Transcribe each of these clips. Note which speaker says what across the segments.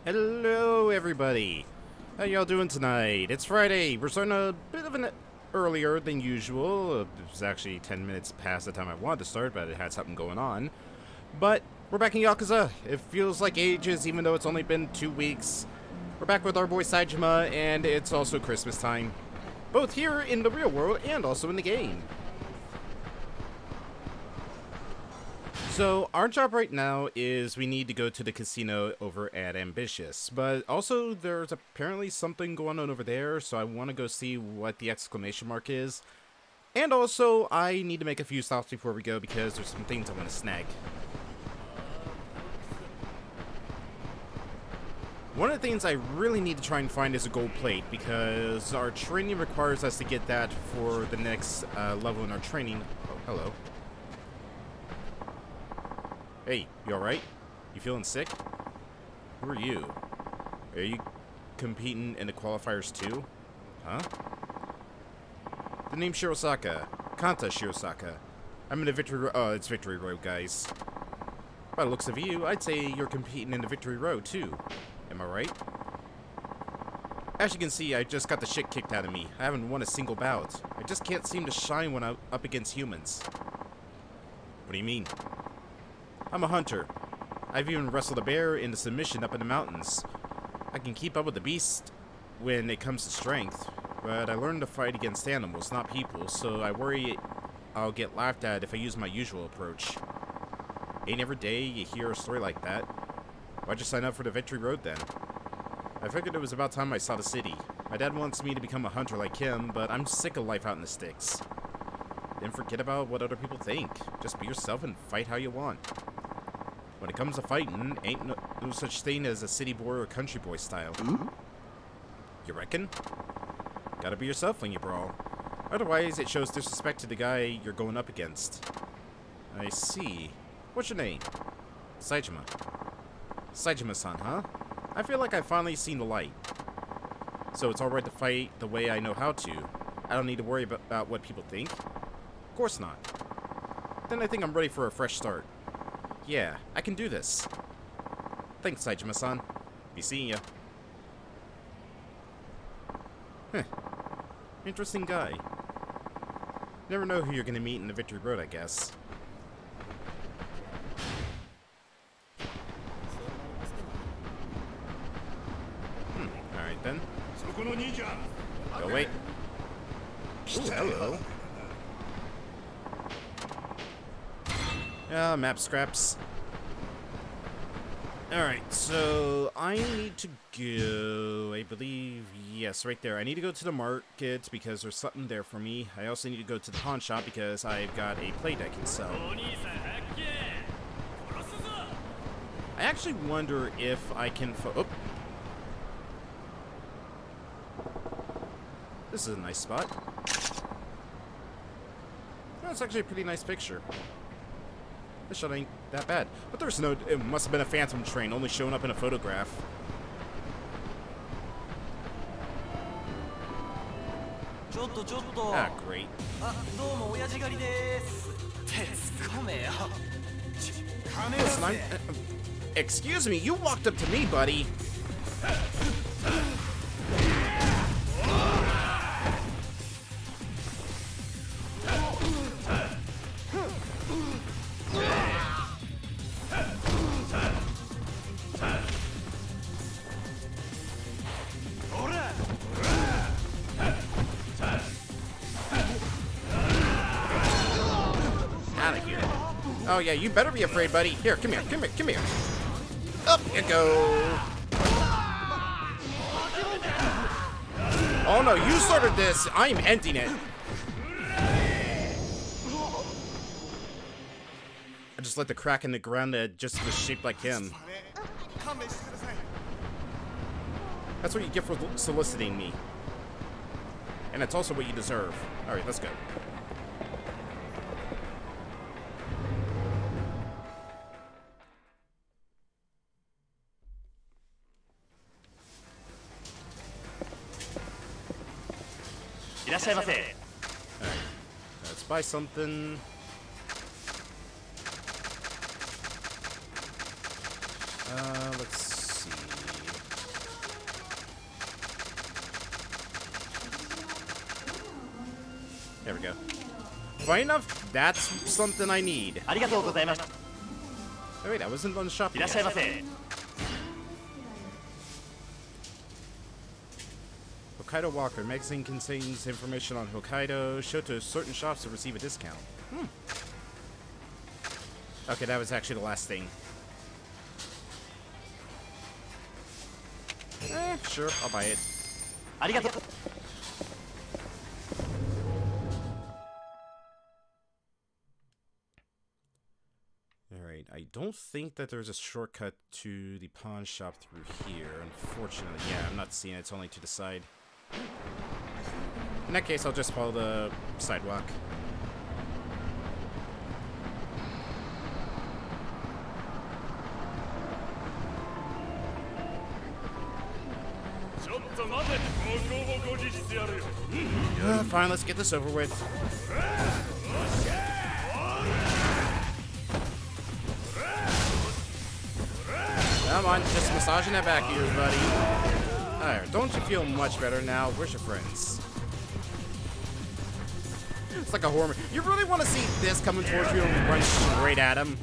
Speaker 1: Hello, everybody. How y'all doing tonight? It's Friday. We're starting a bit of an earlier than usual. It was actually 10 minutes past the time I wanted to start, but it had something going on. But we're back in Yakuza. It feels like ages, even though it's only been 2 weeks. We're back with our boy Saejima, and it's also Christmas time. Both here in the real world and also in the game. So, our job right now is we need to go to the casino over at Ambitious, but also there's apparently something going on over there, so I want to go see what the exclamation mark is. And also, I need to make a few stops before we go because there's some things I want to snag. One of the things I really need to try and find is a gold plate because our training requires us to get that for the next level in our training. Oh, hello. Hey, you alright? You feeling sick? Who are you? Are you competing in the qualifiers too? Huh? The name's Shirosaka. Kanta Shirosaka. I'm in the Victory it's Victory Road, guys. By the looks of you, I'd say you're competing in the Victory Road too. Am I right? As you can see, I just got the shit kicked out of me. I haven't won a single bout. I just can't seem to shine when I'm up against humans. What do you mean? I'm a hunter. I've even wrestled a bear into submission up in the mountains. I can keep up with the beast when it comes to strength, but I learned to fight against animals, not people, so I worry I'll get laughed at if I use my usual approach. Ain't every day you hear a story like that. Why'd you sign up for the Victory Road then? I figured it was about time I saw the city. My dad wants me to become a hunter like him, but I'm sick of life out in the sticks. Then forget about what other people think. Just be yourself and fight how you want. When it comes to fighting, ain't no such thing as a city boy or country boy style. You reckon? Gotta be yourself when you brawl. Otherwise, it shows disrespect to the guy you're going up against. I see. What's your name? Saejima. Saejima-san, huh? I feel like I've finally seen the light. So it's alright to fight the way I know how to. I don't need to worry about what people think. Of course not. Then I think I'm ready for a fresh start. Yeah, I can do this. Thanks, Saejima-san. Be seeing ya. Huh. Interesting guy. Never know who you're gonna meet in the Victory Road, I guess. Alright then. Oh, wait. Ooh, hello. Map scraps. Alright, so I need to go, I believe, yes, right there. I need to go to the market because there's something there for me. I also need to go to the pawn shop because I've got a plate I can sell. I actually wonder if I can oh. This is a nice spot. That's actually a pretty nice picture. This shot ain't that bad. But there's no... It must have been a phantom train, only showing up in a photograph. Ah, great. Listen, excuse me, you walked up to me, buddy. Oh yeah, you better be afraid, buddy. Here, come here, come here, come here. Up you go. Oh no, you started this. I'm ending it. I just let the crack in the ground that just was shaped like him. That's what you get for soliciting me. And it's also what you deserve. Alright, let's go. Alright, let's buy something. Let's see. There we go. Funny enough, that's something I need. Oh wait, I wasn't done shopping yet. Hokkaido Walker. Magazine contains information on Hokkaido. Show to certain shops to receive a discount. Okay, that was actually the last thing. Sure, I'll buy it. Alright, I don't think that there's a shortcut to the pawn shop through here. Unfortunately, yeah, I'm not seeing it. It's only to the side. In that case, I'll just follow the sidewalk. Fine, let's get this over with. Come on, just massaging that back of yours, buddy. Alright, don't you feel much better now? Where's your friends? It's like a horror movie. You really want to see this coming towards you and run straight at him?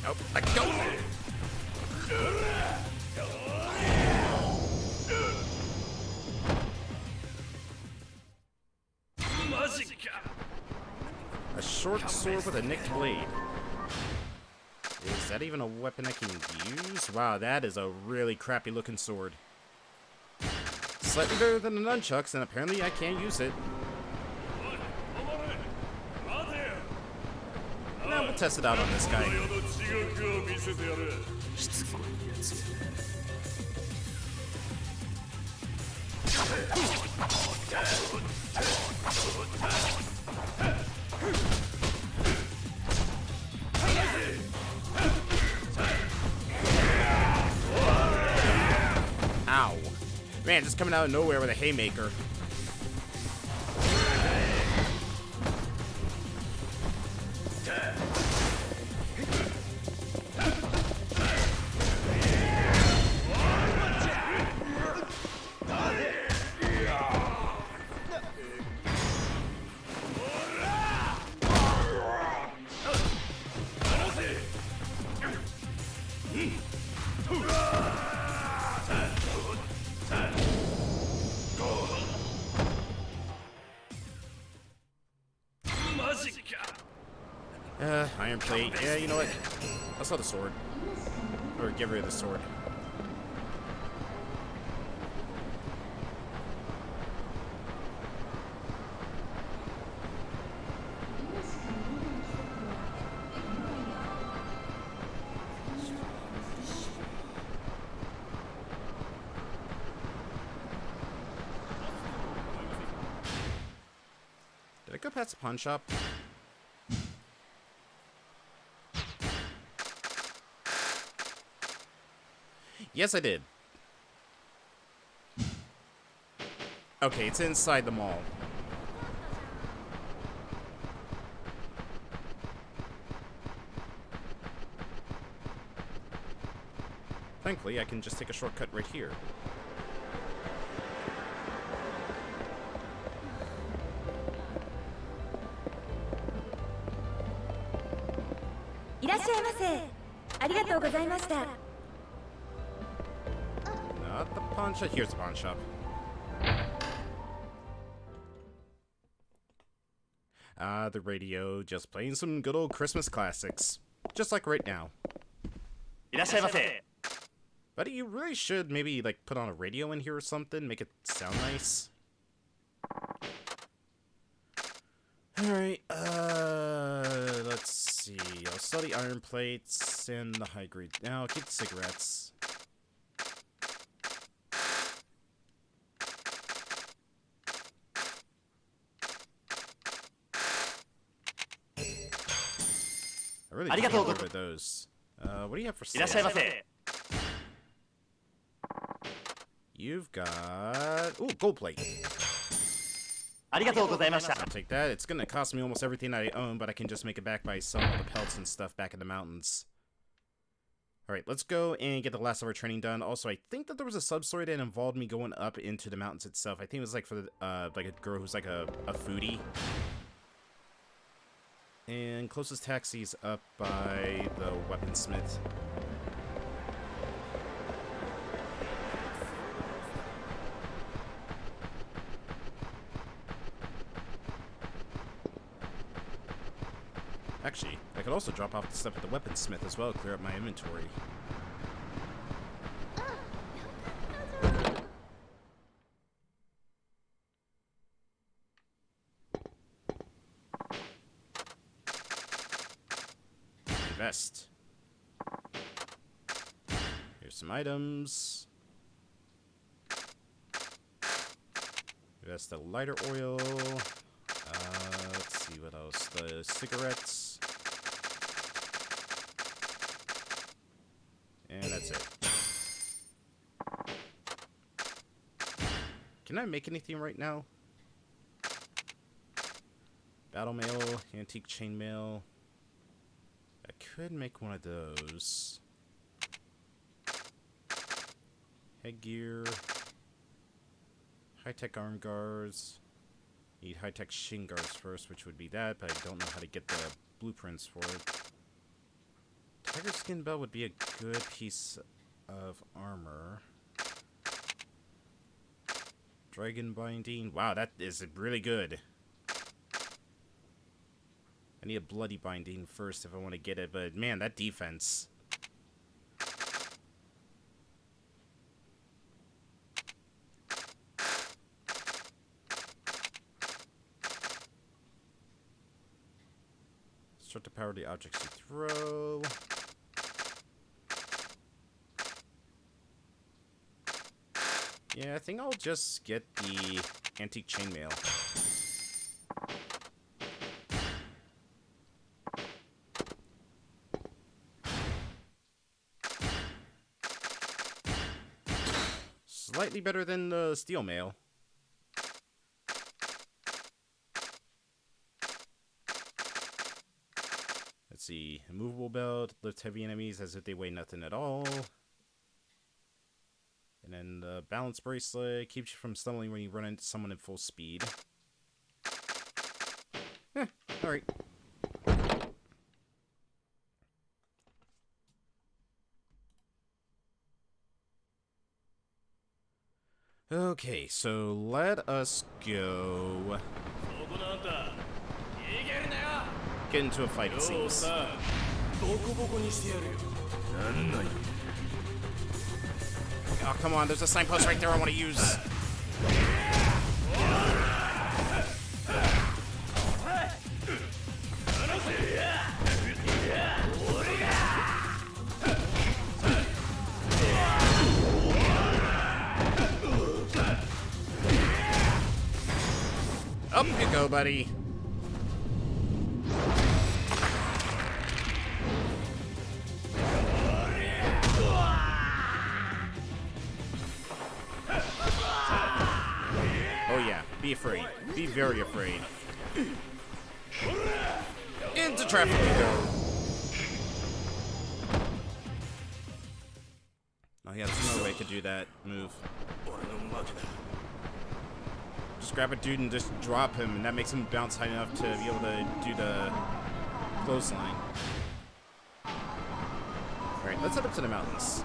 Speaker 1: Oh, let go! A short sword with a nicked blade. Is that even a weapon I can use? Wow, that is a really crappy looking sword. Slightly better than the nunchucks, and apparently I can't use it. Now we'll test it out on this guy. Ow. Man, just coming out of nowhere with a haymaker. Iron plate. Yeah, you know what? I'll sell the sword. Or get rid of the sword. Did I go past the pawn shop? Yes, I did. Okay, it's inside the mall. Thankfully, I can just take a shortcut right here. Not the pawn shop. Here's the pawn shop. The radio, just playing some good old Christmas classics. Just like right now. Buddy, you really should maybe, like, put on a radio in here or something, make it sound nice. Alright, let's see. I'll sell the iron plates and the high grade. Now, keep the cigarettes. I really can't order those. What do you have for sale? You've got... Ooh, gold plate. I'll take that. It's gonna cost me almost everything I own, but I can just make it back by selling all the pelts and stuff back in the mountains. Alright, let's go and get the last of our training done. Also, I think that there was a sub-story that involved me going up into the mountains itself. I think it was like for the, like a girl who's like a foodie. And closest taxi's up by the weaponsmith. Actually, I could also drop off the stuff at the weaponsmith as well, clear up my inventory. Invest. Here's some items. Invest the lighter oil. Let's see what else. The cigarettes. And that's it. Can I make anything right now? Battle mail, antique chainmail. I could make one of those. Headgear. High-tech arm guards. Need high-tech shin guards first, which would be that, but I don't know how to get the blueprints for it. Tiger skin belt would be a good piece of armor. Dragon binding. Wow, that is really good. I need a bloody binding first if I want to get it, but man, that defense. Start to power the objects you throw. Yeah, I think I'll just get the antique chainmail. Slightly better than the steel mail. Let's see. Immovable belt, lift heavy enemies as if they weigh nothing at all. And then the balance bracelet keeps you from stumbling when you run into someone at full speed. Alright. Okay, so let us go. Get into a fight, it seems. Oh, come on, there's a signpost right there I want to use. Up you go, buddy. Be afraid. Be very afraid. Into traffic we go. Oh yeah, there's another way to do that move. Just grab a dude and just drop him, and that makes him bounce high enough to be able to do the clothesline. Alright, let's head up to the mountains.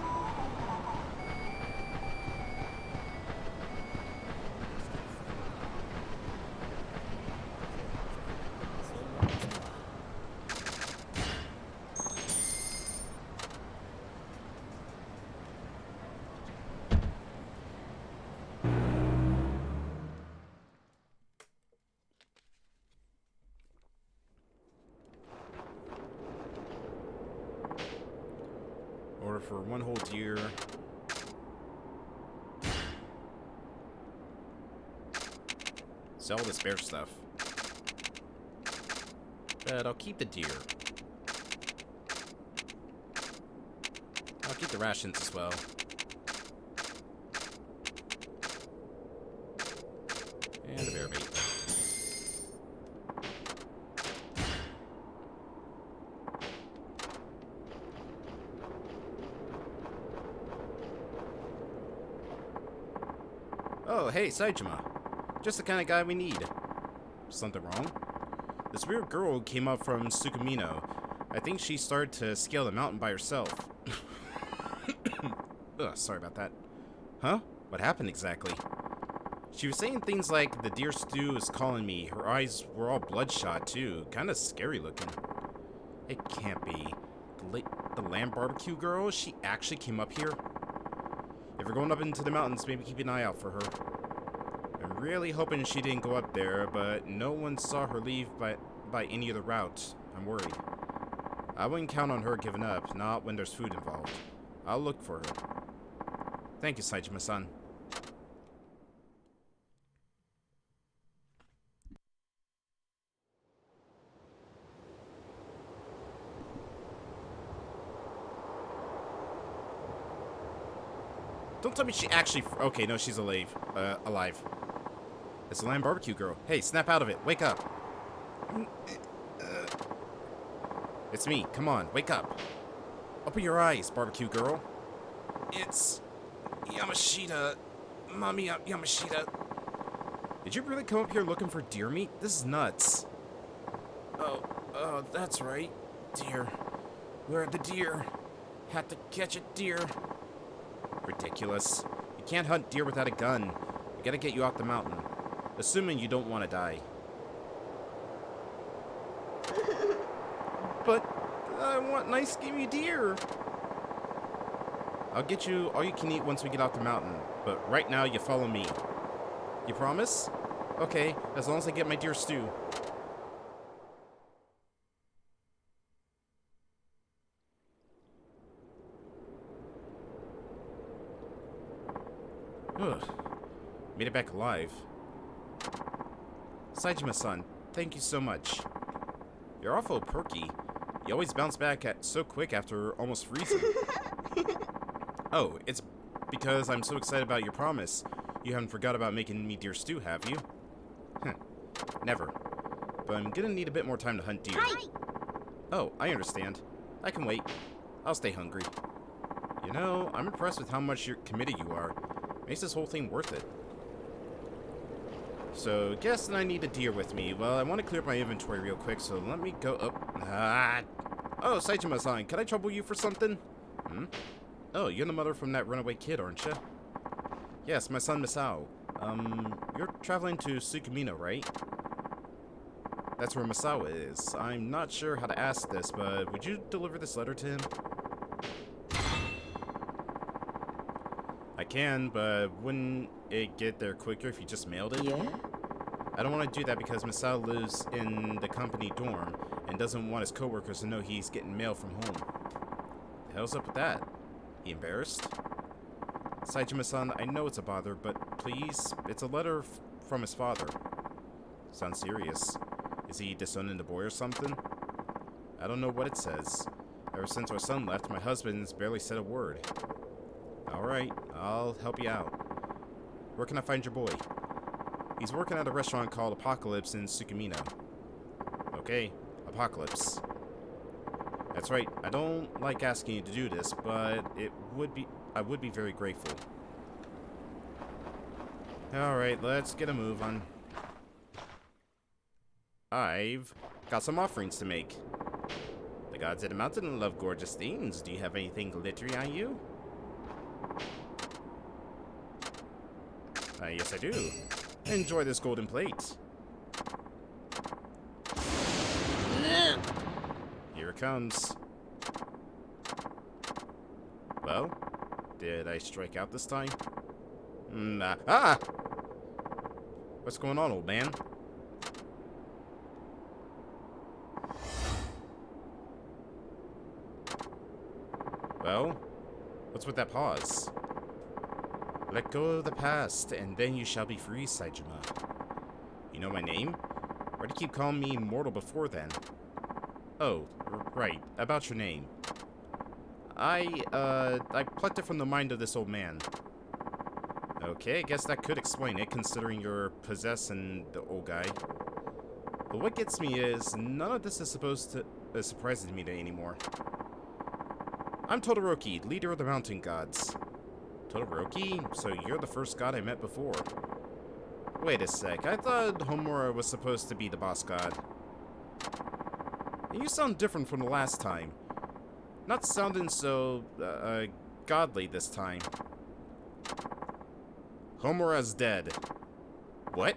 Speaker 1: Order for one whole deer. Sell the spare stuff. But I'll keep the deer. get the rations as well. And a bear bait. Oh, hey, Saejima. Just the kind of guy we need. Something wrong? This weird girl came up from Tsukumino. I think she started to scale the mountain by herself. Ugh, sorry about that. Huh? What happened exactly? She was saying things like, the deer stew is calling me. Her eyes were all bloodshot, too. Kinda scary looking. It can't be. The lamb barbecue girl? She actually came up here? If you're going up into the mountains, maybe keep an eye out for her. I'm really hoping she didn't go up there, but no one saw her leave by any other route. I'm worried. I wouldn't count on her giving up, not when there's food involved. I'll look for her. Thank you, Saejima-san. Don't tell me she actually... Okay, no, she's alive. It's the lamb barbecue girl. Hey, snap out of it. Wake up. It's me. Come on, wake up. Open your eyes, barbecue girl. It's... Yamashita. Mommy Yamashita. Did you really come up here looking for deer meat? This is nuts. Oh, that's right. Deer. Where are the deer? Had to catch a deer. Ridiculous. You can't hunt deer without a gun. We gotta get you off the mountain. Assuming you don't want to die. But I want nice gamey deer. I'll get you all you can eat once we get off the mountain. But right now, you follow me. You promise? Okay, as long as I get my deer stew. Ugh. Made it back alive. Saejima-san, thank you so much. You're awful perky. You always bounce back so quick after almost freezing. Oh, it's because I'm so excited about your promise. You haven't forgot about making me deer stew, have you? Never. But I'm gonna need a bit more time to hunt deer. Hi. Oh, I understand. I can wait. I'll stay hungry. You know, I'm impressed with how much you're committed you are. Makes this whole thing worth it. So, guess I need a deer with me. Well, I want to clear up my inventory real quick, so let me go up. Oh, Saejima-san, can I trouble you for something? Oh, you're the mother from that runaway kid, aren't you? Yes, my son Masao. You're traveling to Tsukumino, right? That's where Masao is. I'm not sure how to ask this, but would you deliver this letter to him? I can, but wouldn't it get there quicker if you just mailed it?
Speaker 2: Yeah?
Speaker 1: I don't want to do that because Masao lives in the company dorm and doesn't want his coworkers to know he's getting mail from home. The hell's up with that? He embarrassed? Saejima-san, I know it's a bother, but please, it's a letter from his father. Sounds serious. Is he disowning the boy or something? I don't know what it says. Ever since our son left, my husband's barely said a word. Alright, I'll help you out. Where can I find your boy? He's working at a restaurant called Apocalypse in Tsukumino. Okay, Apocalypse. That's right, I don't like asking you to do this, but I would be very grateful. Alright, let's get a move on. I've got some offerings to make. The gods of the mountain love gorgeous things. Do you have anything glittery on you? Yes, I do. Enjoy this golden plate. Here it comes. Well, did I strike out this time? What's going on, old man? Well, what's with that pause? Let go of the past, and then you shall be free, Saejima. You know my name? Why do you keep calling me mortal before then? Oh, right, about your name. I plucked it from the mind of this old man. Okay, I guess that could explain it, considering you're possessing the old guy. But what gets me is, none of this is surprising me anymore. I'm Todoroki, leader of the mountain gods. Todoroki? So you're the first god I met before. Wait a sec, I thought Homura was supposed to be the boss god. And you sound different from the last time. Not sounding so, godly this time. Homura's dead. What?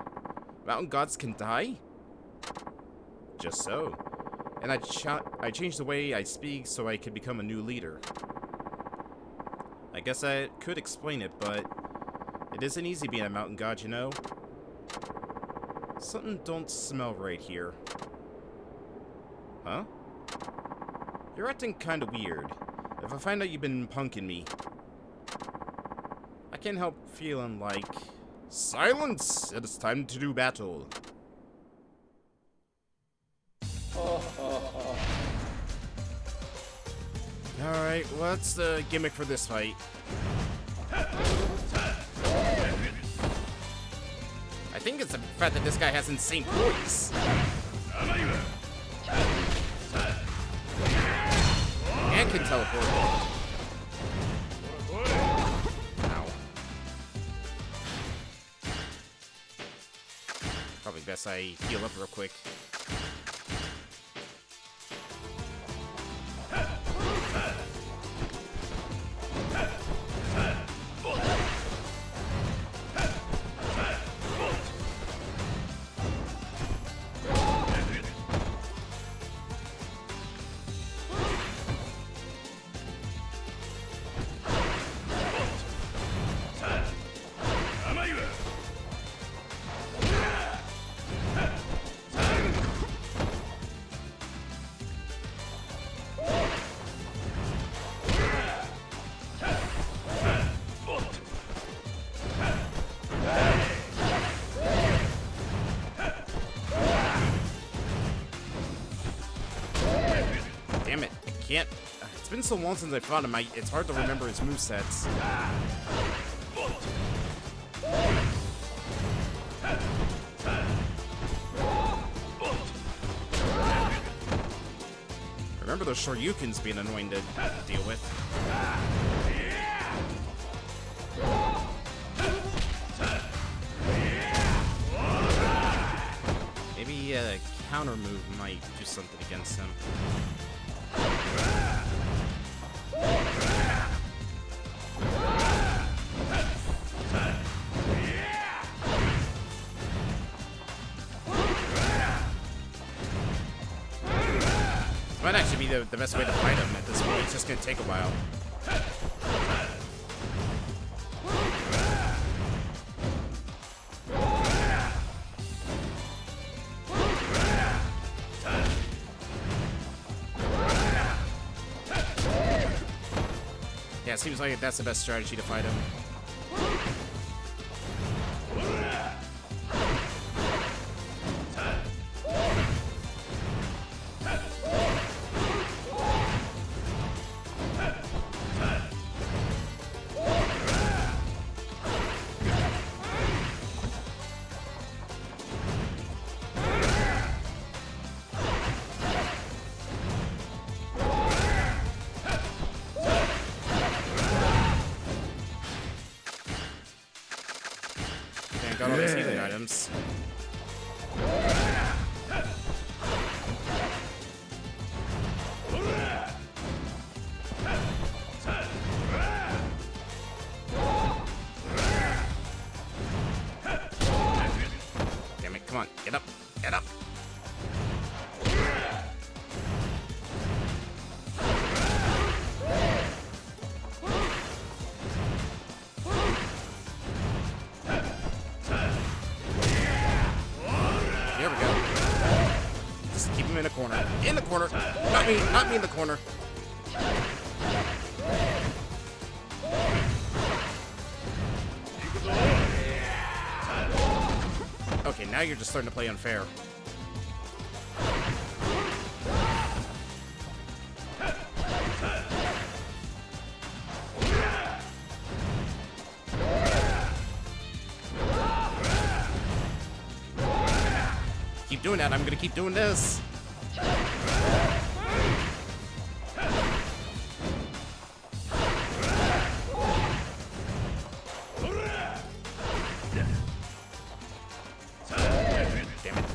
Speaker 1: Mountain gods can die? Just so. And I changed the way I speak so I could become a new leader. I guess I could explain it, but it isn't easy being a mountain god, you know? Something don't smell right here. Huh? You're acting kinda weird. If I find out you've been punking me, I can't help feeling like... Silence! It is time to do battle. Alright, what's the gimmick for this fight? I think it's the fact that this guy has insane poise. And can teleport. Ow. Probably best I heal up real quick. Damn it, I can't. It's been so long since I fought him, it's hard to remember his movesets. I remember those Shoryukens being annoying to deal with. Maybe a counter move might do something against him. Might actually be the best way to fight him at this point. It's just gonna take a while. Yeah, it seems like that's the best strategy to fight him. Got all these healing items. Damn it, come on, get up, get up. Here we go. Just keep him in the corner. In the corner. Not me in the corner. Okay, now you're just starting to play unfair. keep doing that, I'm gonna keep doing this. Damn it.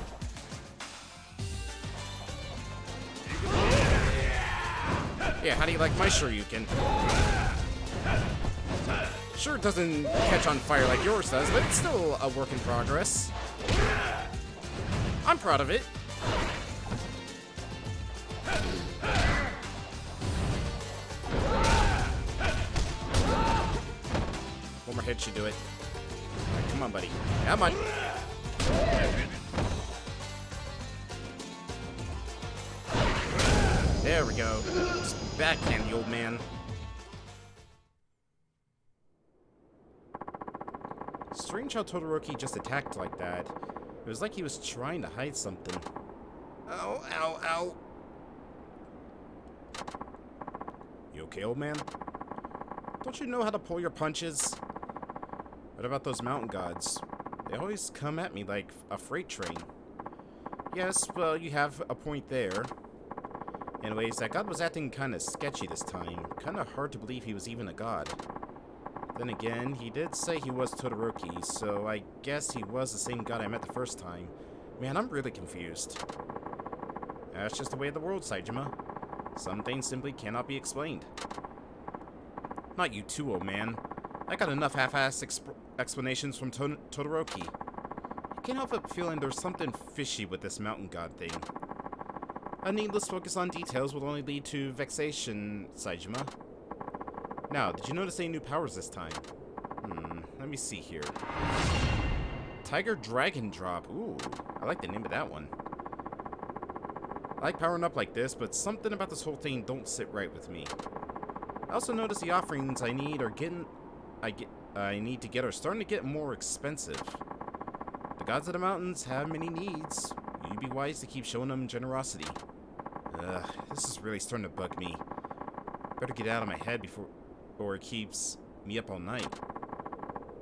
Speaker 1: Yeah, how do you like my Shoryuken? Sure, it doesn't catch on fire like yours does, but it's still a work in progress. I'm proud of it. One more hit should do it. All right, come on, buddy. Come on. There we go. Just backhand the old man. Strange how Todoroki just attacked like that. It was like he was trying to hide something. Ow, ow, ow. You okay, old man? Don't you know how to pull your punches? What about those mountain gods? They always come at me like a freight train. Yes, well, you have a point there. Anyways, that god was acting kind of sketchy this time. Kind of hard to believe he was even a god. Then again, he did say he was Todoroki, so I guess he was the same god I met the first time. Man, I'm really confused. That's just the way of the world, Saejima. Some things simply cannot be explained. Not you too, old man. I got enough half-assed explanations from Todoroki. I can't help but feeling there's something fishy with this mountain god thing. A needless focus on details will only lead to vexation, Saejima. Now, did you notice any new powers this time? Let me see here. Tiger Dragon Drop. Ooh, I like the name of that one. I like powering up like this, but something about this whole thing don't sit right with me. I also noticed the offerings I need are I need to get are starting to get more expensive. The gods of the mountains have many needs. You'd be wise to keep showing them generosity. This is really starting to bug me. Better get out of my head or it keeps me up all night.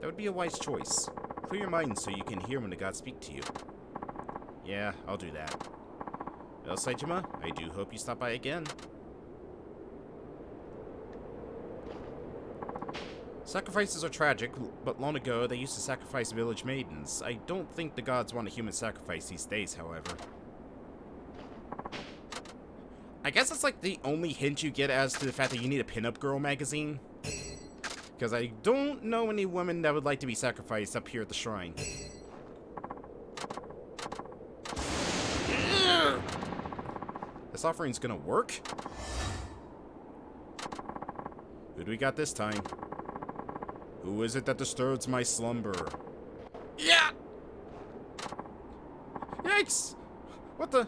Speaker 1: That would be a wise choice. Clear your mind so you can hear when the gods speak to you. Yeah, I'll do that. Well, Saejima, I do hope you stop by again. Sacrifices are tragic, but long ago they used to sacrifice village maidens. I don't think the gods want a human sacrifice these days, however. I guess that's like the only hint you get as to the fact that you need a pinup girl magazine. Because I don't know any women that would like to be sacrificed up here at the shrine. This offering's gonna work? Who do we got this time? Who is it that disturbs my slumber? Yeah! Yikes! What the?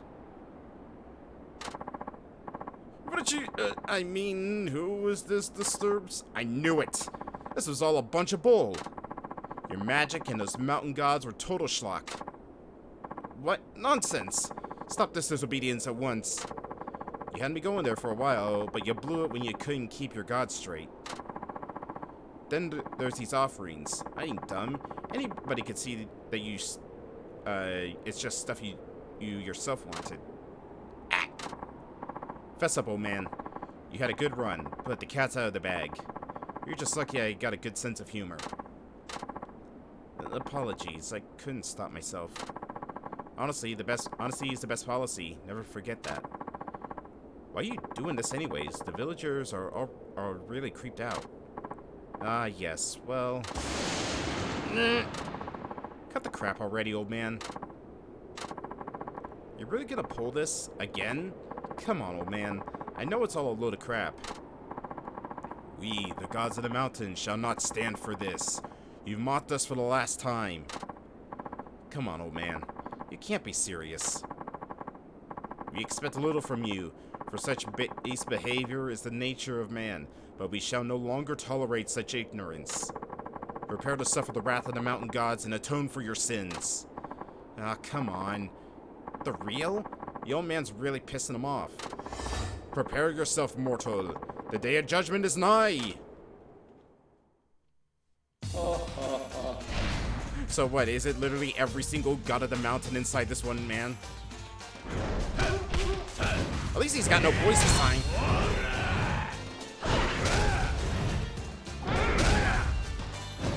Speaker 1: What did you, I mean, who is this disturbs? I knew it! This was all a bunch of bull. Your magic and those mountain gods were total schlock. What? Nonsense! Stop this disobedience at once. You had me going there for a while, but you blew it when you couldn't keep your gods straight. Then there's these offerings. I ain't dumb. Anybody could see that you, it's just stuff you yourself wanted. Ah! Fess up, old man. You had a good run, but the cat's out of the bag. You're just lucky I got a good sense of humor. Apologies, I couldn't stop myself. Honesty is the best policy. Never forget that. Why are you doing this anyways? The villagers are really creeped out. Ah, yes. Well... Cut the crap already, old man. You're really gonna pull this? Again? Come on, old man. I know it's all a load of crap. We, the gods of the mountains, shall not stand for this. You've mocked us for the last time. Come on, old man. You can't be serious. We expect little from you, for such base behavior is the nature of man, but we shall no longer tolerate such ignorance. Prepare to suffer the wrath of the mountain gods and atone for your sins. Ah, come on. The real? The old man's really pissing him off. Prepare yourself, mortal. The day of judgment is nigh! So what, is it literally every single god of the mountain inside this one man? At least he's got no voice this time.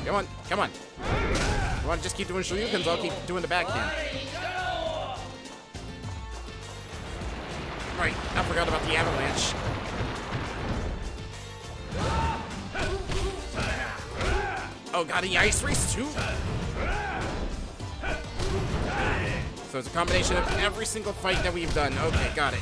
Speaker 1: Come on, come on. Come on, just keep doing Shoryukens, I'll keep doing the backhand. Right, I forgot about the avalanche. Oh god, the ice race too? So it's a combination of every single fight that we've done. Okay, got it.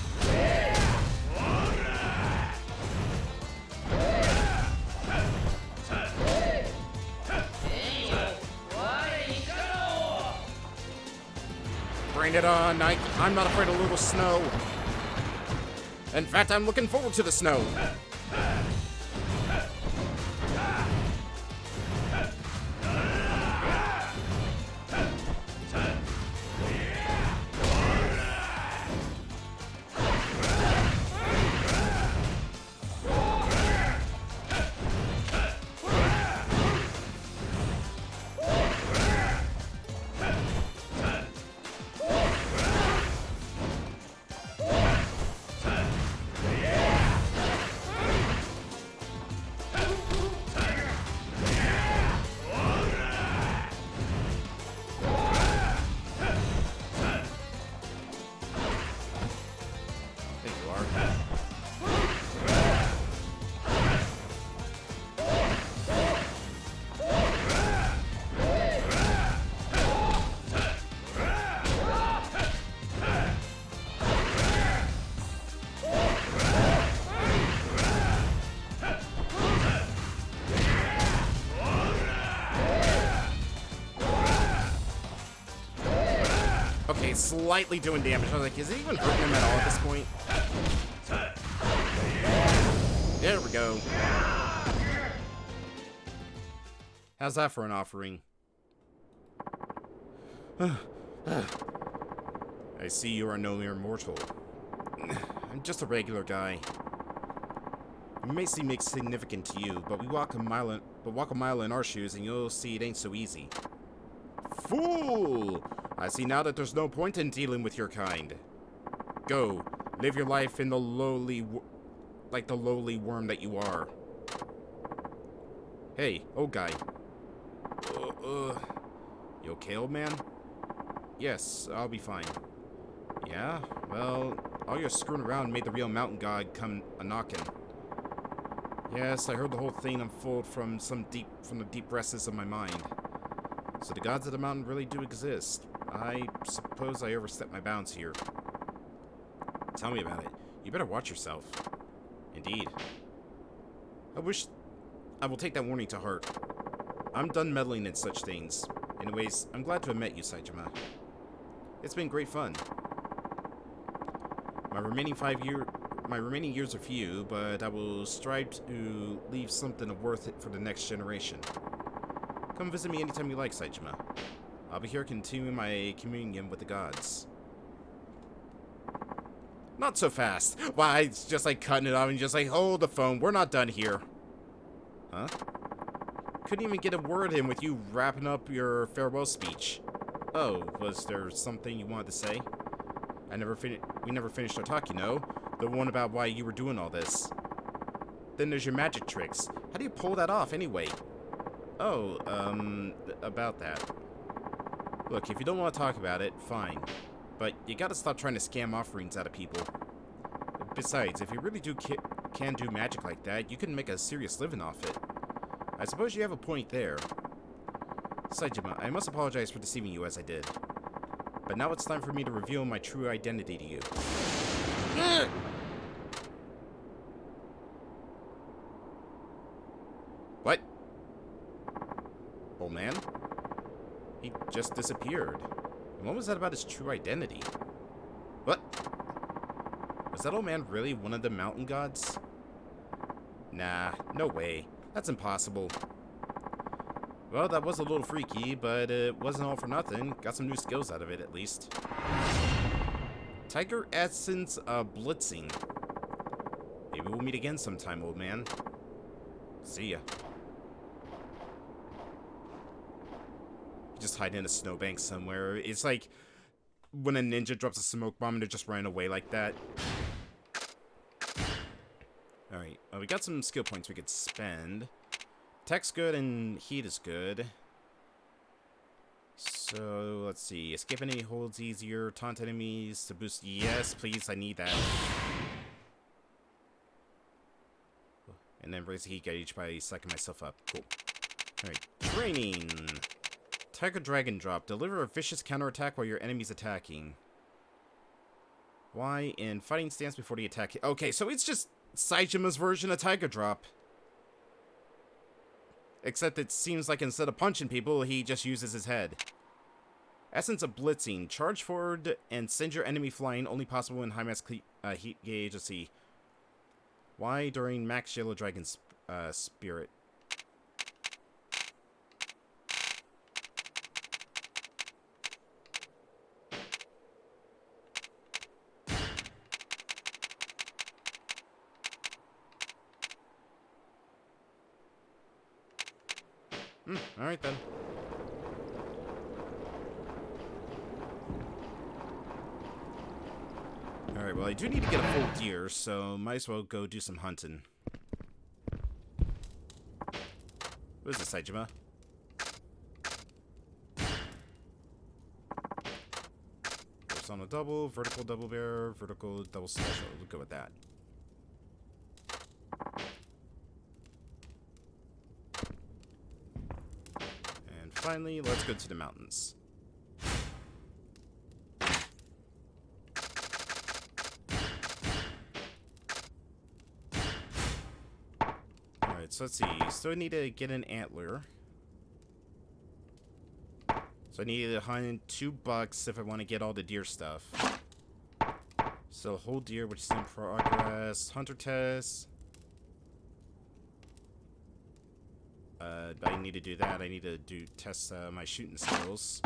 Speaker 1: Bring it on, I'm not afraid of little snow. In fact, I'm looking forward to the snow. Okay, slightly doing damage. I was like, is it even hurting him at all at this point? There we go. How's that for an offering? I see you are no mere mortal. I'm just a regular guy. It may seem insignificant to you, but walk a mile in our shoes and you'll see it ain't so easy. Fool! I see now that there's no point in dealing with your kind. Go, live your life in the like the lowly worm that you are. Hey, old guy. You okay, old man? Yes, I'll be fine. Yeah? Well, all your screwing around made the real mountain god come a-knockin'. Yes, I heard the whole thing unfold from the deep recesses of my mind. So the gods of the mountain really do exist. I suppose I overstepped my bounds here. Tell me about it. You better watch yourself. Indeed. I will take that warning to heart. I'm done meddling in such things. Anyways, I'm glad to have met you, Saitama. It's been great fun. My remaining years are few, but I will strive to leave something of worth it for the next generation. Come visit me anytime you like, Saitama. I'll be here continuing my communion with the gods. Not so fast. Why, it's just like cutting it off and just like, hold the phone, we're not done here. Huh? Couldn't even get a word in with you wrapping up your farewell speech. Oh, was there something you wanted to say? We never finished our talk, you know. The one about why you were doing all this. Then there's your magic tricks. How do you pull that off, anyway? Oh, about that. Look, if you don't want to talk about it, fine. But you gotta stop trying to scam offerings out of people. Besides, if you really can do magic like that, you can make a serious living off it. I suppose you have a point there. Saitama, I must apologize for deceiving you as I did. But now it's time for me to reveal my true identity to you. What? Old man? He just disappeared. And what was that about his true identity? What? Was that old man really one of the mountain gods? Nah, no way. That's impossible. Well, that was a little freaky, but it wasn't all for nothing. Got some new skills out of it, at least. Tiger Essence Blitzing. Maybe we'll meet again sometime, old man. See ya. Just hide in a snowbank somewhere. It's like when a ninja drops a smoke bomb and they're just running away like that. Alright, we got some skill points we could spend. Tech's good and heat is good. So, let's see. Escape enemy holds easier. Taunt enemies to boost. Yes, please, I need that. And then raise the heat gauge by psyching myself up. Cool. Alright, training. Tiger Dragon Drop. Deliver a vicious counterattack while your enemy's attacking. Why? In fighting stance before the attack. Okay, so it's just Saijima's version of Tiger Drop. Except it seems like instead of punching people, he just uses his head. Essence of Blitzing. Charge forward and send your enemy flying. Only possible in high max heat gauge. Let's see. Why during Max Yellow Dragon's Spirit? Alright then. Alright, well I do need to get a full gear, so might as well go do some hunting. What is this, Saijima? Horizontal double, vertical double bear, vertical double special. We'll go with that. And finally, let's go to the mountains. Alright, so let's see. So I need to get an antler. So I need to hunt $2 if I want to get all the deer stuff. So whole deer, which is in progress. Hunter test. But I need to do that. I need to test my shooting skills.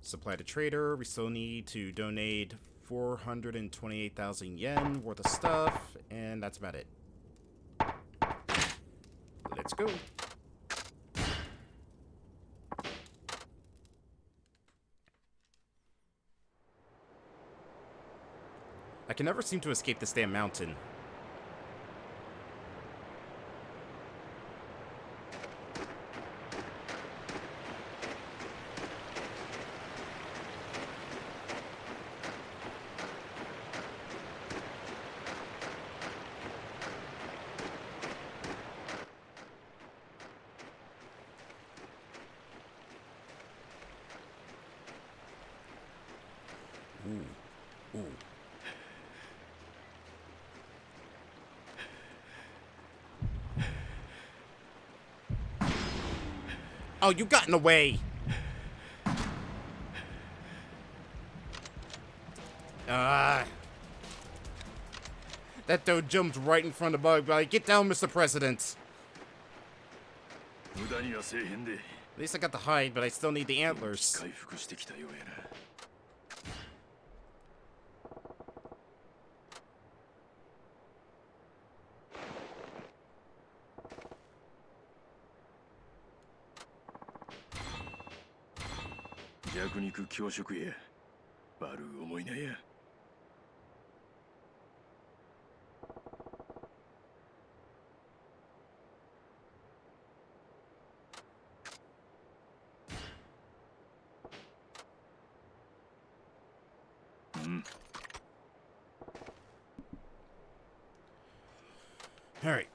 Speaker 1: Supply to trader. We still need to donate 428,000 yen worth of stuff, and that's about it. Let's go. I can never seem to escape this damn mountain. Ooh. Ooh. Oh, you got in the way! That dude jumped right in front of Bug. Like, get down, Mr. President! At least I got the hide, but I still need the antlers. Alright.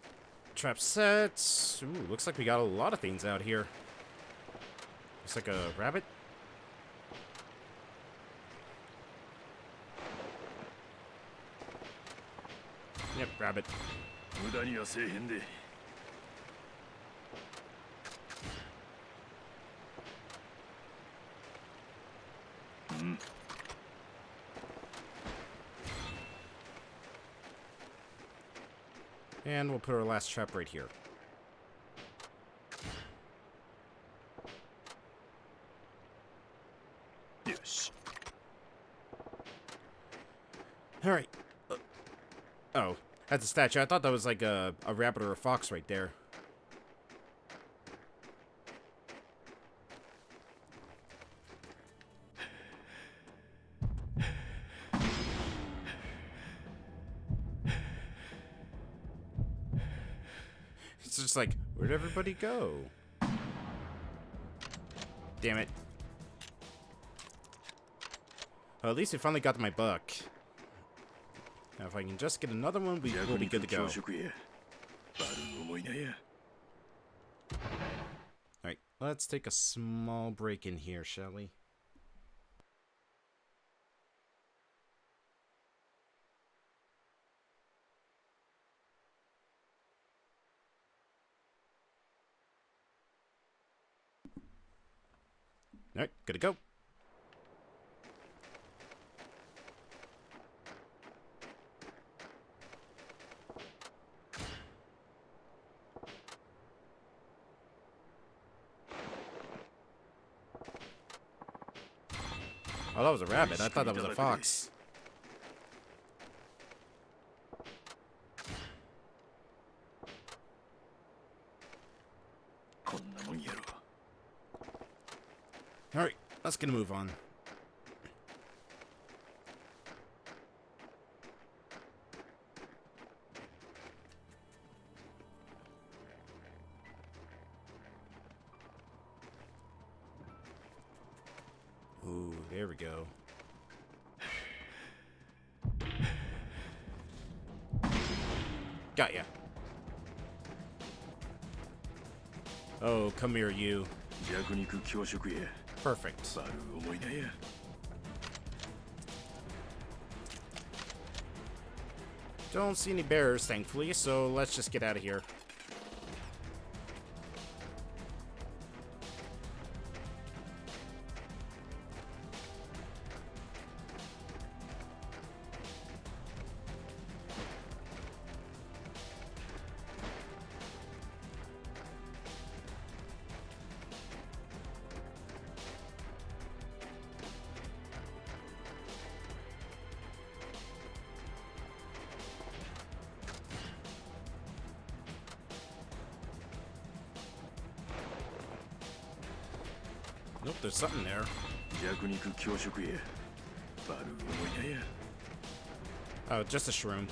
Speaker 1: Trap sets. Ooh, looks like we got a lot of things out here. Looks like a rabbit. Yep, rabbit. And we'll put our last trap right here. Yes. Alright. Oh, that's a statue. I thought that was like a rabbit or a fox right there. It's just like, where'd everybody go? Damn it. Well, at least we finally got my buck. Now, if I can just get another one, we'll be good to go. Alright, let's take a small break in here, shall we? Alright, good to go. Oh, that was a rabbit. I thought that was a fox. Alright, let's get a move on. Ooh, there we go. Got ya. Oh, come here, you. Perfect. Don't see any bears, thankfully, so let's just get out of here. Nope, there's something there. Oh, just a shroom.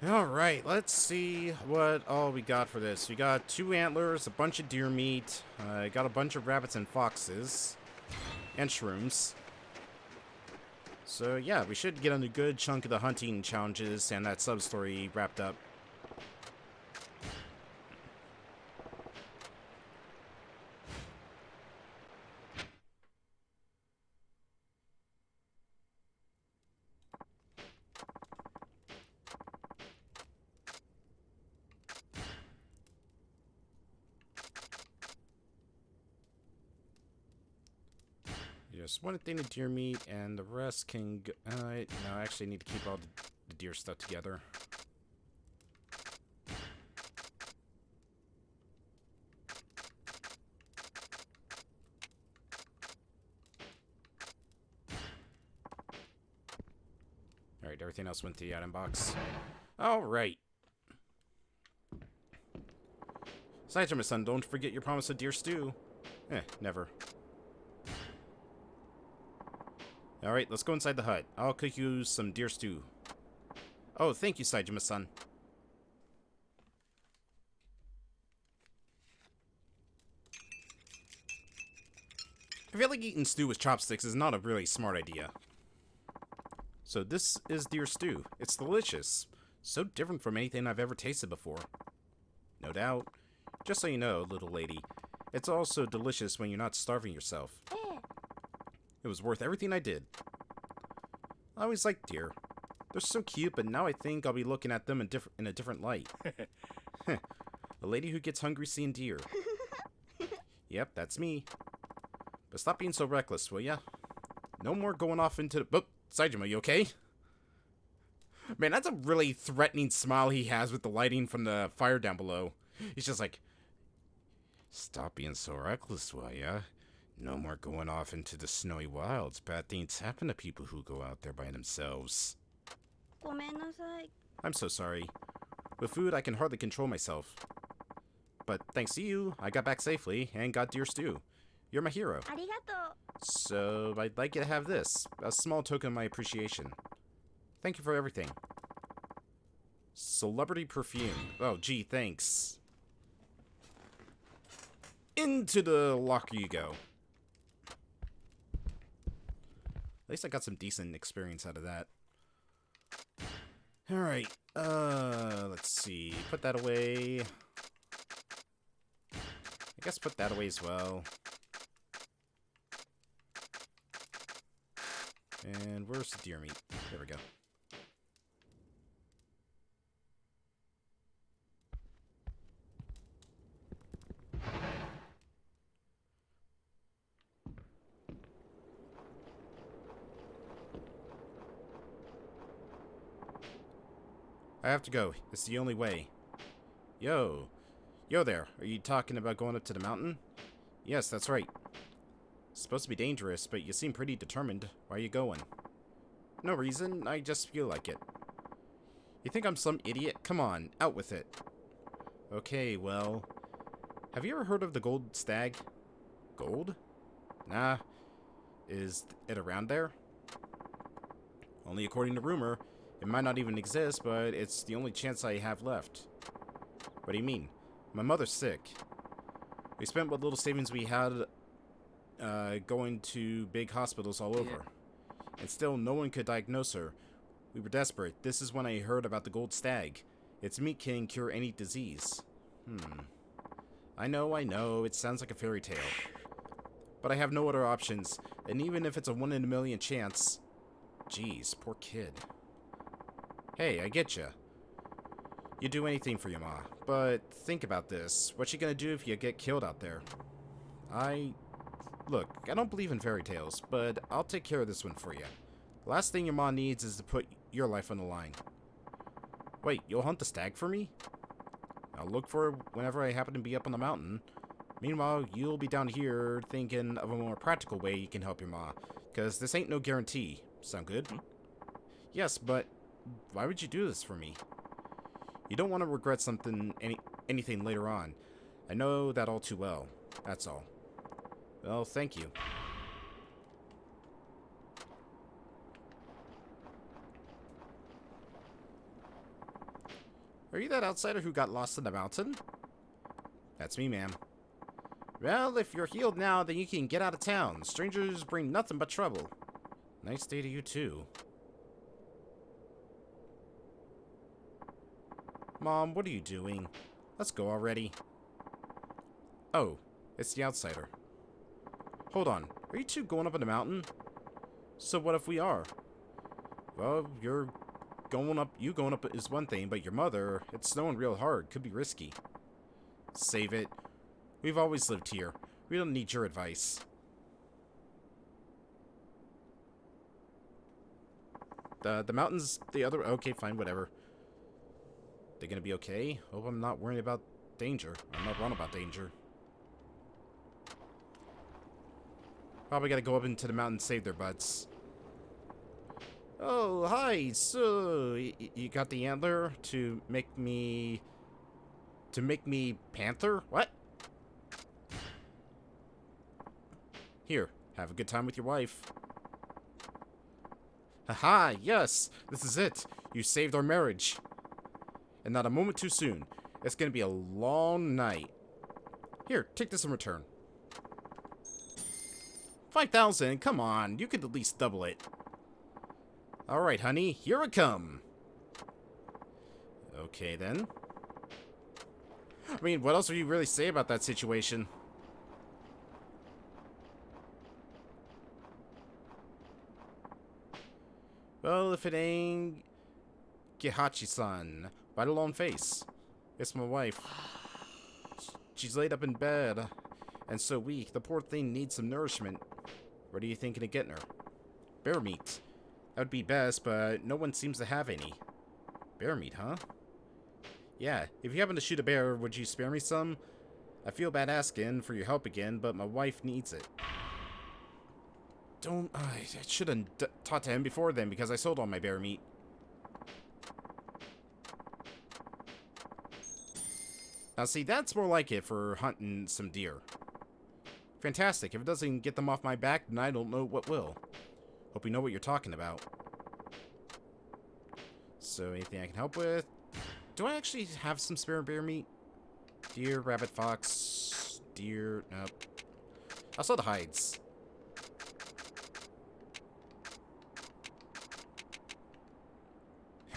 Speaker 1: Alright, let's see what all we got for this. We got 2 antlers, a bunch of deer meat, got a bunch of rabbits and foxes, and shrooms. So yeah, we should get on a good chunk of the hunting challenges and that sub-story wrapped up. Just one thing of deer meat, and the rest can go... no, I actually need to keep all the deer stuff together. Alright, everything else went to the item box. Alright. Besides, my son, don't forget your promise of deer stew. Never. Alright, let's go inside the hut. I'll cook you some deer stew. Oh, thank you, Saijima-san. I feel like eating stew with chopsticks is not a really smart idea. So this is deer stew. It's delicious. So different from anything I've ever tasted before. No doubt. Just so you know, little lady, it's also delicious when you're not starving yourself. It was worth everything I did. I always liked deer. They're so cute, but now I think I'll be looking at them in a different light. A lady who gets hungry seeing deer. Yep, that's me. But stop being so reckless, will ya? No more going off into the... Oh, Saijima, you okay? Man, that's a really threatening smile he has with the lighting from the fire down below. He's just like... Stop being so reckless, will ya? No more going off into the snowy wilds. Bad things happen to people who go out there by themselves.
Speaker 2: ごめんなさい。
Speaker 1: I'm so sorry. With food, I can hardly control myself. But thanks to you, I got back safely and got deer stew. You're my hero.
Speaker 2: ありがとう。
Speaker 1: So I'd like you to have this, a small token of my appreciation. Thank you for everything. Celebrity perfume. Oh, gee, thanks. Into the locker you go. At least I got some decent experience out of that. Alright, let's see. Put that away. I guess put that away as well. And where's the deer meat? There we go. I have to go. It's the only way. Yo. Yo there. Are you talking about going up to the mountain? Yes, that's right. It's supposed to be dangerous, but you seem pretty determined. Why are you going? No reason. I just feel like it. You think I'm some idiot? Come on, out with it. Okay, well... Have you ever heard of the gold stag? Gold? Nah. Is it around there? Only according to rumor. It might not even exist, but it's the only chance I have left. What do you mean? My mother's sick. We spent what little savings we had going to big hospitals all over. And still, no one could diagnose her. We were desperate. This is when I heard about the gold stag. Its meat can cure any disease. I know. It sounds like a fairy tale. But I have no other options. And even if it's a 1 in a million chance... Jeez, poor kid. Hey, I get ya. You'd do anything for your ma. But think about this. What's she gonna do if you get killed out there? Look, I don't believe in fairy tales, but I'll take care of this one for you. The last thing your ma needs is to put your life on the line. Wait, you'll hunt the stag for me? I'll look for it whenever I happen to be up on the mountain. Meanwhile, you'll be down here thinking of a more practical way you can help your ma. Because this ain't no guarantee. Sound good? Yes, but why would you do this for me? You don't want to regret anything later on. I know that all too well. That's all. Well, thank you. Are you that outsider who got lost in the mountain? That's me, ma'am. Well, if you're healed now, then you can get out of town. Strangers bring nothing but trouble. Nice day to you, too. Mom, what are you doing? Let's go already. Oh, it's the outsider. Hold on, are you two going up in the mountain? So what if we are? Well, you going up is one thing, but your mother, it's snowing real hard, could be risky. Save it. We've always lived here. We don't need your advice. The mountains, the other, okay, fine, whatever. They gonna be okay? Hope I'm not worrying about danger. I'm not wrong about danger. Probably gotta go up into the mountain and save their butts. Oh, hi. So, you got the antler to make me Panther? What? Here, have a good time with your wife. Haha, yes, this is it. You saved our marriage. And not a moment too soon. It's gonna be a long night. Here, take this in return. 5,000? Come on, you could at least double it. Alright, honey, here I come. Okay, then. I mean, what else would you really say about that situation? Well, if it ain't Gihachi-san, right along face. It's my wife. She's laid up in bed, and so weak, the poor thing needs some nourishment. What are you thinking of getting her? Bear meat. That would be best, but no one seems to have any. Bear meat, huh? Yeah, if you happen to shoot a bear, would you spare me some? I feel bad asking for your help again, but my wife needs it. Don't... I should have talked to him before then, because I sold all my bear meat. Now see, that's more like it for hunting some deer. Fantastic. If it doesn't get them off my back, then I don't know what will. Hope you know what you're talking about. So, anything I can help with? Do I actually have some spare bear meat? Deer, rabbit, fox, deer, nope. I'll sell the hides.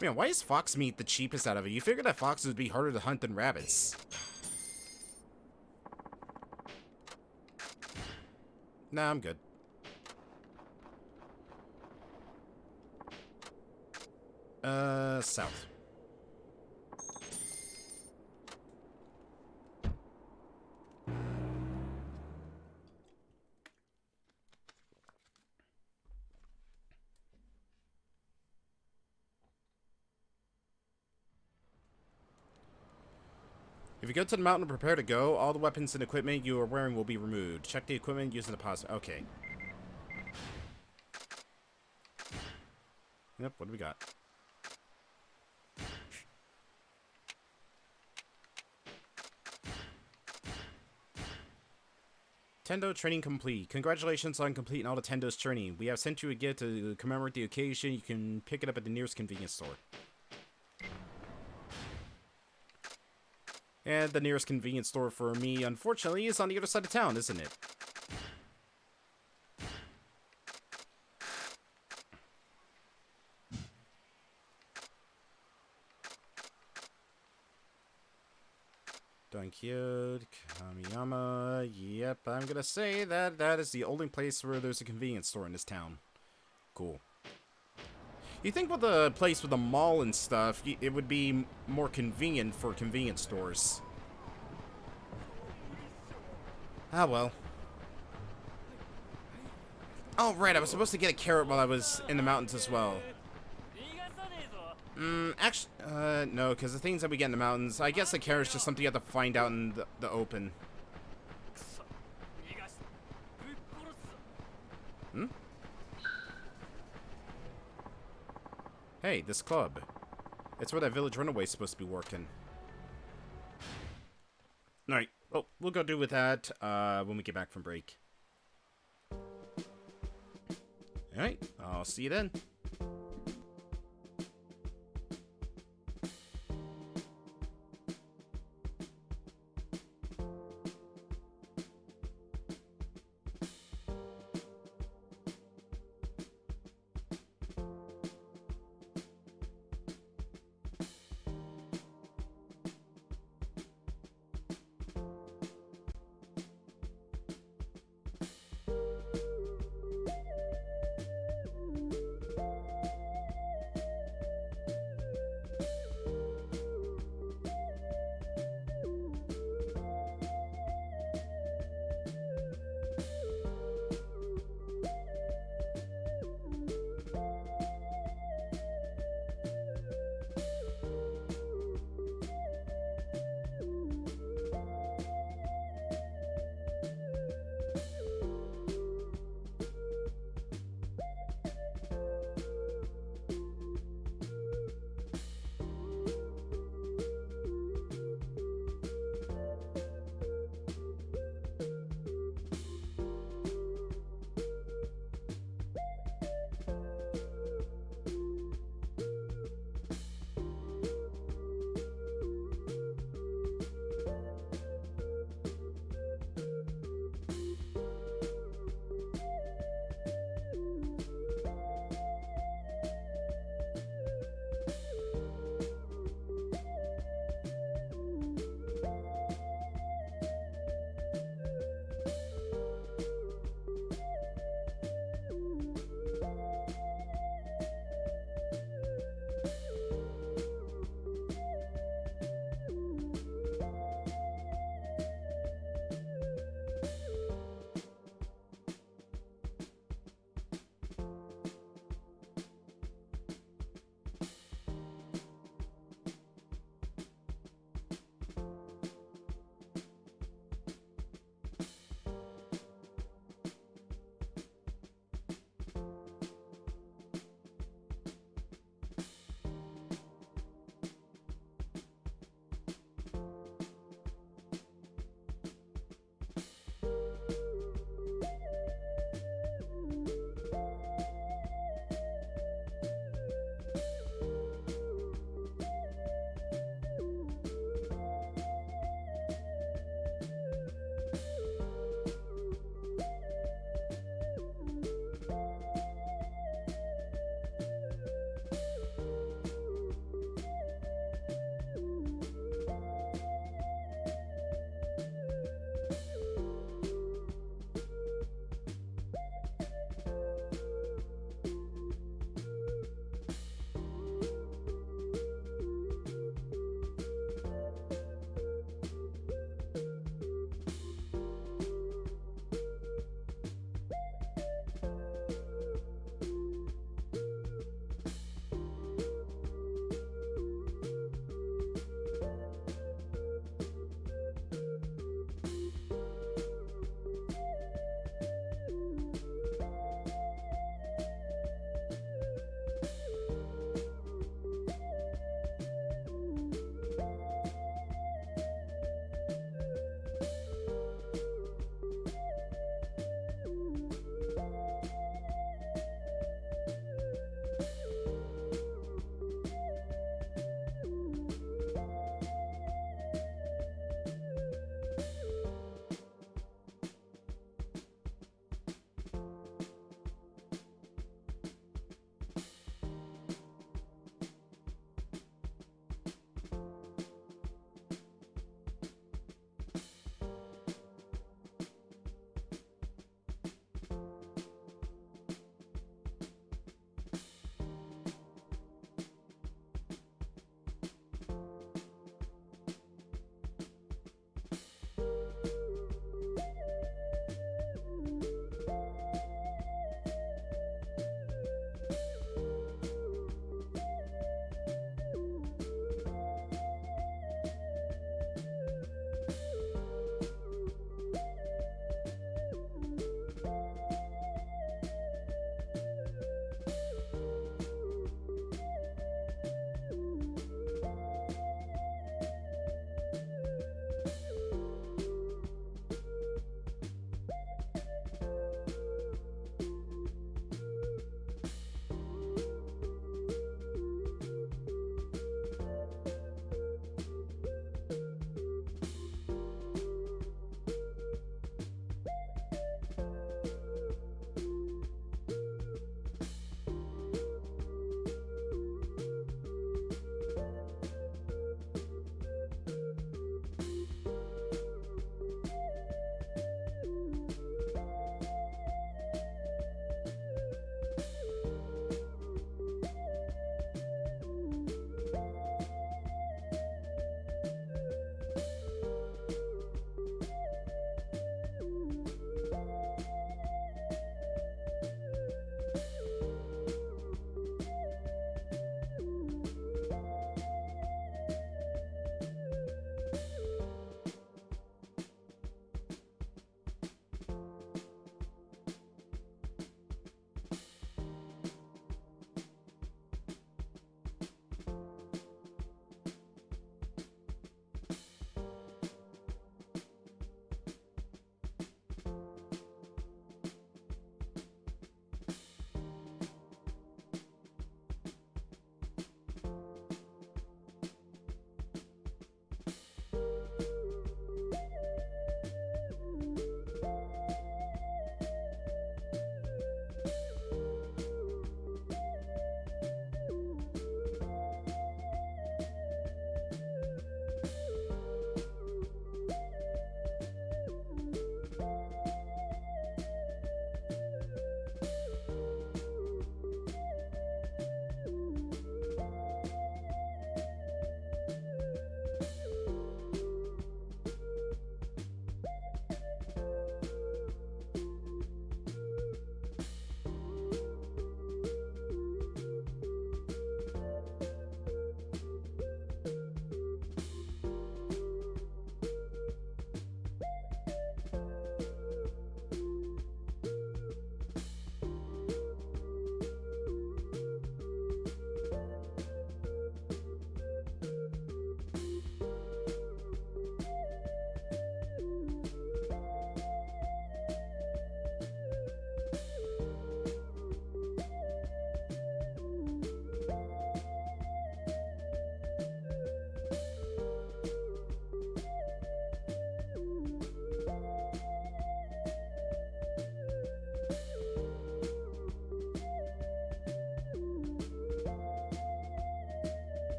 Speaker 1: Man, why is fox meat the cheapest out of it? You figure that foxes would be harder to hunt than rabbits. Nah, I'm good. South. If you go to the mountain and prepare to go, all the weapons and equipment you are wearing will be removed. Check the equipment using the pause. Okay. Yep, what do we got? Tendo training complete. Congratulations on completing all the Tendo's training. We have sent you a gift to commemorate the occasion. You can pick it up at the nearest convenience store. And the nearest convenience store for me, unfortunately, is on the other side of town, isn't it? Donkyo, Kamiyama. Yep, I'm gonna say that that is the only place where there's a convenience store in this town. Cool. You think with a place with a mall and stuff, it would be more convenient for convenience stores. Ah, well. Oh, right, I was supposed to get a carrot while I was in the mountains as well. Actually, no, because the things that we get in the mountains, I guess the carrot's just something you have to find out in the open. Hmm? Hey, this club. It's where that village runaway's supposed to be working. Alright, well, we'll go do with that, when we get back from break. Alright, I'll see you then.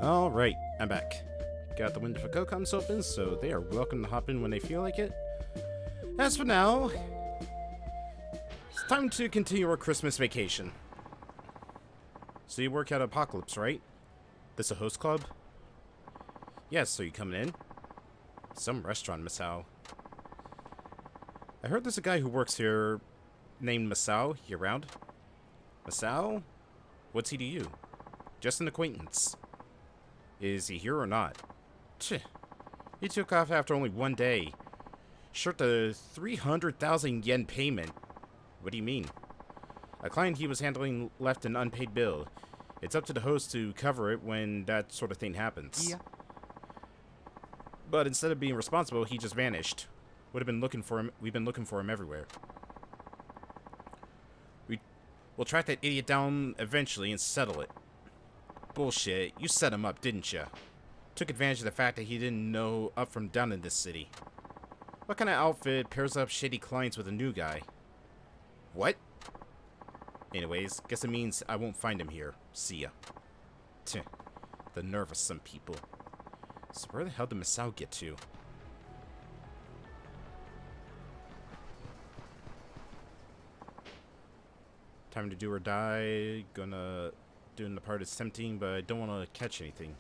Speaker 1: Alright, I'm back. Got the window for co-coms open, so they are welcome to hop in when they feel like it. As for now, it's time to continue our Christmas vacation. So you work at Apocalypse, right? This a host club? Yes, so you coming in? Some restaurant, Masao. I heard there's a guy who works here named Masao. You around? Masao? What's he to you? Just an acquaintance. Is he here or not? Tch. He took off after only one day. Short the 300,000 yen payment. What do you mean? A client he was handling left an unpaid bill. It's up to the host to cover it when that sort of thing happens.
Speaker 3: Yeah.
Speaker 1: But instead of being responsible, he just vanished. We've been looking for him everywhere. We'll track that idiot down eventually and settle it. Bullshit. You set him up, didn't you? Took advantage of the fact that he didn't know up from down in this city. What kind of outfit pairs up shady clients with a new guy? What? Anyways, guess it means I won't find him here. See ya. Tch. The nerve of some people. So where the hell did Masao get to? Time to do or die. Gonna do in the part is tempting, but I don't want to catch anything.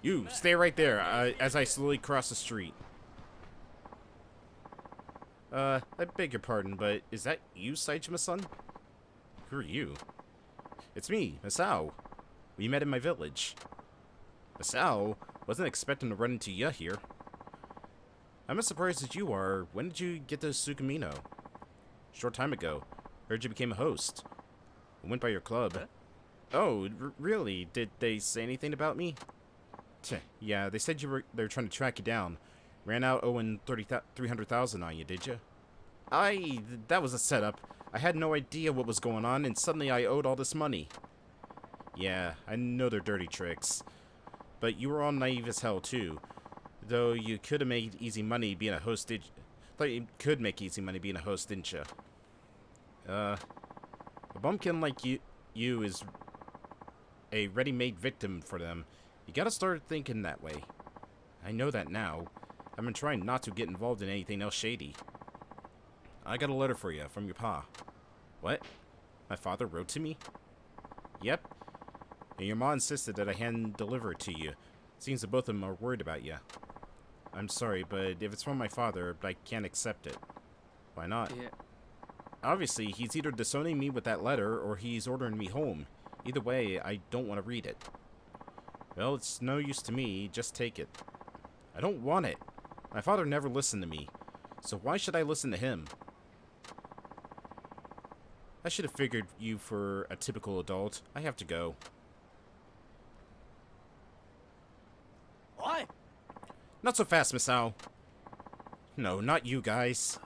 Speaker 1: You, stay right there, as I slowly cross the street. I beg your pardon, but is that you, Saijima-san? Who are you? It's me, Masao. We met in my village. Masao? Wasn't expecting to run into ya here. I'm as surprised as you are. When did you get to Sukumino? Short time ago. Heard you became a host. I went by your club. Oh, really? Did they say anything about me? Yeah, they said they were trying to track you down. Ran out owing 300,000 on you, did you? That was a setup. I had no idea what was going on, and suddenly I owed all this money. Yeah, I know their dirty tricks. But you were all naive as hell, too. Though you could have made easy money being a host, thought you could make easy money being a host, didn't you? A bumpkin like you is a ready-made victim for them. You gotta start thinking that way. I know that now. I've been trying not to get involved in anything else shady. I got a letter for you from your pa. What? My father wrote to me? Yep. And your ma insisted that I hand deliver it to you. Seems that both of them are worried about you. I'm sorry, but if it's from my father, I can't accept it. Why not?
Speaker 3: Yeah.
Speaker 1: Obviously, he's either disowning me with that letter, or he's ordering me home. Either way, I don't want to read it. Well, it's no use to me. Just take it. I don't want it. My father never listened to me. So why should I listen to him? I should have figured you for a typical adult. I have to go.
Speaker 3: Oi!
Speaker 1: Not so fast, Masao. No, not you guys.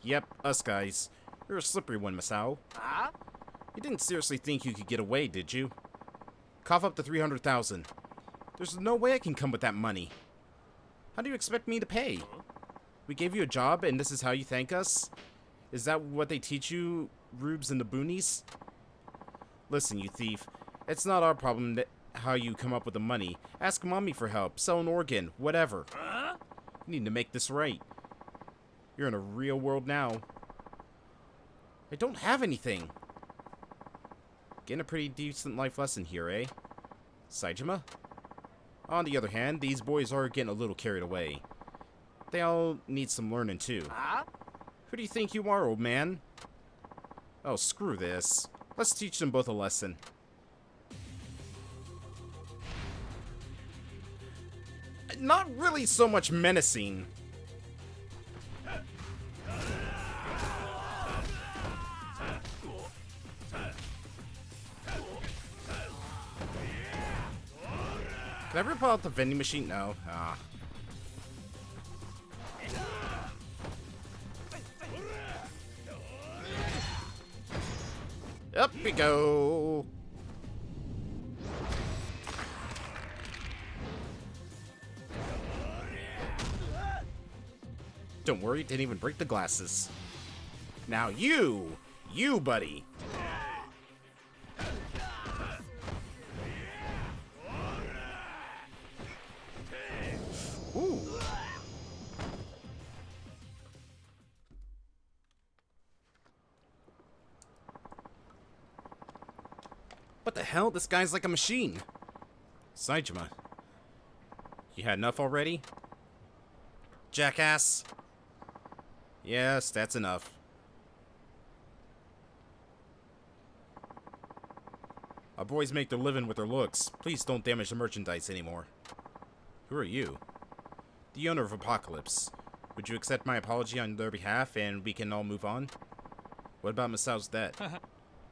Speaker 1: Yep, us guys. You're a slippery one, Masao.
Speaker 3: Huh?
Speaker 1: You didn't seriously think you could get away, did you? Cough up the 300,000. There's no way I can come with that money. How do you expect me to pay? We gave you a job, and this is how you thank us? Is that what they teach you, rubes and the boonies? Listen, you thief. It's not our problem how you come up with the money. Ask Mommy for help, sell an organ, whatever. You need to make this right. You're in a real world now. I don't have anything. Getting a pretty decent life lesson here, eh? Saijima? On the other hand, these boys are getting a little carried away. They all need some learning, too.
Speaker 3: Huh?
Speaker 1: Who do you think you are, old man? Oh, screw this. Let's teach them both a lesson. Not really so much menacing. Can I rip out the vending machine? No. Ah. Up we go. Don't worry, didn't even break the glasses. Now you, buddy. Ooh. What the hell? This guy's like a machine. Saejima. You had enough already? Jackass. Yes, that's enough. Our boys make their living with their looks. Please don't damage the merchandise anymore. Who are you? The owner of Apocalypse. Would you accept my apology on their behalf and we can all move on? What about Masao's debt?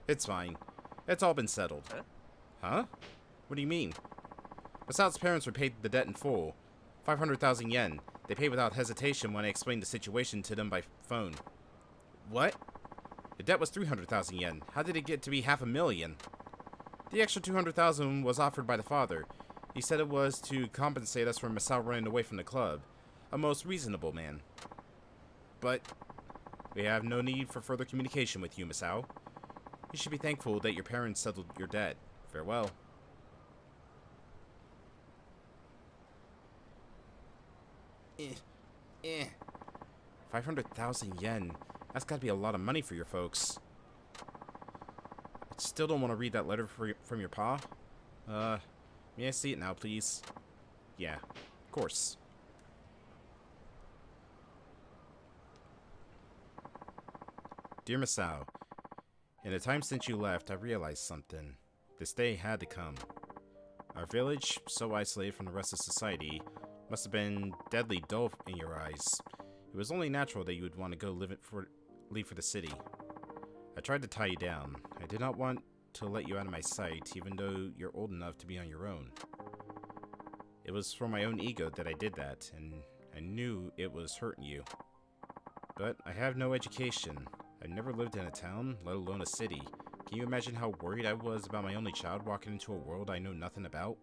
Speaker 1: It's fine. It's all been settled. Huh? What do you mean? Masao's parents repaid the debt in full. 500,000 yen. They paid without hesitation when I explained the situation to them by phone. What? The debt was 300,000 yen. How did it get to be 500,000? The extra 200,000 was offered by the father. He said it was to compensate us for Masao running away from the club. A most reasonable man. But we have no need for further communication with you, Masao. You should be thankful that your parents settled your debt. Farewell. 500,000 yen. That's gotta be a lot of money for your folks. I still don't want to read that letter from your pa. May I see it now, please? Yeah, of course. Dear Masao, in the time since you left, I realized something. This day had to come. Our village, so isolated from the rest of society, must have been deadly dull in your eyes. It was only natural that you would want to go leave for the city. I tried to tie you down. I did not want to let you out of my sight, even though you're old enough to be on your own. It was for my own ego that I did that, and I knew it was hurting you. But I have no education. I've never lived in a town, let alone a city. Can you imagine how worried I was about my only child walking into a world I know nothing about?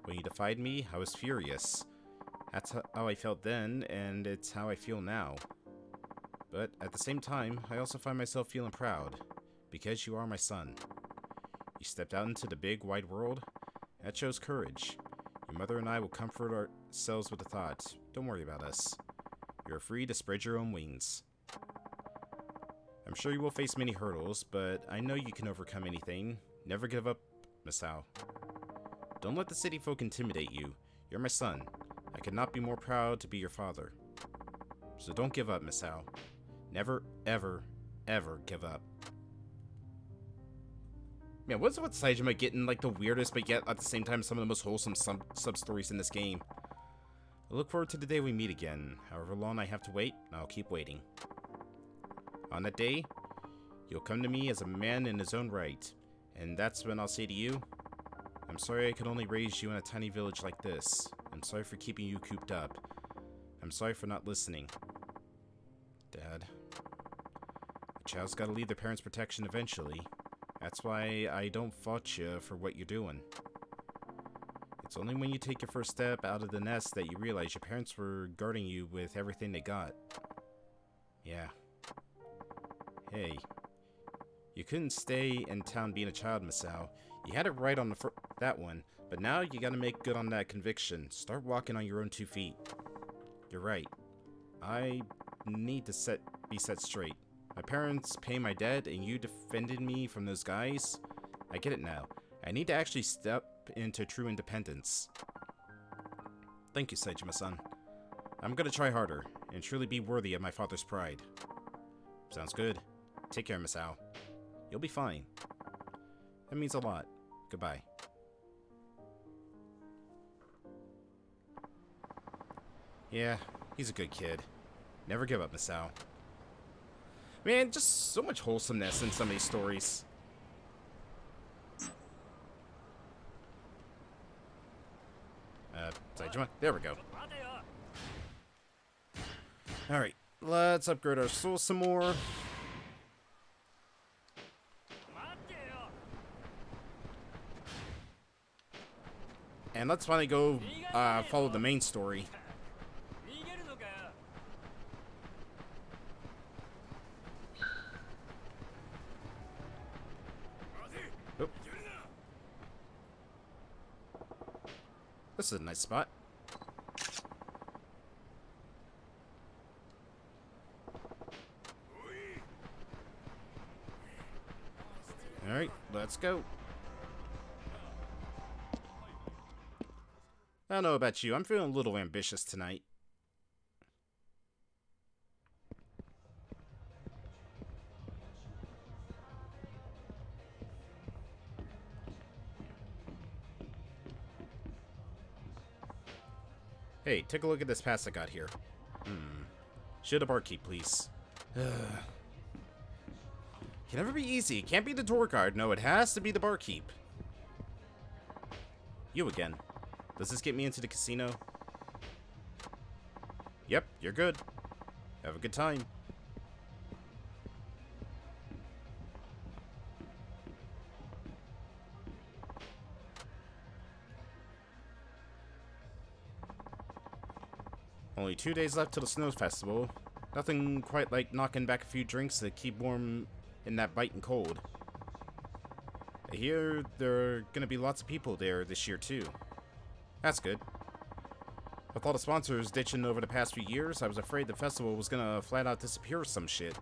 Speaker 1: When you defied me, I was furious. That's how I felt then, and it's how I feel now. But at the same time, I also find myself feeling proud, because you are my son. You stepped out into the big, wide world. That shows courage. Your mother and I will comfort ourselves with the thought, don't worry about us. You're free to spread your own wings. I'm sure you will face many hurdles, but I know you can overcome anything. Never give up, Masao. Don't let the city folk intimidate you. You're my son. I could not be more proud to be your father. So don't give up, Masao. Never, ever, ever give up. Man, what's with Saejima getting like the weirdest, but yet at the same time some of the most wholesome sub-stories in this game? I look forward to the day we meet again. However long I have to wait, I'll keep waiting. On that day, you'll come to me as a man in his own right. And that's when I'll say to you, I'm sorry I could only raise you in a tiny village like this. I'm sorry for keeping you cooped up. I'm sorry for not listening. Dad. A child's gotta leave their parents' protection eventually. That's why I don't fault you for what you're doing. It's only when you take your first step out of the nest that you realize your parents were guarding you with everything they got. Yeah. Hey. You couldn't stay in town being a child, Masao. You had it right on that one, but now you gotta make good on that conviction. Start walking on your own 2 feet. You're right. I need to be set straight. My parents pay my debt, and you defended me from those guys? I get it now. I need to actually step into true independence. Thank you, Saejima-san. I'm gonna try harder, and truly be worthy of my father's pride. Sounds good. Take care, Masao. You'll be fine. That means a lot. Goodbye. Yeah, he's a good kid. Never give up, Masao. Man, just so much wholesomeness in some of these stories. Saejima? There we go. Alright, let's upgrade our soul some more. And let's finally go follow the main story. This is a nice spot. Alright, let's go. I don't know about you, I'm feeling a little ambitious tonight. Hey, take a look at this pass I got here. Show the barkeep, please. Can never be easy. It can't be the tour guide. No, it has to be the barkeep. You again. Does this get me into the casino? Yep, you're good. Have a good time. Only 2 days left till the snow festival. Nothing quite like knocking back a few drinks to keep warm in that biting cold. I hear there are gonna be lots of people there this year too. That's good. With all the sponsors ditching over the past few years, I was afraid the festival was gonna flat out disappear or some shit.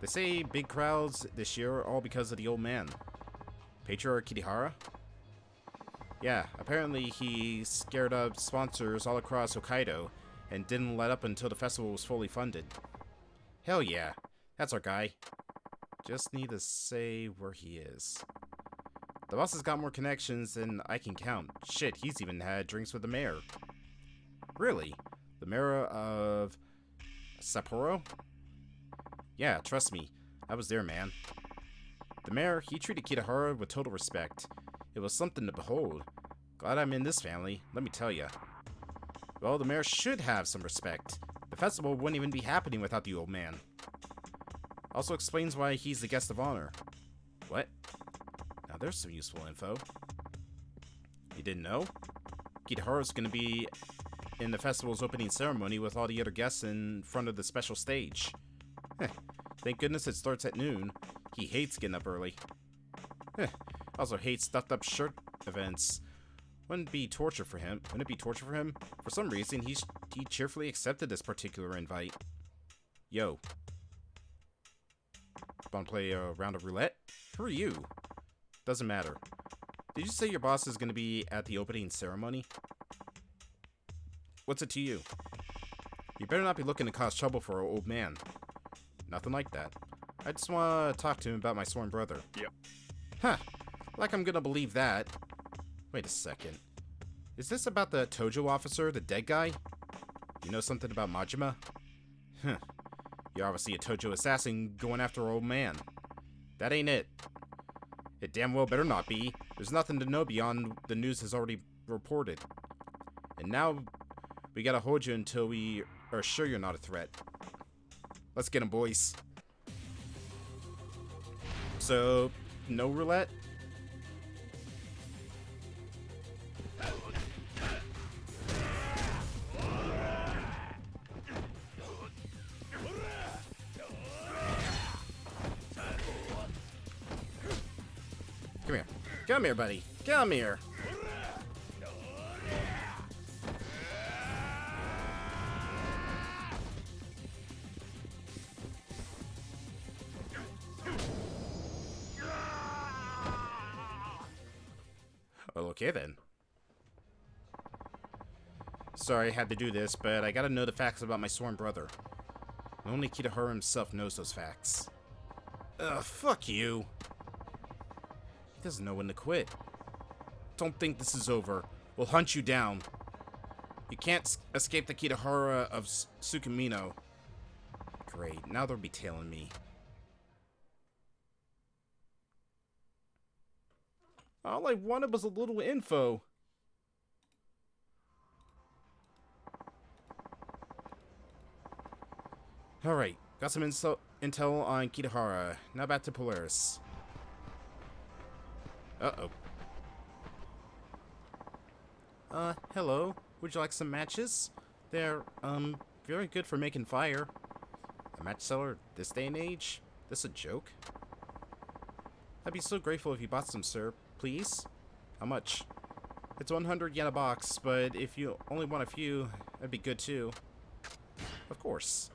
Speaker 1: They say big crowds this year, all because of the old man. Patriarch Kitahara? Yeah, apparently he scared up sponsors all across Hokkaido and didn't let up until the festival was fully funded. Hell yeah, that's our guy. Just need to say where he is. The boss has got more connections than I can count. Shit, he's even had drinks with the mayor. Really? The mayor of Sapporo? Yeah, trust me. I was there, man. The mayor, he treated Kitahara with total respect. It was something to behold. Glad I'm in this family, let me tell ya. Well, the mayor should have some respect. The festival wouldn't even be happening without the old man. Also explains why he's the guest of honor. What? Now there's some useful info. You didn't know? Kitahara's gonna be in the festival's opening ceremony with all the other guests in front of the special stage. Thank goodness it starts at noon. He hates getting up early. Also hates stuffed up shirt events. Wouldn't it be torture for him? For some reason, he cheerfully accepted this particular invite. Yo. Wanna play a round of roulette? Who are you? Doesn't matter. Did you say your boss is gonna be at the opening ceremony? What's it to you? You better not be looking to cause trouble for our old man. Nothing like that. I just wanna talk to him about my sworn brother.
Speaker 3: Yep.
Speaker 1: Huh. Like I'm gonna believe that. Wait a second. Is this about the Tojo officer, the dead guy? You know something about Majima? Huh. You're obviously a Tojo assassin going after our old man. That ain't it. It damn well better not be. There's nothing to know beyond the news has already reported. And now, we gotta hold you until we are sure you're not a threat. Let's get him, boys. So, no roulette? Come here. Come here, buddy. Come here. Well, okay then. Sorry I had to do this, but I gotta know the facts about my sworn brother. Only Kitahara himself knows those facts. Ugh, fuck you. He doesn't know when to quit. Don't think this is over. We'll hunt you down. You can't escape the Kitahara of Tsukimino. Great, now they'll be tailing me. All I wanted was a little info. Alright, got some intel on Kitahara. Now back to Polaris. Uh-oh. Hello. Would you like some matches? They're, very good for making fire. A match seller this day and age? This a joke? I'd be so grateful if you bought some, sir. Please? How much? It's 100 yen a box, but if you only want a few, that'd be good too. Of course.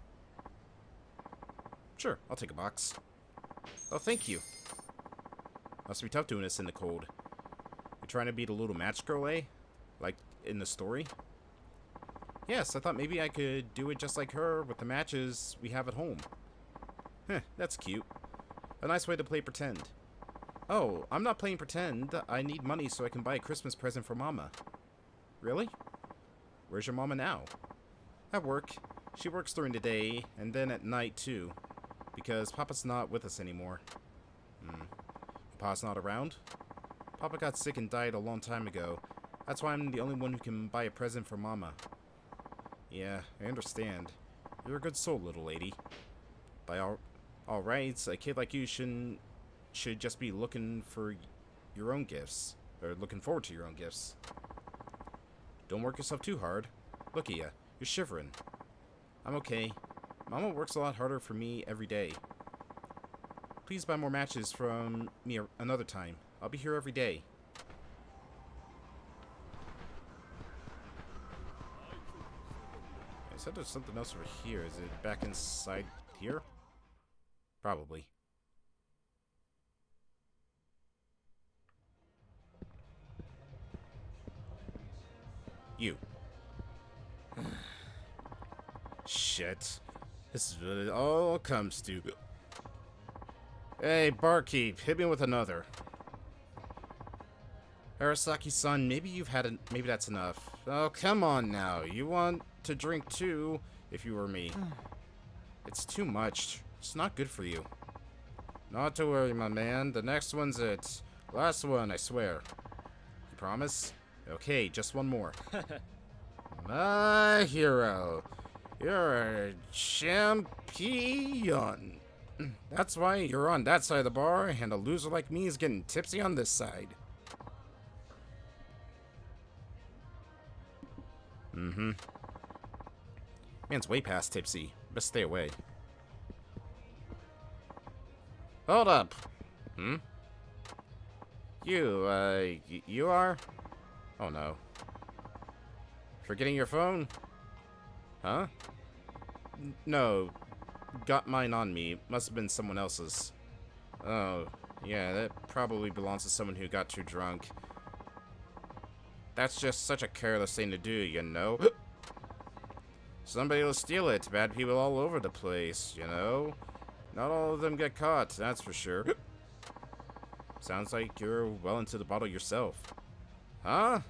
Speaker 1: Sure, I'll take a box. Oh, thank you. Must be tough doing this in the cold. You're trying to be the little match girl, eh? Like in the story? Yes, I thought maybe I could do it just like her with the matches we have at home. Heh, that's cute. A nice way to play pretend. Oh, I'm not playing pretend. I need money so I can buy a Christmas present for Mama. Really? Where's your Mama now? At work. She works during the day, and then at night too. Because Papa's not with us anymore. Papa's not around? Papa got sick and died a long time ago. That's why I'm the only one who can buy a present for Mama. Yeah, I understand. You're a good soul, little lady. By all rights, a kid like you should just be looking for your own gifts. Or looking forward to your own gifts. Don't work yourself too hard. Look at ya. You're shivering. I'm okay. Mama works a lot harder for me every day. Please buy more matches from me another time. I'll be here every day. I said there's something else over here. Is it back inside here? Probably. You. Shit. This is what it all comes to. Hey, barkeep, hit me with another. Arasaki-san, maybe you've had maybe that's enough. Oh, come on now. You want to drink too, if you were me. It's too much. It's not good for you. Not to worry, my man. The next one's it. Last one, I swear. You promise? Okay, just one more. My hero. You're a champion. That's why you're on that side of the bar, and a loser like me is getting tipsy on this side. Man's way past tipsy. Best stay away. Hold up. You are? Oh no. Forgetting your phone? Huh? No. Got mine on me. Must have been someone else's. Oh, yeah, that probably belongs to someone who got too drunk. That's just such a careless thing to do, you know? Somebody will steal it. Bad people all over the place, you know? Not all of them get caught, that's for sure. Sounds like you're well into the bottle yourself. Huh?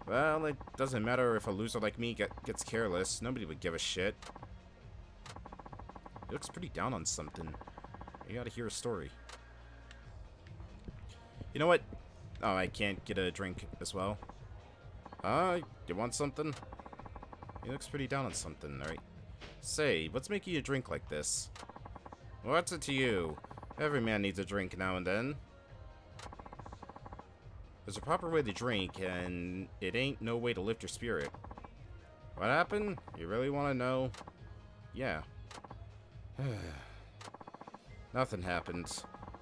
Speaker 1: Well, it doesn't matter if a loser like me gets careless. Nobody would give a shit. He looks pretty down on something. You gotta hear a story. You know what? Oh, I can't get a drink as well. You want something? He looks pretty down on something, alright? Say, what's making you drink like this? What's it to you? Every man needs a drink now and then. There's a proper way to drink, and it ain't no way to lift your spirit. What happened? You really want to know? Yeah. Nothing happened.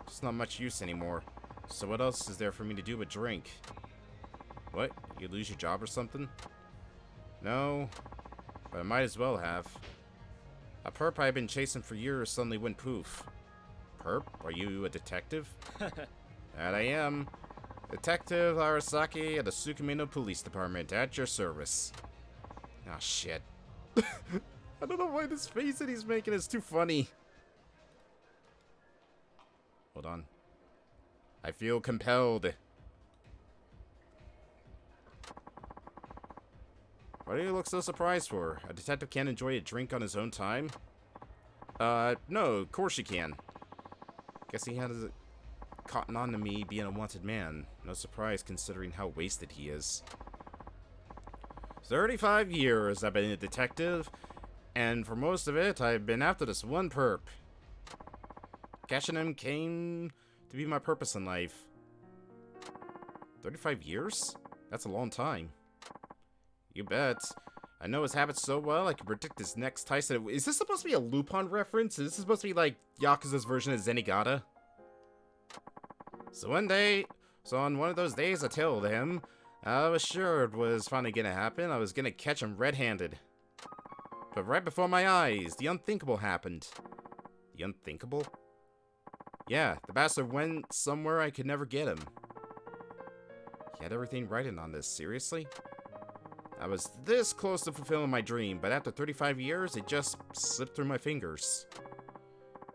Speaker 1: It's not much use anymore. So what else is there for me to do but drink? What? You lose your job or something? No, but I might as well have. A perp I've been chasing for years suddenly went poof. Perp? Are you a detective? That I am. Detective Arasaki at the Tsukimino Police Department, at your service. Ah, shit. I don't know why this face that he's making is too funny. Hold on. I feel compelled. What do you look so surprised for? A detective can't enjoy a drink on his own time? No, of course you can. Guess he has cotton on to me being a wanted man. No surprise considering how wasted he is. 35 years I've been a detective, and for most of it, I've been after this one perp. Catching him came to be my purpose in life. 35 years? That's a long time. You bet. I know his habits so well, I can predict his next Tyson. Is this supposed to be a Lupin reference? Is this supposed to be like Yakuza's version of Zenigata? So on one of those days, I told him, I was sure it was finally gonna happen. I was gonna catch him red-handed. But right before my eyes, the unthinkable happened. The unthinkable? Yeah, the bastard went somewhere I could never get him. He had everything written on this, seriously? I was this close to fulfilling my dream, but after 35 years, it just slipped through my fingers.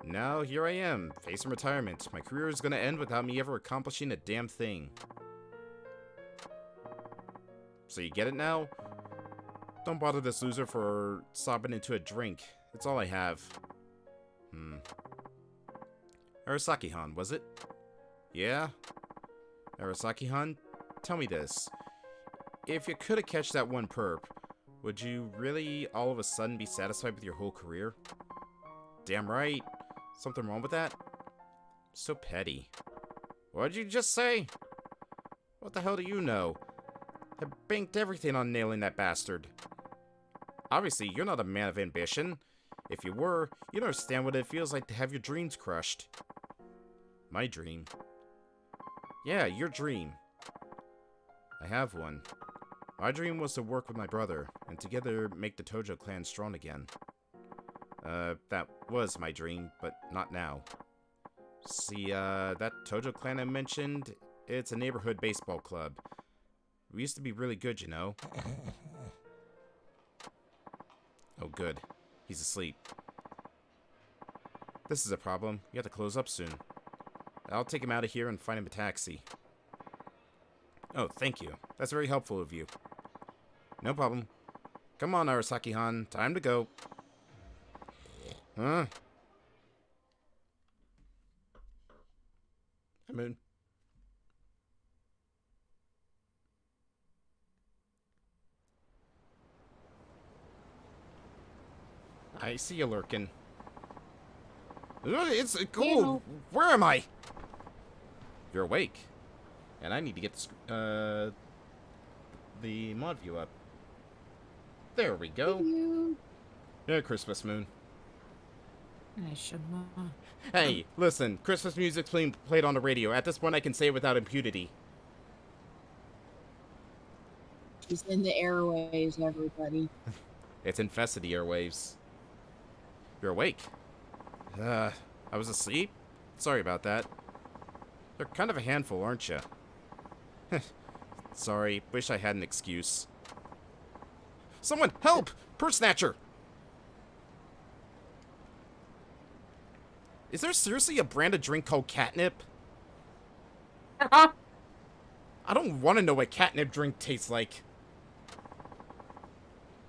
Speaker 1: Now, here I am, facing retirement. My career is gonna end without me ever accomplishing a damn thing. So you get it now? Don't bother this loser for sobbing into a drink. It's all I have. Arasaki-han, was it? Yeah? Arasaki-han, tell me this. If you could have catch that one perp, would you really all of a sudden be satisfied with your whole career? Damn right. Something wrong with that? So petty. What'd you just say? What the hell do you know? I banked everything on nailing that bastard. Obviously, you're not a man of ambition. If you were, you'd understand what it feels like to have your dreams crushed. My dream? Yeah, your dream. I have one. My dream was to work with my brother, and together make the Tojo clan strong again. That was my dream, but not now. See, that Tojo clan I mentioned, it's a neighborhood baseball club. We used to be really good, you know. Oh, good. He's asleep. This is a problem. You have to close up soon. I'll take him out of here and find him a taxi. Oh, thank you. That's very helpful of you. No problem. Come on, Arasaki-han. Time to go. Huh? Hi, Moon. I see you lurking. It's cold. Where am I? You're awake. And I need to get the mod view up. There we go. Yeah, Christmas Moon. Hey, listen. Christmas music's being played on the radio. At this point, I can say it without impunity.
Speaker 3: She's in the airwaves, everybody.
Speaker 1: It's infested the airwaves. You're awake. I was asleep? Sorry about that. You're kind of a handful, aren't you? Sorry, wish I had an excuse. Someone, help! Purse snatcher! Is there seriously a brand of drink called catnip? I don't want to know what catnip drink tastes like.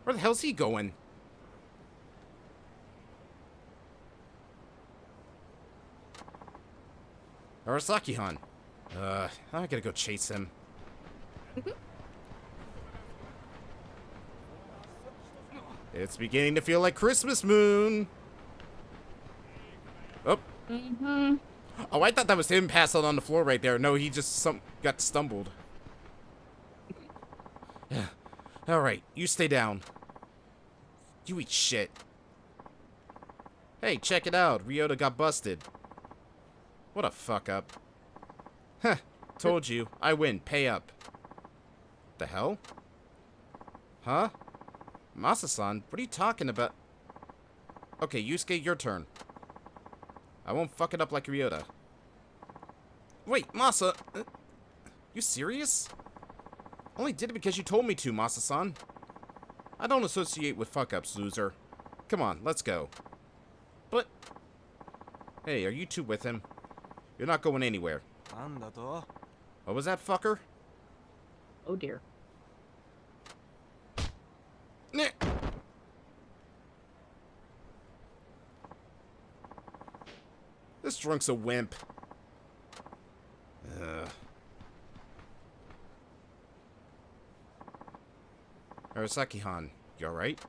Speaker 1: Where the hell's he going? Arasaki-han. I gotta go chase him. It's beginning to feel like Christmas Moon. Oh. Oh, I thought that was him passed out on the floor right there. No, he just got stumbled. Yeah. All right, you stay down. You eat shit. Hey, check it out. Ryota got busted. What a fuck up. Huh. Told you. I win. Pay up. The hell? Huh? Masa-san, what are you talking about? Okay, Yusuke, your turn. I won't fuck it up like Ryota. Wait, Masa... you serious? Only did it because you told me to, Masa-san. I don't associate with fuck-ups, loser. Come on, let's go. But... hey, are you two with him? You're not going anywhere. What was that, fucker?
Speaker 3: Oh dear.
Speaker 1: Nah. This drunk's a wimp. Arasaki-han, you alright?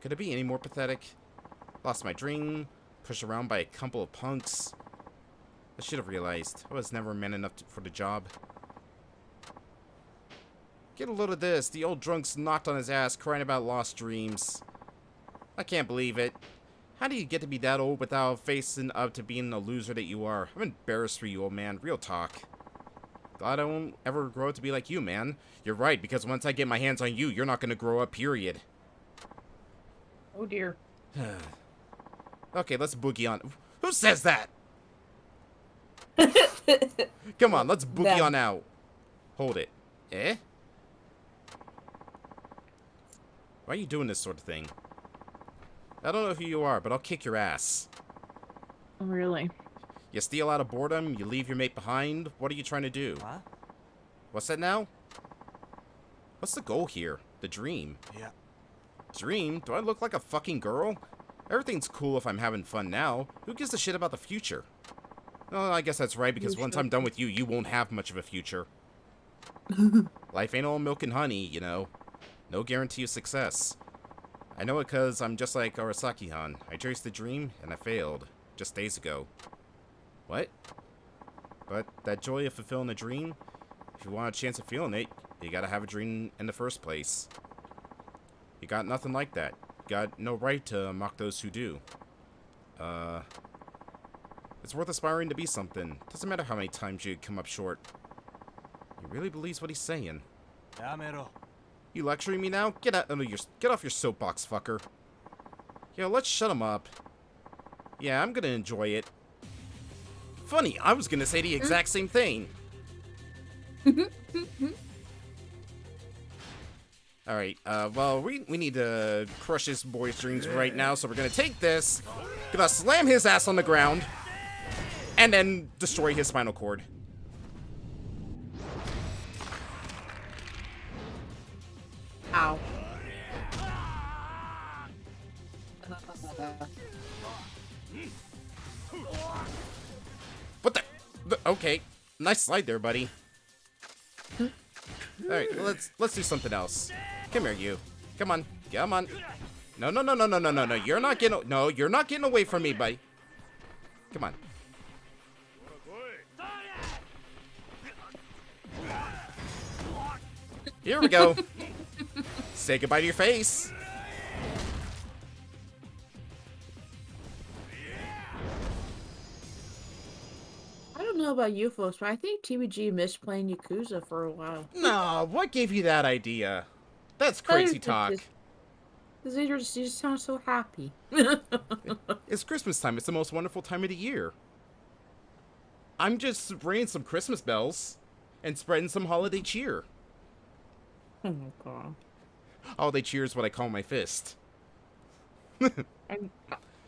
Speaker 1: Could it be any more pathetic? Lost my dream, pushed around by a couple of punks. I should have realized. I was never man enough for the job. Get a load of this. The old drunk's knocked on his ass crying about lost dreams. I can't believe it. How do you get to be that old without facing up to being the loser that you are? I'm embarrassed for you, old man. Real talk. Thought I won't ever grow up to be like you, man. You're right, because once I get my hands on you, you're not gonna grow up, period.
Speaker 3: Oh dear.
Speaker 1: Okay, let's boogie on. Who says that? Come on, let's boogie
Speaker 3: Them.
Speaker 1: on out. Hold it. Eh? Why are you doing this sort of thing? I don't know who you are, but I'll kick your ass.
Speaker 3: Really?
Speaker 1: You steal out of boredom, you leave your mate behind. What are you trying to do?
Speaker 4: What?
Speaker 1: What's that now? What's the goal here? The dream.
Speaker 4: Yeah.
Speaker 1: Dream? Do I look like a fucking girl? Everything's cool if I'm having fun now. Who gives a shit about the future? Oh, I guess that's right, because once I'm done with you, you won't have much of a future. Life ain't all milk and honey, you know. No guarantee of success. I know it because I'm just like Arasaki-han. I chased the dream, and I failed. Just days ago. What? But that joy of fulfilling a dream, if you want a chance of feeling it, you gotta have a dream in the first place. You got nothing like that. You got no right to mock those who do. It's worth aspiring to be something. Doesn't matter how many times you come up short. He really believes what he's saying.
Speaker 4: Yamero.
Speaker 1: You lecturing me now? Get off your soapbox, fucker. Yo, let's shut him up. Yeah, I'm gonna enjoy it. Funny, I was gonna say the exact same thing. Alright, well, we need to crush this boy's dreams right now, so we're gonna take this, gonna slam his ass on the ground, and then destroy his spinal cord.
Speaker 3: Ow.
Speaker 1: What the? Okay, nice slide there, buddy. Alright, let's do something else. Come here, you. Come on. Come on. No. You're not getting away from me, buddy. Come on. Here we go. Say goodbye to your face.
Speaker 3: I don't know about you folks, but I think TBG missed playing Yakuza for a while.
Speaker 1: No, what gave you that idea? That's crazy talk.
Speaker 3: Because you just sound so happy.
Speaker 1: It's Christmas time. It's the most wonderful time of the year. I'm just ringing some Christmas bells and spreading some holiday cheer.
Speaker 3: Oh my god.
Speaker 1: Holiday cheer is what I call my fist.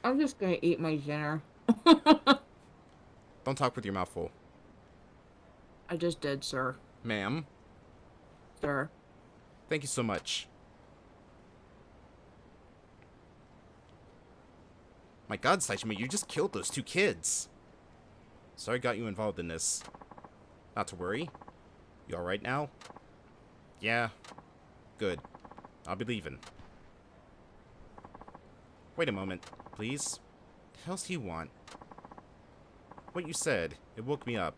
Speaker 3: I'm just gonna eat my dinner.
Speaker 1: Don't talk with your mouth full.
Speaker 3: I just did, sir.
Speaker 1: Ma'am,
Speaker 3: Sir.
Speaker 1: thank you so much. My god, Saishima, you just killed those two kids. Sorry I got you involved in this. Not to worry. You alright now? Yeah. Good. I'll be leaving. Wait a moment, please. What the hell do you want? What you said, it woke me up.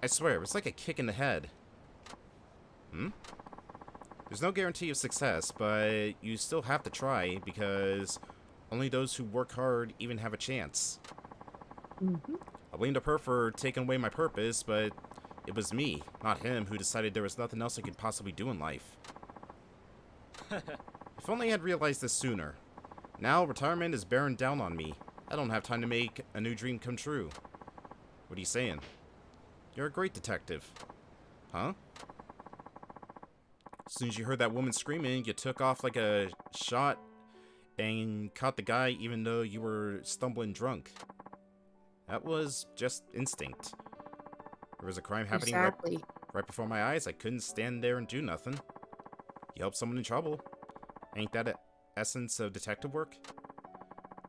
Speaker 1: I swear, it was like a kick in the head. There's no guarantee of success, but you still have to try, because only those who work hard even have a chance. I blamed her for taking away my purpose, but it was me, not him, who decided there was nothing else I could possibly do in life. If only I had realized this sooner. Now, retirement is bearing down on me. I don't have time to make a new dream come true. What are you saying? You're a great detective. Huh? As soon as you heard that woman screaming, you took off like a shot and caught the guy even though you were stumbling drunk. That was just instinct. There was a crime happening right before my eyes. I couldn't stand there and do nothing. You help someone in trouble. Ain't that the essence of detective work?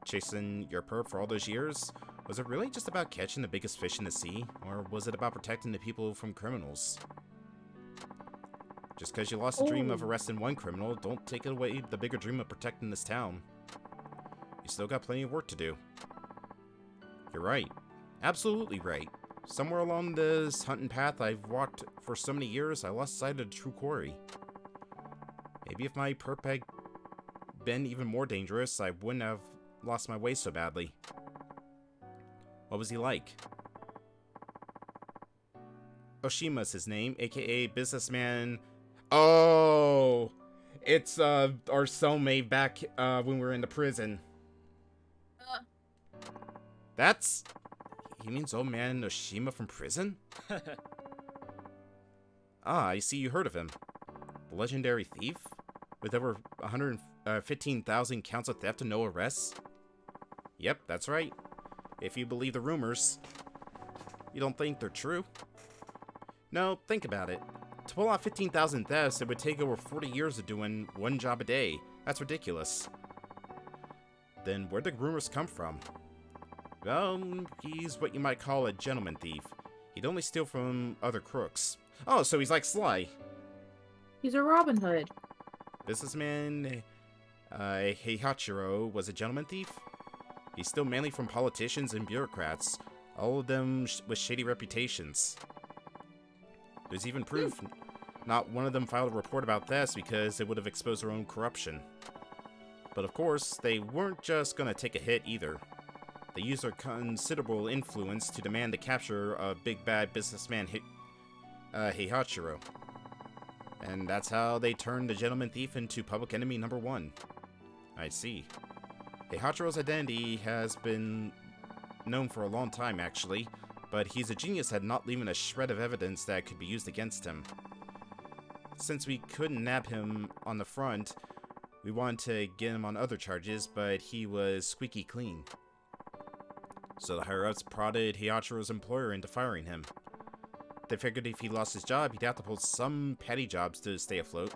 Speaker 1: Chasing your perp for all those years? Was it really just about catching the biggest fish in the sea? Or was it about protecting the people from criminals? Just because you lost the dream of arresting one criminal, don't take away the bigger dream of protecting this town. You still got plenty of work to do. You're right. Absolutely right. Somewhere along this hunting path I've walked for so many years, I lost sight of the true quarry. Maybe if my perp had been even more dangerous, I wouldn't have lost my way so badly. What was he like? Oshima's his name, aka Businessman. Oh, it's our cellmate back when we were in the prison. That's... He means old man Oshima from prison? Ah, I see you heard of him. The legendary thief? With over 115,000 counts of theft and no arrests? Yep, that's right. If you believe the rumors. You don't think they're true? No, think about it. To pull off 15,000 thefts, it would take over 40 years of doing one job a day. That's ridiculous. Then where'd the rumors come from? Well, he's what you might call a gentleman thief. He'd only steal from other crooks. Oh, so he's like Sly.
Speaker 3: He's a Robin Hood.
Speaker 1: Businessman Heihachiro was a gentleman thief? He stole mainly from politicians and bureaucrats, all of them with shady reputations. There's even proof not one of them filed a report about thefts because it would have exposed their own corruption. But of course, they weren't just gonna take a hit either. They used their considerable influence to demand the capture of big bad businessman Heihachiro. And that's how they turned the gentleman thief into public enemy number 1. I see. Heihachiro's identity has been known for a long time, actually, but he's a genius at not leaving a shred of evidence that could be used against him. Since we couldn't nab him on the front, we wanted to get him on other charges, but he was squeaky clean. So the higher-ups prodded Heihachiro's employer into firing him. They figured if he lost his job, he'd have to pull some petty jobs to stay afloat.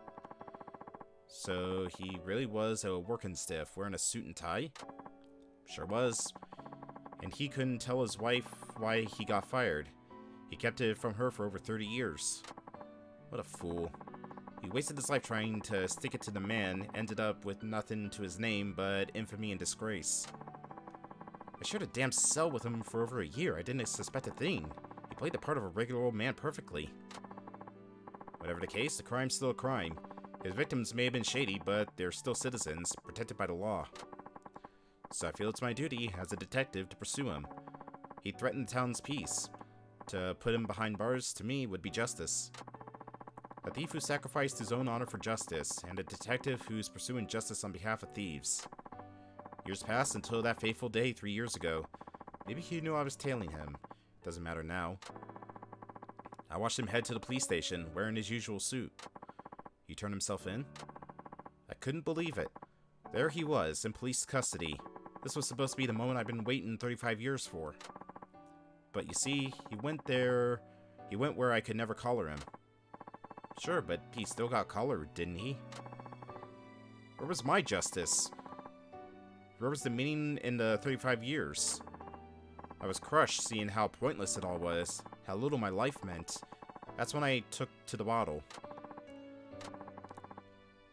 Speaker 1: So he really was a working stiff, wearing a suit and tie? Sure was. And he couldn't tell his wife why he got fired. He kept it from her for over 30 years. What a fool. He wasted his life trying to stick it to the man, ended up with nothing to his name but infamy and disgrace. I shared a damn cell with him for over a year. I didn't suspect a thing. He played the part of a regular old man perfectly. Whatever the case, the crime's still a crime. His victims may have been shady, but they're still citizens, protected by the law. So I feel it's my duty, as a detective, to pursue him. He threatened the town's peace. To put him behind bars, to me, would be justice. A thief who sacrificed his own honor for justice, and a detective who's pursuing justice on behalf of thieves. Years passed until that fateful day 3 years ago. Maybe he knew I was tailing him. Doesn't matter now. I watched him head to the police station, wearing his usual suit. He turned himself in? I couldn't believe it. There he was, in police custody. This was supposed to be the moment I've been waiting 35 years for. But you see, he went where I could never collar him. Sure, but he still got collared, didn't he? Where was my justice? Where was the meaning in the 35 years? I was crushed seeing how pointless it all was, how little my life meant. That's when I took to the bottle.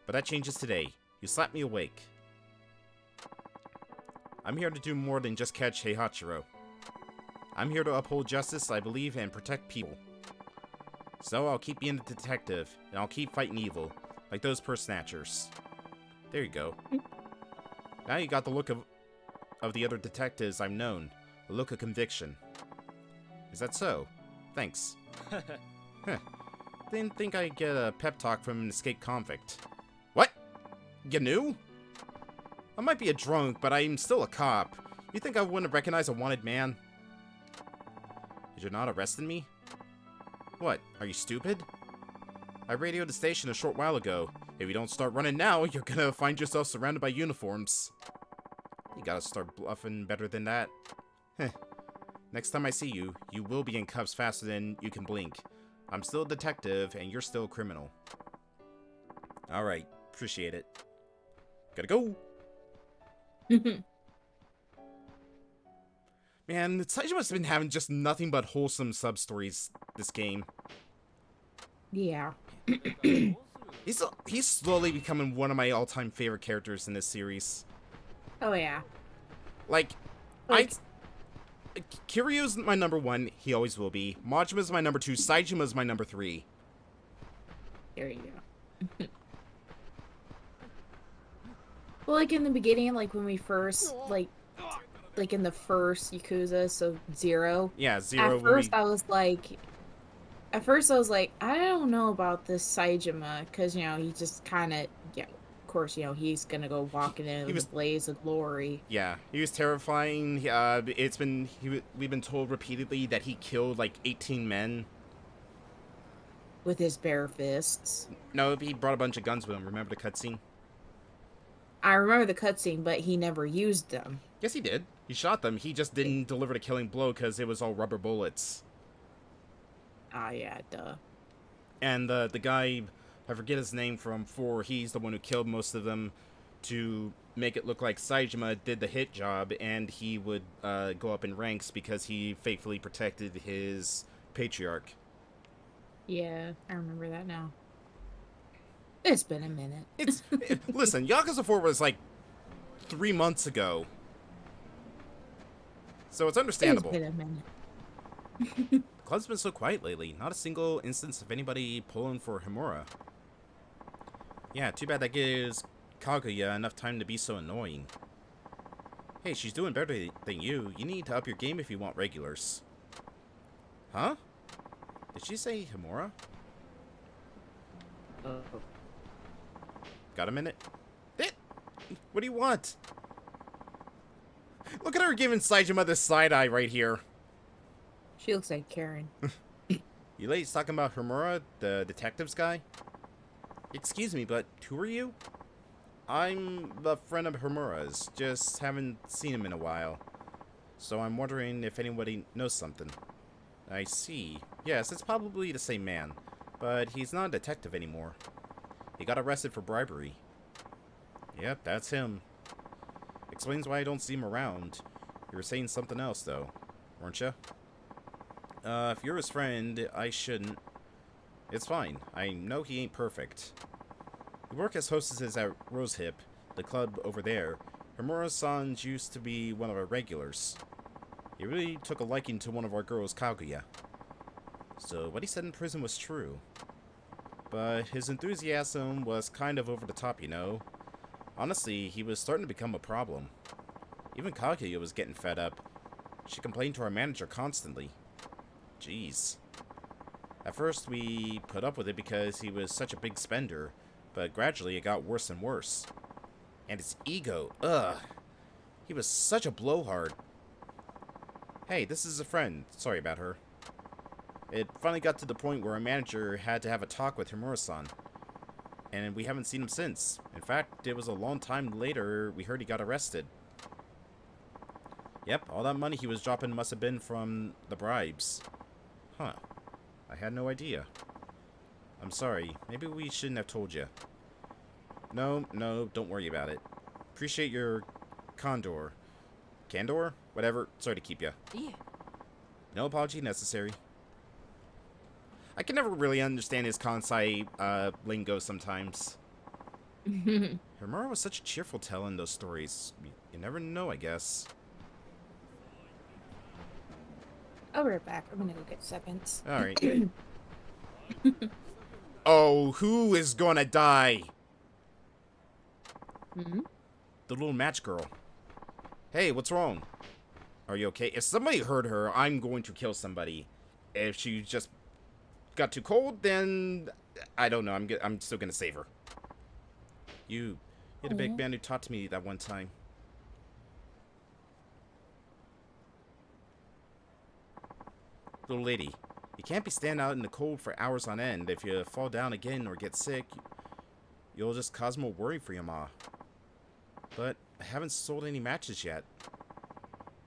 Speaker 1: But that changes today. You slapped me awake. I'm here to do more than just catch Heihachiro. I'm here to uphold justice, I believe, and protect people. So I'll keep being a detective, and I'll keep fighting evil, like those purse snatchers. There you go. Now you got the look of the other detectives I've known. A look of conviction. Is that so? Thanks. Huh. Didn't think I'd get a pep talk from an escaped convict. What? You knew? I might be a drunk, but I'm still a cop. You think I wouldn't recognize a wanted man? Did you not arresting me? What, are you stupid? I radioed the station a short while ago. If you don't start running now, you're gonna find yourself surrounded by uniforms. You gotta start bluffing better than that. Heh. Next time I see you, you will be in cuffs faster than you can blink. I'm still a detective, and you're still a criminal. Alright, appreciate it. Gotta go! Man, Saiji must have been having just nothing but wholesome sub-stories this game.
Speaker 3: Yeah.
Speaker 1: He's slowly becoming one of my all-time favorite characters in this series.
Speaker 3: Oh, yeah.
Speaker 1: Like Kiryu's my number 1, he always will be. Majima's my number 2, Saijima's my number 3.
Speaker 3: There you go. Well, like in the beginning, like when we first, like in the first Yakuza, so 0.
Speaker 1: Yeah, 0.
Speaker 3: At first, I was like, At first, I was like, I don't know about this Saijima, because, he just kind of, yeah, of course, he's gonna go walking in
Speaker 1: He
Speaker 3: with a
Speaker 1: was,
Speaker 3: blaze of glory
Speaker 1: yeah, he was terrifying. We've been told repeatedly that he killed like 18 men.
Speaker 3: with his bare fists.
Speaker 1: No, he brought a bunch of guns with him. Remember the cutscene?
Speaker 3: I remember the cutscene, but he never used them.
Speaker 1: Yes, he did. He shot them. He just didn't deliver the killing blow because it was all rubber bullets.
Speaker 3: Ah, yeah, duh.
Speaker 1: And the guy, I forget his name from 4, he's the one who killed most of them to make it look like Saijima did the hit job and he would go up in ranks because he faithfully protected his patriarch.
Speaker 3: Yeah, I remember that now. It's been a minute.
Speaker 1: Listen, Yakuza 4 was like 3 months ago. So it's understandable.
Speaker 3: It's been a minute.
Speaker 1: The club's been so quiet lately. Not a single instance of anybody pulling for Himura. Yeah, too bad that gives Kaguya enough time to be so annoying. Hey, she's doing better than you. You need to up your game if you want regulars. Huh? Did she say Himura?
Speaker 3: Oh.
Speaker 1: Got a minute? What do you want? Look at her giving Saijima the side eye right here.
Speaker 3: She looks like Karen.
Speaker 1: You ladies talking about Himura, the detectives guy? Excuse me, but who are you? I'm the friend of Himura's. Just haven't seen him in a while. So I'm wondering if anybody knows something. I see. Yes, it's probably the same man. But he's not a detective anymore. He got arrested for bribery. Yep, that's him. Explains why I don't see him around. You were saying something else, though, weren't you? If you're his friend, I shouldn't. It's fine. I know he ain't perfect. We work as hostesses at Rosehip, the club over there. Himura-san used to be one of our regulars. He really took a liking to one of our girls, Kaguya. So what he said in prison was true. But his enthusiasm was kind of over the top, you know. Honestly, he was starting to become a problem. Even Kaguya was getting fed up. She complained to our manager constantly. Jeez. At first, we put up with it because he was such a big spender, but gradually it got worse and worse. And his ego, ugh. He was such a blowhard. Hey, this is a friend. Sorry about her. It finally got to the point where our manager had to have a talk with Himura-san. And we haven't seen him since. In fact, it was a long time later we heard he got arrested. Yep, all that money he was dropping must have been from the bribes. Huh. I had no idea. I'm sorry. Maybe we shouldn't have told you. No, don't worry about it. Appreciate your condor. Candor? Whatever. Sorry to keep you.
Speaker 4: Yeah.
Speaker 1: No apology necessary. I can never really understand his Kansai lingo sometimes. Himura was such a cheerful tale in those stories. You never know, I guess.
Speaker 3: I'll be right back. I'm gonna go get seconds.
Speaker 1: Alright. Oh, who is gonna die?
Speaker 3: Hmm?
Speaker 1: The little match girl. Hey, what's wrong? Are you okay? If somebody hurt her, I'm going to kill somebody. If she just got too cold, then I don't know. I'm still gonna save her. You're the big man who taught me that one time. Little lady, you can't be standing out in the cold for hours on end. If you fall down again or get sick, you'll just cause more worry for your ma. But I haven't sold any matches yet.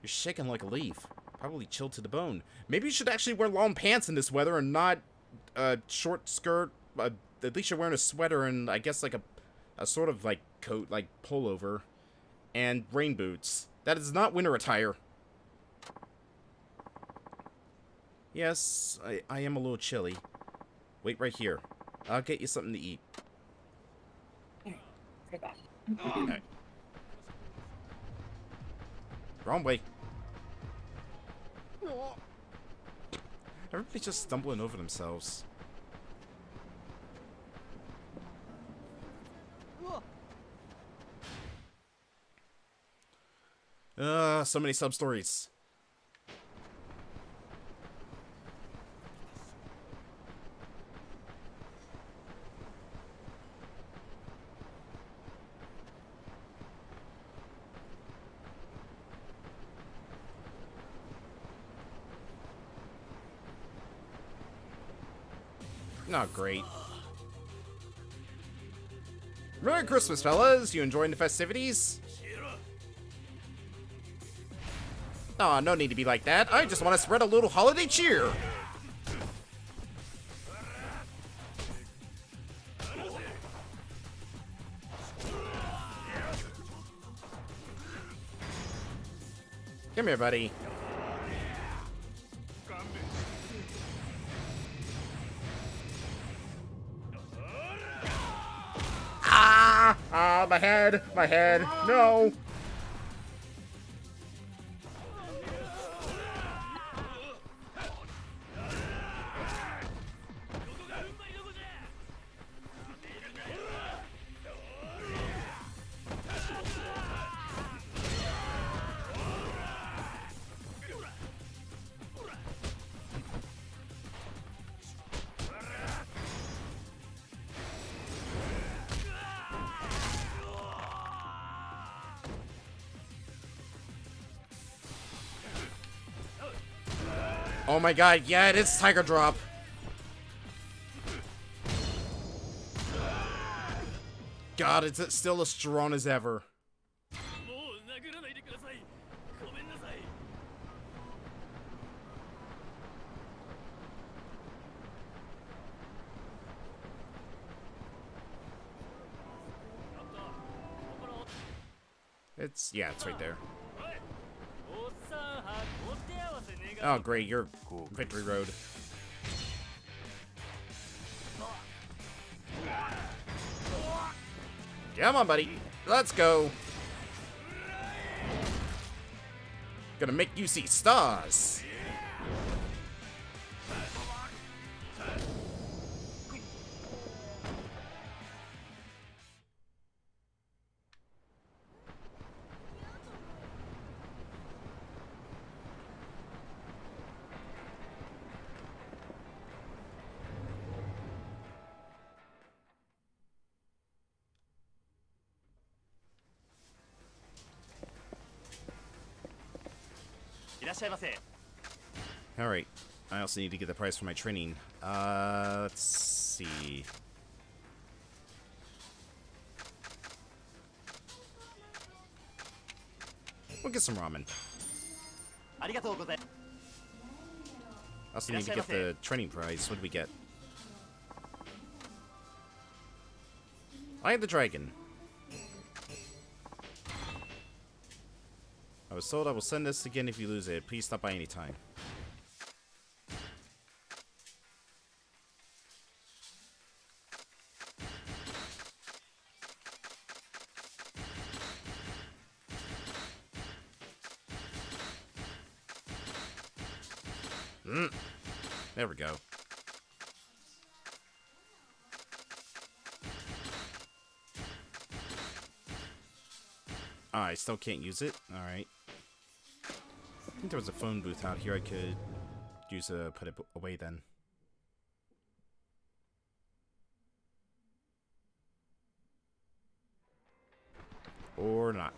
Speaker 1: You're shaking like a leaf. Probably chilled to the bone. Maybe you should actually wear long pants in this weather and not a short skirt. At least you're wearing a sweater and I guess like a sort of like coat, like pullover. And rain boots. That is not winter attire. Yes, I am a little chilly. Wait right here. I'll get you something to eat.
Speaker 3: Right back.
Speaker 1: Right. Wrong way. Everybody's just stumbling over themselves. So many sub-stories. Not great. Merry Christmas, fellas. You enjoying the festivities? Aw, no need to be like that. I just want to spread a little holiday cheer. Come here, buddy. Ah, my head, no. Oh my god, yeah, it is Tiger Drop. God, it's still as strong as ever. Yeah, it's right there. Oh, great, you're Victory Road. Come on, buddy. Let's go. Gonna make you see stars. Alright. I also need to get the price for my training. Let's see. We'll get some ramen. I also need to get the training prize. What do we get? I have the dragon. I was told I will send this again if you lose it. Please stop by anytime. There we go. I still can't use it. Alright. I think there was a phone booth out here I could use to put it away then. Or not.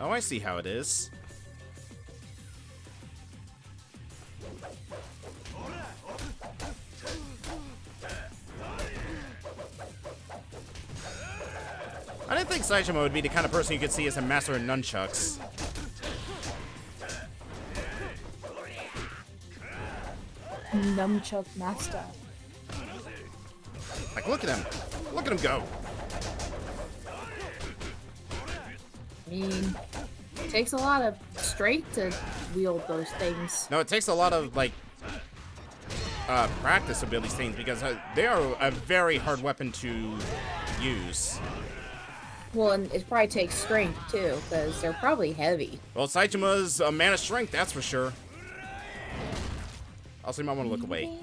Speaker 1: Oh, I see how it is. I didn't think Saitama would be the kind of person you could see as a master of nunchucks.
Speaker 3: Nunchuck master.
Speaker 1: Like, look at him. Look at him go.
Speaker 3: I mean, it takes a lot of strength to wield those things.
Speaker 1: No, it takes a lot of, like, practice to build these things because they are a very hard weapon to use.
Speaker 3: Well, and it probably takes strength, too, because they're probably heavy.
Speaker 1: Well, Saitama's a man of strength, that's for sure. Also, you might want to look away.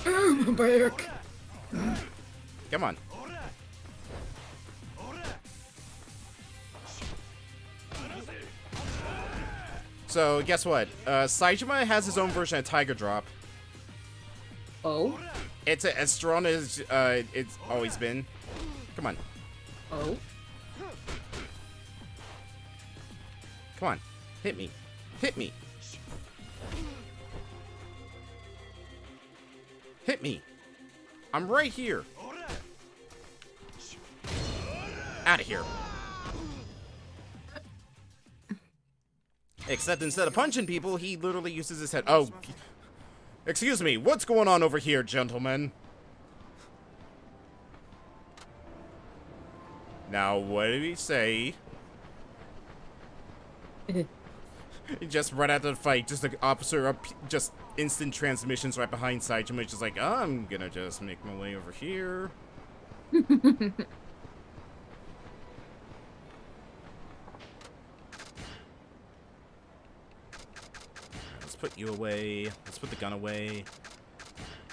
Speaker 3: My back.
Speaker 1: Come on. So, guess what? Saejima has his own version of Tiger Drop.
Speaker 3: Oh?
Speaker 1: It's as strong as it's always been. Come on.
Speaker 3: Oh?
Speaker 1: Come on. Hit me. Hit me. Hit me. I'm right here. Out of here. Except instead of punching people, he literally uses his head. Oh, excuse me. What's going on over here, gentlemen? Now, what did he say? He just right after the fight, just the officer up, just instant transmissions right behind Saejima, just like, oh, I'm gonna just make my way over here. Let's put you away. Let's put the gun away.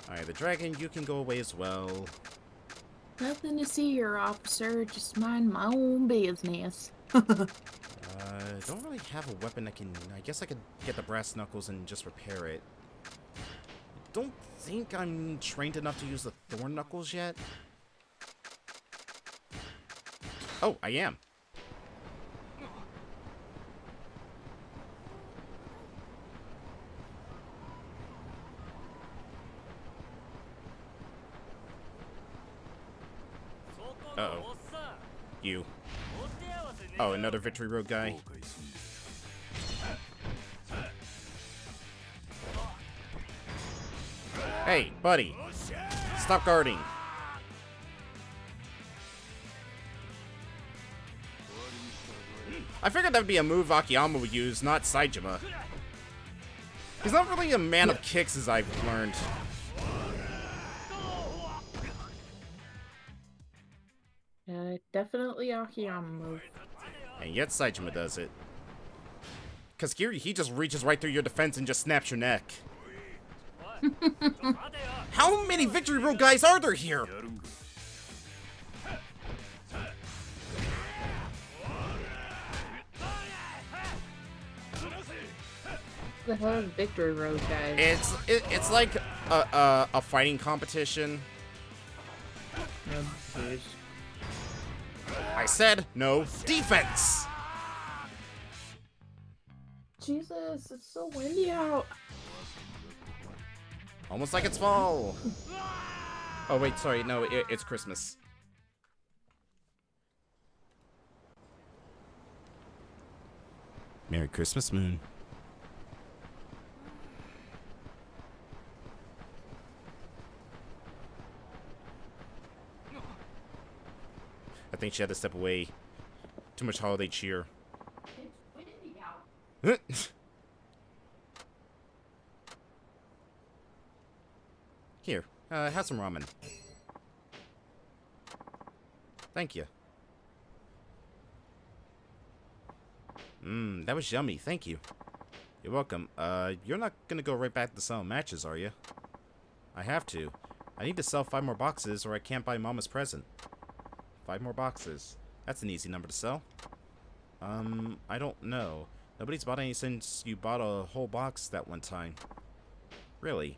Speaker 1: Alright, the dragon, you can go away as well.
Speaker 3: Nothing to see here, officer. Just mind my own business.
Speaker 1: I don't really have a weapon I can... I guess I could get the brass knuckles and just repair it. Don't think I'm trained enough to use the thorn knuckles yet. Oh, I am. Uh-oh. You. Oh, another Victory Road guy. Hey, buddy. Stop guarding. I figured that would be a move Akiyama would use, not Saejima. He's not really a man of kicks, as I've learned.
Speaker 3: Definitely Akiyama move.
Speaker 1: And yet Saejima does it. Because Kiri, he just reaches right through your defense and just snaps your neck. How many Victory Road guys are there here?
Speaker 3: The hell is Victory Road, guys?
Speaker 1: It's like a fighting competition. I said no defense.
Speaker 3: Jesus, it's so windy out.
Speaker 1: Almost like it's fall. Oh wait, sorry, no, it's Christmas. Merry Christmas, Moon. I think she had to step away. Too much holiday cheer.
Speaker 3: It's windy out.
Speaker 1: Here, have some ramen. Thank you. That was yummy. Thank you. You're welcome. You're not gonna go right back to selling matches, are you? I have to. I need to sell 5 more boxes or I can't buy Mama's present. 5 more boxes. That's an easy number to sell. I don't know. Nobody's bought any since you bought a whole box that one time. Really?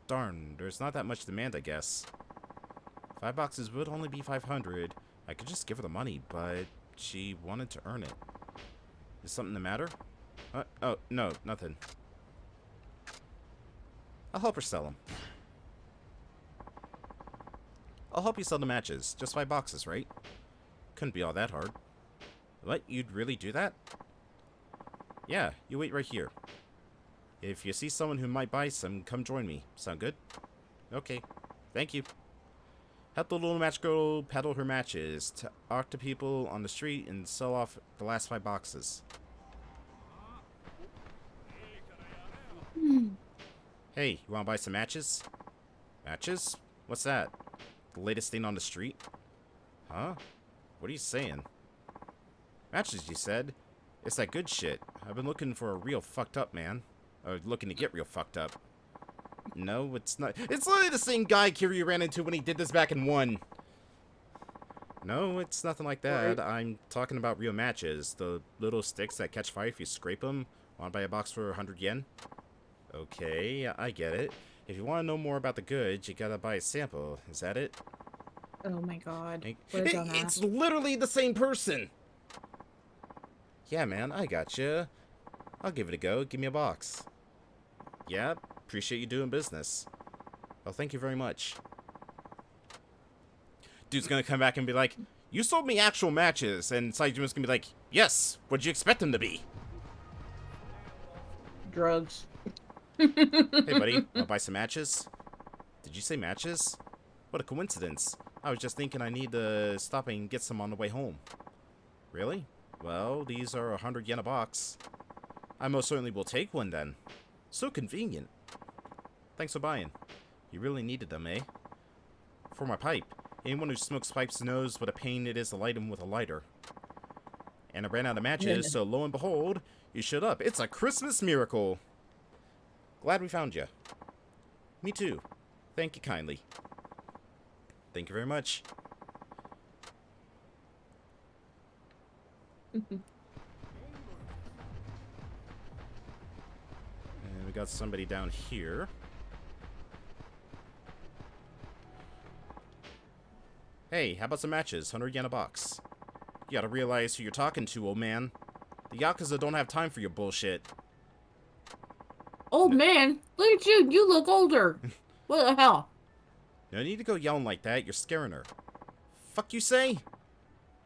Speaker 1: Darn, there's not that much demand, I guess. 5 boxes would only be 500. I could just give her the money, but she wanted to earn it. Is something the matter? Oh, no, nothing. I'll help her sell them. I'll help you sell the matches. Just 5 boxes, right? Couldn't be all that hard. What? You'd really do that? Yeah, you wait right here. If you see someone who might buy some, come join me. Sound good? Okay. Thank you. Help the little match girl peddle her matches, talk to people on the street, and sell off the last 5 boxes. Hey, you wanna buy some matches? Matches? What's that? The latest thing on the street? Huh? What are you saying? Matches, you said? It's that good shit. I've been looking for a real fucked up man. Or looking to get real fucked up. No, it's not. It's literally the same guy Kiryu ran into when he did this back in 1. No, it's nothing like that. I'm talking about real matches. The little sticks that catch fire if you scrape them. Want to buy a box for 100 yen? Okay, I get it. If you want to know more about the goods, you gotta buy a sample. Is that it?
Speaker 3: Oh my god. What a dumbass.
Speaker 1: It's literally the same person! Yeah, man, I gotcha. I'll give it a go. Give me a box. Yeah, appreciate you doing business. Oh, thank you very much. Dude's gonna come back and be like, you sold me actual matches, and Saijima's gonna be like, yes, what'd you expect them to be?
Speaker 3: Drugs.
Speaker 1: Hey, buddy, wanna buy some matches? Did you say matches? What a coincidence. I was just thinking I need to stop and get some on the way home. Really? Well, these are 100 yen a box. I most certainly will take one then. So convenient. Thanks for buying. You really needed them, eh? For my pipe. Anyone who smokes pipes knows what a pain it is to light them with a lighter. And I ran out of matches, so lo and behold, you showed up. It's a Christmas miracle. Glad we found you. Me too. Thank you kindly. Thank you very much. And we got somebody down here. Hey, how about some matches? 100 yen a box. You gotta realize who you're talking to, old man. The Yakuza don't have time for your bullshit.
Speaker 3: Old man, look at you. You look older. What the hell?
Speaker 1: No need to go yelling like that. You're scaring her. Fuck you say?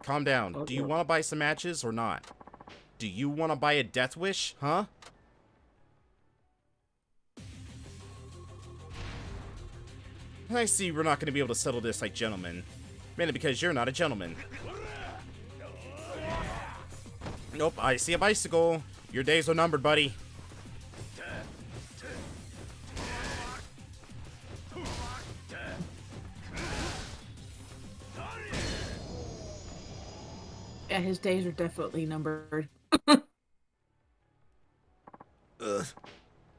Speaker 1: Calm down.
Speaker 3: Okay.
Speaker 1: Do you want to buy some matches or not? Do you want to buy a death wish, huh? I see we're not going to be able to settle this like gentlemen. Mainly because you're not a gentleman. Nope, I see a bicycle. Your days are numbered, buddy.
Speaker 3: Yeah, his days are definitely numbered.
Speaker 1: Ugh.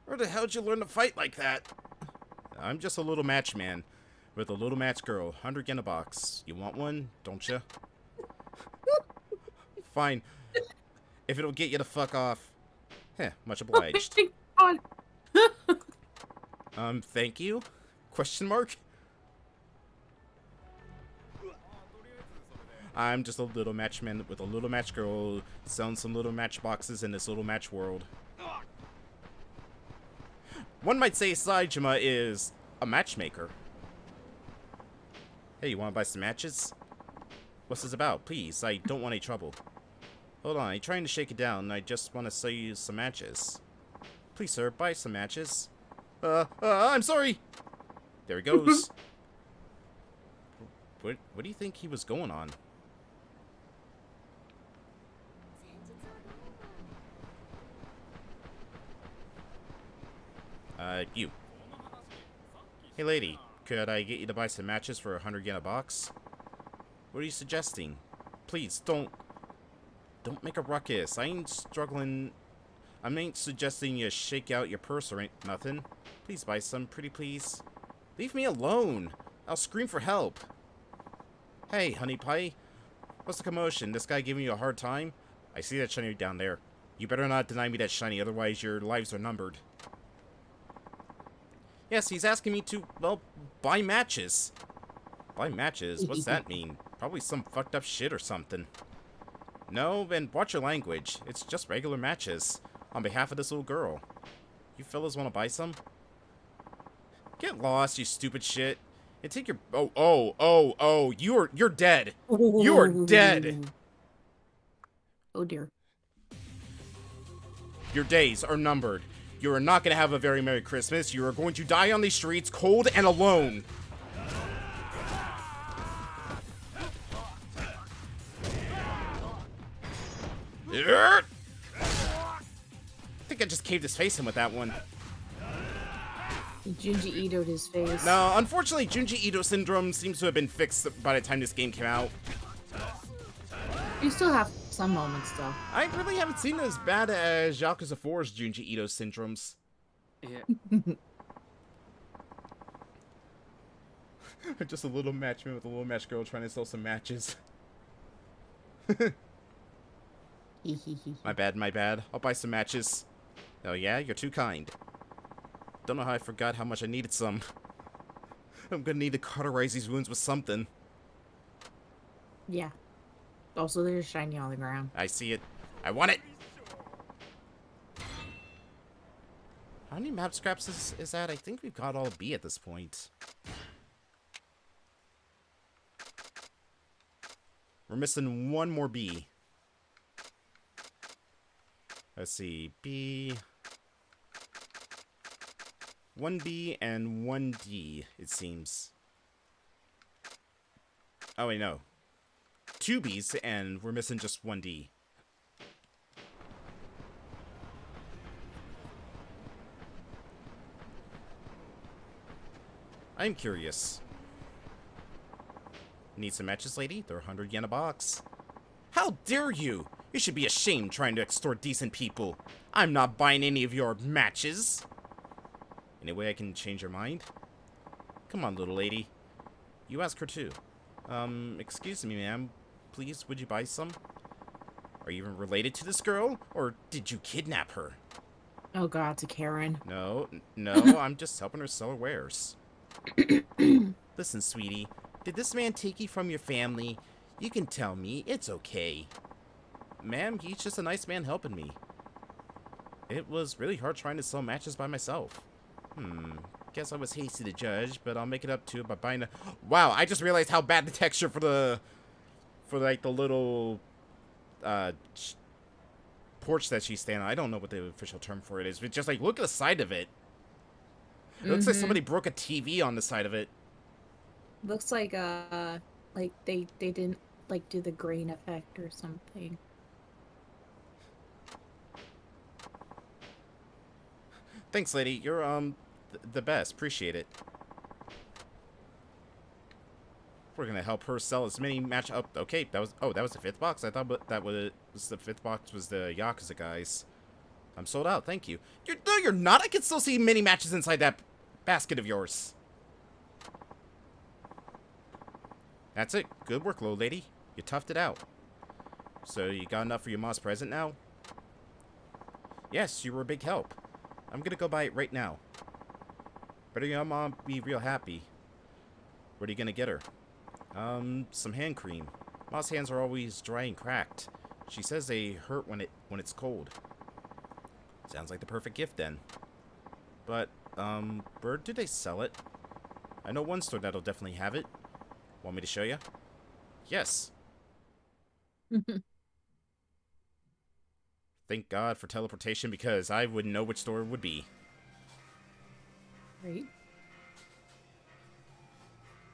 Speaker 1: Where the hell'd you learn to fight like that? I'm just a little match man with a little match girl. 100 yen a box. You want one, don't you? Fine. If it'll get you to fuck off. Heh, much obliged. Thank you? Question mark? I'm just a little matchman with a little match girl selling some little match boxes in this little match world. One might say Saijima is a matchmaker. Hey, you want to buy some matches? What's this about? Please, I don't want any trouble. Hold on, I'm trying to shake it down. I just want to sell you some matches. Please, sir, buy some matches. I'm sorry! There he goes. What do you think he was going on? You. Hey, lady, could I get you to buy some matches for 100 yen a box? What are you suggesting? Please, don't make a ruckus. I ain't suggesting you shake out your purse or ain't nothing. Please buy some, pretty please. Leave me alone. I'll scream for help. Hey, honey pie. What's the commotion? This guy giving you a hard time? I see that shiny down there. You better not deny me that shiny, otherwise your lives are numbered. Yes, he's asking me to, well, buy matches. Buy matches? What's that mean? Probably some fucked up shit or something. No, and watch your language. It's just regular matches. On behalf of this little girl. You fellas want to buy some? Get lost, you stupid shit. And take your... Oh, you're dead. You're dead.
Speaker 3: Oh, dear.
Speaker 1: Your days are numbered. You are not going to have a very Merry Christmas. You are going to die on these streets, cold and alone. I think I just caved his face in with that one.
Speaker 3: Junji Ito'd his face.
Speaker 1: No, unfortunately, Junji Ito syndrome seems to have been fixed by the time this game came out.
Speaker 3: You still have some moments, though.
Speaker 1: I really haven't seen it as bad as Yakuza 4's Junji Ito syndromes.
Speaker 4: Yeah.
Speaker 1: Just a little matchman with a little match girl trying to sell some matches. My bad. I'll buy some matches. Oh yeah? You're too kind. Don't know how I forgot how much I needed some. I'm gonna need to cauterize these wounds with something.
Speaker 3: Yeah. Also, there's shiny on the ground.
Speaker 1: I see it. I want it! How many map scraps is that? I think we've got all B at this point. We're missing one more B. Let's see. B. 1B and 1D, it seems. Oh, wait, no. 2 Bs, and we're missing just 1D. I'm curious. Need some matches, lady? They're 100 yen a box. How dare you! You should be ashamed trying to extort decent people. I'm not buying any of your matches. Any way I can change your mind? Come on, little lady. You ask her too. Excuse me, ma'am. Please, would you buy some? Are you even related to this girl? Or did you kidnap her?
Speaker 3: Oh god, it's a Karen.
Speaker 1: No, I'm just helping her sell her wares. Listen, sweetie. Did this man take you from your family? You can tell me. It's okay. Ma'am, he's just a nice man helping me. It was really hard trying to sell matches by myself. Guess I was hasty to judge, but I'll make it up to it by buying a... Wow, I just realized how bad the texture for like, the little, porch that she's standing on. I don't know what the official term for it is, but just, like, look at the side of it. It looks like somebody broke a TV on the side of it.
Speaker 3: Looks like they didn't, like, do the grain effect or something.
Speaker 1: Thanks, lady. You're, the best. Appreciate it. We're gonna help her sell as many match... Oh, okay. That was the 5th box. I thought that was the 5th box was the Yakuza guys. I'm sold out. Thank you. No, you're not. I can still see many matches inside that basket of yours. That's it. Good work, little lady. You toughed it out. So you got enough for your mom's present now? Yes, you were a big help. I'm gonna go buy it right now. Better your mom be real happy. What are you gonna get her? Some hand cream. Mom's hands are always dry and cracked. She says they hurt when it's cold. Sounds like the perfect gift then. But, where do they sell it? I know one store that'll definitely have it. Want me to show you? Yes. Thank God for teleportation because I wouldn't know which store it would be.
Speaker 3: Right?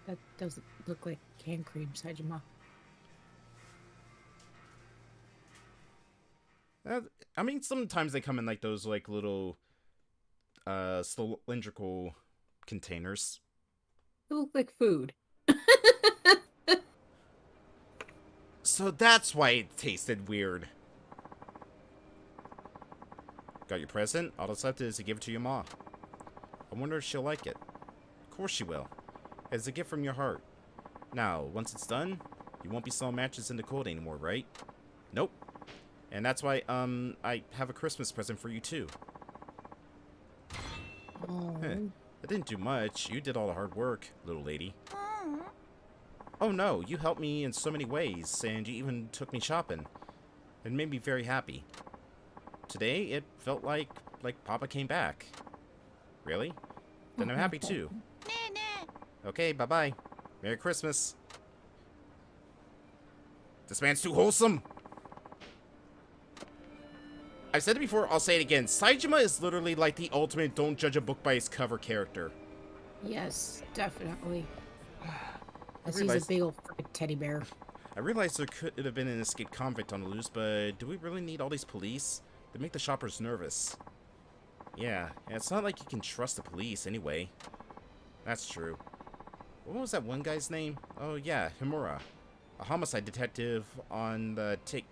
Speaker 3: That doesn't look like hand cream, Saejima.
Speaker 1: I mean, sometimes they come in like those like little cylindrical containers.
Speaker 3: They look like food.
Speaker 1: So that's why it tasted weird. Got your present? All that's left is to give it to your ma. I wonder if she'll like it. Of course she will. It's a gift from your heart. Now, once it's done, you won't be selling matches in the cold anymore, right? Nope. And that's why, I have a Christmas present for you, too.
Speaker 3: Oh.
Speaker 1: I didn't do much. You did all the hard work, little lady. Oh no, you helped me in so many ways, and you even took me shopping. It made me very happy. Today, it felt like Papa came back. Really? Then I'm happy too. Okay, bye-bye. Merry Christmas. This man's too wholesome. I've said it before, I'll say it again. Saejima is literally like the ultimate don't judge a book by its cover character.
Speaker 3: Yes, definitely. He's
Speaker 1: realized-
Speaker 3: a big old freaking teddy bear.
Speaker 1: I realized there could have been an escaped convict on the loose, but do we really need all these police? They make the shoppers nervous. Yeah, and it's not like you can trust the police anyway. That's true. What was that one guy's name? Oh yeah, Himura. A homicide detective on the take.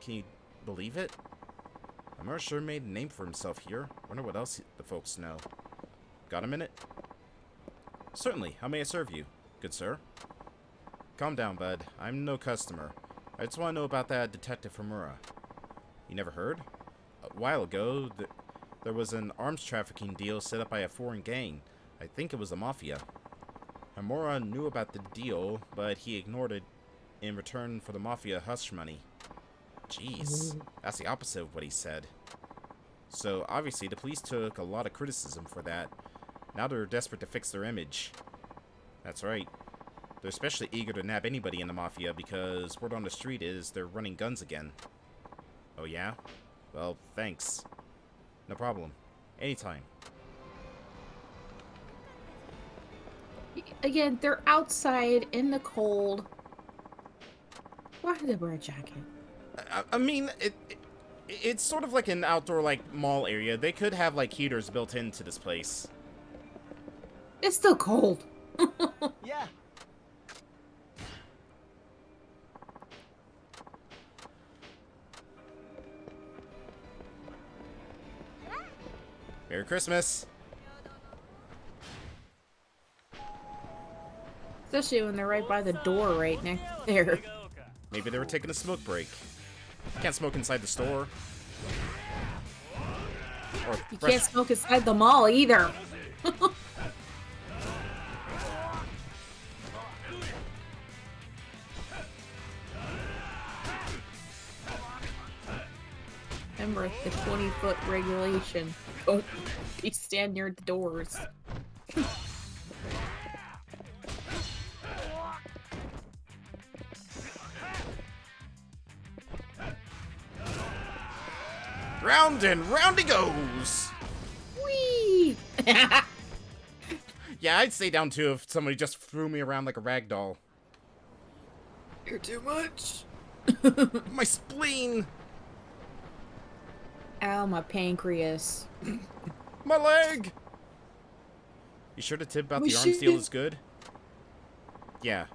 Speaker 1: Can you believe it? Himura sure made a name for himself here. Wonder what else the folks know. Got a minute? Certainly. How may I serve you, good sir? Calm down, bud. I'm no customer. I just want to know about that detective Himura. You never heard? A while ago, there was an arms trafficking deal set up by a foreign gang. I think it was the Mafia. Hamura knew about the deal, but he ignored it in return for the Mafia hush money. Jeez, that's the opposite of what he said. So, obviously, the police took a lot of criticism for that. Now they're desperate to fix their image. That's right. They're especially eager to nab anybody in the Mafia because word on the street is they're running guns again. Oh yeah? Well, thanks. No problem. Anytime.
Speaker 3: Again, they're outside in the cold. Why do they wear a jacket?
Speaker 1: I mean, it's sort of like an outdoor, like, mall area. They could have, like, heaters built into this place.
Speaker 3: It's still cold.
Speaker 4: Yeah.
Speaker 1: Merry Christmas!
Speaker 3: Especially when they're right by the door right next there.
Speaker 1: Maybe they were taking a smoke break. Can't smoke inside the store. Or
Speaker 3: You can't smoke inside the mall either. Remember the 20-foot regulation. Don't be stand near the doors.
Speaker 1: Round and round he goes!
Speaker 3: Whee!
Speaker 1: Yeah, I'd stay down too if somebody just threw me around like a rag doll.
Speaker 3: You're too much.
Speaker 1: My spleen!
Speaker 3: Ow, my pancreas.
Speaker 1: My leg! You sure the tip about the arms deal is good? Yeah.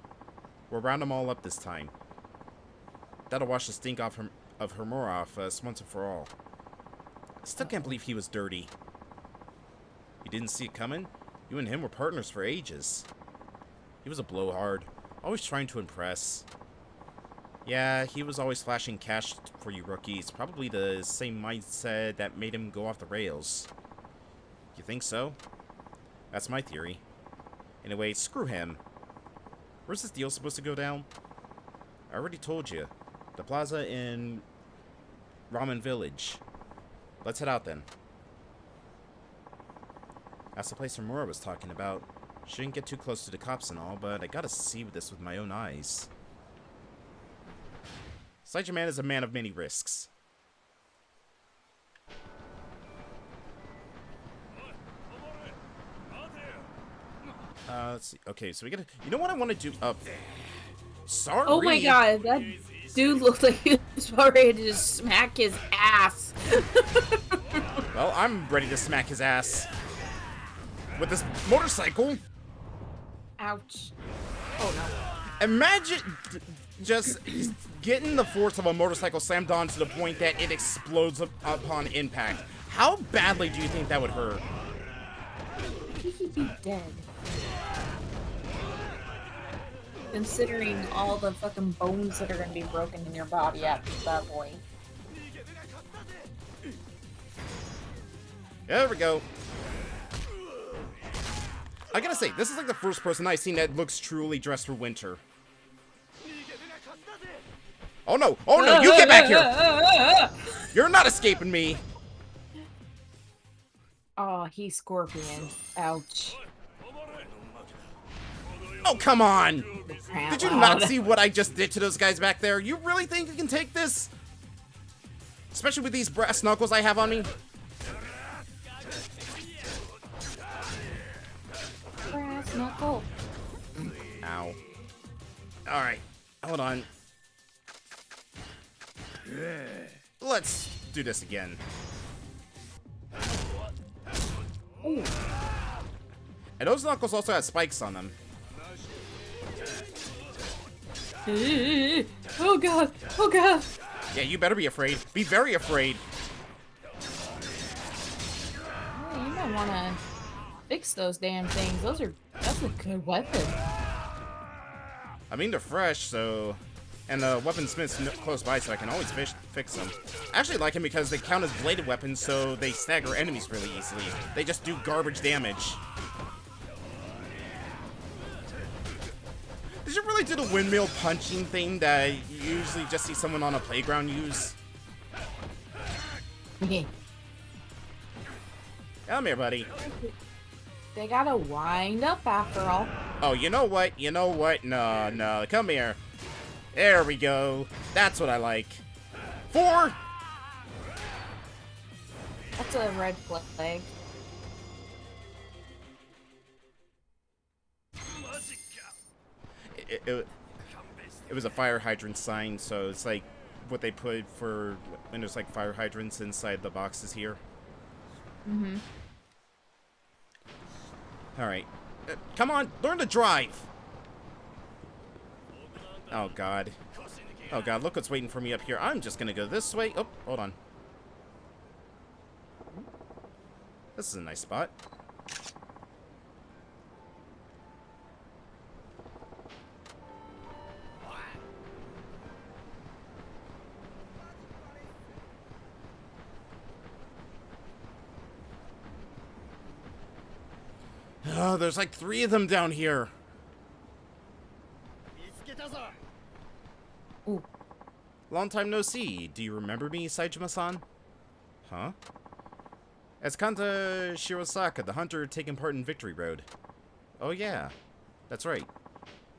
Speaker 1: We'll round them all up this time. That'll wash the stink off of Hamura off us once and for all. I still can't believe he was dirty. You didn't see it coming? You and him were partners for ages. He was a blowhard, always trying to impress. Yeah, he was always flashing cash for you rookies. Probably the same mindset that made him go off the rails. You think so? That's my theory. Anyway, screw him. Where's this deal supposed to go down? I already told you. The plaza in Ramen Village. Let's head out then. That's the place Hamura was talking about. Shouldn't get too close to the cops and all, but I gotta see this with my own eyes. Saija Man is a man of many risks. Let's see. Okay, so we gotta... You know what I want to do? Sorry!
Speaker 3: Oh my god, that dude looked like he was about ready to just smack his ass.
Speaker 1: Well, I'm ready to smack his ass. With this motorcycle.
Speaker 3: Ouch. Oh no.
Speaker 1: Imagine just getting the force of a motorcycle slammed on to the point that it explodes upon impact. How badly do you think that would hurt?
Speaker 3: He'd be dead. Considering all the fucking bones that are gonna be broken in your body after that point.
Speaker 1: There we go. I gotta say, this is like the first person I've seen that looks truly dressed for winter. Oh no! Oh no! You get back here! You're not escaping me!
Speaker 3: Oh, he's Scorpion. Ouch.
Speaker 1: Oh, come on!
Speaker 3: Crap.
Speaker 1: Did you not see what I just did to those guys back there? You really think you can take this? Especially with these brass knuckles I have on me?
Speaker 3: Brass knuckle.
Speaker 1: Ow. Alright, hold on. Let's do this again.
Speaker 3: Ooh.
Speaker 1: And those knuckles also have spikes on them.
Speaker 3: Oh god! Oh god!
Speaker 1: Yeah, you better be afraid. Be very afraid.
Speaker 3: Oh, you might wanna fix those damn things. That's a good weapon.
Speaker 1: I mean, they're fresh, so And the weaponsmith's close by, so I can always fix them. I actually like him because they count as bladed weapons, so they stagger enemies really easily. They just do garbage damage. Did you really do the windmill punching thing that you usually just see someone on a playground use? Come here, buddy.
Speaker 3: They gotta wind up after all.
Speaker 1: Oh, you know what? You know what? No, no. Come here. There we go. That's what I like. 4!
Speaker 3: That's a red flag.
Speaker 1: It was a fire hydrant sign, so it's like what they put for when there's like fire hydrants inside the boxes here.
Speaker 3: Mm-hmm.
Speaker 1: Alright. Come on, learn to drive! Oh god. Oh god, look what's waiting for me up here. I'm just gonna go this way. Oh, hold on. This is a nice spot. Oh, there's like 3 of them down here.
Speaker 3: Ooh.
Speaker 1: Long time no see. Do you remember me, Saejima-san? Huh? It's Kanta Shirosaka, the hunter taking part in Victory Road. Oh yeah, that's right.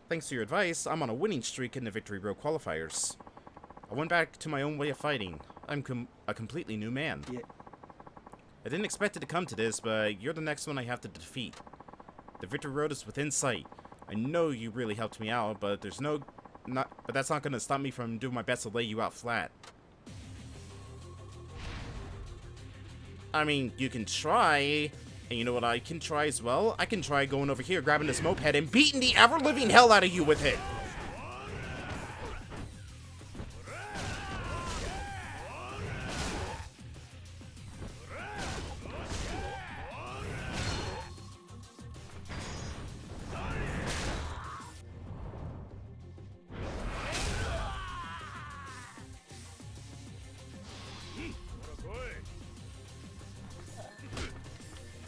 Speaker 1: Thanks to your advice, I'm on a winning streak in the Victory Road qualifiers. I went back to my own way of fighting. I'm a completely new man.
Speaker 4: Yeah.
Speaker 1: I didn't expect it to come to this, but you're the next one I have to defeat. The Victory Road is within sight. I know you really helped me out, but that's not gonna stop me from doing my best to lay you out flat. I mean, you can try, and you know what I can try as well? I can try going over here, grabbing this moped, and beating the ever-living hell out of you with it!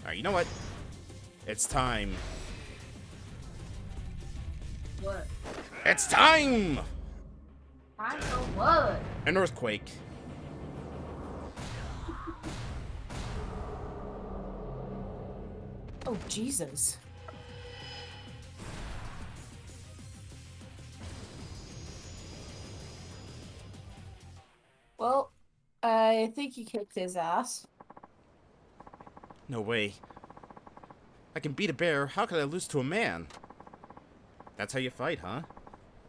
Speaker 1: Alright, you know what? It's time.
Speaker 3: What?
Speaker 1: It's time!
Speaker 3: I know what?
Speaker 1: An earthquake.
Speaker 3: Oh, Jesus. Well, I think he kicked his ass.
Speaker 1: No way. I can beat a bear. How could I lose to a man? That's how you fight, huh?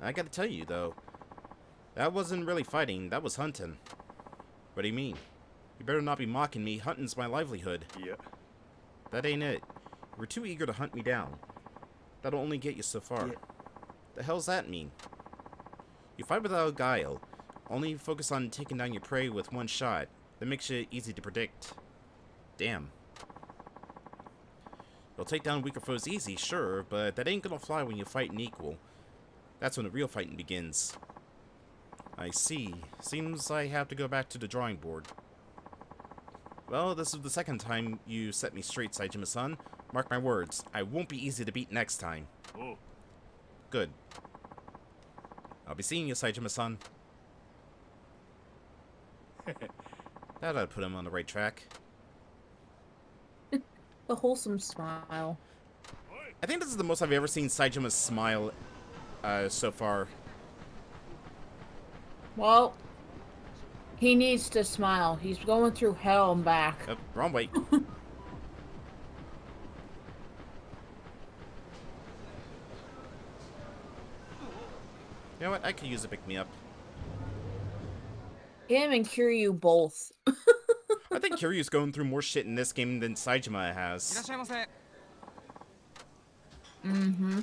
Speaker 1: I gotta tell you, though. That wasn't really fighting. That was hunting. What do you mean? You better not be mocking me. Hunting's my livelihood.
Speaker 4: Yeah.
Speaker 1: That ain't it. You were too eager to hunt me down. That'll only get you so far.
Speaker 4: Yeah.
Speaker 1: The hell's that mean? You fight without guile. Only focus on taking down your prey with one shot. That makes it easy to predict. Damn. You'll take down weaker foes easy, sure, but that ain't gonna fly when you fight an equal. That's when the real fighting begins. I see. Seems I have to go back to the drawing board. Well, this is the second time you set me straight, Saejima-san. Mark my words, I won't be easy to beat next time.
Speaker 4: Oh.
Speaker 1: Good. I'll be seeing you, Saejima-san. That ought to put him on the right track.
Speaker 3: The wholesome smile.
Speaker 1: I think this is the most I've ever seen Saejima smile so far.
Speaker 3: Well, he needs to smile. He's going through hell and back.
Speaker 1: Oh, wrong way. You know what? I could use a pick-me-up.
Speaker 3: Him and Kiryu both.
Speaker 1: I think Kiryu's going through more shit in this game than Saejima has.
Speaker 3: Mm-hmm.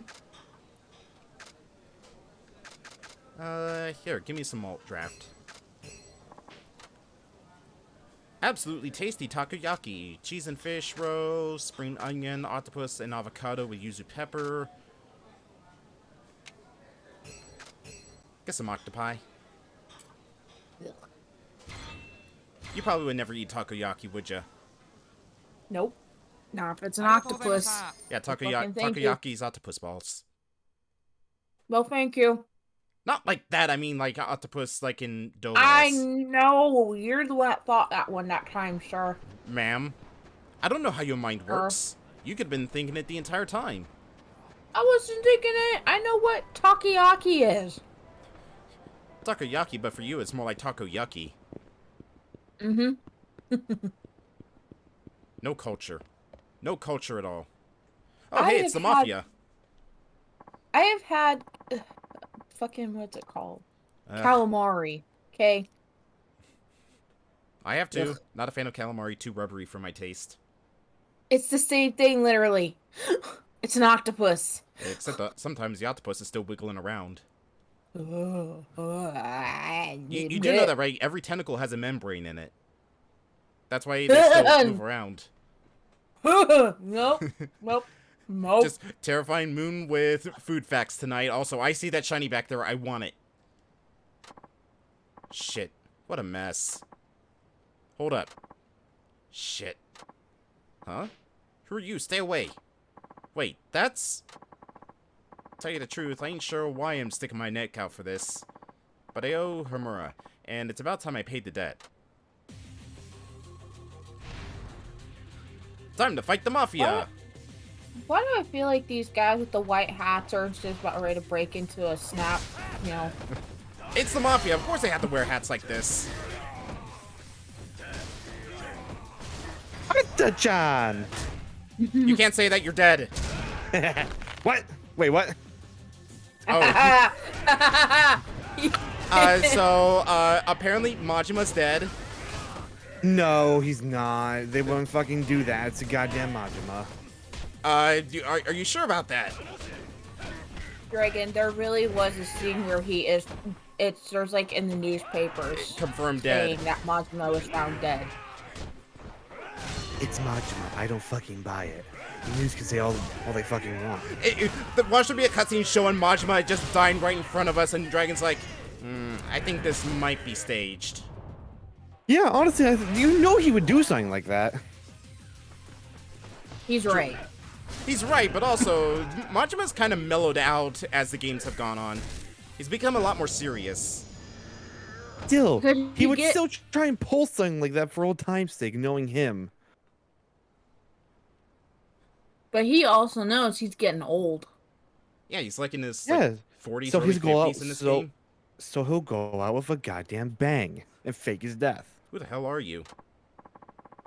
Speaker 1: Here, give me some malt draft. Absolutely tasty takoyaki. Cheese and fish roast, spring onion, octopus, and avocado with yuzu pepper. Get some octopi. You probably would never eat takoyaki, would ya?
Speaker 3: Nope. Not if it's an octopus.
Speaker 1: Yeah,
Speaker 3: Fucking thank you.
Speaker 1: takoyaki's octopus balls.
Speaker 3: Well, thank you.
Speaker 1: Not like that, I mean like octopus like in dough
Speaker 3: I
Speaker 1: balls.
Speaker 3: know. You're the one that thought that one that time, sir.
Speaker 1: Ma'am, I don't know how your mind works. You could have been thinking it the entire time.
Speaker 3: I wasn't thinking it. I know what takoyaki is.
Speaker 1: Takoyaki, but for you it's more like takoyaki.
Speaker 3: Mm-hmm.
Speaker 1: No culture. No culture at all. Oh, hey, it's the mafia.
Speaker 3: I have had... fucking, what's it called? Calamari. Okay?
Speaker 1: I have to.
Speaker 3: Ugh.
Speaker 1: Not a fan of calamari, too rubbery for my taste.
Speaker 3: It's the same thing, literally. It's an octopus.
Speaker 1: Except that sometimes the octopus is still wiggling around. You do know that, right? Every tentacle has a membrane in it. That's why they still move around.
Speaker 3: Nope. Nope. Nope.
Speaker 1: Just terrifying Moon with food facts tonight. Also, I see that shiny back there. I want it. Shit. What a mess. Hold up. Shit. Huh? Who are you? Stay away. Wait, that's... Tell you the truth, I ain't sure why I'm sticking my neck out for this. But I owe Homura, and it's about time I paid the debt. Time to fight the mafia!
Speaker 3: Why do I feel like these guys with the white hats are just about ready to break into a snap, you know?
Speaker 1: It's the mafia, of course they have to wear hats like this.
Speaker 4: John.
Speaker 1: You can't say that, you're dead.
Speaker 4: What? Wait, what?
Speaker 1: Oh. Apparently Majima's dead.
Speaker 4: No, he's not. They won't fucking do that. It's a goddamn Majima.
Speaker 1: Are you sure about that?
Speaker 3: Dragon, there really was a scene where he is... There's like in the newspapers.
Speaker 1: Confirmed
Speaker 3: saying
Speaker 1: dead.
Speaker 3: that Majima was found dead.
Speaker 4: It's Majima. I don't fucking buy it. The news can say all they fucking want.
Speaker 1: Why should be a cutscene showing Majima just dying right in front of us, and Dragon's like, I think this might be staged.
Speaker 4: Yeah, honestly, you know he would do something like that.
Speaker 3: He's right.
Speaker 1: He's right, but also, Majima's kind of mellowed out as the games have gone on. He's become a lot more serious.
Speaker 4: Still,
Speaker 3: Could
Speaker 4: he
Speaker 3: you
Speaker 4: would
Speaker 3: get-
Speaker 4: still try and pull something like that for old time's sake, knowing him.
Speaker 3: But he also knows he's getting old.
Speaker 1: Yeah, he's like in his
Speaker 4: Yeah.
Speaker 1: 40s,
Speaker 4: So
Speaker 1: early
Speaker 4: he's go out.
Speaker 1: 50s in this game.
Speaker 4: So he'll go out with a goddamn bang and fake his death.
Speaker 1: Who the hell are you?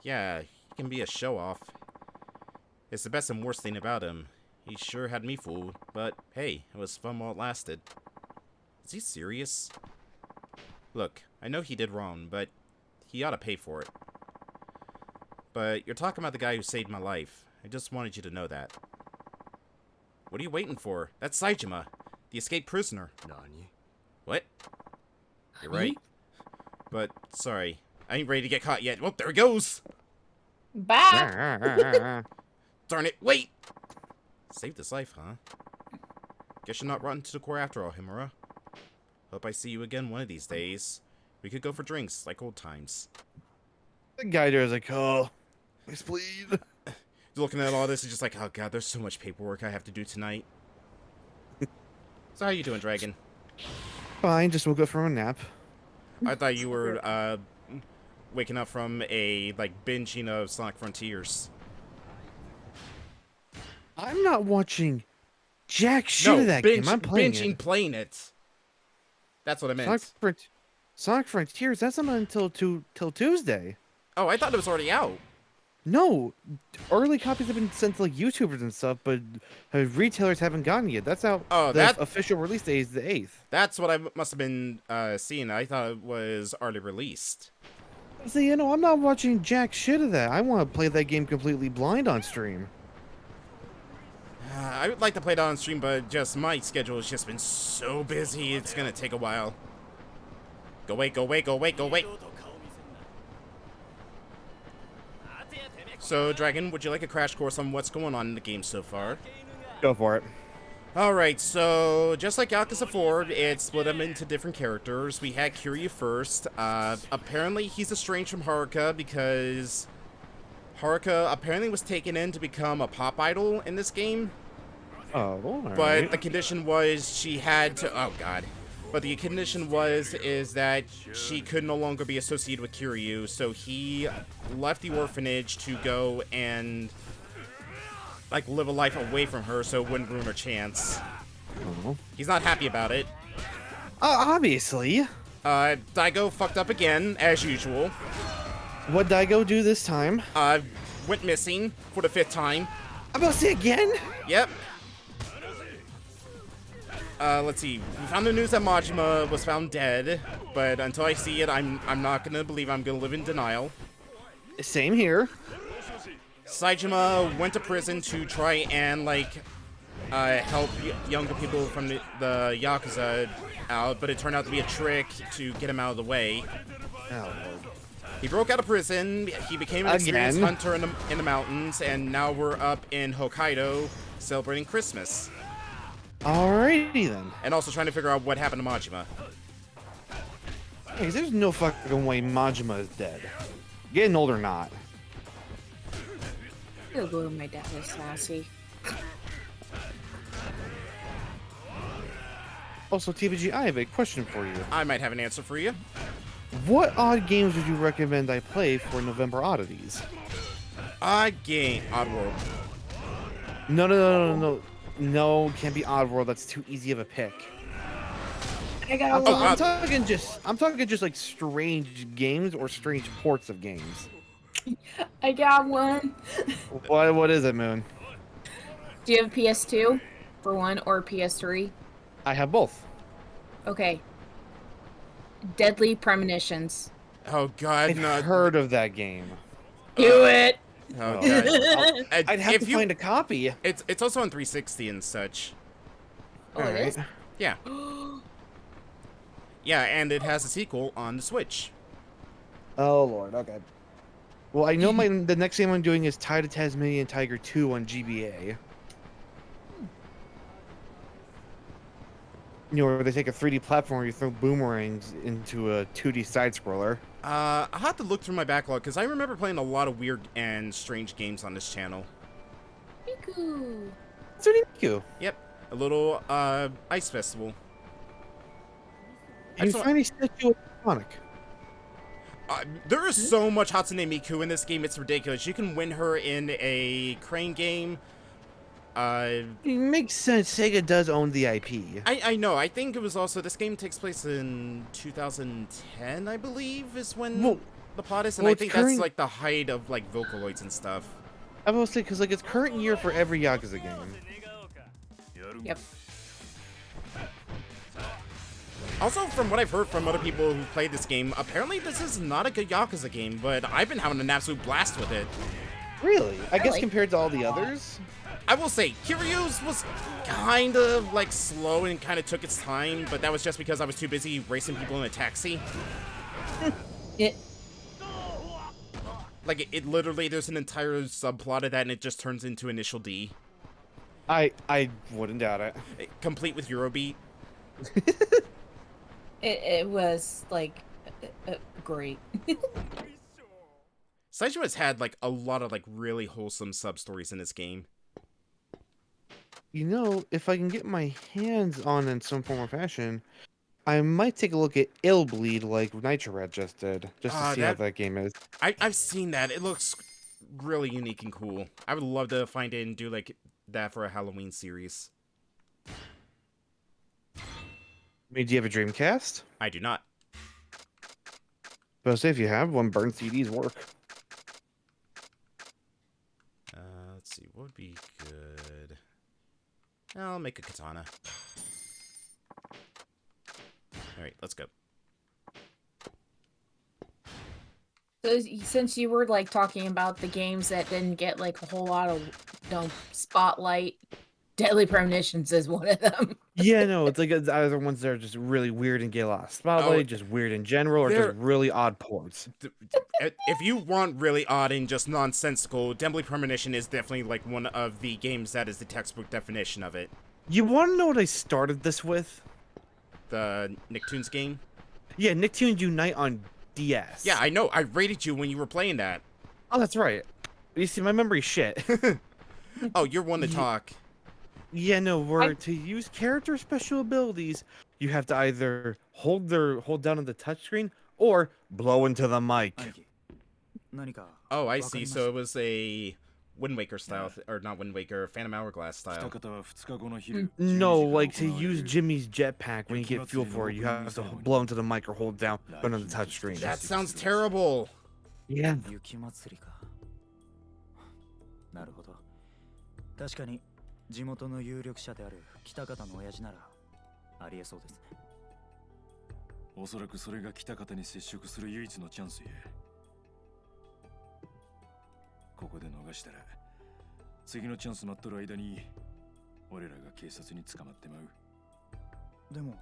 Speaker 1: Yeah, he can be a show-off. It's the best and worst thing about him. He sure had me fooled, but hey, it was fun while it lasted. Is he serious? Look, I know he did wrong, but he ought to pay for it. But you're talking about the guy who saved my life. I just wanted you to know that. What are you waiting for? That's Saejima, the escaped prisoner.
Speaker 5: Nani?
Speaker 1: What? You're right. But, sorry, I ain't ready to get caught yet. Well, there he goes!
Speaker 3: Bye!
Speaker 1: Darn it, wait! Saved his life, huh? Guess you're not rotten to the core after all, Himura. Hope I see you again one of these days. We could go for drinks, like old times.
Speaker 4: The guy there is like, oh, please, please.
Speaker 1: Looking at all this, it's just like, oh god, there's so much paperwork I have to do tonight. So how you doing, Dragon?
Speaker 4: Fine, just woke up from a nap.
Speaker 1: I thought you were, waking up from a, like, binging of Sonic Frontiers.
Speaker 4: I'm not watching jack shit of that game. I'm playing it.
Speaker 1: Playing it. That's what I meant.
Speaker 4: Sonic Frontiers, that's not until till Tuesday.
Speaker 1: Oh, I thought it was already out.
Speaker 4: No, early copies have been sent to like YouTubers and stuff, but retailers haven't gotten it yet. That's out.
Speaker 1: Oh,
Speaker 4: the
Speaker 1: that
Speaker 4: official release date is the 8th.
Speaker 1: That's what I must have been seeing. I thought it was already released.
Speaker 4: See, I'm not watching jack shit of that. I want to play that game completely blind on stream.
Speaker 1: I would like to play it on stream, but just my schedule has just been so busy. It's gonna take a while. Go wait, go wait, go wait, go wait. So, Dragon, would you like a crash course on what's going on in the game so far?
Speaker 4: Go for it.
Speaker 1: Alright, so just like Yakuza 4, it split them into different characters. We had Kiryu first. Apparently he's estranged from Haruka because Haruka apparently was taken in to become a pop idol in this game.
Speaker 4: Oh,
Speaker 1: But
Speaker 4: alright.
Speaker 1: the condition was she had to... Oh, God. But the condition is that she could no longer be associated with Kiryu, so he left the orphanage to go and, like, live a life away from her so it wouldn't ruin her chance.
Speaker 4: Oh.
Speaker 1: He's not happy about it.
Speaker 4: Obviously.
Speaker 1: Daigo fucked up again, as usual.
Speaker 4: What'd Daigo do this time?
Speaker 1: Went missing for the 5th time.
Speaker 4: I'm about to say again?
Speaker 1: Yep. Let's see. We found the news that Majima was found dead, but until I see it, I'm not gonna believe. I'm gonna live in denial.
Speaker 4: Same here.
Speaker 1: Saejima went to prison to try and, like, help younger people from the Yakuza out, but it turned out to be a trick to get him out of the way.
Speaker 4: Oh, Lord.
Speaker 1: He broke out of prison, he became an experienced
Speaker 4: Again?
Speaker 1: hunter in the mountains, and now we're up in Hokkaido celebrating Christmas.
Speaker 4: Alrighty then.
Speaker 1: And also trying to figure out what happened to Majima.
Speaker 4: Hey, there's no fucking way Majima is dead. Getting old or not.
Speaker 3: I'll go to my dad was sassy.
Speaker 4: Also, TBG, I have a question for you.
Speaker 1: I might have an answer for you.
Speaker 4: What odd games would you recommend I play for November oddities?
Speaker 1: Oddworld.
Speaker 4: No. No, can't be Oddworld. That's too easy of a pick.
Speaker 3: I got
Speaker 4: I'm,
Speaker 3: one.
Speaker 4: I'm talking just like strange games or strange ports of games.
Speaker 3: I got one.
Speaker 4: What is it, Moon?
Speaker 3: Do you have PS2 for one or PS3?
Speaker 4: I have both.
Speaker 3: Okay. Deadly Premonitions.
Speaker 1: Oh God,
Speaker 4: I've
Speaker 1: no.
Speaker 4: heard of that game.
Speaker 3: Do it.
Speaker 1: Oh,
Speaker 4: Oh.
Speaker 1: God.
Speaker 4: I'd have
Speaker 1: If
Speaker 4: to
Speaker 1: you-
Speaker 4: find a copy.
Speaker 1: It's also on 360 and such.
Speaker 3: Oh, it is?
Speaker 1: Yeah. Yeah, and it has a sequel on the Switch.
Speaker 4: Oh Lord, okay. Well, I know the next game I'm doing is Tide of Tasmanian Tiger 2 on GBA. You know, where they take a 3D platform where you throw boomerangs into a 2D side scroller.
Speaker 1: I'll have to look through my backlog, because I remember playing a lot of weird and strange games on this channel.
Speaker 3: Miku.
Speaker 4: It's pretty cute.
Speaker 1: Yep. A little, ice festival. I
Speaker 4: And
Speaker 1: just-
Speaker 4: finally set you with Sonic.
Speaker 1: There is so much Hatsune Miku in this game, it's ridiculous. You can win her in a crane game.
Speaker 4: It makes sense. Sega does own the IP.
Speaker 1: I know. I think it was also... This game takes place in 2010, I believe, is when
Speaker 4: Well-
Speaker 1: the plot is. And
Speaker 4: well,
Speaker 1: I
Speaker 4: it's
Speaker 1: think that's,
Speaker 4: current-
Speaker 1: like, the height of, like, Vocaloids and stuff.
Speaker 4: I will say, because like it's current year for every Yakuza game.
Speaker 3: Yep.
Speaker 1: Also, from what I've heard from other people who played this game, apparently this is not a good Yakuza game, but I've been having an absolute blast with it.
Speaker 4: Really? I guess
Speaker 3: Really?
Speaker 4: compared to all the others.
Speaker 1: I will say, Kiryu's was kind of, like, slow and kind of took its time, but that was just because I was too busy racing people in a taxi.
Speaker 3: It.
Speaker 1: Like, it literally, there's an entire subplot of that, and it just turns into Initial D.
Speaker 4: I wouldn't doubt it.
Speaker 1: Complete with Eurobeat.
Speaker 3: It was like great.
Speaker 1: Saijima's had, like, a lot of, like, really wholesome sub-stories in this game.
Speaker 4: You know, if I can get my hands on in some form or fashion, I might take a look at Ill Bleed like Nitro Red just did, just to see how that game is.
Speaker 1: I've seen that. It looks really unique and cool. I would love to find it and do, like, that for a Halloween series.
Speaker 4: I mean, do you have a Dreamcast?
Speaker 1: I do not.
Speaker 4: But say if you have one, burn CDs work.
Speaker 1: Let's see. What would be good? I'll make a katana. Alright, let's go.
Speaker 3: So, since you were like talking about the games that didn't get like a whole lot of spotlight, Deadly Premonitions is one of them.
Speaker 4: Yeah, no, it's like the other ones that are just really weird and get a lot of spotlight, just weird in general, or
Speaker 1: they're-
Speaker 4: just really odd ports.
Speaker 1: If you want really odd and just nonsensical, Deadly Premonition is definitely like one of the games that is the textbook definition of it.
Speaker 4: You want to know what I started this with?
Speaker 1: The Nicktoons game?
Speaker 4: Yeah, Nicktoons Unite on DS.
Speaker 1: Yeah, I know. I rated you when you were playing that.
Speaker 4: Oh, that's right. You see, my memory's shit.
Speaker 1: Oh, you're one to talk.
Speaker 4: Yeah, no, where to use character special abilities, you have to either hold down on the touchscreen or blow into the mic.
Speaker 1: Oh, I see. So it was a Wind Waker style, or not Wind Waker, Phantom Hourglass style.
Speaker 4: No, like to use Jimmy's jetpack when you get fuel for it, you have to blow into the mic or hold down on the touchscreen.
Speaker 1: That sounds terrible.
Speaker 4: Yeah.
Speaker 5: 雪祭りか。なるほど。確かに地元の有力者である北方の親父ならありえそうですね。
Speaker 6: おそらくそれが北方に接触する唯一のチャンスや。ここで逃したら次のチャンス待っとる間に俺らが警察に捕まってまう。
Speaker 5: でも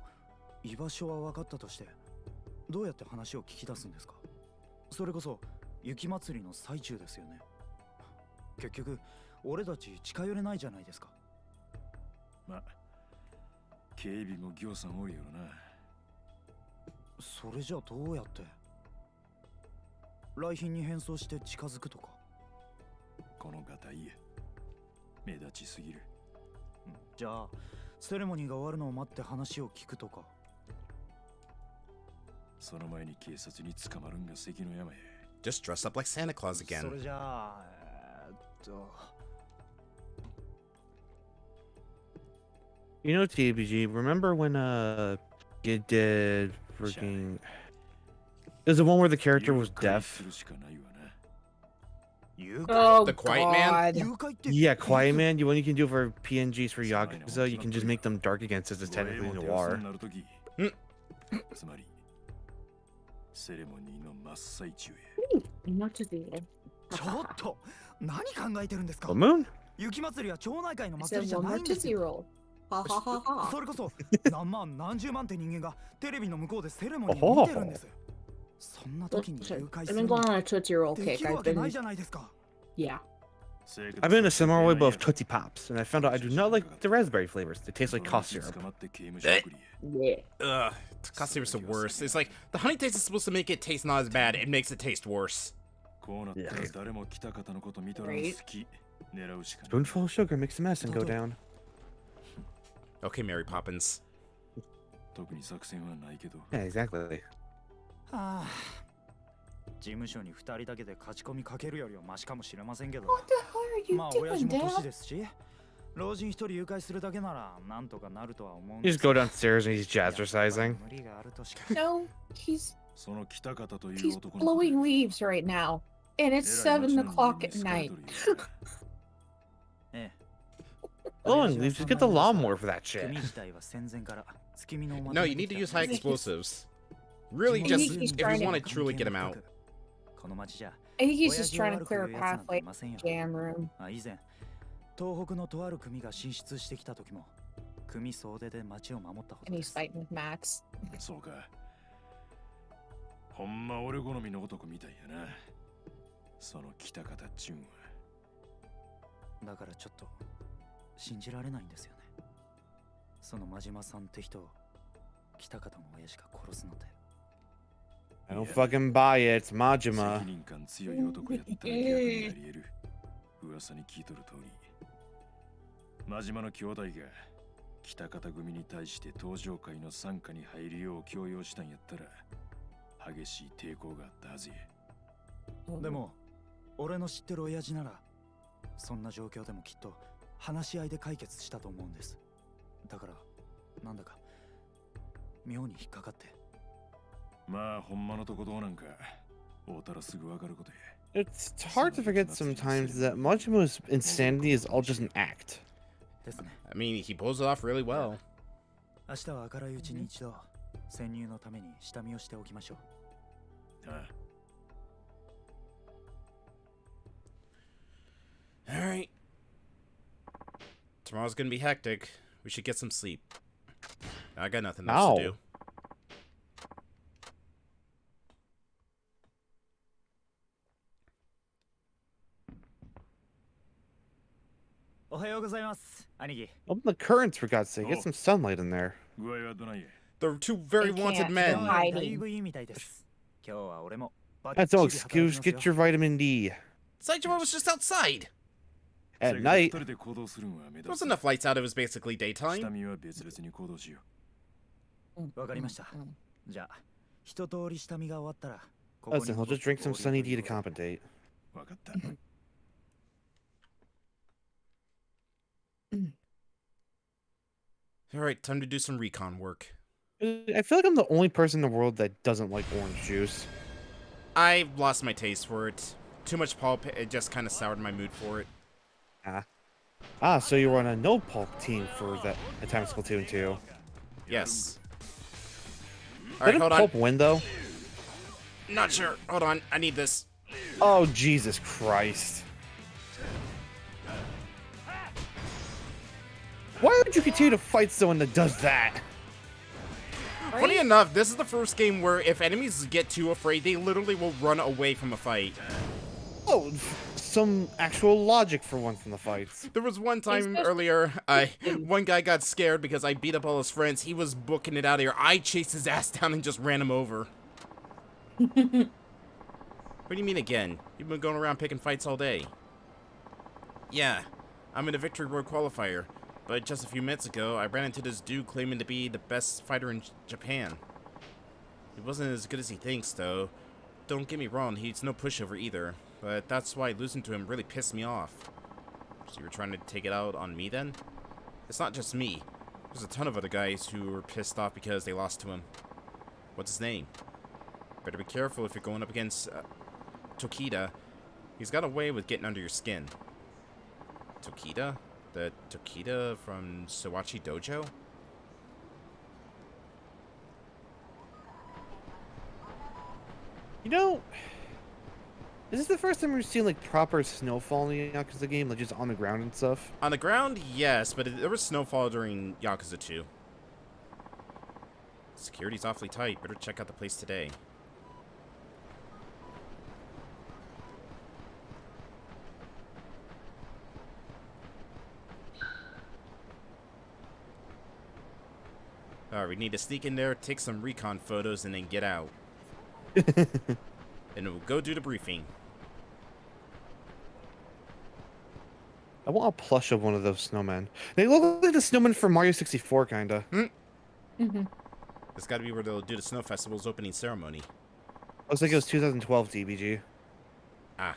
Speaker 5: 居場所は分かったとしてどうやって話を聞き出すんですか。それこそ雪祭りの最中ですよね。結局俺たち近寄れないじゃないですか。
Speaker 6: まあ警備もぎょうさんおるよな。
Speaker 5: それじゃどうやって来賓に変装して近づくとか。
Speaker 6: このガタイや目立ちすぎる。
Speaker 5: じゃあセレモニーが終わるのを待って話を聞くとか。
Speaker 6: その前に警察に捕まるんが関の山や。
Speaker 1: Just dress up like Santa Claus again.
Speaker 5: それじゃあ
Speaker 4: You know, TBG, remember when you did freaking... There's the one where the character was deaf?
Speaker 3: Oh,
Speaker 1: The Quiet Man?
Speaker 4: Yeah, Quiet Man. When you can do for PNGs for Yakuza, you can just make them dark again since it's technically noir.
Speaker 6: つまりセレモニーの真っ最中や。
Speaker 3: not just the
Speaker 5: ちょっと何考えてるんですか。
Speaker 4: The moon?
Speaker 5: 雪祭りは町内会の
Speaker 3: I
Speaker 5: 祭
Speaker 3: said
Speaker 5: りじゃ
Speaker 3: one
Speaker 5: ない
Speaker 3: more
Speaker 5: んですよ。
Speaker 3: Tootsie Roll. Ha ha ha ha.
Speaker 5: それこそ何万何十万って人間がテレビの向こうでセレモニーを見てるんです。そんな時に誘
Speaker 3: Listen,
Speaker 5: 拐
Speaker 3: I've
Speaker 5: す
Speaker 3: been
Speaker 5: るの
Speaker 3: going on a Tootsie Roll
Speaker 5: でき
Speaker 3: kick.
Speaker 5: るわ
Speaker 3: I've
Speaker 5: けない
Speaker 3: been,
Speaker 5: じゃないですか。
Speaker 3: yeah.
Speaker 4: I've been in a similar way of Tootsie Pops, and I found out I do not like the raspberry flavors. They taste like cough syrup.
Speaker 3: Yeah.
Speaker 1: Ugh, cough syrup's the worst. It's like the honey taste is supposed to make it taste not as bad. It makes it taste worse.
Speaker 6: こうなったら誰も北方のこと見とらん好き。狙うしかない。
Speaker 4: Spoonful of sugar, mix a mess, and go down.
Speaker 1: Okay, Mary Poppins.
Speaker 6: 特に作戦はないけど。
Speaker 4: Yeah, exactly.
Speaker 5: はあ、事務所に2人だけで勝ち込みかけるよりはマシかもしれませんけど。
Speaker 3: What the hell are you
Speaker 5: まあ親父
Speaker 3: doing,
Speaker 5: も年
Speaker 3: Dad?
Speaker 5: ですし、老人一人誘拐するだけならなんとかなるとは思うん
Speaker 4: You
Speaker 5: で
Speaker 4: just
Speaker 5: す。
Speaker 4: go downstairs and he's
Speaker 5: やっぱり
Speaker 4: jazzercising.
Speaker 5: 無理があるとしか。
Speaker 3: No, he's
Speaker 6: その北方という
Speaker 3: he's
Speaker 6: 男の子
Speaker 3: blowing leaves right now, and it's
Speaker 6: えらい
Speaker 3: 7 o'clock
Speaker 6: 町の
Speaker 3: at
Speaker 6: 人間
Speaker 3: night.
Speaker 6: に好かれとるよな。
Speaker 5: ええ。
Speaker 4: Blowing leaves, just get the lawnmower for that
Speaker 5: 組
Speaker 4: shit.
Speaker 5: 自体は戦前から月見のお
Speaker 1: No,
Speaker 5: 祭
Speaker 1: you
Speaker 5: り
Speaker 1: need to
Speaker 5: で
Speaker 1: use high
Speaker 5: きた
Speaker 1: explosives. Really,
Speaker 3: I
Speaker 1: just
Speaker 3: think he's
Speaker 1: if you
Speaker 3: trying to-
Speaker 1: want to truly get him out.
Speaker 5: この町じゃ
Speaker 3: I think he's
Speaker 5: 親
Speaker 3: just
Speaker 5: 父を
Speaker 3: trying to
Speaker 5: 悪く
Speaker 3: clear
Speaker 5: 言
Speaker 3: a
Speaker 5: うやつなんて
Speaker 3: pathway
Speaker 5: いませんよ。
Speaker 3: jam room.
Speaker 5: 以前東北のとある組が進出してきた時も組総出で町を守ったほど
Speaker 3: And
Speaker 5: で
Speaker 3: he's
Speaker 5: す。
Speaker 3: fighting with Max.
Speaker 6: そうか。ほんま俺好みの男みたいやな。その北方っちゅうんは。
Speaker 5: だからちょっと信じられないんですよね。その真島さんって人を北方の親父が殺すなんて。
Speaker 4: I don't fucking buy it. It's
Speaker 6: 責
Speaker 4: Majima.
Speaker 6: 任感強い男やったら逆にあり得る。噂に聞いとる通り。真島の兄弟が北方組に対して登場会の傘下に入るよう強要したんやったら激しい抵抗があったはずや。
Speaker 5: でも俺の知ってる親父ならそんな状況でもきっと話し合いで解決したと思うんです。だからなんだか妙に引っかかって。
Speaker 6: まあほんまのとこどうなんか会うたらすぐわかることや。
Speaker 4: It's hard to forget sometimes that Majima's insanity is all just an act.
Speaker 5: ですね。
Speaker 1: I mean, he pulls it off really well.
Speaker 5: 明日は明るいうちに一度潜入のために下見をしておきましょう。
Speaker 6: ああ
Speaker 1: All right. Tomorrow's gonna be hectic. We should get some sleep. I got nothing else to
Speaker 4: Ow.
Speaker 1: do.
Speaker 5: おは
Speaker 4: Open the curtains, for God's sake. Get some sunlight in there.
Speaker 6: 具合はどないや
Speaker 1: They're two very
Speaker 3: They
Speaker 1: wanted
Speaker 3: can't.
Speaker 1: men.
Speaker 3: They're hiding.
Speaker 4: That's no excuse. Get your vitamin D.
Speaker 1: Saitama was just outside.
Speaker 4: At night.
Speaker 6: 二人で行動するんは目
Speaker 1: There
Speaker 6: 立
Speaker 1: was
Speaker 6: つ
Speaker 1: enough lights out. It was basically
Speaker 6: 下
Speaker 1: daytime.
Speaker 6: 見は別々に行動しよ
Speaker 5: わかりました。じゃあ、一通り下見が終わったら、こ
Speaker 4: Listen, he'll just drink some Sunny D to compensate.
Speaker 6: うわかった
Speaker 1: All right, time to do some recon work.
Speaker 4: I feel like I'm the only person in the world that doesn't like orange juice.
Speaker 1: I lost my taste for it. Too much pulp. It just kind of soured my mood for it.
Speaker 4: So you were on a no pulp team for that time of Splatoon 2.
Speaker 1: Yes. All right,
Speaker 4: Didn't
Speaker 1: hold on.
Speaker 4: pulp win though?
Speaker 1: Not sure. Hold on. I need this.
Speaker 4: Oh Jesus Christ! Why would you continue to fight someone that does that?
Speaker 1: Funny enough, this is the first game where if enemies get too afraid, they literally will run away from a fight.
Speaker 4: Oh, some actual logic for once in the fights.
Speaker 1: There was one time
Speaker 3: Especially-
Speaker 1: earlier, one guy got scared because I beat up all his friends. He was booking it out of here. I chased his ass down and just ran him over. What do you mean again? You've been going around picking fights all day. Yeah, I'm in a Victory Road qualifier, but just a few minutes ago, I ran into this dude claiming to be the best fighter in Japan. He wasn't as good as he thinks, though. Don't get me wrong, he's no pushover either, but that's why losing to him really pissed me off. So you were trying to take it out on me then? It's not just me. There's a ton of other guys who were pissed off because they lost to him. What's his name? Better be careful if you're going up against Tokita. He's got a way with getting under your skin. Tokita? The Tokita from Sawachi Dojo?
Speaker 4: You know, is this the first time we've seen like proper snowfall in the Yakuza game, like just on the ground and stuff?
Speaker 1: On the ground, yes, but there was snowfall during Yakuza 2. Security's awfully tight. Better check out the place today. Alright, we need to sneak in there, take some recon photos, and then get out. And we'll go do the briefing.
Speaker 4: I want a plush of one of those snowmen. They look like the snowmen from Mario 64, kinda.
Speaker 1: It's gotta be where they'll do the Snow Festival's opening ceremony.
Speaker 4: Looks like it was 2012 DBG.
Speaker 1: Ah.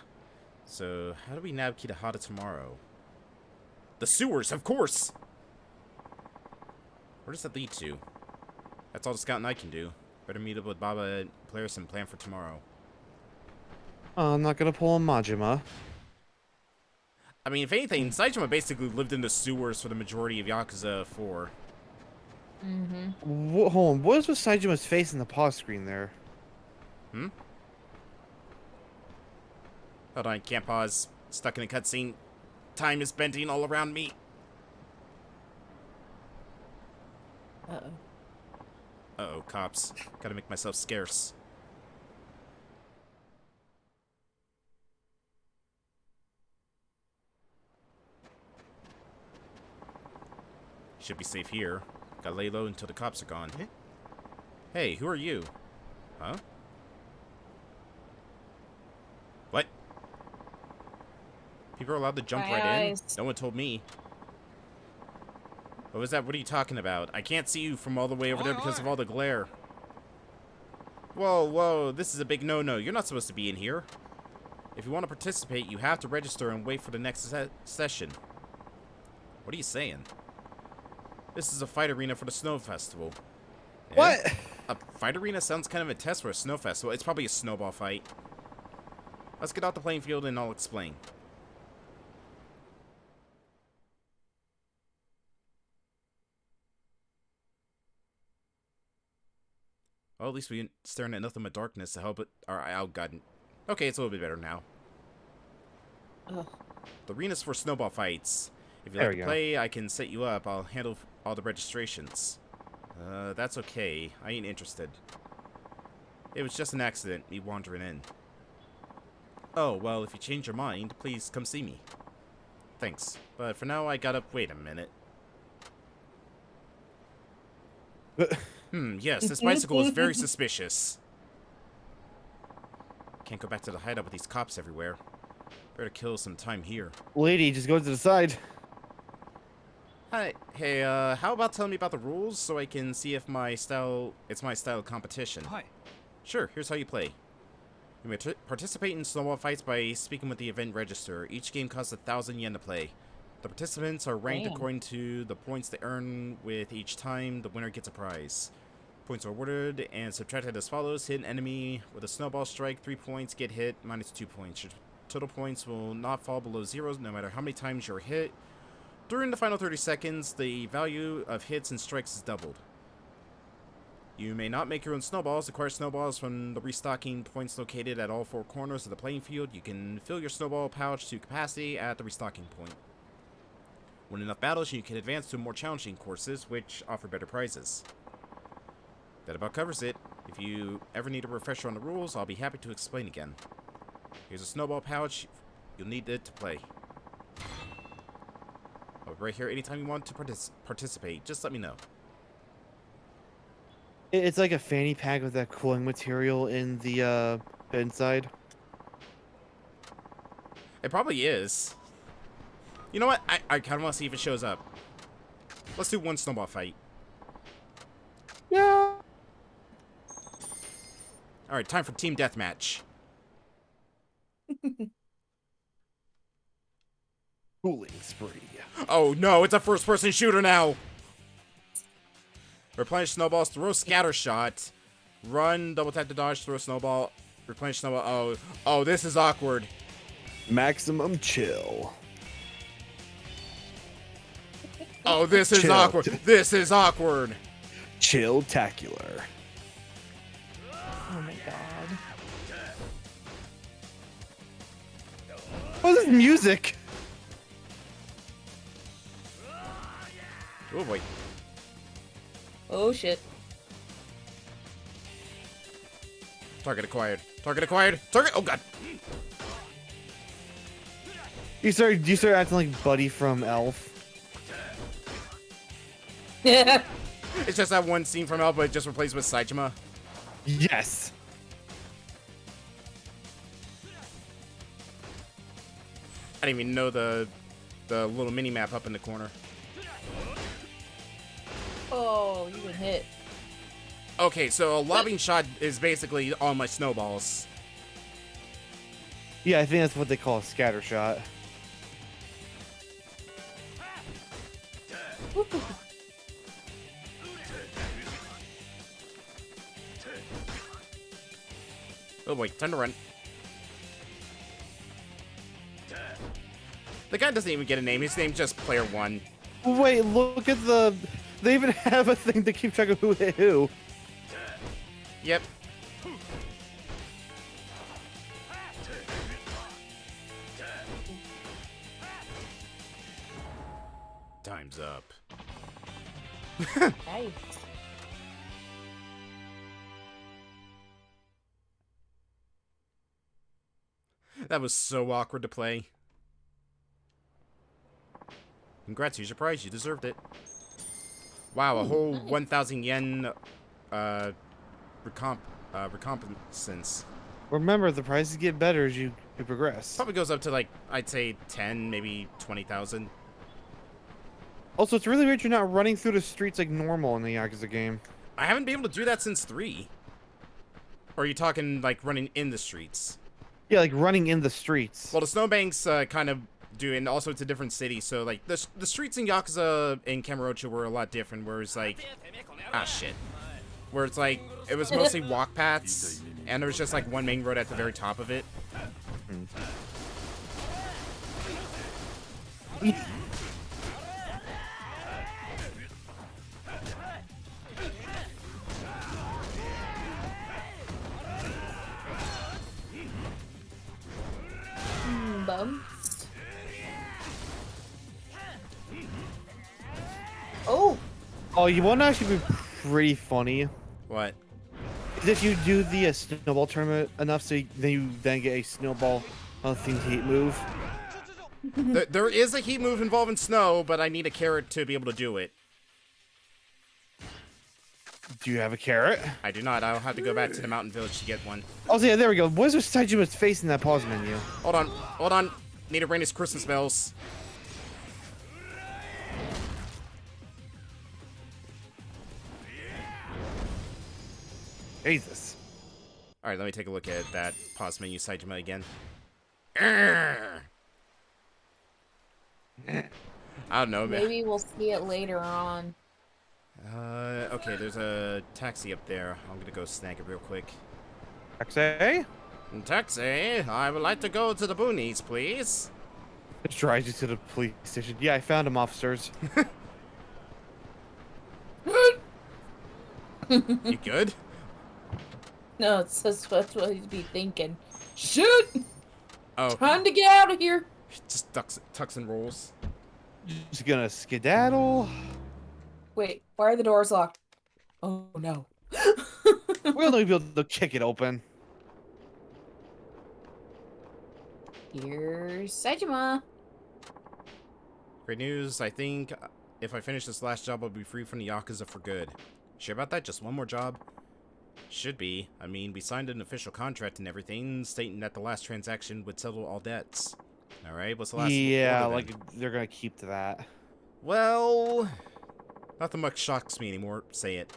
Speaker 1: So, how do we nab Kitahara tomorrow? The sewers, of course! Where does that lead to? That's all the Scout and I can do. Better meet up with Baba and Polaris and plan for tomorrow.
Speaker 4: I'm not gonna pull a Majima.
Speaker 1: I mean, if anything, Saitama basically lived in the sewers for the majority of Yakuza 4.
Speaker 4: Hold on, what is with Saijima's face in the pause screen there?
Speaker 1: Hold on, can't pause. Stuck in a cutscene. Time is bending all around me.
Speaker 3: Uh-oh.
Speaker 1: Uh-oh, cops. Gotta make myself scarce. Should be safe here. Gotta lay low until the cops are gone. Hey, who are you? Huh? What? People are allowed to jump
Speaker 3: My
Speaker 1: right in?
Speaker 3: eyes.
Speaker 1: No one told me. What was that? What are you talking about? I can't see you from all the way over there because of all the glare. Whoa, whoa, this is a big no-no. You're not supposed to be in here. If you want to participate, you have to register and wait for the next session. What are you saying? This is a fight arena for the Snow Festival.
Speaker 4: What?
Speaker 1: A fight arena sounds kind of intense for a snow festival. It's probably a snowball fight. Let's get out the playing field and I'll explain. Well, at least we ain't staring at nothing but darkness to help it. Alright, oh god. Okay, it's a little bit better now.
Speaker 3: Ugh.
Speaker 1: The arena's for snowball fights. If you
Speaker 4: There
Speaker 1: like
Speaker 4: we
Speaker 1: to
Speaker 4: go.
Speaker 1: play, I can set you up. I'll handle all the registrations. That's okay. I ain't interested. It was just an accident, me wandering in. Oh, well, if you change your mind, please come see me. Thanks. But for now, I gotta wait a minute. Yes, this bicycle is very suspicious. Can't go back to the hideout with these cops everywhere. Better kill some time here.
Speaker 4: Lady, just go to the side.
Speaker 1: Hi. Hey, how about telling me about the rules so I can see if it's my style of competition?
Speaker 5: Hi.
Speaker 1: Sure, here's how you play. You may participate in snowball fights by speaking with the event register. Each game costs 1,000 yen to play. The participants are ranked according to the points they earn with each time. The winner gets a prize. Points are awarded and subtracted as follows. Hit an enemy with a snowball strike, 3 points. Get hit, -2 points. Your total points will not fall below 0 no matter how many times you're hit. During the final 30 seconds, the value of hits and strikes is doubled. You may not make your own snowballs. Acquire snowballs from the restocking points located at all 4 corners of the playing field. You can fill your snowball pouch to capacity at the restocking point. Win enough battles, you can advance to more challenging courses, which offer better prizes. That about covers it. If you ever need a refresher on the rules, I'll be happy to explain again. Here's a snowball pouch. You'll need it to play. I'll be right here anytime you want to participate. Just let me know.
Speaker 4: It's like a fanny pack with that cooling material in the inside.
Speaker 1: It probably is. You know what? I kind of want to see if it shows up. Let's do one snowball fight.
Speaker 4: Yeah.
Speaker 1: Alright, time for team deathmatch.
Speaker 4: Cooling spree.
Speaker 1: Oh no, it's a first-person shooter now! Replenish snowballs, throw scatter shot. Run, double tap to dodge, throw snowball. Replenish snowball. Oh, this is awkward.
Speaker 4: Maximum chill.
Speaker 1: Oh, this is
Speaker 4: Chill.
Speaker 1: awkward. This is awkward.
Speaker 4: Chill-tacular.
Speaker 3: Oh my god.
Speaker 4: What is this music?
Speaker 1: Oh boy.
Speaker 3: Oh shit.
Speaker 1: Target acquired. Target acquired. Target. Oh god.
Speaker 4: You start acting like Buddy from Elf.
Speaker 1: It's just that one scene from Elf, but just replaced with Saitama.
Speaker 4: Yes.
Speaker 1: I didn't even know the little mini map up in the corner.
Speaker 3: Oh, you been hit.
Speaker 1: Okay, so a lobbing shot is basically all my snowballs.
Speaker 4: Yeah, I think that's what they call a scatter shot.
Speaker 1: Oh boy, time to run. The guy doesn't even get a name. His name's just Player 1.
Speaker 4: Wait, look at the... They even have a thing to keep track of who hit who.
Speaker 1: Yep. Time's up.
Speaker 3: Nice.
Speaker 1: That was so awkward to play. Congrats, here's your prize. You deserved it. Wow, a whole 1,000 yen recompensance.
Speaker 4: Remember, the prizes get better as you progress.
Speaker 1: Probably goes up to, like, I'd say 10, maybe 20,000.
Speaker 4: Also, it's really weird you're not running through the streets like normal in the Yakuza game.
Speaker 1: I haven't been able to do that since 3. Or are you talking, like, running in the streets?
Speaker 4: Yeah, like running in the streets.
Speaker 1: Well, the snowbanks kind of do, and also it's a different city, so, like, the streets in Yakuza and Kamurocho were a lot different, where it's like... Ah, shit. Where it's like, it was mostly walk paths, and there was just, like, one main road at the very top of it.
Speaker 3: Bumps. Oh!
Speaker 4: Oh, you want to actually be pretty funny?
Speaker 1: What?
Speaker 4: Is if you do the snowball tournament enough so then you then get a snowball themed heat move.
Speaker 1: There is a heat move involving snow, but I need a carrot to be able to do it.
Speaker 4: Do you have a carrot?
Speaker 1: I do not. I'll have to go back to the mountain village to get one.
Speaker 4: Oh, yeah, there we go. Where's the Saijima's face in that pause menu?
Speaker 1: Hold on. Hold on. Need to bring his Christmas bells.
Speaker 4: Jesus.
Speaker 1: Alright, let me take a look at that pause menu Saijima again. I don't know, man.
Speaker 3: Maybe we'll see it later on.
Speaker 1: Okay, there's a taxi up there. I'm gonna go snag it real quick.
Speaker 4: Taxi?
Speaker 1: Taxi, I would like to go to the boonies, please.
Speaker 4: It drives you to the police station. Yeah, I found him, officers.
Speaker 1: You good?
Speaker 3: No, it's just that's what he'd be thinking. Shoot!
Speaker 1: Oh,
Speaker 3: Time to get out of here.
Speaker 1: just tucks and rolls.
Speaker 4: Just gonna skedaddle.
Speaker 3: Wait, why are the doors locked? Oh no.
Speaker 4: We'll only be able to kick it open.
Speaker 3: Here's Saijima.
Speaker 1: Great news. I think if I finish this last job, I'll be free from the Yakuza for good. Sure about that? Just one more job? Should be. I mean, we signed an official contract and everything, stating that the last transaction would settle all debts. Alright, what's the last
Speaker 4: Yeah,
Speaker 1: order,
Speaker 4: like
Speaker 1: then?
Speaker 4: they're gonna keep to that.
Speaker 1: Well, nothing much shocks me anymore. Say it.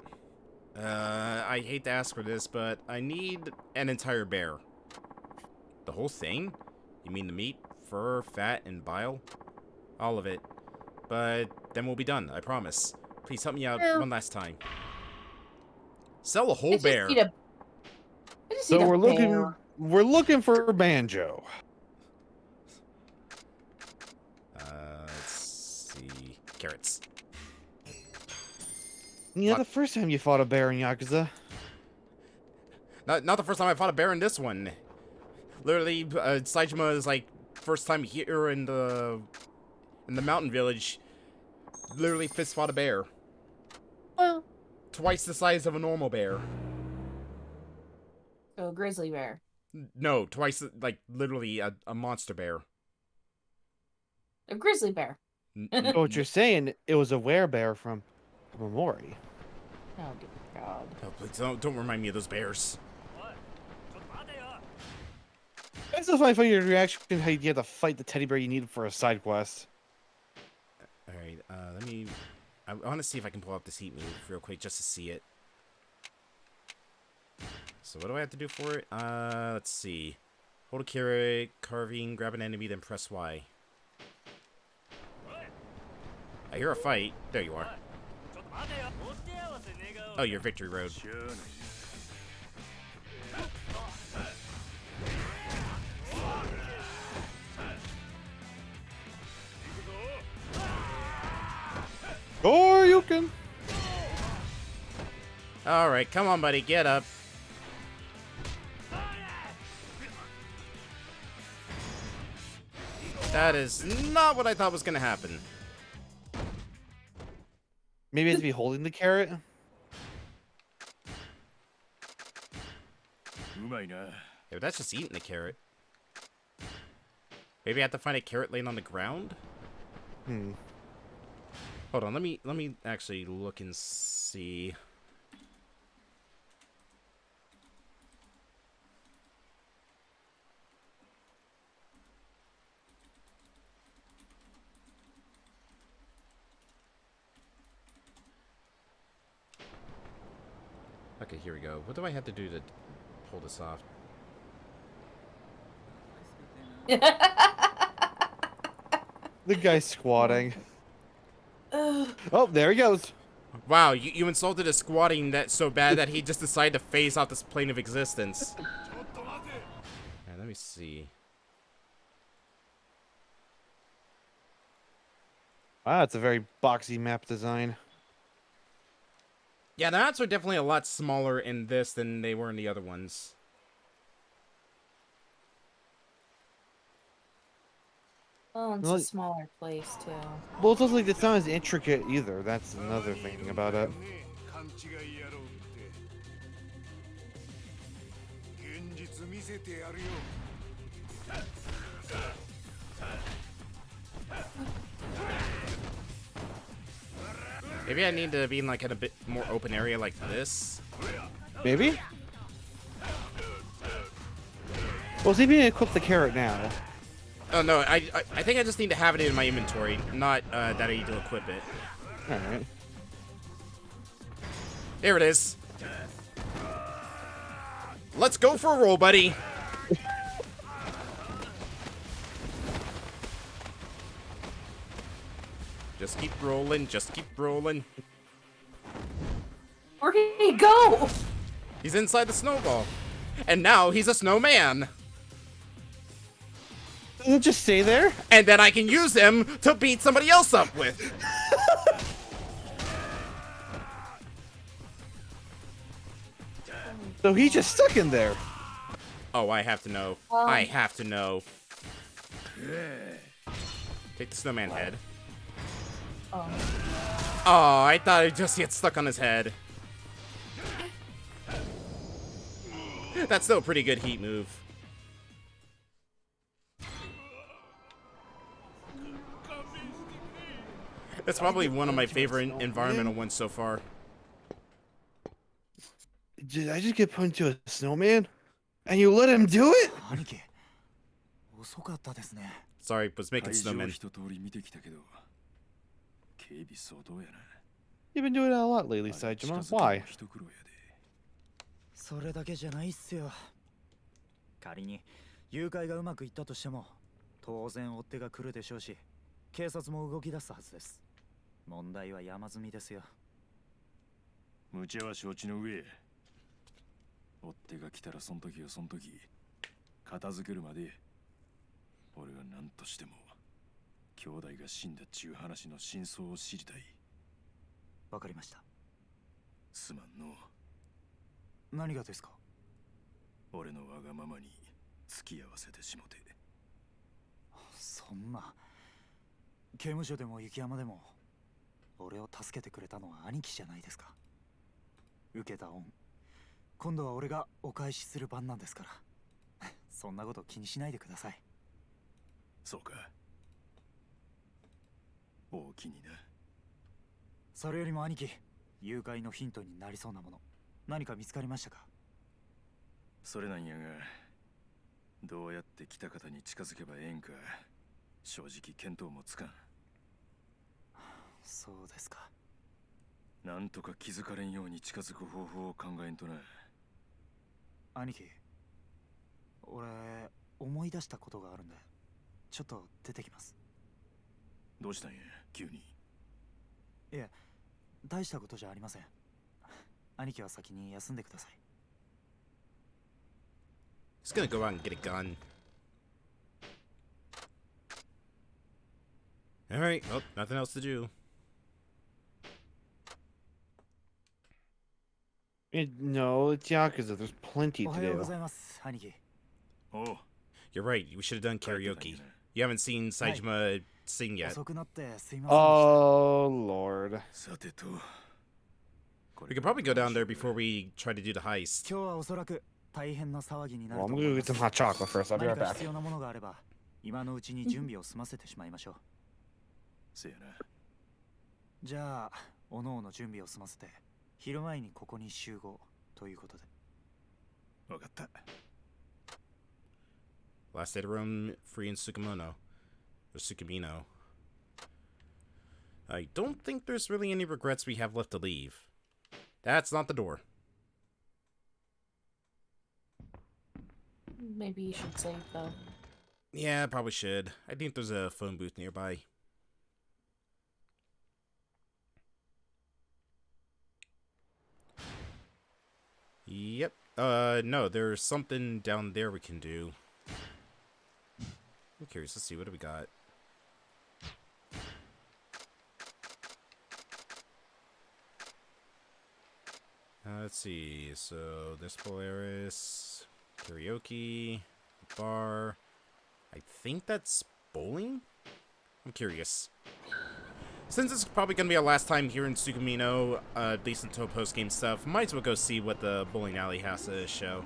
Speaker 1: I hate to ask for this, but I need an entire bear. The whole thing? You mean the meat, fur, fat, and bile? All of it. But then we'll be done, I promise. Please help me out
Speaker 3: Well,
Speaker 1: one last time. Sell a
Speaker 3: I
Speaker 1: whole
Speaker 3: just
Speaker 1: bear.
Speaker 3: need a- I just
Speaker 4: So
Speaker 3: need a
Speaker 4: we're
Speaker 3: bear.
Speaker 4: looking for Banjo.
Speaker 1: Let's see. Carrots.
Speaker 4: Yeah,
Speaker 1: What?
Speaker 4: the first time you fought a bear in Yakuza.
Speaker 1: Not the first time I fought a bear in this one. Literally, Saijima is like first time here in the mountain village. Literally fist fought a bear.
Speaker 3: Well,
Speaker 1: Twice the size of a normal bear.
Speaker 3: so a grizzly bear.
Speaker 1: No, twice, like literally a monster bear.
Speaker 3: A grizzly bear.
Speaker 4: So what you're saying, it was a werebear from Mori.
Speaker 3: Oh dear God.
Speaker 1: Oh, please don't remind me of those bears.
Speaker 4: It's so funny for your reaction how you had to fight the teddy bear you needed for a side quest.
Speaker 1: Alright, let me... I want to see if I can pull up this heat move real quick just to see it. So what do I have to do for it? Let's see. Hold a carrot, carving, grab an enemy, then press Y. I hear a fight. There you are. Oh, your victory road.
Speaker 4: Or you can.
Speaker 1: Alright, come on, buddy. Get up. That is not what I thought was going to happen.
Speaker 4: Maybe I have to be holding the carrot.
Speaker 1: Yeah, but that's just eating the carrot. Maybe I have to find a carrot laying on the ground?
Speaker 4: Hmm.
Speaker 1: Hold on, let me actually look and see. Okay, here we go. What do I have to do to pull this off?
Speaker 4: The guy's squatting. Oh, there he goes.
Speaker 1: Wow, you insulted his squatting that so bad that he just decided to phase out this plane of existence. Alright, let me see.
Speaker 4: Wow, it's a very boxy map design.
Speaker 1: Yeah, the maps are definitely a lot smaller in this than they were in the other ones.
Speaker 3: Oh, it's
Speaker 4: Well,
Speaker 3: a smaller place too.
Speaker 4: Well, it's also like it's not as intricate either. That's another thing about it.
Speaker 1: Maybe I need to be in like in a bit more open area like this.
Speaker 4: Maybe? Well, see if you can equip the carrot now.
Speaker 1: Oh no, I think I just need to have it in my inventory, not that I need to equip it.
Speaker 4: Alright.
Speaker 1: There it is. Let's go for a roll, buddy. Just keep rolling, just keep rolling.
Speaker 3: Where did he go?
Speaker 1: He's inside the snowball. And now he's a snowman.
Speaker 4: Doesn't it just stay there?
Speaker 1: And then I can use him to beat somebody else up with.
Speaker 4: So he's just stuck in there.
Speaker 1: Oh, I have to know. I have to know. Take the snowman head.
Speaker 3: Oh.
Speaker 1: Oh, I thought I'd just get stuck on his head. That's still a pretty good heat move. That's probably one of my favorite environmental ones so far.
Speaker 4: Did I just get put into a snowman? And you let him do it?
Speaker 5: 兄貴遅かったですね
Speaker 1: Sorry, was making
Speaker 6: 会場
Speaker 1: snowmen.
Speaker 6: 一通り見てきたけど警備相当やな
Speaker 4: You've been doing that a lot lately,
Speaker 6: 近づ
Speaker 4: Saijima.
Speaker 6: くの
Speaker 4: Why?
Speaker 6: も一苦労やで
Speaker 5: それだけじゃないっすよ仮に誘拐がうまくいったとしても当然追っ手が来るでしょうし警察も動き出すはずです問題は山積みですよ
Speaker 6: 無茶は承知の上追っ手が来たらそん時はそん時片付けるまで俺は何としても兄弟が死んだっちゅう話の真相を知りたい
Speaker 5: わかりました
Speaker 6: すまんの
Speaker 5: 何がですか
Speaker 6: 俺のわがままに付き合わせてしもて
Speaker 5: そんな刑務所でも雪山でも俺を助けてくれたのは兄貴じゃないですか受けた恩今度は俺がお返しする番なんですからそんなこと気にしないでください
Speaker 6: そうか大きにな
Speaker 5: それよりも兄貴誘拐のヒントになりそうなもの何か見つかりましたか
Speaker 6: それなんやがどうやって北方に近づけばええんか正直見当もつかん
Speaker 5: そうですか
Speaker 6: なんとか気づかれんように近づく方法を考えんとな
Speaker 5: 兄貴俺思い出したことがあるんでちょっと出てきます
Speaker 6: どうしたんや急に
Speaker 5: いえ大したことじゃありません兄貴は先に休んでください
Speaker 1: Just gonna go out and get a gun. Alright, well, nothing else to do.
Speaker 4: No, it's Yakuza. There's plenty
Speaker 5: お
Speaker 4: to
Speaker 5: はようご
Speaker 4: do.
Speaker 5: ざいます兄貴
Speaker 6: おう
Speaker 1: You're right, we should have done karaoke. You haven't seen Saijima sing yet.
Speaker 5: 遅くなってすいませんでした
Speaker 4: Oh, Lord.
Speaker 6: さてと
Speaker 1: We could probably go down there before we try to do the heist.
Speaker 5: 今日はおそらく大変な騒ぎになる
Speaker 4: Well,
Speaker 5: と
Speaker 4: I'm
Speaker 5: 思い
Speaker 4: gonna
Speaker 5: ま
Speaker 4: get
Speaker 5: す
Speaker 4: some hot chocolate first. I'll be
Speaker 5: 何
Speaker 4: right
Speaker 5: か
Speaker 4: back.
Speaker 5: 必要なものがあれば今のうちに準備を済ませてしまいましょう
Speaker 6: せやな
Speaker 5: じゃあおのおの準備を済ませて昼前にここに集合ということで
Speaker 6: わかった
Speaker 1: Last day to roam free in Tsukumono. Or Tsukimino. I don't think there's really any regrets we have left to leave. That's not the door.
Speaker 3: Maybe you should save though.
Speaker 1: Yeah, I probably should. I think there's a phone booth nearby. Yep. No, there's something down there we can do. I'm curious. Let's see. What do we got? Let's see. So, this Polaris, karaoke, bar. I think that's bowling? I'm curious. Since it's probably going to be our last time here in Tsukimino, at least until post-game stuff, might as well go see what the bowling alley has to show.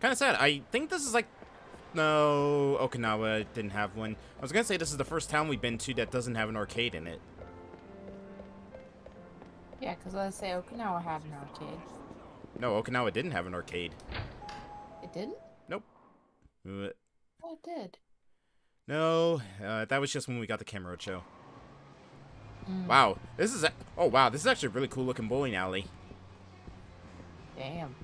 Speaker 1: Kind of sad. I think this is like... No, Okinawa didn't have one. I was gonna say this is the first town we've been to that doesn't have an arcade in it.
Speaker 3: Yeah, because I say Okinawa had an arcade.
Speaker 1: No, Okinawa didn't have an arcade.
Speaker 3: It didn't?
Speaker 1: Nope.
Speaker 3: Oh, it did.
Speaker 1: No, that was just when we got the Kamurocho.
Speaker 3: Mm.
Speaker 1: Wow, this is... Oh, wow, this is actually a really cool looking bowling alley.
Speaker 3: Damn.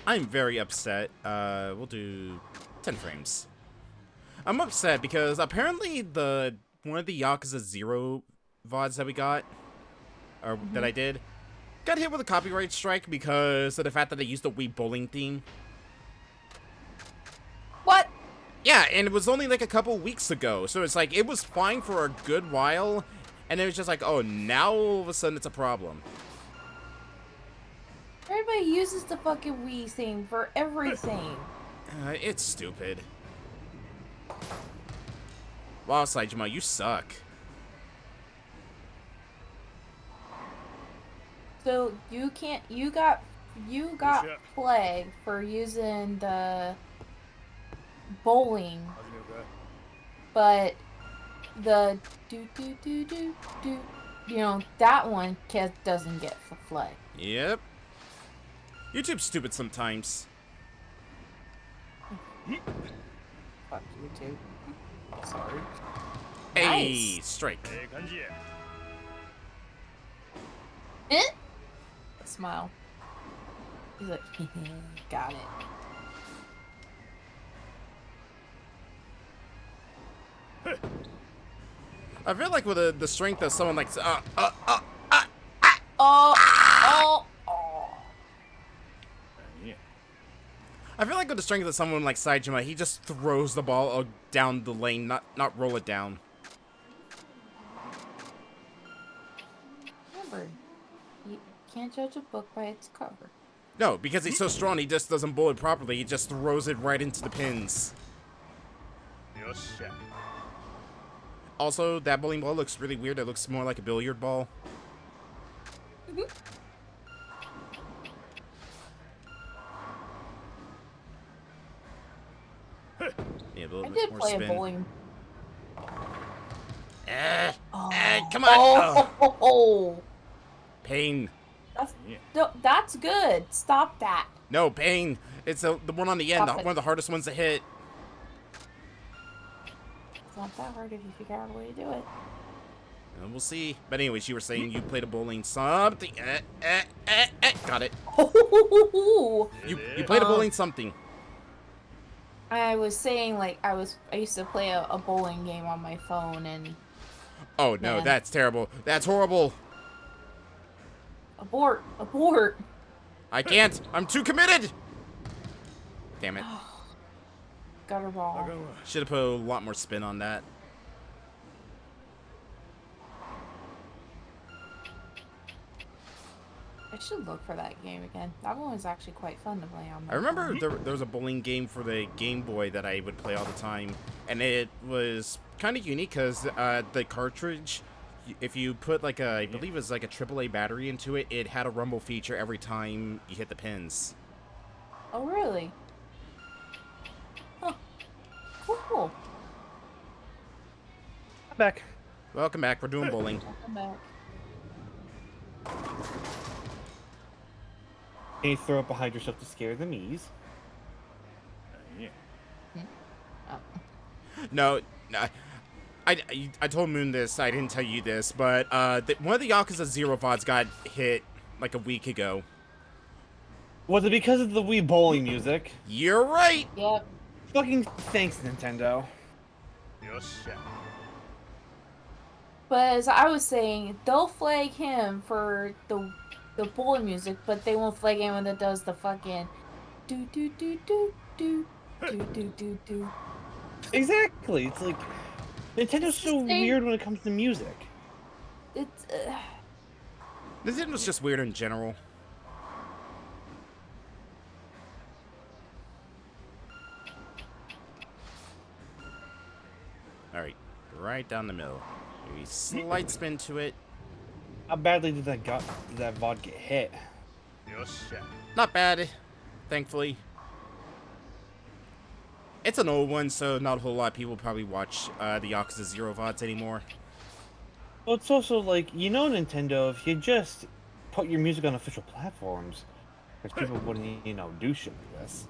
Speaker 1: I'm very upset. We'll do 10 frames. I'm upset because apparently one of the Yakuza 0 VODs that we got, or that I did, got hit with a copyright strike because of the fact that they used the Wii bowling theme.
Speaker 3: What?
Speaker 1: Yeah, and it was only like a couple weeks ago, so it's like, it was fine for a good while, and it was just like, oh, now all of a sudden it's a problem.
Speaker 3: Everybody uses the fucking Wii thing for everything.
Speaker 1: It's stupid. Wow, Saejima, you suck.
Speaker 3: So you can't. You got flagged for using the bowling, but the do, you know, that one doesn't get flagged.
Speaker 1: Yep. YouTube's stupid sometimes.
Speaker 3: Fuck YouTube. Sorry.
Speaker 1: Hey,
Speaker 3: Nice.
Speaker 1: strike.
Speaker 3: Eh? Smile. He's like, got it.
Speaker 1: I feel like with the strength of someone like
Speaker 3: Oh, oh.
Speaker 1: I feel like with the strength of someone like Saejima, he just throws the ball down the lane, not roll it down.
Speaker 3: Remember, you can't judge a book by its cover.
Speaker 1: No, because he's so strong, he just doesn't bowl it properly. He just throws it right into the pins. Also, that bowling ball looks really weird. It looks more like a billiard ball. Yeah, a little
Speaker 3: I
Speaker 1: bit
Speaker 3: did
Speaker 1: more
Speaker 3: play
Speaker 1: spin.
Speaker 3: a bowling.
Speaker 1: Come on!
Speaker 3: Oh.
Speaker 1: Pain.
Speaker 3: That's good. Stop that.
Speaker 1: No, pain. It's the one on the end,
Speaker 3: Stop it.
Speaker 1: one of the hardest ones to hit.
Speaker 3: It's not that hard if you figure out a way to do it.
Speaker 1: And we'll see. But anyways, you were saying you played a bowling something. Got it. You played a bowling something.
Speaker 3: I was saying, like, I used to play a bowling game on my phone, and
Speaker 1: Oh no,
Speaker 3: Man.
Speaker 1: that's terrible. That's horrible.
Speaker 3: abort.
Speaker 1: I can't. I'm too committed. Damn it.
Speaker 3: Gutter ball.
Speaker 1: Should have put a lot more spin on that.
Speaker 3: I should look for that game again. That one was actually quite fun to play on.
Speaker 1: I remember there was a bowling game for the Game Boy that I would play all the time, and it was kind of unique because the cartridge, if you put like I believe it was like a AAA battery into it, it had a rumble feature every time you hit the pins.
Speaker 3: Oh, really? Huh. Cool.
Speaker 4: I'm back.
Speaker 1: Welcome back. We're doing bowling.
Speaker 3: Welcome back.
Speaker 4: Can you throw up behind yourself to scare the Mies?
Speaker 1: No, I told Moon this. I didn't tell you this, but one of the Yakuza 0 VODs got hit like a week ago.
Speaker 4: Was it because of the Wii bowling music?
Speaker 1: You're right.
Speaker 3: Yep.
Speaker 4: Fucking thanks, Nintendo.
Speaker 3: But as I was saying, they'll flag him for the bowling music, but they won't flag him when it does the fucking do do do do do do do do do.
Speaker 4: Exactly. It's like Nintendo's so weird when it comes to music.
Speaker 3: It's
Speaker 1: Nintendo's just weird in general. Alright. right down the middle. Maybe slight spin to it.
Speaker 4: How badly did that VOD get hit?
Speaker 1: Not bad, thankfully. It's an old one, so not a whole lot of people probably watch the Yakuza 0 VODs anymore.
Speaker 4: Well, it's also like, you know, Nintendo, if you just put your music on official platforms, because people wouldn't, you know, do shit like this.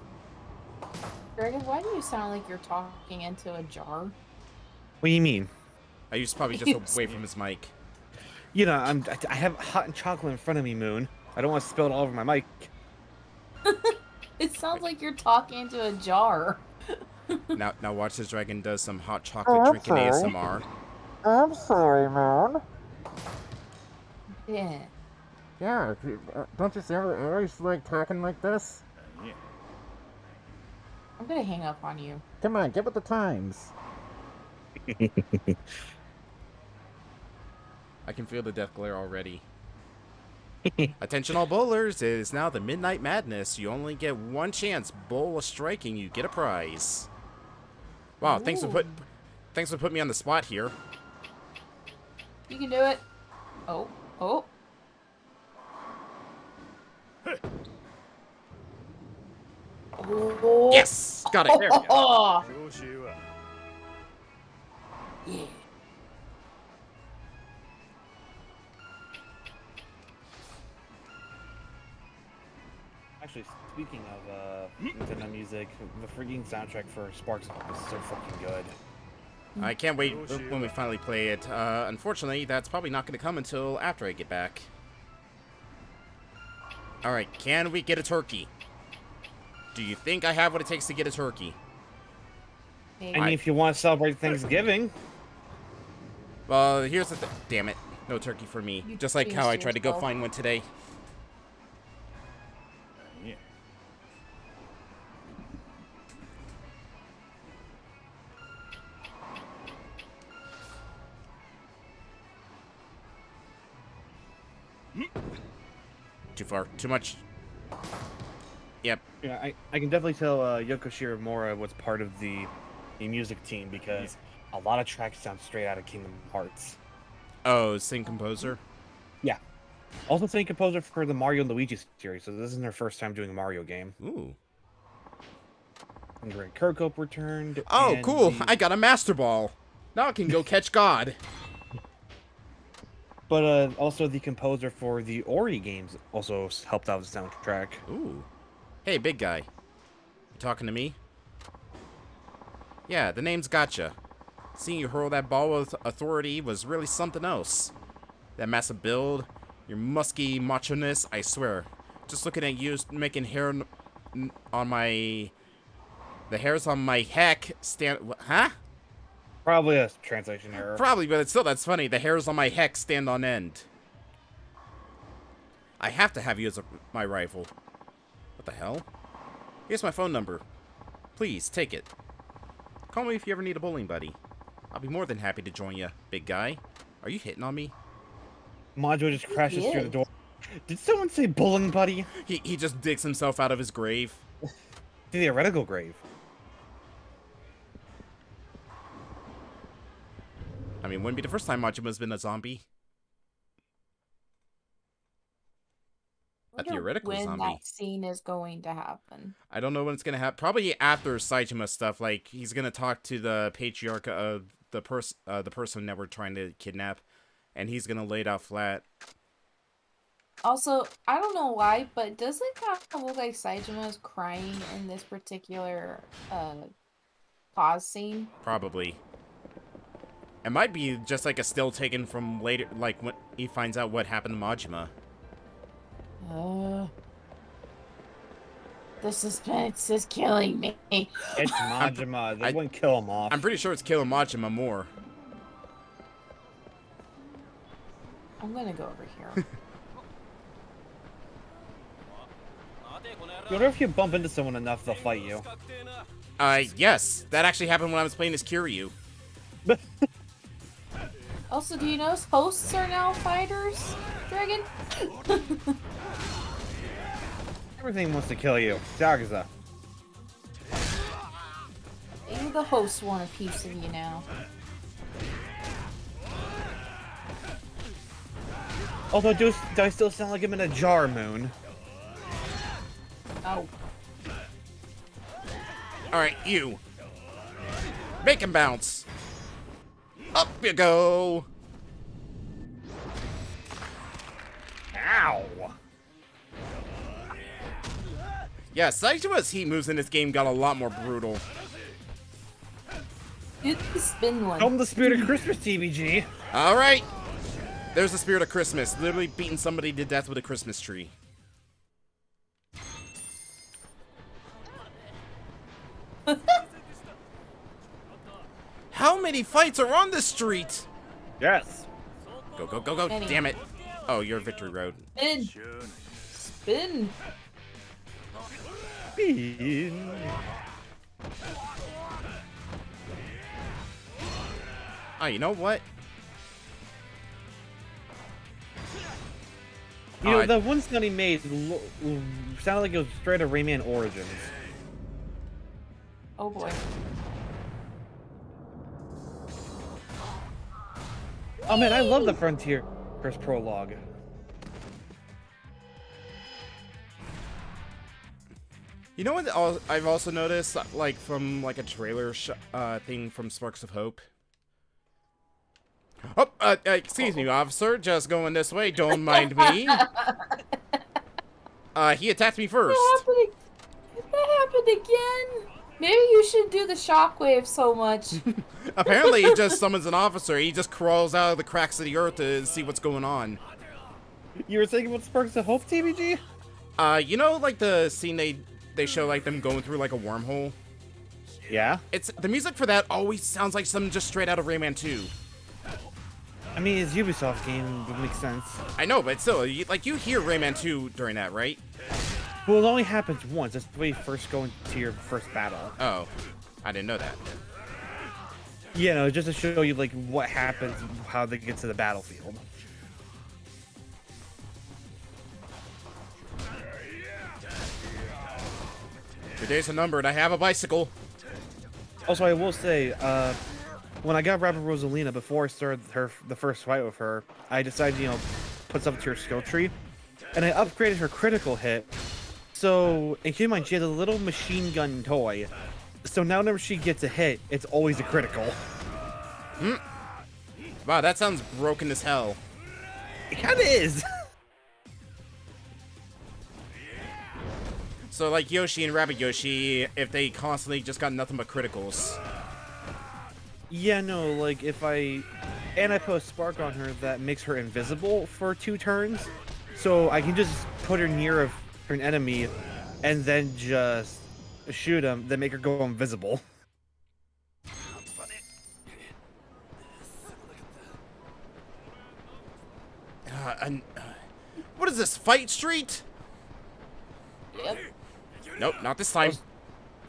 Speaker 3: Dragon, why do you sound like you're talking into a jar?
Speaker 4: What do you mean?
Speaker 1: I used probably just away from his mic.
Speaker 4: You know, I have hot and chocolate in front of me, Moon. I don't want to spill it all over my mic.
Speaker 3: It sounds like you're talking into a jar.
Speaker 1: Now watch this dragon does some hot chocolate drinking ASMR.
Speaker 4: I'm sorry, Moon.
Speaker 3: Yeah.
Speaker 1: Yeah, don't you see how I always like talking like this?
Speaker 3: I'm gonna hang up on you.
Speaker 1: Come on, get with the times. I can feel the death glare already. Attention all bowlers, it is now the Midnight Madness. You only get one chance. Bowl a striking, you get a prize. Wow, thanks for putting me on the spot here.
Speaker 3: You can do it. Oh. Oh.
Speaker 1: Yes! Got it. There we go.
Speaker 3: Oh. Yeah.
Speaker 4: Actually, speaking of Nintendo music, the freaking soundtrack for Sparks is so fucking good.
Speaker 1: I can't wait when we finally play it. Unfortunately, that's probably not going to come until after I get back. Alright, can we get a turkey? Do you think I have what it takes to get a turkey?
Speaker 4: I mean, if you want to celebrate Thanksgiving.
Speaker 1: Well, here's the thing. Damn it. No turkey for me.
Speaker 3: You
Speaker 1: Just like how I tried to go
Speaker 3: yourself.
Speaker 1: find one today. Too far. Too much. Yep.
Speaker 4: Yeah, I can definitely tell Yoko Shiramura was part of the music team because a lot of tracks sound straight out of Kingdom Hearts.
Speaker 1: Oh, same composer?
Speaker 4: Yeah. Also same composer for the Mario and Luigi series, so this isn't their first time doing a Mario game.
Speaker 1: Ooh.
Speaker 4: And Greg Kirkhope returned.
Speaker 1: Oh,
Speaker 4: and
Speaker 1: cool.
Speaker 4: the-
Speaker 1: I got a Master Ball. Now I can go catch God.
Speaker 4: But also the composer for the Ori games also helped out with the soundtrack.
Speaker 1: Ooh. Hey, big guy. You talking to me? Yeah, the name's Gotcha. Seeing you hurl that ball with authority was really something else. That massive build, your musky macho-ness, I swear. Just looking at you making hair on my... The hairs on my heck stand... Huh?
Speaker 4: Probably a translation error.
Speaker 1: Probably, but still, that's funny. The hairs on my heck stand on end. I have to have you as my rival. What the hell? Here's my phone number. Please, take it. Call me if you ever need a bowling buddy. I'll be more than happy to join you, big guy. Are you hitting on me?
Speaker 4: Module just crashes through the door. Did someone say bowling buddy?
Speaker 1: He just digs himself out of his grave.
Speaker 4: The theoretical grave.
Speaker 1: I mean, wouldn't be the first time Majima's been a zombie. A theoretical
Speaker 3: when
Speaker 1: zombie.
Speaker 3: that scene is going to happen.
Speaker 1: I don't know when it's gonna happen. Probably after Saejima stuff. Like he's gonna talk to the patriarch of the person that we're trying to kidnap, and he's gonna lay it out flat.
Speaker 3: Also, I don't know why, but does it kind of look like Saejima is crying in this particular pause scene?
Speaker 1: Probably. It might be just like a still taken from later, like when he finds out what happened to Majima.
Speaker 3: The suspense is killing me.
Speaker 4: It's Majima. They wouldn't kill him off.
Speaker 1: I'm pretty sure it's killing Majima more.
Speaker 3: I'm gonna go over here.
Speaker 4: You wonder if you bump into someone enough, they'll fight you.
Speaker 1: Yes. That actually happened when I was playing as Kiryu.
Speaker 3: Also, do you know hosts are now fighters, Dragon?
Speaker 4: Everything wants to kill you. Yakuza.
Speaker 3: Maybe the hosts want a piece of you now.
Speaker 4: Although, do I still sound like I'm in a jar, Moon?
Speaker 3: Oh.
Speaker 1: Alright, you. Make him bounce. Up you go.
Speaker 4: Ow!
Speaker 1: Yeah, Saijima's heat moves in this game got a lot more brutal.
Speaker 3: Do the spin one.
Speaker 4: Come the spirit of Christmas, TBG.
Speaker 1: Alright. There's the spirit of Christmas. Literally beating somebody to death with a Christmas tree. How many fights are on this street?
Speaker 4: Yes.
Speaker 1: Go, go, go, go.
Speaker 3: Any.
Speaker 1: Damn it. Oh, you're Victory Road.
Speaker 3: Spin. Spin.
Speaker 4: Bean.
Speaker 1: Oh, you know what?
Speaker 4: You know, the one Snotty made sounded like it was straight out of Rayman Origins.
Speaker 3: Oh boy.
Speaker 4: Oh man, I love the Frontier first prologue.
Speaker 1: You know what I've also noticed, like, from, like, a trailer thing from Sparks of Hope? Oh, excuse me, officer. Just going this way. Don't mind me. He attacked me first.
Speaker 3: That happened again. Maybe you should do the shockwave so much.
Speaker 1: Apparently, he just summons an officer. He just crawls out of the cracks of the earth to see what's going on.
Speaker 4: You were thinking about Sparks of Hope, TBG?
Speaker 1: You know, like, the scene they show, like, them going through, like, a wormhole?
Speaker 4: Yeah.
Speaker 1: The music for that always sounds like something just straight out of Rayman 2.
Speaker 4: I mean, it's Ubisoft game, would make sense.
Speaker 1: I know, but still, you hear Rayman 2 during that, right?
Speaker 4: Well, it only happens once. That's the way you first go into your first battle.
Speaker 1: Oh, I didn't know that.
Speaker 4: Yeah, no, just to show you, like, what happens, how they get to the battlefield.
Speaker 1: Your days are numbered. I have a bicycle.
Speaker 4: Also, I will say, when I got Rapid Rosalina, before I started the first fight with her, I decided, you know, put something to her skill tree, and I upgraded her critical hit. So, and keep in mind, she has a little machine gun toy. So now whenever she gets a hit, it's always a critical.
Speaker 1: Wow, that sounds broken as hell.
Speaker 4: It kind of is.
Speaker 1: So, like Yoshi and Rabbit Yoshi, if they constantly just got nothing but criticals.
Speaker 4: Yeah, no, like if I put a spark on her that makes her invisible for 2 turns, so I can just put her near an enemy and then just shoot them, then make her go invisible.
Speaker 1: What is this, Fight Street?
Speaker 3: Yep.
Speaker 1: Nope, not this time.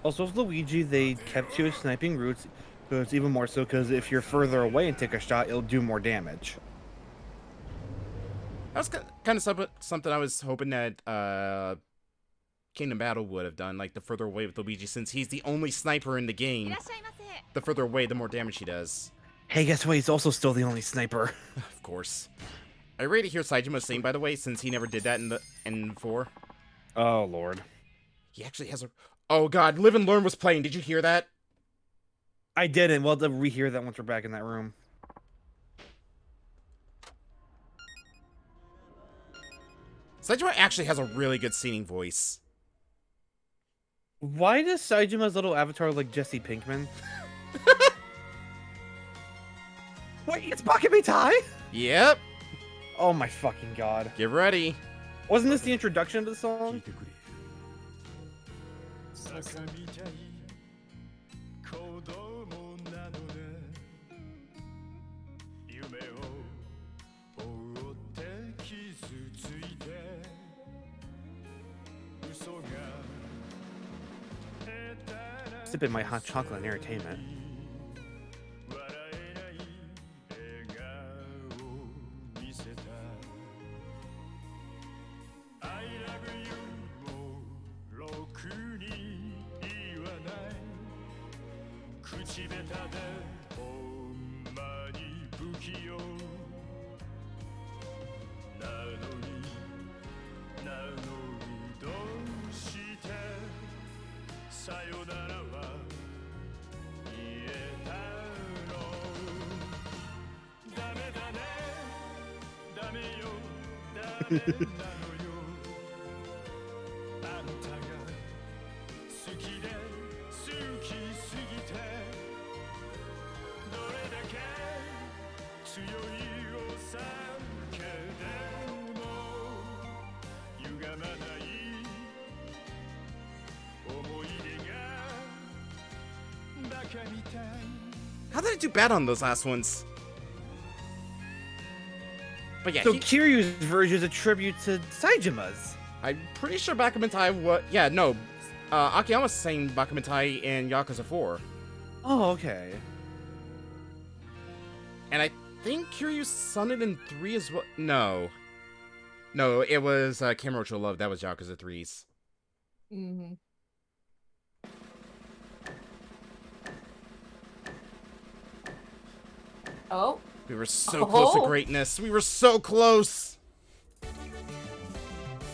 Speaker 4: Also, with Luigi, they kept to his sniping routes, but it's even more so because if you're further away and take a shot, it'll do more damage.
Speaker 1: That was kind of something I was hoping that Kingdom Battle would have done, like the further away with Luigi, since he's the only sniper in the game. The further away, the more damage he does.
Speaker 4: Hey, guess what? He's also still the only sniper.
Speaker 1: Of course. I ready to hear Saijima sing, by the way, since he never did that in 4.
Speaker 4: Oh, Lord.
Speaker 1: He actually has a... Oh, God, Live and Learn was playing. Did you hear that?
Speaker 4: I didn't. We'll have to rehear that once we're back in that room.
Speaker 1: Saijima actually has a really good singing voice.
Speaker 4: Why does Saijima's little avatar look like Jesse Pinkman? Wait, it's Pocket Mitai?
Speaker 1: Yep.
Speaker 4: Oh my fucking god.
Speaker 1: Get ready.
Speaker 4: Wasn't this the introduction to the song?
Speaker 3: Listen.
Speaker 6: 夢を追って傷ついて嘘が
Speaker 4: Sipping my hot chocolate and entertainment.
Speaker 6: 笑えない笑顔を見せた I love you もろくに言わない口下手でほんまに不器用な
Speaker 1: How did I do bad on those last ones? But yeah,
Speaker 4: So Kiryu's version is a tribute to Saijima's.
Speaker 1: I'm pretty sure Bakumentai what? Yeah, no. Akiyama's saying Bakumentai in Yakuza 4.
Speaker 4: Oh, okay.
Speaker 1: And I think Kiryu sung it in 3 as well. No. No, it was Kamurocho Love. That was Yakuza 3's.
Speaker 3: Mm-hmm. Oh.
Speaker 1: We were so close to greatness. We were so close.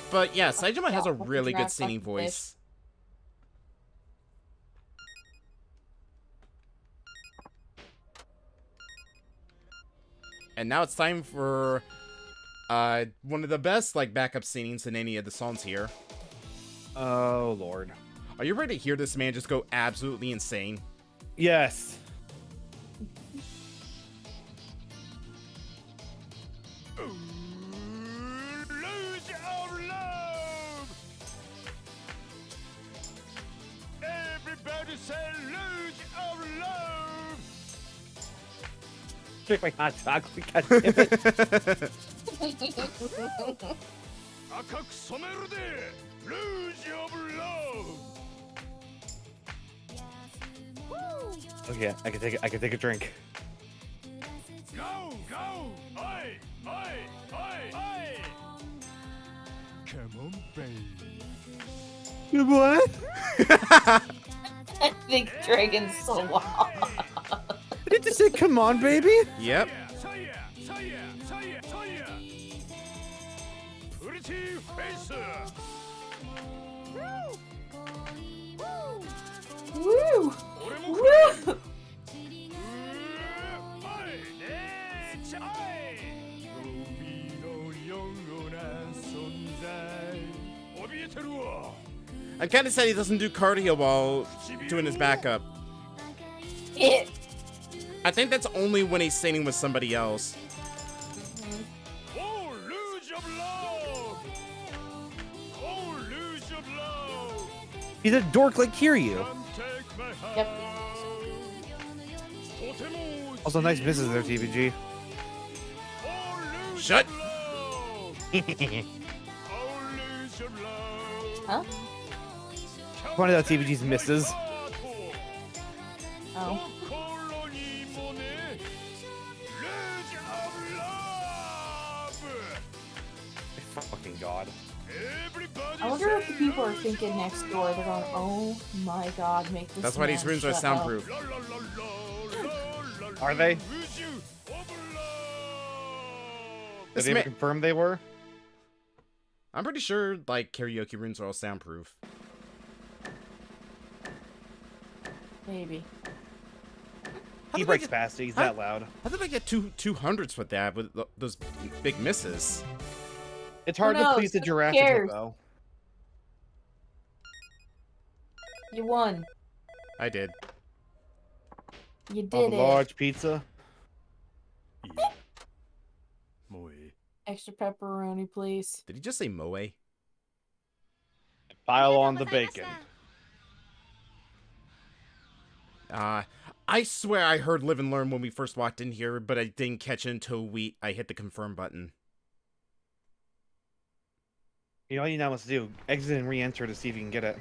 Speaker 1: But yeah, Saejima has a really good singing voice. And now it's time for one of the best backup singings in any of the songs here.
Speaker 4: Oh, Lord.
Speaker 1: Are you ready to hear this man just go absolutely insane?
Speaker 4: Yes.
Speaker 6: Everybody say lose of love.
Speaker 4: Drink my hot chocolate. God damn it.
Speaker 6: 赤く染めるで Lose of love.
Speaker 4: Okay, I can take a drink.
Speaker 6: Go, go. Oi, oi, oi, oi. Come on, baby.
Speaker 4: What?
Speaker 3: I think Dragon's so long.
Speaker 4: Did you say come on, baby?
Speaker 1: Yep.
Speaker 6: Pretty face.
Speaker 3: Woo! Woo!
Speaker 1: I'm kind of sad he doesn't do cardio while doing his backup. I think that's only when he's singing with somebody else.
Speaker 6: Oh, lose your love. Oh, lose your love.
Speaker 4: He's a dork like Kiryu.
Speaker 6: Come take my heart.
Speaker 3: Yep.
Speaker 4: Also, nice misses there, TVG.
Speaker 6: Oh, lose
Speaker 1: Shut.
Speaker 6: your love. Oh, lose your love.
Speaker 3: Huh?
Speaker 4: Pointed out TVG's misses.
Speaker 3: Oh.
Speaker 4: Fucking god.
Speaker 3: I wonder if the people are thinking next door, they're going, oh my god, make this
Speaker 1: That's why these
Speaker 3: man
Speaker 1: rooms are
Speaker 3: shut
Speaker 1: soundproof.
Speaker 4: Are they? Did
Speaker 1: This
Speaker 4: they ever
Speaker 1: ma-
Speaker 4: confirm they were?
Speaker 1: I'm pretty sure karaoke rooms are all soundproof.
Speaker 3: Maybe.
Speaker 4: He breaks past it. He's that loud.
Speaker 1: How did I get 200s with that, with those big misses?
Speaker 4: It's hard
Speaker 3: Who
Speaker 4: to
Speaker 3: knows?
Speaker 4: please the
Speaker 3: Who
Speaker 4: giraffe
Speaker 3: cares?
Speaker 4: though.
Speaker 3: You won.
Speaker 1: I did.
Speaker 3: You
Speaker 4: Of
Speaker 3: did
Speaker 4: a
Speaker 3: it.
Speaker 4: large pizza.
Speaker 3: Extra pepperoni, please.
Speaker 1: Did he just say moe?
Speaker 4: Pile on the bacon.
Speaker 1: I swear I heard Live and Learn when we first walked in here, but I didn't catch it until I hit the confirm button.
Speaker 4: You know what you now must do? Exit and re-enter to see if you can get it.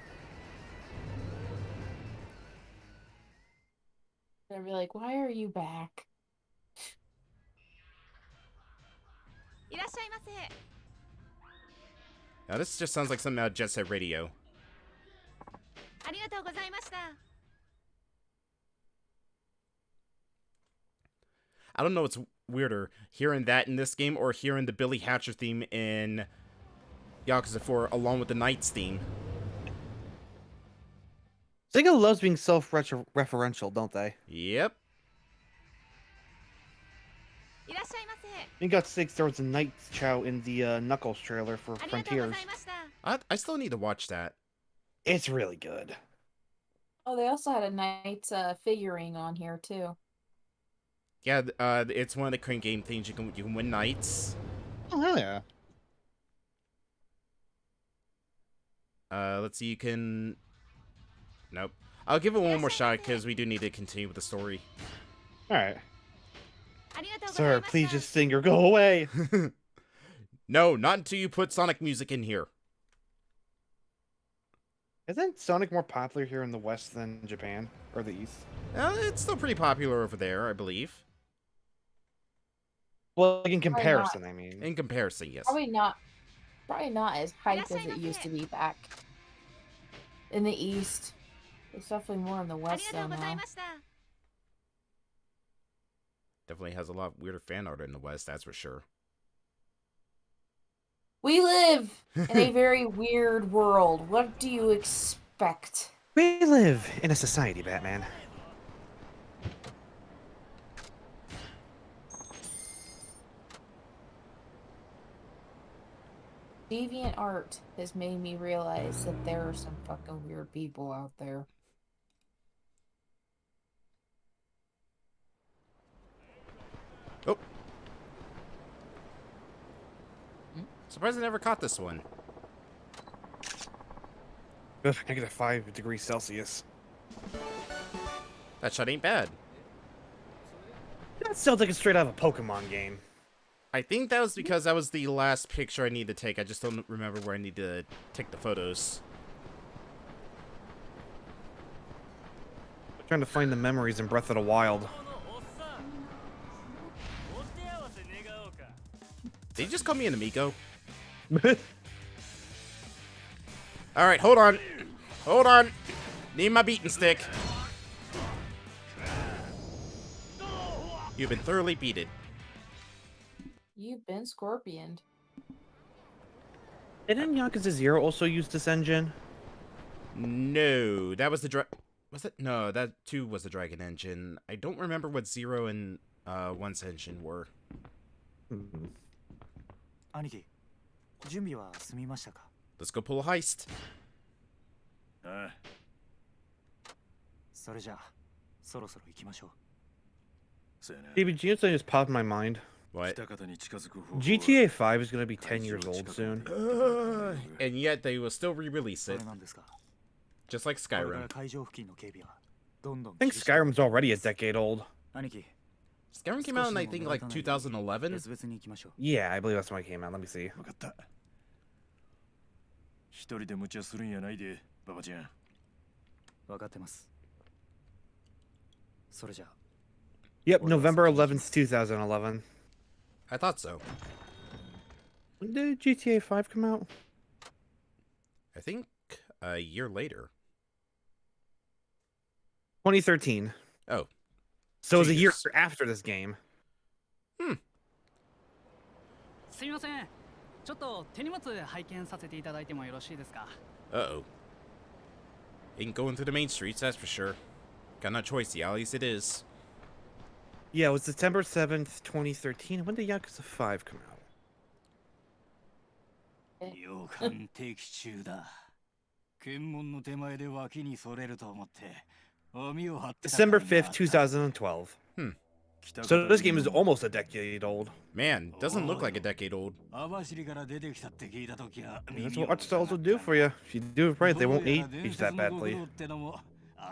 Speaker 3: They'll be like, why are you back?
Speaker 1: Now this just sounds like something out of Jet Set Radio. I don't know what's weirder, hearing that in this game or hearing the Billy Hatcher theme in Yakuza 4 along with the Knights theme.
Speaker 4: Sega loves being self-referential, don't they?
Speaker 1: Yep.
Speaker 4: You got six. There was a Night Chow in the Knuckles trailer for
Speaker 2: ありがとうござ
Speaker 4: Frontiers.
Speaker 2: いました
Speaker 1: I still need to watch that.
Speaker 4: It's really good.
Speaker 3: Oh, they also had a Knights figurine on here too.
Speaker 1: Yeah, it's one of the current game things. You can win knights.
Speaker 4: Oh hell yeah!
Speaker 1: Let's see. You can. Nope. I'll give it one more shot because we do need to continue with the story.
Speaker 4: All right,
Speaker 2: ありがとうござい
Speaker 4: sir.
Speaker 2: ました
Speaker 4: Please just sing or go away.
Speaker 1: No, not until you put Sonic music in here.
Speaker 4: Isn't Sonic more popular here in the West than Japan or the East?
Speaker 1: It's still pretty popular over there, I believe.
Speaker 4: Well, like in comparison, I mean.
Speaker 1: In comparison, yes.
Speaker 3: Probably not as hype as it used to be back in the East. It's definitely more in the
Speaker 2: あり
Speaker 3: West
Speaker 2: がとう
Speaker 3: though
Speaker 2: ござい
Speaker 3: now.
Speaker 2: ました
Speaker 1: Definitely has a lot weirder fan art in the West, that's for sure.
Speaker 3: We live in a very weird world. What do you expect?
Speaker 4: We live in a society, Batman.
Speaker 3: Deviant art has made me realize that there are some fucking weird people out there.
Speaker 1: Oh. Surprised I never caught this one.
Speaker 4: Ugh, -5 degrees Celsius.
Speaker 1: That shot ain't bad.
Speaker 4: That sounds like it's straight out of a Pokemon game.
Speaker 1: I think that was because that was the last picture I need to take. I just don't remember where I need to take the photos.
Speaker 4: I'm trying to find the memories in Breath of the Wild.
Speaker 1: Did you just call me an amigo? Alright, hold on. Hold on. Need my beating stick. You've been thoroughly beaten.
Speaker 3: You've been scorpioned.
Speaker 4: Didn't Yakuza 0 also use this engine?
Speaker 1: No, that was the was it? No, that 2 was the Dragon engine. I don't remember what 0 and 1's engine were.
Speaker 5: 兄貴、準備は済みましたか？
Speaker 1: Let's go pull a heist.
Speaker 6: ああ、
Speaker 5: それじゃあ、そろそろ行きましょう。
Speaker 6: そうやな。
Speaker 4: David, you know something just popped in my mind?
Speaker 1: What?
Speaker 6: 北方に近づく方法は
Speaker 4: GTA 5 is going to be 10 years old soon.
Speaker 1: And yet they will still re-release
Speaker 5: そ
Speaker 1: it,
Speaker 5: れなんですか？
Speaker 1: just like
Speaker 5: これから
Speaker 1: Skyrim.
Speaker 5: 会場付近の警備はどんどん
Speaker 4: I think
Speaker 5: 厳しく
Speaker 4: Skyrim's already a decade old.
Speaker 5: 兄貴、
Speaker 1: Skyrim came out in I think like 2011.
Speaker 5: 別々に行きましょう。
Speaker 4: Yeah, I believe that's when it came out. Let me see.
Speaker 6: 分かった。一人で無茶するんやないで、ババちゃん。
Speaker 5: 分かってます。それじゃあ、
Speaker 4: Yep, November 11th, 2011.
Speaker 1: I thought so.
Speaker 4: When did GTA 5 come out?
Speaker 1: I think a year later.
Speaker 4: 2013.
Speaker 1: Oh,
Speaker 4: So it was a year
Speaker 1: Jesus.
Speaker 4: after this game.
Speaker 7: すみません。ちょっと手荷物拝見させていただいてもよろしいですか。
Speaker 1: uh-oh. Ain't going through the main streets, that's for sure. Got no choice, the alleys it is.
Speaker 4: Yeah, it was September 7th, 2013. When did Yakuza 5 come out?
Speaker 5: 洋館定期中だ。検問の手前で脇にそれると思って、網を張ってたから
Speaker 4: December 5th, 2012. So this game is almost a decade old.
Speaker 1: Man, doesn't look like a decade old.
Speaker 5: 網走から出てきたって聞いたときは
Speaker 4: That's what art styles will do for you. If you do it right, they won't age that badly.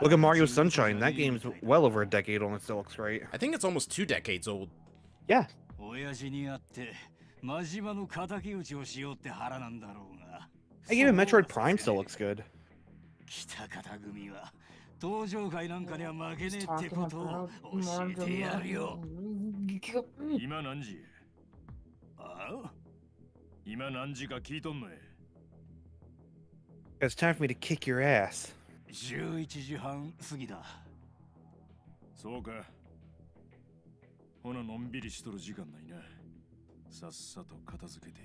Speaker 4: Look at Mario Sunshine. That game's well over a decade old and it still looks great.
Speaker 1: I think it's almost 2 decades old.
Speaker 4: Yeah.
Speaker 5: 親父に会って真島の敵討ちをしようって腹なんだろうが。
Speaker 4: Even Metroid Prime still looks good.
Speaker 5: 北方組は登場会なんかには負けねえ
Speaker 3: Talking
Speaker 5: ってことを
Speaker 3: about
Speaker 5: 教えてやるよ。
Speaker 6: 今何時？
Speaker 5: ああ、
Speaker 6: 今何時か聞いとんのえ。
Speaker 4: It's time for me to kick your ass.
Speaker 5: 11時半過ぎだ。
Speaker 6: そうか。ほなのんびりしとる時間ないな。さっさと片付けて。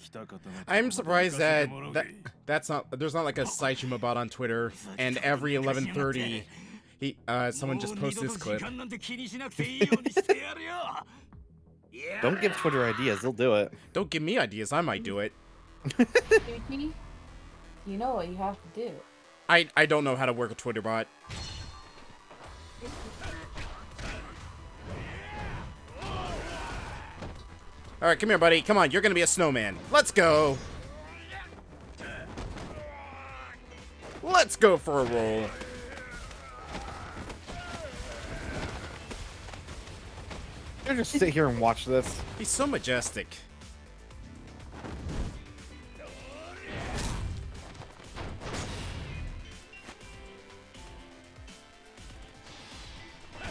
Speaker 6: 北方の
Speaker 1: I'm surprised that,
Speaker 6: 行かせてもらう
Speaker 1: that
Speaker 6: ぜ
Speaker 1: that's not there's not like a Saishima bot on Twitter and every 11:30 someone just posts this clip.
Speaker 5: もう二度と時間なんて気にしなくていいようにしてやるよ。
Speaker 4: Don't give Twitter ideas; they'll do it.
Speaker 1: Don't give me ideas. I might do it.
Speaker 3: Yuki, you know what you have to do.
Speaker 1: I don't know how to work a Twitter bot. All right, come here, buddy. Come on, you're gonna be a snowman. Let's go. Let's go for a roll.
Speaker 4: You just sit here and watch this.
Speaker 1: He's so majestic.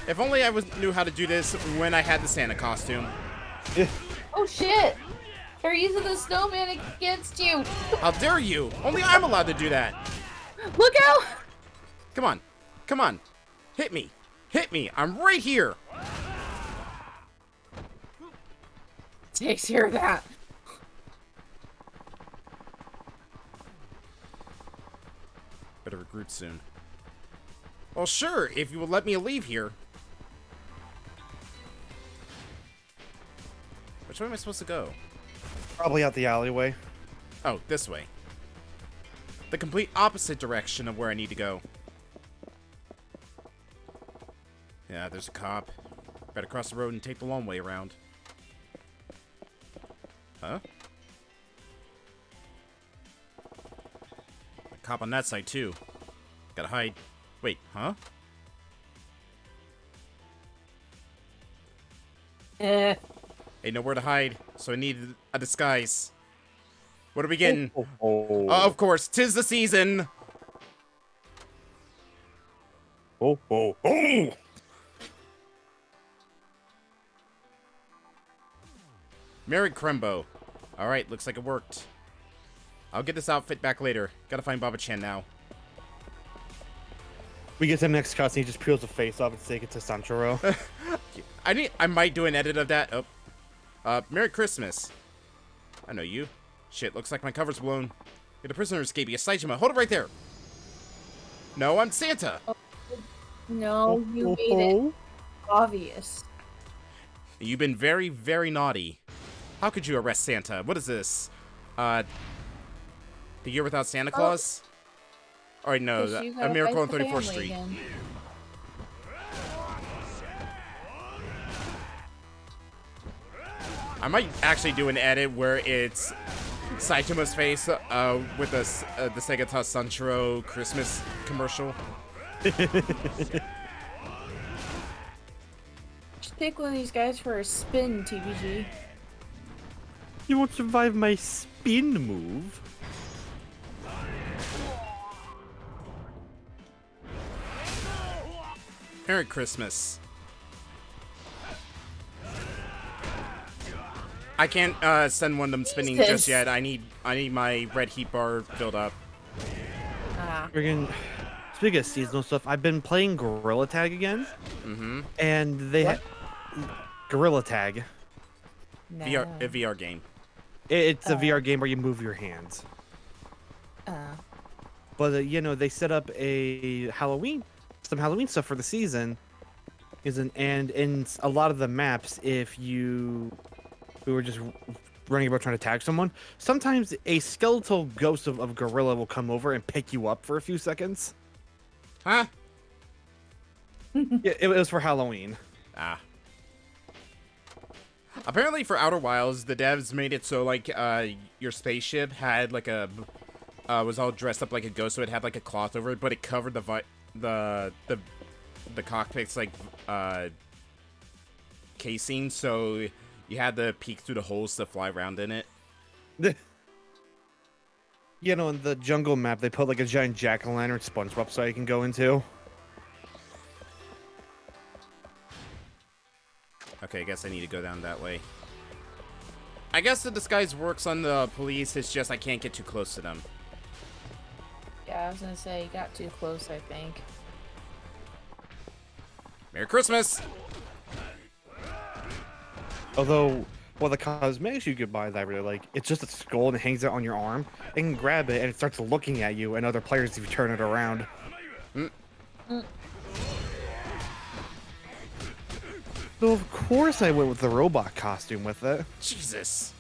Speaker 1: If only I knew how to do this when I had the Santa costume.
Speaker 3: Oh shit! They're using the snowman against you!
Speaker 1: How dare you? Only I'm allowed to do that.
Speaker 3: Look out!
Speaker 1: Come on. Come on. Hit me. Hit me. I'm right here.
Speaker 3: Takes care of that.
Speaker 1: Better recruit soon. Well, sure, if you will let me leave here. Which way am I supposed to go?
Speaker 4: Probably out the alleyway.
Speaker 1: Oh, this way. The complete opposite direction of where I need to go. Yeah, there's a cop. Better cross the road and take the long way around. Huh? A cop on that side, too. Gotta hide. Wait, huh? Ain't nowhere to hide, so I need a disguise. What are we getting? Of course, 'tis the season! Merry Crembo. Alright, looks like it worked. I'll get this outfit back later. Gotta find Baba Chan now.
Speaker 4: We get to the next cutscene, he just peels the face off and take it to Sanchiro.
Speaker 1: I might do an edit of that. Oh. Merry Christmas. I know you. Shit, looks like my cover's blown. You're the prisoner escaping. Saitama, hold it right there. No, I'm Santa.
Speaker 3: No, you made it obvious.
Speaker 1: You've been very, very naughty. How could you arrest Santa? What is this? The Year Without Santa Claus? Or no, A Miracle on 34th Street.
Speaker 3: Again.
Speaker 1: I might actually do an edit where it's Saitama's face with the Sega Sanchiro Christmas commercial.
Speaker 3: Just pick one of these guys for a spin, TBG.
Speaker 4: You won't survive my spin move.
Speaker 1: Merry Christmas. I can't send one of them spinning just yet. I need my red heat bar filled up.
Speaker 4: Friggin', speaking of seasonal stuff, I've been playing Gorilla Tag again.
Speaker 1: Mm-hmm.
Speaker 4: And they had Gorilla Tag.
Speaker 3: No.
Speaker 1: A VR game.
Speaker 4: It's a VR game where you move your hands. But you know, they set up some Halloween stuff for the season. And in a lot of the maps, if you were just running about trying to tag someone, sometimes a skeletal ghost of gorilla will come over and pick you up for a few seconds.
Speaker 1: Huh?
Speaker 4: Yeah, it was for Halloween.
Speaker 1: Ah. Apparently for Outer Wilds, the devs made it so like your spaceship had like was all dressed up like a ghost, so it had like a cloth over it, but it covered the cockpit's like casing, so you had to peek through the holes to fly around in it.
Speaker 4: You know, in the jungle map, they put like a giant jack-o'-lantern SpongeBob site you can go into.
Speaker 1: Okay, I guess I need to go down that way. I guess the disguise works on the police, it's just I can't get too close to them.
Speaker 3: Yeah, I was gonna say you got too close, I think.
Speaker 1: Merry Christmas!
Speaker 4: Although, well, the cosmetics you could buy that I really like, it's just a skull and it hangs out on your arm. You can grab it and it starts looking at you and other players if you turn it around. So of course I went with the robot costume with it.
Speaker 1: Jesus.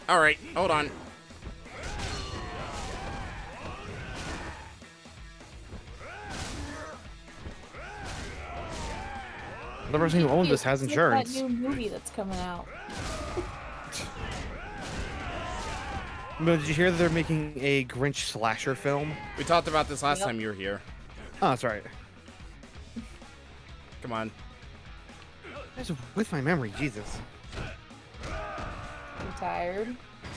Speaker 1: Alright, hold on.
Speaker 4: The person who owns this has
Speaker 3: It's like
Speaker 4: insurance.
Speaker 3: that new movie that's coming out.
Speaker 4: But did you hear that they're making a Grinch slasher film?
Speaker 1: We talked about this last
Speaker 3: Yep.
Speaker 1: time you were here.
Speaker 4: Oh, that's right.
Speaker 1: Come on.
Speaker 4: That's with my memory, Jesus.
Speaker 3: I'm tired.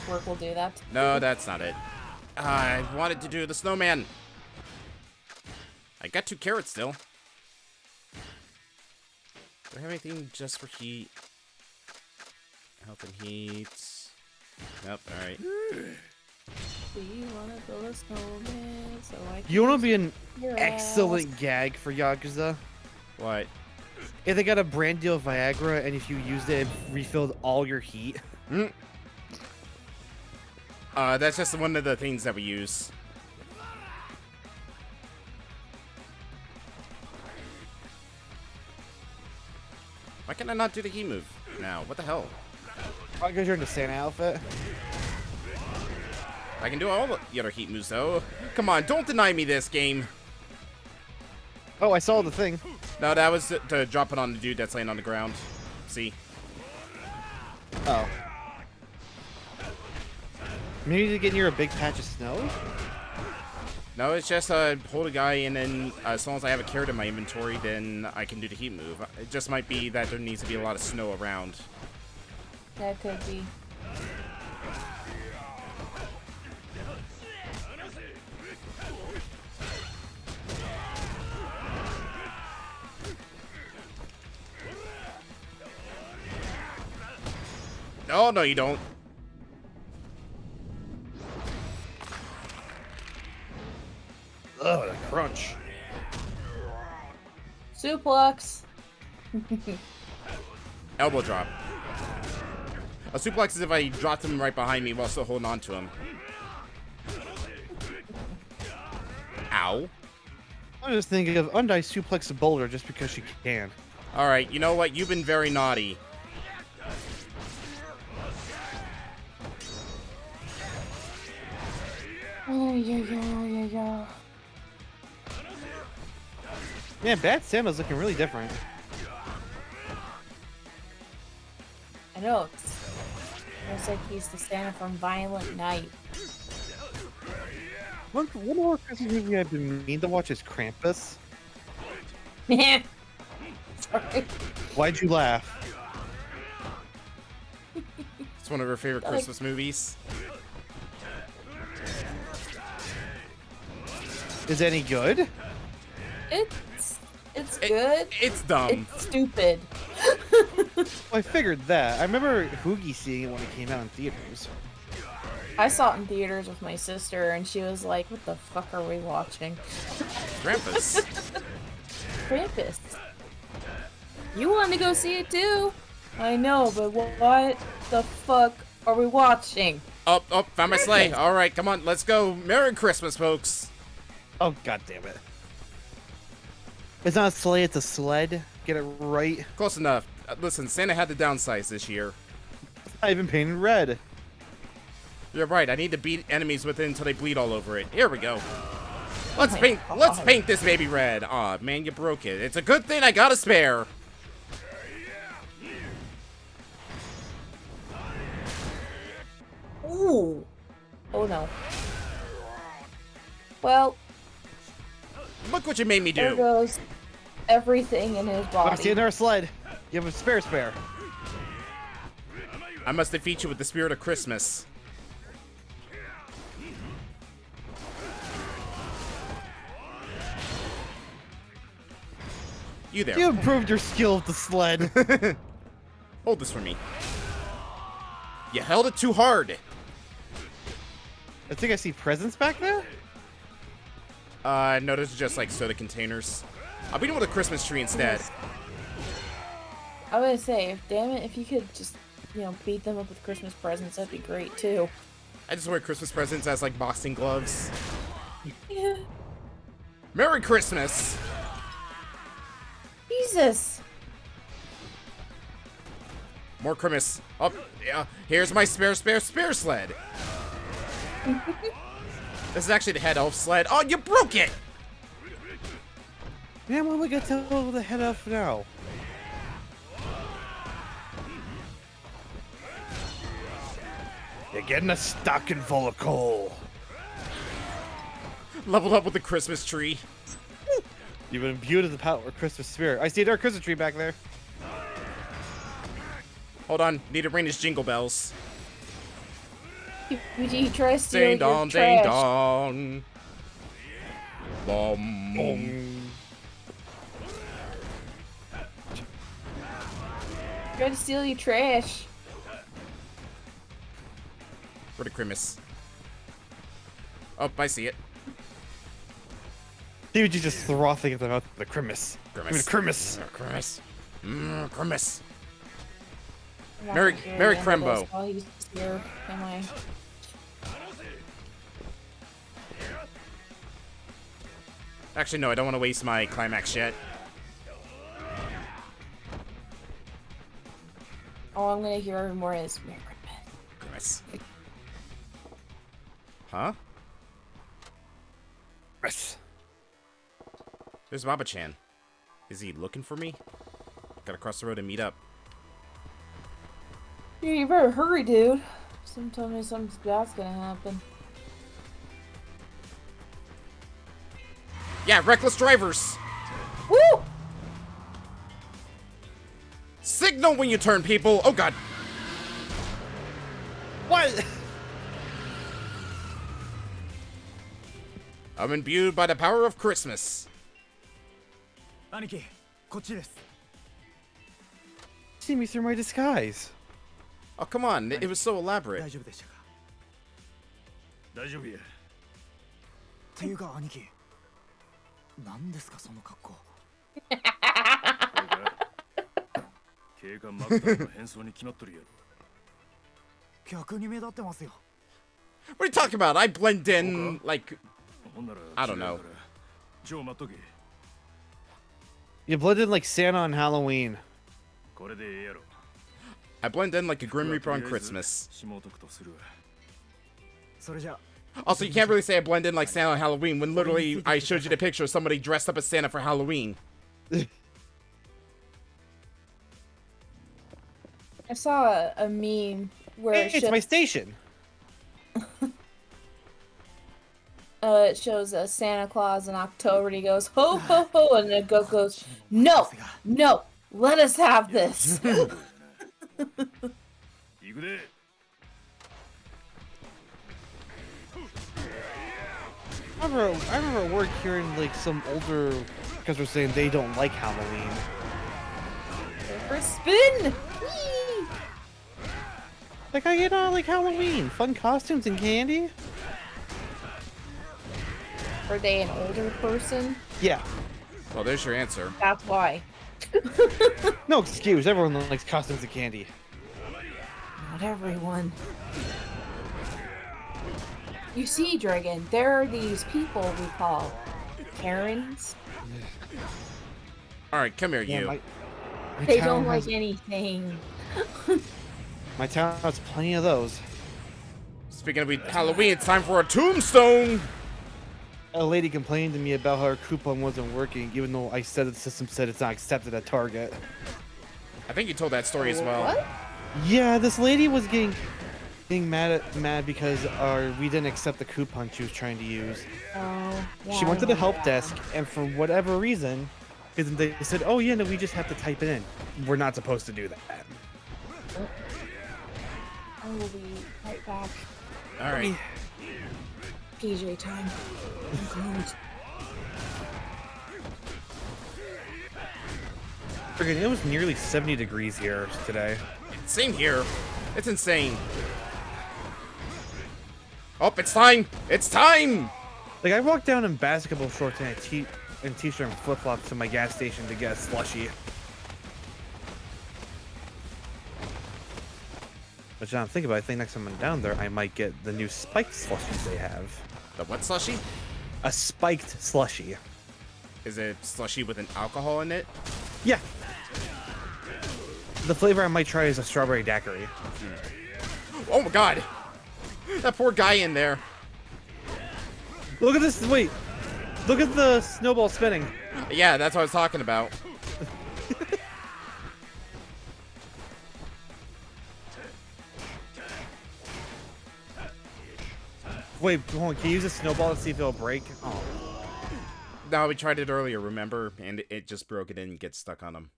Speaker 3: Work will do that.
Speaker 1: No, that's not it. I wanted to do the snowman. I got 2 carrots still. Do I have anything just for heat? Health and heat. Nope, alright.
Speaker 3: Do you wanna build a snowman so I can
Speaker 4: You want to be an
Speaker 3: your
Speaker 4: excellent
Speaker 3: ass?
Speaker 4: gag for Yakuza?
Speaker 1: What?
Speaker 4: If they got a brand deal of Viagra and if you used it, it refilled all your heat.
Speaker 1: That's just one of the things that we use. Why can I not do the heat move now? What the hell?
Speaker 4: Probably because you're in the Santa outfit.
Speaker 1: I can do all the other heat moves though. Come on, don't deny me this game.
Speaker 4: Oh, I saw the thing.
Speaker 1: No, that was to drop it on the dude that's laying on the ground. See?
Speaker 4: Oh. Maybe to get near a big patch of snow?
Speaker 1: No, it's just hold a guy and then as long as I have a carrot in my inventory, then I can do the heat move. It just might be that there needs to be a lot of snow around.
Speaker 3: That could be.
Speaker 1: Oh, no, you don't.
Speaker 4: Ugh, the crunch.
Speaker 3: Suplex.
Speaker 1: Elbow drop. A suplex is if I dropped him right behind me while still holding on to him. Ow.
Speaker 4: I'm just thinking of Undai suplex a boulder just because she can.
Speaker 1: Alright, you know what? You've been very naughty.
Speaker 4: Man, Bad Santa's looking really different.
Speaker 3: I know. Looks like he's the Santa from Violent Night.
Speaker 4: One more Christmas movie I've been meaning to watch is Krampus.
Speaker 3: Sorry.
Speaker 4: Why'd you laugh?
Speaker 1: It's one of her favorite Christmas movies.
Speaker 4: Is it any good?
Speaker 3: It's good.
Speaker 1: It's dumb.
Speaker 3: It's stupid.
Speaker 4: Well, I figured that. I remember Hoogie seeing it when it came out in theaters.
Speaker 3: I saw it in theaters with my sister, and she was like, "What the fuck are we watching?"
Speaker 1: Krampus.
Speaker 3: Krampus. You wanted to go see it too? I know, but what the fuck are we watching?
Speaker 1: Oh, found my sleigh. Alright, come on, let's go. Merry Christmas, folks.
Speaker 4: Oh, god damn it. It's not a sleigh, it's a sled. Get it right.
Speaker 1: Close enough. Listen, Santa had to downsize this year.
Speaker 4: It's not even painted red.
Speaker 1: You're right, I need to beat enemies with it until they bleed all over it. Here we go. Let's
Speaker 3: my
Speaker 1: paint
Speaker 3: God.
Speaker 1: let's paint this baby red. Aw, man, you broke it. It's a good thing I got a spare.
Speaker 3: Ooh. Oh no. Well,
Speaker 1: Look what you made me
Speaker 3: there
Speaker 1: do.
Speaker 3: goes everything in his
Speaker 4: Let's
Speaker 3: body.
Speaker 4: see another sled. You have a spare.
Speaker 1: I must defeat you with the spirit of Christmas. You there.
Speaker 4: You improved your skill with the sled.
Speaker 1: Hold this for me. You held it too hard.
Speaker 4: I think I see presents back there.
Speaker 1: No, those are just like soda containers. I'll beat him with a Christmas tree instead.
Speaker 3: I was gonna say, damn it, if you could just, beat them up with Christmas presents, that'd be great too.
Speaker 1: I just wear Christmas presents as like boxing gloves.
Speaker 3: Yeah.
Speaker 1: Merry Christmas!
Speaker 3: Jesus.
Speaker 1: More Christmas. Oh, yeah. Here's my spare sled. This is actually the head elf sled. Oh, you broke it!
Speaker 4: Man, what am I gonna tell the head elf now? You're getting a stocking full of coal.
Speaker 1: Leveled up with the Christmas tree.
Speaker 4: You've been imbued with the power of Christmas spirit. I see a dark Christmas tree back there.
Speaker 1: Hold on. Need to ring his jingle bells.
Speaker 3: You try to steal
Speaker 1: Ding
Speaker 3: your
Speaker 1: dong,
Speaker 3: trash.
Speaker 1: ding dong. Bom.
Speaker 3: Try to steal your trash.
Speaker 1: Where the Christmas? Oh, I see it.
Speaker 4: He would just frothing at the mouth. The Christmas.
Speaker 1: Grimace.
Speaker 4: I mean, Christmas.
Speaker 1: Grimace. Grimace.
Speaker 3: I'm not
Speaker 1: Merry-
Speaker 3: gonna hear
Speaker 1: Merry
Speaker 3: the end of this
Speaker 1: Crembo.
Speaker 3: while he's here, am I?
Speaker 1: Actually, no, I don't want to waste my climax yet.
Speaker 3: All I'm gonna hear more is Merry
Speaker 1: Grimace.
Speaker 3: Christmas.
Speaker 1: Huh?
Speaker 4: Christmas.
Speaker 1: There's Baba-chan. Is he looking for me? Gotta cross the road and meet up.
Speaker 3: Yeah, you better hurry, dude. Sometimes something bad's gonna happen.
Speaker 1: Yeah, reckless drivers!
Speaker 3: Woo!
Speaker 1: Signal when you turn, people! Oh, God.
Speaker 4: What?
Speaker 1: I'm imbued by the power of Christmas.
Speaker 5: 兄貴こっちです
Speaker 4: See me through my disguise.
Speaker 1: Oh, come on. It was so elaborate.
Speaker 5: 大丈夫でしたか
Speaker 6: 大丈夫や。
Speaker 5: っていうか兄貴何ですかその格好
Speaker 6: 警官マクターの変装に決まっとるやろ。
Speaker 5: 逆に目立ってますよ
Speaker 1: What are you talking about? I blend in, like...
Speaker 6: ほんなら
Speaker 1: I don't know.
Speaker 6: 違うからジョー待っとけ。
Speaker 4: You blend in like Santa on Halloween.
Speaker 6: これでええやろ。
Speaker 1: I blend in like a Grim Reaper on Christmas.
Speaker 6: 下とくとするわ。
Speaker 5: それじゃ
Speaker 1: Also, you can't really say I blend in like Santa on Halloween when literally I showed you the picture of somebody dressed up as Santa for Halloween.
Speaker 3: I saw a meme where
Speaker 4: Hey, it's my station.
Speaker 3: it shows Santa Claus in October and he goes, ho, ho, ho, and then Goku goes, no, no, let us have this.
Speaker 6: 行くで。
Speaker 4: I remember at work hearing like some older because we're saying they don't like Halloween.
Speaker 3: For a spin! Whee!
Speaker 4: Like I like Halloween, fun costumes and candy.
Speaker 3: Are they an older person?
Speaker 4: Yeah.
Speaker 1: Well, there's your answer.
Speaker 3: That's why.
Speaker 4: No excuse. Everyone likes costumes and candy.
Speaker 3: Not everyone. You see, Dragon, there are these people we call Karens.
Speaker 1: Alright, come here, you.
Speaker 4: my
Speaker 3: They
Speaker 4: town
Speaker 3: don't
Speaker 4: has-
Speaker 3: like anything.
Speaker 4: My town has plenty of those.
Speaker 1: Speaking of Halloween, it's time for a tombstone!
Speaker 4: A lady complained to me about how her coupon wasn't working, even though I said the system said it's not accepted at Target.
Speaker 1: I think you told that story as well.
Speaker 3: What?
Speaker 4: Yeah, this lady was getting mad because we didn't accept the coupon she was trying to use.
Speaker 3: Oh, yeah,
Speaker 4: She went to
Speaker 3: I
Speaker 4: the
Speaker 3: know
Speaker 4: help
Speaker 3: that.
Speaker 4: desk, and for whatever reason, because they said, "Oh yeah, no, we just have to type it in. We're not supposed to do that."
Speaker 3: I will be right back.
Speaker 1: Alright.
Speaker 3: PJ time. I'm cold.
Speaker 4: Friggin', it was nearly 70 degrees here today.
Speaker 1: Same here. It's insane. Oh, it's time! It's time!
Speaker 4: Like I walked down in basketball shorts and a t-shirt and flip-flops to my gas station to get a slushie. Which now I'm thinking about, I think next time I'm down there, I might get the new spiked slushies they have.
Speaker 1: The what slushy?
Speaker 4: A spiked slushie.
Speaker 1: Is it slushy with an alcohol in it?
Speaker 4: Yeah. The flavor I might try is a strawberry daiquiri.
Speaker 1: Oh my god! That poor guy in there.
Speaker 4: Look at this. Wait. Look at the snowball spinning.
Speaker 1: Yeah, that's what I was talking about.
Speaker 4: Wait, hold on. Can you use a snowball to see if it'll break? Oh.
Speaker 1: No, we tried it earlier, remember? And it just broke it and gets stuck on him.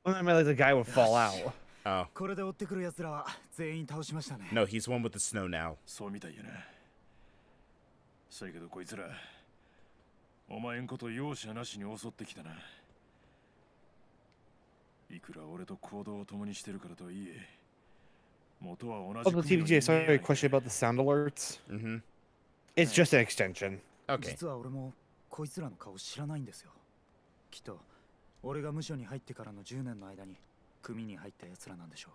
Speaker 4: Well, I meant like the guy would fall out.
Speaker 1: Oh.
Speaker 5: これで追ってくる奴らは全員倒しましたね。
Speaker 1: No, he's one with the snow now.
Speaker 6: そうみたいやな。そやけどこいつら、お前んこと容赦なしに襲ってきたな。いくら俺と行動を共にしてるからとはいえ、元は同じ
Speaker 4: Oh, the TVG, sorry, a question about the sound alerts.
Speaker 1: Mm-hmm.
Speaker 4: It's just an extension.
Speaker 1: Okay.
Speaker 5: 実は俺もこいつらの顔知らないんですよ。きっと俺が無所に入ってからの10年の間に組に入った奴らなんでしょう。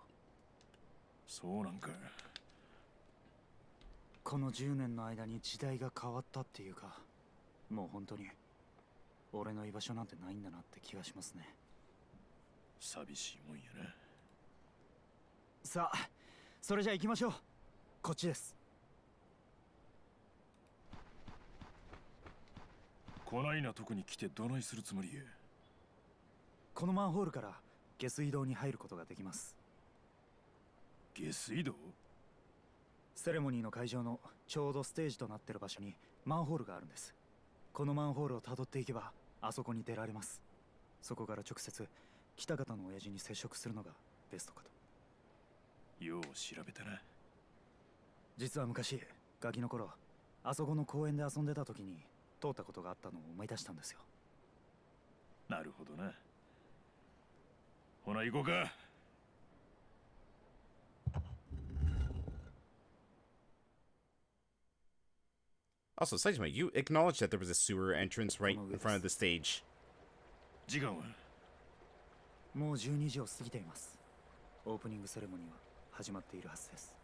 Speaker 6: そうなんか。
Speaker 5: この10年の間に時代が変わったっていうか、もう本当に俺の居場所なんてないんだなって気がしますね。
Speaker 6: 寂しいもんやな。
Speaker 5: さあ、それじゃあ行きましょう。こっちです。
Speaker 6: こないなとこに来てどないするつもりや。
Speaker 5: このマンホールから下水道に入ることができます。
Speaker 6: 下水道？
Speaker 5: セレモニーの会場のちょうどステージとなってる場所にマンホールがあるんです。このマンホールをたどっていけばあそこに出られます。そこから直接北方の親父に接触するのがベストかと。
Speaker 6: よう調べたな。
Speaker 5: 実は昔ガキの頃あそこの公園で遊んでた時に通ったことがあったのを思い出したんですよ。
Speaker 6: なるほどな。ほな行こうか。
Speaker 1: Also, Saitama, you acknowledged that there was a sewer entrance right in front of the stage.
Speaker 6: 時間は
Speaker 5: もう12時を過ぎています。オープニングセレモニーは始まっているはずです。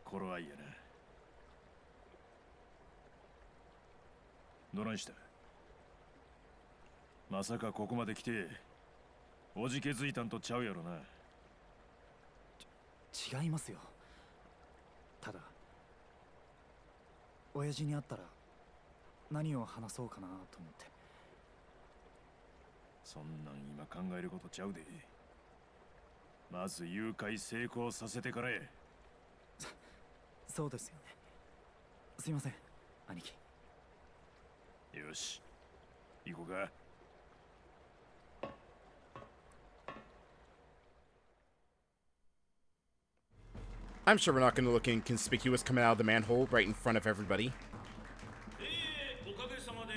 Speaker 6: 頃合いやな。どないした？まさかここまで来ておじけづいたんとちゃうやろな。
Speaker 5: 違いますよ。ただ親父に会ったら何を話そうかなと思って。
Speaker 6: そんなん今考えることちゃうで。まず誘拐成功させてからや。
Speaker 5: そうですよね。すいません、兄貴。
Speaker 6: よし、行こうか。
Speaker 1: I'm sure we're not going to look inconspicuous coming out of the manhole right in front of everybody.
Speaker 6: おかげさまで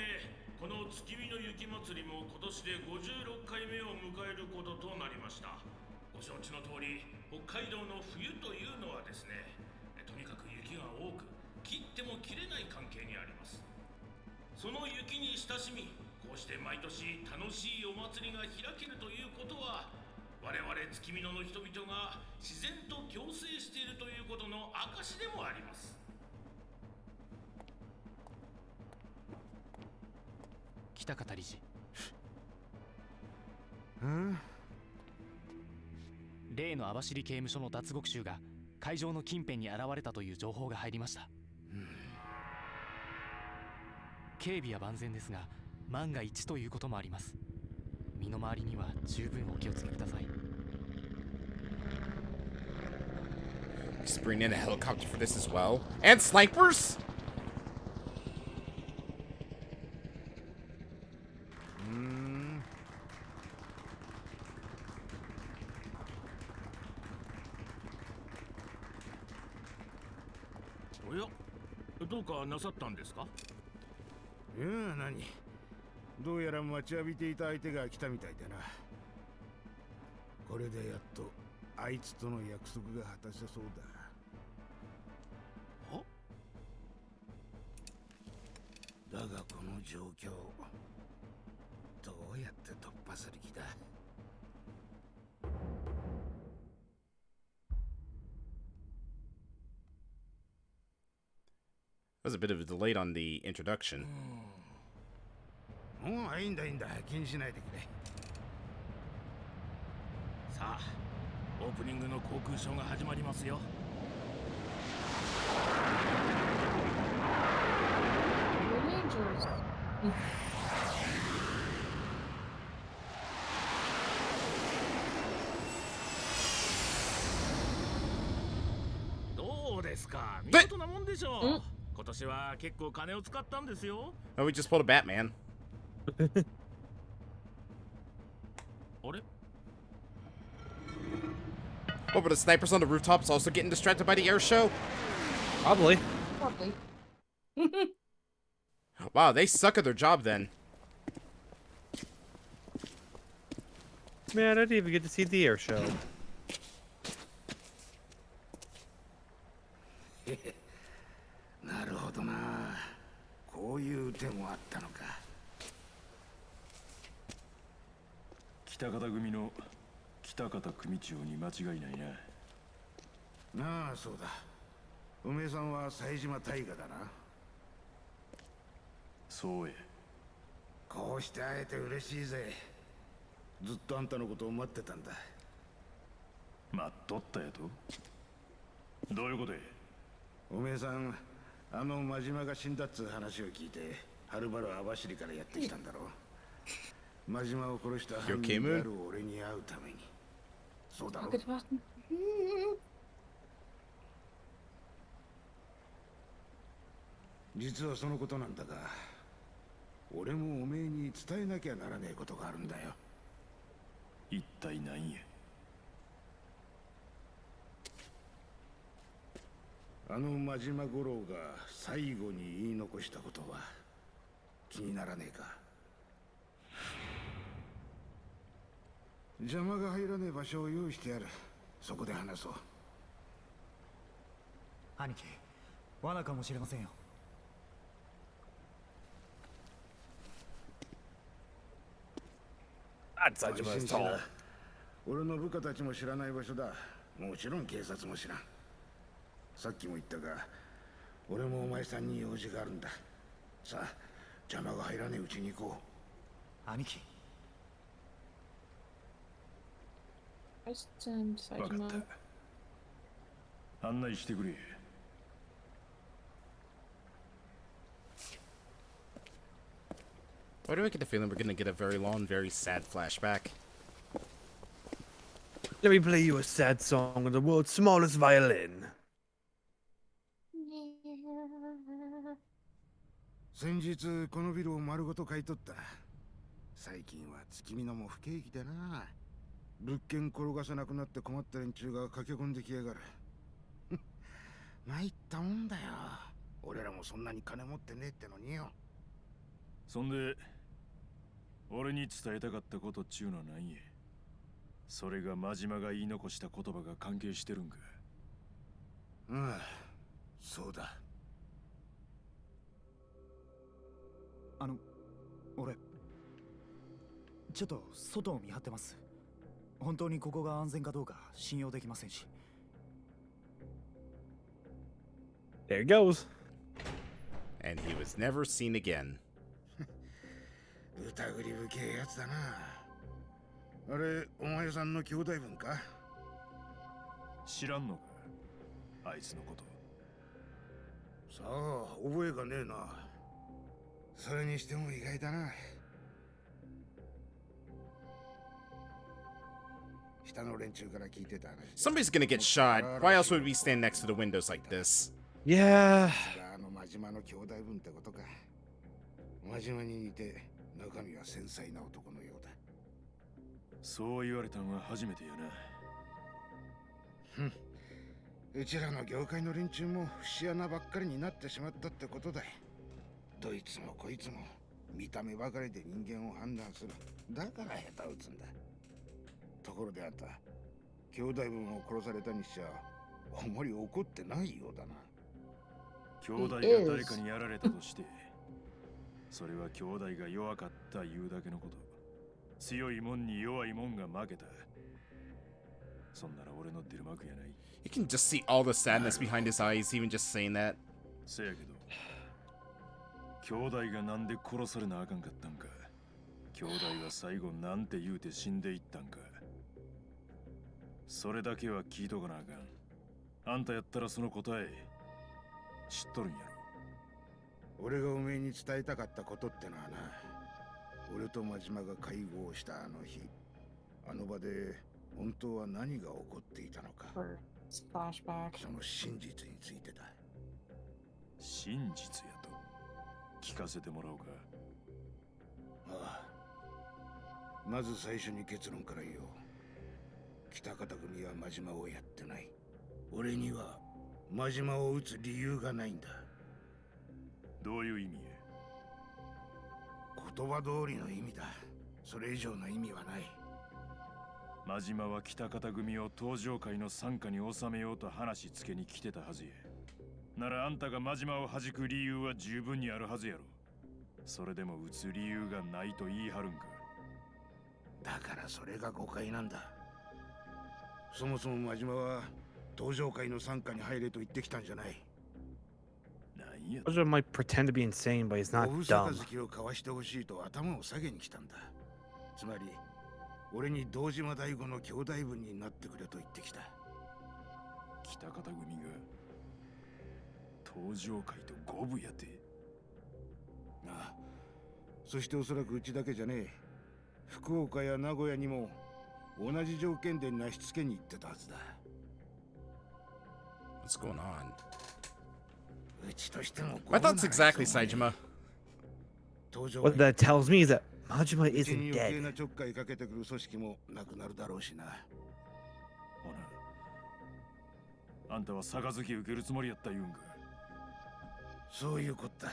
Speaker 6: この月見の雪祭りも今年で56回目を迎えることとなりました。ご承知の通り、北海道の冬というのはですね、とにかく雪が多く切っても切れない関係にあります。その雪に親しみ、こうして毎年楽しいお祭りが開けるということは、我々月見野の人々が自然と共生しているということの証でもあります。
Speaker 7: 北方理事。例の網走刑務所の脱獄囚が会場の近辺に現れたという情報が入りました。警備は万全ですが万が一ということもあります。身の回りには十分お気をつけください。
Speaker 1: Just bring in a helicopter for this as well. And snipers?
Speaker 6: おや、どうかなさったんですか？
Speaker 8: いや、何？どうやら待ちわびていた相手が来たみたいだな。これでやっとあいつとの約束が果たせそうだ。だがこの状況、どうやって突破する気だ
Speaker 1: ？That was a bit of a delay on the introduction.
Speaker 8: いいんだいいんだ、気にしないでくれ。さあ、オープニングの航空ショーが始まりますよ。どうですか、見事なもんでしょう。今年は結構金を使ったんですよ。
Speaker 1: Oh, we just pulled a Batman.
Speaker 8: あれ
Speaker 1: Oh, but the snipers on the rooftops also getting distracted by the air show?
Speaker 4: Probably.
Speaker 3: Probably.
Speaker 1: Wow, they suck at their job then.
Speaker 4: Man, I didn't even get to see the air show.
Speaker 8: なるほどな。こういう手もあったのか。
Speaker 6: 北方組の北方組長に間違いないな。
Speaker 8: なあ、そうだ。梅さんは冴島大河だな。
Speaker 6: そうや。
Speaker 8: こうして会えて嬉しいぜ。ずっとあんたのことを待ってたんだ。
Speaker 6: 待っとったやと。どういうことや。
Speaker 8: おめえさん、あの真島が死んだっつう話を聞いて、はるばる網走からやってきたんだろう。真島を殺した犯人である俺に会うために。そうだろ。実はそのことなんだが、俺もおめえに伝えなきゃならねえことがあるんだよ。
Speaker 6: 一体何や。
Speaker 8: あの真島五郎が最後に言い残したことは気にならねえか。邪魔が入らねえ場所を用意してやる。そこで話そう。
Speaker 5: 兄貴、罠かもしれませんよ。
Speaker 8: 安心しな。俺の部下たちも知らない場所だ。もちろん警察も知らん。さっきも言ったが、俺もお前さんに用事があるんだ。さあ、邪魔が入らねえうちに行こ
Speaker 5: う。兄貴。
Speaker 6: 分かった。案内してくれ。
Speaker 1: Why do I get the feeling we're gonna get a very long, very sad flashback?
Speaker 4: Let me play you a sad song on the world's smallest violin.
Speaker 8: 先日このビルを丸ごと買い取った。最近は月見のも不景気でな。物件転がせなくなって困った連中が駆け込んできやがる。参ったもんだよ。俺らもそんなに金持ってねえってのによ。
Speaker 6: そんで俺に伝えたかったことっちゅうのは何や。それが真島が言い残した言葉が関係してるんか。
Speaker 8: ああ、そうだ。
Speaker 5: 俺ちょっと外を見張ってます。本当にここが安全かどうか信用できませんし。
Speaker 4: There it goes.
Speaker 1: And he was never seen again.
Speaker 8: 疑り深えやつだな。あれ、お前さんの兄弟分か？
Speaker 6: 知らんのか、あいつのこと。
Speaker 8: さあ、覚えがねえな。それにしても意外だな。下の連中から聞いてた話。
Speaker 1: Somebody's gonna get shot. Why else would we stand next to the windows like this?
Speaker 4: Yeah.
Speaker 8: あの真島の兄弟分ってことか。真島に似て中身は繊細な男のようだ。
Speaker 6: そう言われたのは初めてやな。
Speaker 8: うちらの業界の連中も節穴ばっかりになってしまったってことだ。どいつもこいつも見た目ばかりで人間を判断する。だから下手打つんだ。ところであんた、兄弟分を殺されたにしちゃあまり怒ってないようだな。
Speaker 6: 兄弟が誰かにやられたとして、それは兄弟が弱かった言うだけのこと。強いもんに弱いもんが負けた。そんなら俺の出る幕やない。
Speaker 1: You can just see all the sadness behind his eyes, even just saying that.
Speaker 6: せやけど、兄弟がなんで殺されなあかんかったんか。兄弟は最後なんて言うて死んでいったんか。それだけは聞いとかなあかん。あんたやったらその答え知っとるんやろ。
Speaker 8: 俺がおめえに伝えたかったことってのはな、俺と真島が会合したあの日、あの場で本当は何が起こっていたのか、
Speaker 3: For flashback.
Speaker 8: その真実についてだ。
Speaker 6: 真実やと聞かせてもらおうか。
Speaker 8: ああ、まず最初に結論から言おう。北方組は真島をやってない。俺には真島を撃つ理由がないんだ。
Speaker 6: どういう意味や。
Speaker 8: 言葉通りの意味だ。それ以上の意味はない。
Speaker 6: 真島は北方組を登場会の傘下に収めようと話つけに来てたはずや。ならあんたが真島を弾く理由は十分にあるはずやろ。それでも撃つ理由がないと言い張るんか。
Speaker 8: だからそれが誤解なんだ。そもそも真島は登場会の傘下に入れと言ってきたんじゃない。
Speaker 6: なんや。
Speaker 4: Ojima might pretend to be insane, but he's
Speaker 8: 大
Speaker 4: not
Speaker 8: 阪
Speaker 4: dumb.
Speaker 8: 好きを交わしてほしいと頭を下げに来たんだ。つまり俺に堂島大吾の兄弟分になってくれと言ってきた。
Speaker 6: 北方組が登場会と五分やて。
Speaker 8: ああ、そしておそらくうちだけじゃねえ。福岡や名古屋にも同じ条件でなしつけに行ってたはずだ。
Speaker 1: What's going on?
Speaker 8: うちとしても
Speaker 1: My thoughts exactly, Saejima.
Speaker 4: What that tells me is that Majima
Speaker 8: うちに
Speaker 4: isn't
Speaker 8: 余計な
Speaker 4: dead.
Speaker 8: ちょっかいかけてくる組織もなくなるだろうしな。
Speaker 6: ほな、あんたは杯受けるつもりやった言うんか。
Speaker 8: そういうこった。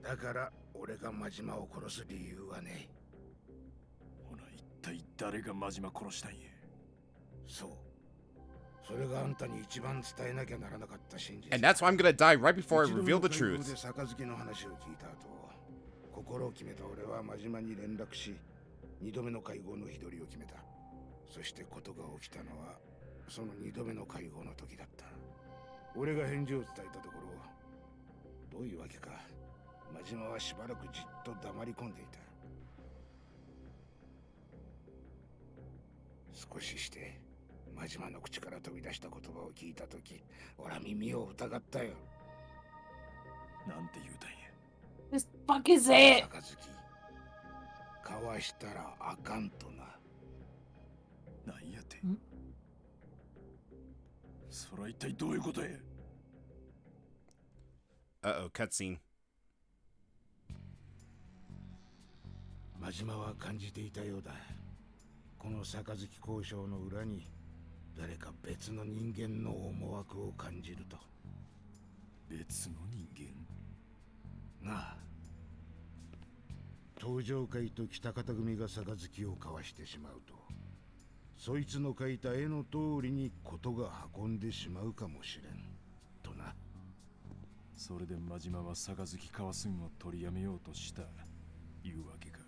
Speaker 8: だから俺が真島を殺す理由はね。
Speaker 6: ほな、一体誰が真島殺したんや。
Speaker 8: そう。それがあんたに一番伝えなきゃならなかった真実。
Speaker 1: And that's why I'm gonna die right before I
Speaker 8: 一度
Speaker 1: reveal
Speaker 8: の
Speaker 1: the
Speaker 8: 会合
Speaker 1: truth.
Speaker 8: で杯の話を聞いた後、心を決めた俺は真島に連絡し、二度目の会合の日取りを決めた。そしてことが起きたのはその二度目の会合の時だった。俺が返事を伝えたところ、どういうわけか真島はしばらくじっと黙り込んでいた。少しして真島の口から飛び出した言葉を聞いた時、俺は耳を疑ったよ。
Speaker 6: なんて言うたんや。
Speaker 3: Just fucking say it.
Speaker 8: 杯交わしたらあかんとな。
Speaker 6: なんやて
Speaker 3: ん。
Speaker 6: それは一体どういうことや。
Speaker 1: Uh-oh, cutscene.
Speaker 8: 真島は感じていたようだ。この杯交渉の裏に誰か別の人間の思惑を感じると。
Speaker 6: 別の人間。
Speaker 8: なあ、登場会と北方組が杯を交わしてしまうと、そいつの描いた絵の通りにことが運んでしまうかもしれんとな。
Speaker 6: それで真島は杯交わすんを取りやめようとしたいうわけか。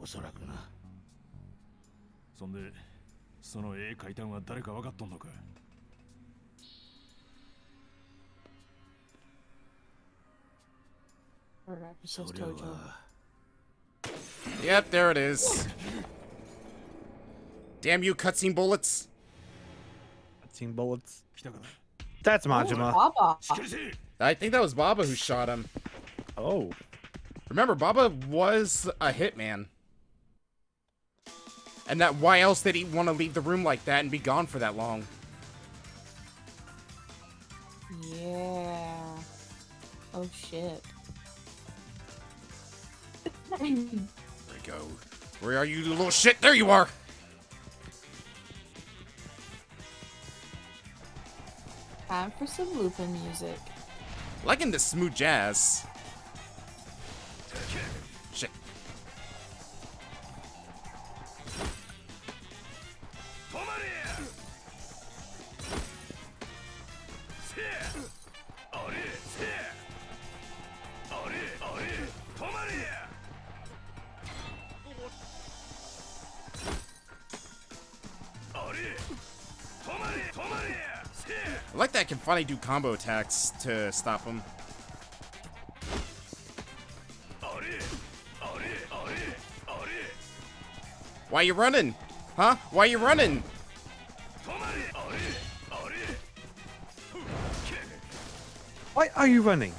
Speaker 8: おそらくな。
Speaker 6: そんでその絵描いたんは誰か分かっとんのか。
Speaker 3: Alright, it says
Speaker 8: それは
Speaker 3: Tojo.
Speaker 1: Yep, there it is. Damn you, cutscene bullets.
Speaker 4: Cutscene bullets.
Speaker 6: 来たか。
Speaker 4: That's Majima.
Speaker 3: Baba.
Speaker 6: しっかりせえ。
Speaker 1: I think that was Baba who shot him.
Speaker 4: Oh.
Speaker 1: Remember, Baba was a hitman. And that why else did he want to leave the room like that and be gone for that long?
Speaker 3: Yeah. Oh shit.
Speaker 1: There we go. Where are you, you little shit? There you are!
Speaker 3: Time for some Lupin music.
Speaker 1: Liking this smooth jazz. Shit. I like that I can finally do combo attacks to stop him. Why you running? Huh? Why you running?
Speaker 4: Why are you running?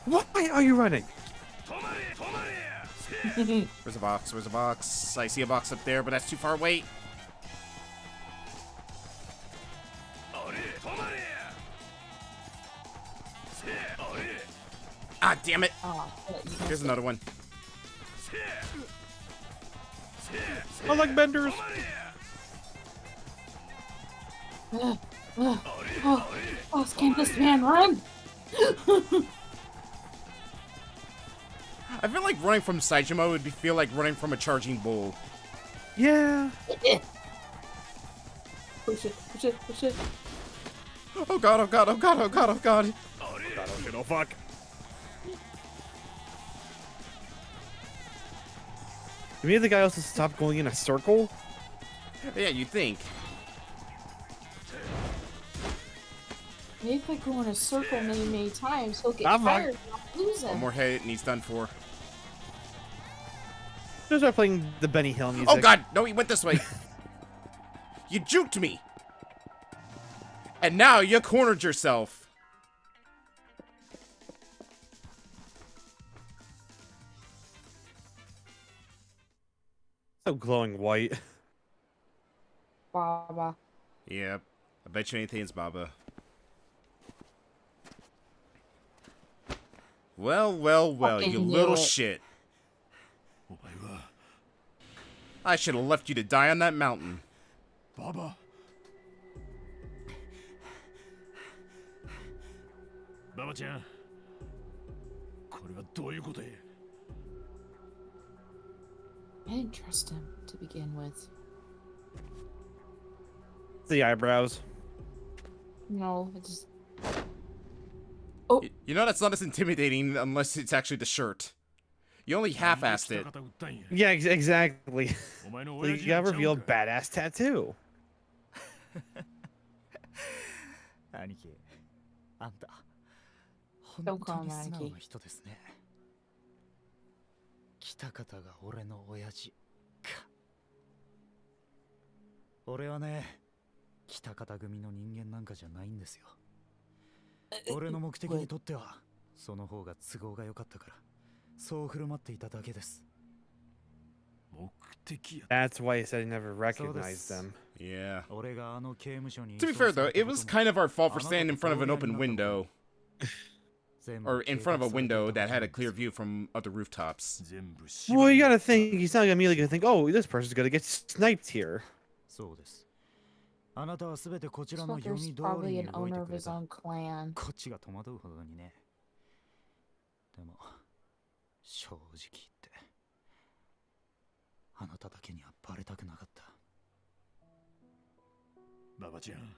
Speaker 4: Why are you running?
Speaker 1: Where's a box? Where's a box? I see a box up there, but that's too far away. Ah, damn it.
Speaker 3: Oh, shit, you
Speaker 1: Here's
Speaker 3: missed
Speaker 1: another one.
Speaker 4: I like benders.
Speaker 3: it. Oh, can this man run?
Speaker 1: I feel like running from Saijima would feel like running from a charging bull.
Speaker 4: Yeah.
Speaker 3: Push it, push it, push it.
Speaker 1: Oh god, oh god, oh god, oh god, oh god.
Speaker 4: Oh fuck. Maybe the guy also stopped going in a circle?
Speaker 1: Yeah, you think.
Speaker 3: Maybe if I go in a circle many, many times, he'll get
Speaker 4: I'm fine.
Speaker 3: tired and I'll lose him.
Speaker 1: One more hit and he's done for.
Speaker 4: Just start playing the Benny Hill music.
Speaker 1: Oh god, no, he went this way. You juked me. And now you cornered yourself.
Speaker 4: So glowing white.
Speaker 3: Baba.
Speaker 1: Yep. I bet you anything's Baba. Well, well, well, you
Speaker 3: Fucking knew
Speaker 1: little
Speaker 3: it.
Speaker 1: shit. I should have left you to die on that mountain.
Speaker 6: Baba. Baba-chan. これはどういうことや?
Speaker 3: I didn't trust him to begin with.
Speaker 4: The eyebrows.
Speaker 3: No, it just.
Speaker 1: You know that's not as intimidating unless it's actually the shirt. You only half-assed it.
Speaker 4: Yeah, exactly.
Speaker 6: お前の
Speaker 4: You
Speaker 6: 親父
Speaker 4: gotta
Speaker 6: やんちゃうん
Speaker 4: reveal a
Speaker 6: か?
Speaker 4: badass tattoo.
Speaker 5: 兄貴、あんた、
Speaker 3: そうか
Speaker 5: 本当に素直
Speaker 3: 兄貴
Speaker 5: な人ですね。北方が俺の親父か。俺はね、北方組の人間なんかじゃないんですよ。俺の目的にとっては、その方が都合が良かったから、そう振る舞っていただけです。
Speaker 6: 目的や
Speaker 4: That's why he said he never recognized them.
Speaker 1: Yeah.
Speaker 5: 俺があの刑務所に
Speaker 1: To be fair though, it was kind of our fault for standing in front of an open window.
Speaker 5: 全部
Speaker 1: Or in front of a window that had a clear view from other rooftops.
Speaker 6: 全部
Speaker 4: Well, you gotta think, he's not immediately gonna think, oh, this person's gonna get sniped here.
Speaker 5: そうです。あなたはすべてこちら
Speaker 3: This
Speaker 5: の読
Speaker 3: fucker's
Speaker 5: み通
Speaker 3: probably
Speaker 5: りに
Speaker 3: an
Speaker 5: 動いて
Speaker 3: owner
Speaker 5: く
Speaker 3: of
Speaker 5: れ
Speaker 3: his
Speaker 5: た。
Speaker 3: own clan.
Speaker 5: こっちが戸惑うほどにね。でも、正直言って、あなただけにはバレたくなかった。
Speaker 6: ババちゃん。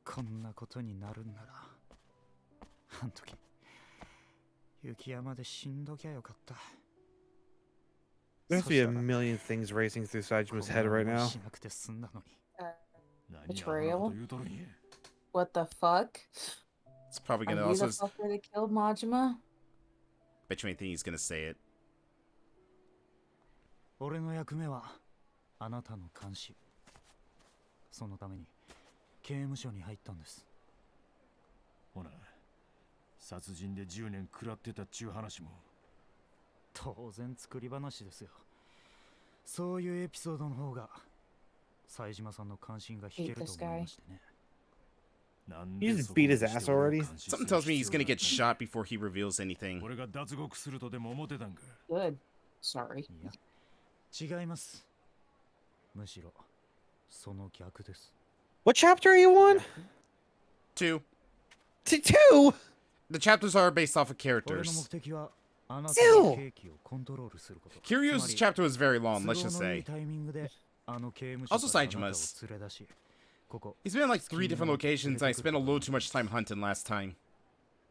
Speaker 5: こんなことになるんなら、あん時、雪山で死んどきゃよかった。
Speaker 4: There must be a million things racing through Sajima's head right now.
Speaker 5: しなくて済んだのに。
Speaker 6: 何やこんなこと言うとるんや。
Speaker 3: What the fuck?
Speaker 1: It's probably
Speaker 3: Are
Speaker 1: gonna
Speaker 3: you
Speaker 1: also.
Speaker 3: the fucker that killed Majima?
Speaker 1: Bet you anything he's gonna say it.
Speaker 5: 俺の役目はあなたの監視。そのために刑務所に入ったんです。
Speaker 6: ほな、殺人で10年食らってたっちゅう話も。
Speaker 5: 当然作り話ですよ。そういうエピソードの方が冴島さんの関心が引けると思いましてね。
Speaker 4: You just beat his ass already?
Speaker 1: Something tells me he's gonna get shot before he reveals anything.
Speaker 6: 俺が脱獄するとでも思ってたんか。
Speaker 3: Good. Sorry.
Speaker 5: いや、違います。むしろその逆です。
Speaker 4: What chapter are you on?
Speaker 1: 2.
Speaker 4: Two?
Speaker 1: The chapters are based off of
Speaker 5: 俺の目
Speaker 1: characters.
Speaker 5: 的はあなたの刑期をコントロールすること。
Speaker 1: Kiryu's chapter was very long, let's just
Speaker 5: 都合のい
Speaker 1: say.
Speaker 5: いタイミングであの刑務
Speaker 1: Also
Speaker 5: 所からあなたを
Speaker 1: Saijima's.
Speaker 5: 連れ出し、ここ
Speaker 1: He's been in like 3 different locations, and I spent a little too much time hunting last time.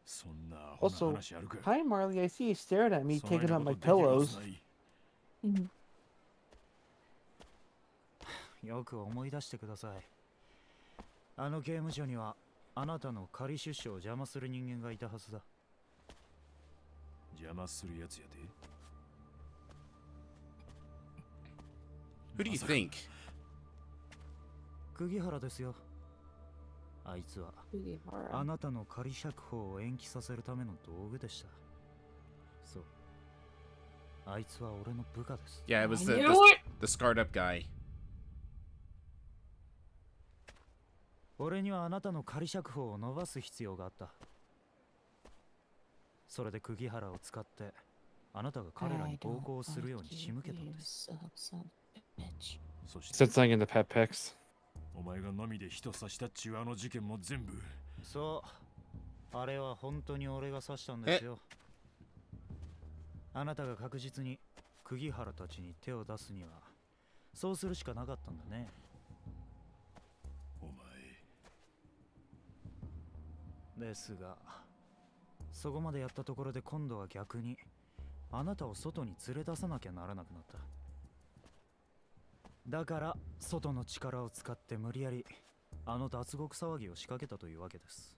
Speaker 6: そんなアホな
Speaker 4: Also,
Speaker 6: 話あるか。
Speaker 4: hi Marley, I see you stared at me
Speaker 6: そない
Speaker 4: taking
Speaker 6: な
Speaker 4: out
Speaker 6: こ
Speaker 4: my
Speaker 6: とできるは
Speaker 4: pillows.
Speaker 6: ずない。
Speaker 5: よく思い出してください。あの刑務所にはあなたの仮出所を邪魔する人間がいたはずだ。
Speaker 6: 邪魔するやつやで。
Speaker 1: Who do you think?
Speaker 5: 釘原ですよ。あいつは
Speaker 3: Kugihara.
Speaker 5: あなたの仮釈放を延期させるための道具でした。そう。あいつは俺の部下です。
Speaker 1: Yeah, it was
Speaker 3: I
Speaker 1: the
Speaker 3: knew it!
Speaker 1: the scarred up guy.
Speaker 5: 俺にはあなたの仮釈放を伸ばす必要があった。それで釘原を使ってあなたが彼らに暴行するように仕向けたのです。
Speaker 6: そし
Speaker 4: Said
Speaker 6: て
Speaker 4: something in the pet pics.
Speaker 6: お前がナミで人刺したっちゅうあの事件も全部
Speaker 5: そう、あれは本当に俺が刺したんですよ。あなたが確実に釘原たちに手を出すにはそうするしかなかったんだね。
Speaker 6: お前
Speaker 5: ですがそこまでやったところで今度は逆にあなたを外に連れ出さなきゃならなくなった。だから外の力を使って無理やりあの脱獄騒ぎを仕掛けたというわけです。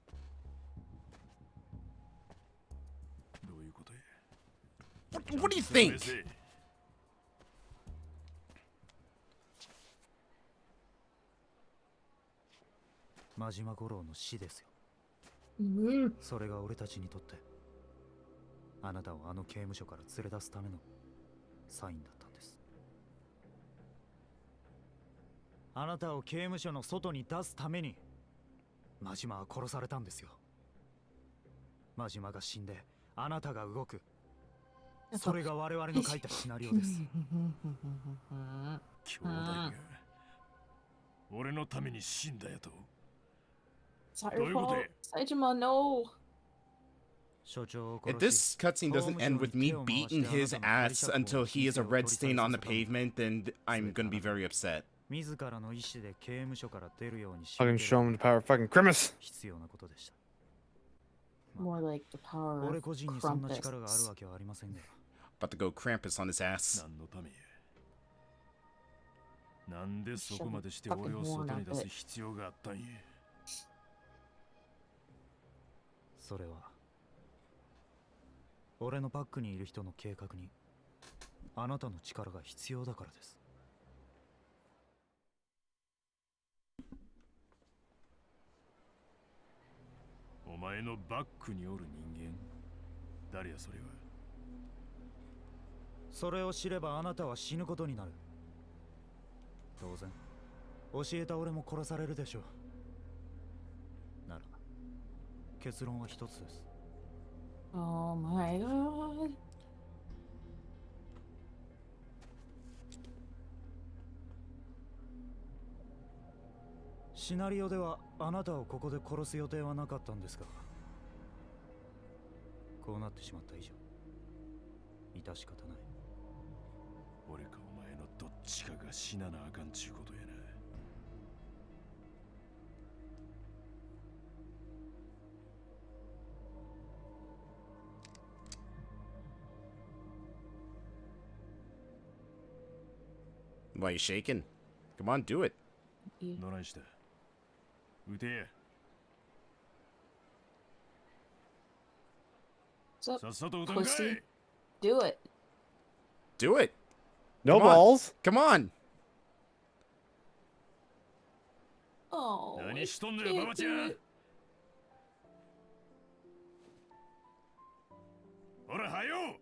Speaker 6: どういうことや。
Speaker 1: What do you think?
Speaker 5: 真島五郎の死ですよ。
Speaker 3: Mm.
Speaker 5: それが俺たちにとってあなたをあの刑務所から連れ出すためのサインだったんです。あなたを刑務所の外に出すために真島は殺されたんですよ。真島が死んであなたが動く。それが我々の書いたシナリオです。
Speaker 6: 兄弟が俺のために死んだやと。
Speaker 3: It's not
Speaker 6: どう
Speaker 3: your
Speaker 6: いうことや。
Speaker 3: fault. Saejima, no.
Speaker 5: 所長を
Speaker 1: If
Speaker 5: 殺し
Speaker 1: this cutscene doesn't end with me beating his ass until he is a red stain on the pavement, then I'm gonna be very upset.
Speaker 5: 自らの意思で刑務所から出るように仕
Speaker 4: Fucking
Speaker 5: 向け
Speaker 4: show
Speaker 5: る
Speaker 4: him the power of fucking Grimace.
Speaker 5: 必要なことでした。
Speaker 3: More like the power
Speaker 5: 俺
Speaker 3: of
Speaker 5: 個人にそんな
Speaker 3: Krampus.
Speaker 5: 力があるわけはありませんが。
Speaker 1: About to go Krampus on his ass.
Speaker 6: 何のためや。なんでそこまでして俺を外に出す必要があったんや。
Speaker 5: それは俺のバックにいる人の計画にあなたの力が必要だからです。
Speaker 6: お前のバックにおる人間。誰やそれは。
Speaker 5: それを知ればあなたは死ぬことになる。当然教えた俺も殺されるでしょう。なら結論は一つです。
Speaker 3: Oh my god.
Speaker 5: シナリオではあなたをここで殺す予定はなかったんですが、こうなってしまった以上致し方ない。
Speaker 6: 俺かお前のどっちかが死ななあかんちゅうことやな。
Speaker 1: Why are you shaking? Come on, do it.
Speaker 6: どないした。撃てや。
Speaker 3: What's up,
Speaker 6: さっさと撃たんかい。
Speaker 3: pussy? Do it.
Speaker 1: Do it.
Speaker 4: No
Speaker 1: Come on.
Speaker 4: balls.
Speaker 1: Come on.
Speaker 3: Oh.
Speaker 6: 何しとんの
Speaker 3: I
Speaker 6: よ、
Speaker 3: can't
Speaker 6: ママちゃ
Speaker 3: do
Speaker 6: ん
Speaker 3: it.。
Speaker 6: ほら、はよ。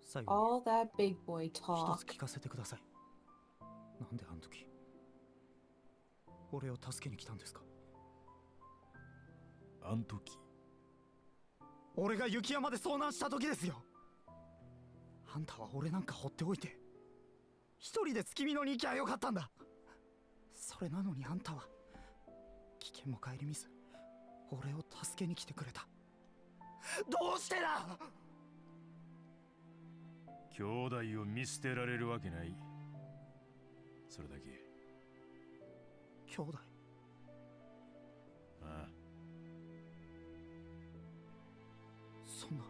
Speaker 5: 最後に
Speaker 3: All that big boy
Speaker 5: 一
Speaker 3: talk.
Speaker 5: つ聞かせてください。なんであの時俺を助けに来たんですか。
Speaker 6: あん時。
Speaker 5: 俺が雪山で遭難した時ですよ。あんたは俺なんか放っておいて一人で月見野に行きゃよかったんだ。それなのにあんたは危険も顧みず俺を助けに来てくれた。どうしてだ。
Speaker 6: 兄弟を見捨てられるわけない。それだけ。
Speaker 5: 兄弟。
Speaker 6: ああ。
Speaker 5: そんな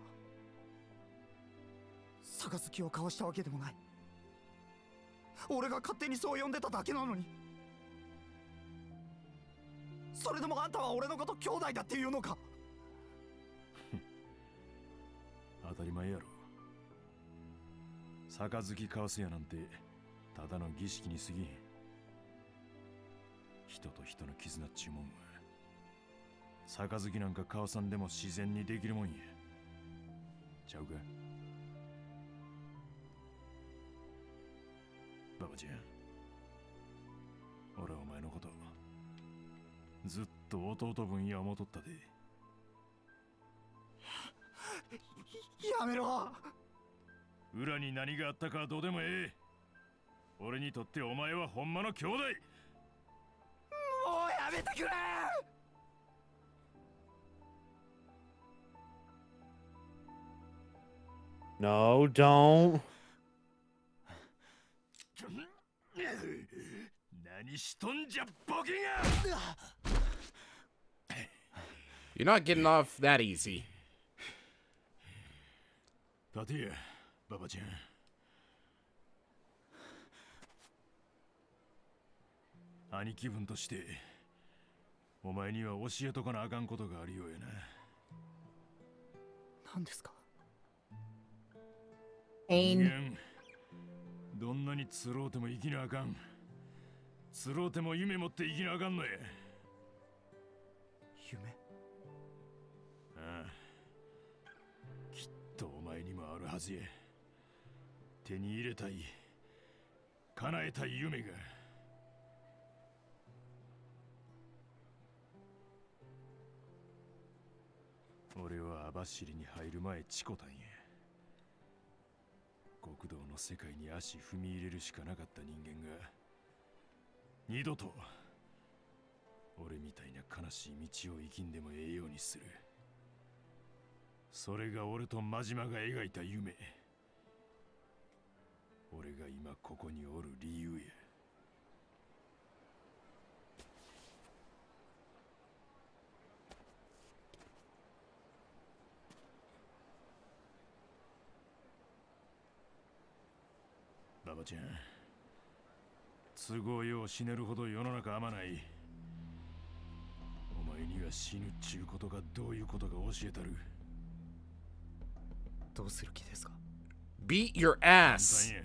Speaker 5: 杯を交わしたわけでもない。俺が勝手にそう呼んでただけなのに。それでもあんたは俺のこと兄弟だっていうのか。
Speaker 6: あ当たり前やろ。杯交わすやなんてただの儀式に過ぎん。人と人の絆っちゅうもんは杯なんか交わさんでも自然にできるもんや。ちゃうかババちゃん。俺はお前のことずっと弟分や思うとったで。
Speaker 5: やめろ。
Speaker 6: 裏に何があったかはどうでもええ。俺にとってお前はほんまの兄弟。
Speaker 5: もうやめてくれ。
Speaker 4: No, don't.
Speaker 6: 何しとんじゃボケが。
Speaker 1: You're not getting off that easy.
Speaker 6: パティア、ババちゃん。兄貴分としてお前には教えとかなあかんことがあるようやな。
Speaker 5: 何ですか。
Speaker 3: Pain.
Speaker 6: 人間どんなにつろうても生きなあかん。つろうても夢持って生きなあかんのや。
Speaker 5: 夢。
Speaker 6: ああ、きっとお前にもあるはずや。手に入れたい叶えたい夢が。俺は網走に入る前チコたんや。極道の世界に足踏み入れるしかなかった人間が二度と俺みたいな悲しい道を生きんでもええようにする。それが俺と真島が描いた夢。俺が今ここにおる理由や。ババちゃん、都合よう死ねるほど世の中甘ない。お前には死ぬっちゅうことがどういうことか教えたる。
Speaker 5: どうする気ですか。
Speaker 1: Beat your
Speaker 6: 簡
Speaker 1: ass.
Speaker 6: 単や。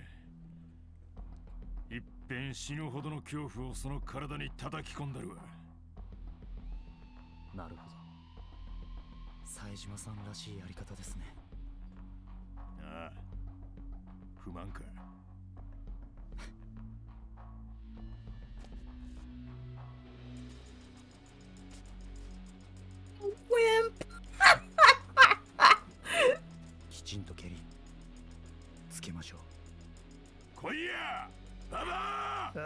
Speaker 6: いっぺん死ぬほどの恐怖をその体に叩き込んだるわ。
Speaker 5: なるほど。冴島さんらしいやり方ですね。
Speaker 6: ああ、不満か。
Speaker 5: きちんと蹴りつけましょう。
Speaker 6: 来いやババ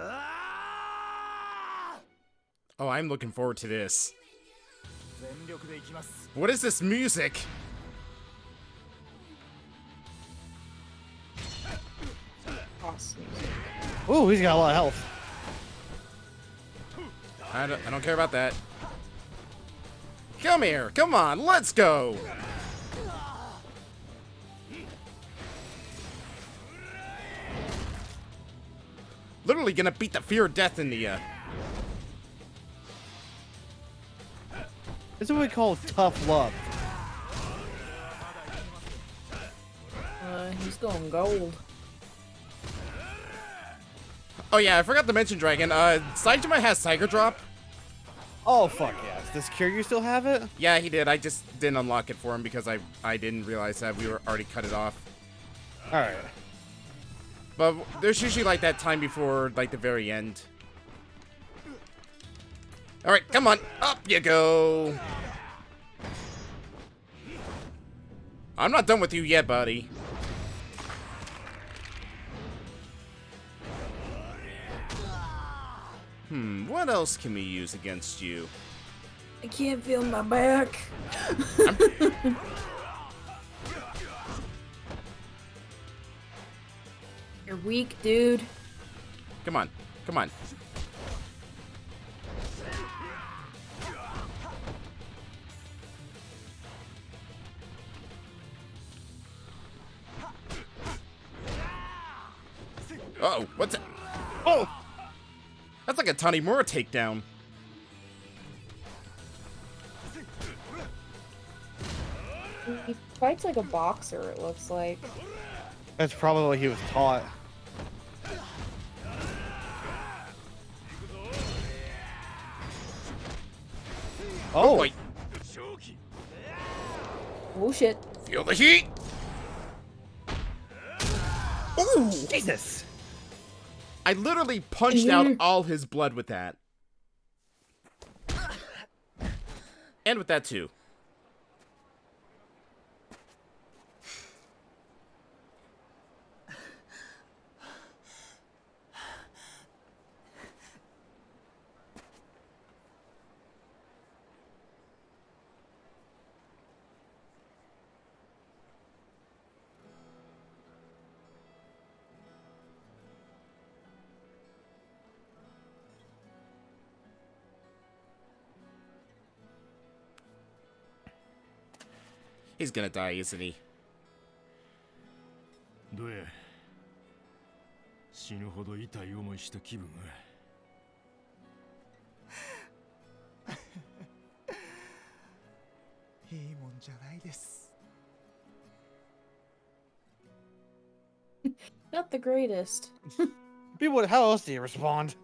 Speaker 1: Oh, I'm looking forward to this.
Speaker 5: 全力でいきます。
Speaker 1: What is this music?
Speaker 3: Awesome.
Speaker 4: Ooh, he's got a lot of health.
Speaker 1: I don't care about that. Come here. Come on. Let's go. Literally gonna beat the fear of death in the,
Speaker 4: This is what we call tough love.
Speaker 3: He's going gold.
Speaker 1: Oh yeah, I forgot to mention Dragon. Saitama has Tiger Drop.
Speaker 4: Oh, fuck yes. Does Kiryu still have it?
Speaker 1: Yeah, he did. I just didn't unlock it for him because I didn't realize that we were already cut it off.
Speaker 4: Alright.
Speaker 1: But there's usually like that time before like the very end. Alright, come on. Up you go. I'm not done with you yet, buddy. What else can we use against you?
Speaker 3: I can't feel my back. You're weak, dude.
Speaker 1: Come on. Come on. Uh-oh, what's it? Oh! That's like a Tanimura takedown.
Speaker 3: He fights like a boxer, it looks like.
Speaker 4: That's probably what he was taught.
Speaker 1: Oh boy!
Speaker 3: Oh shit.
Speaker 1: Feel the heat! Ooh!
Speaker 4: Jesus!
Speaker 1: I literally punched out all his blood with that. And with that too. He's gonna die, isn't he?
Speaker 6: どうや死ぬほど痛い思いした気分は。
Speaker 5: いいもんじゃないです。
Speaker 3: Not the greatest.
Speaker 4: People, how else do you respond?
Speaker 5: Can't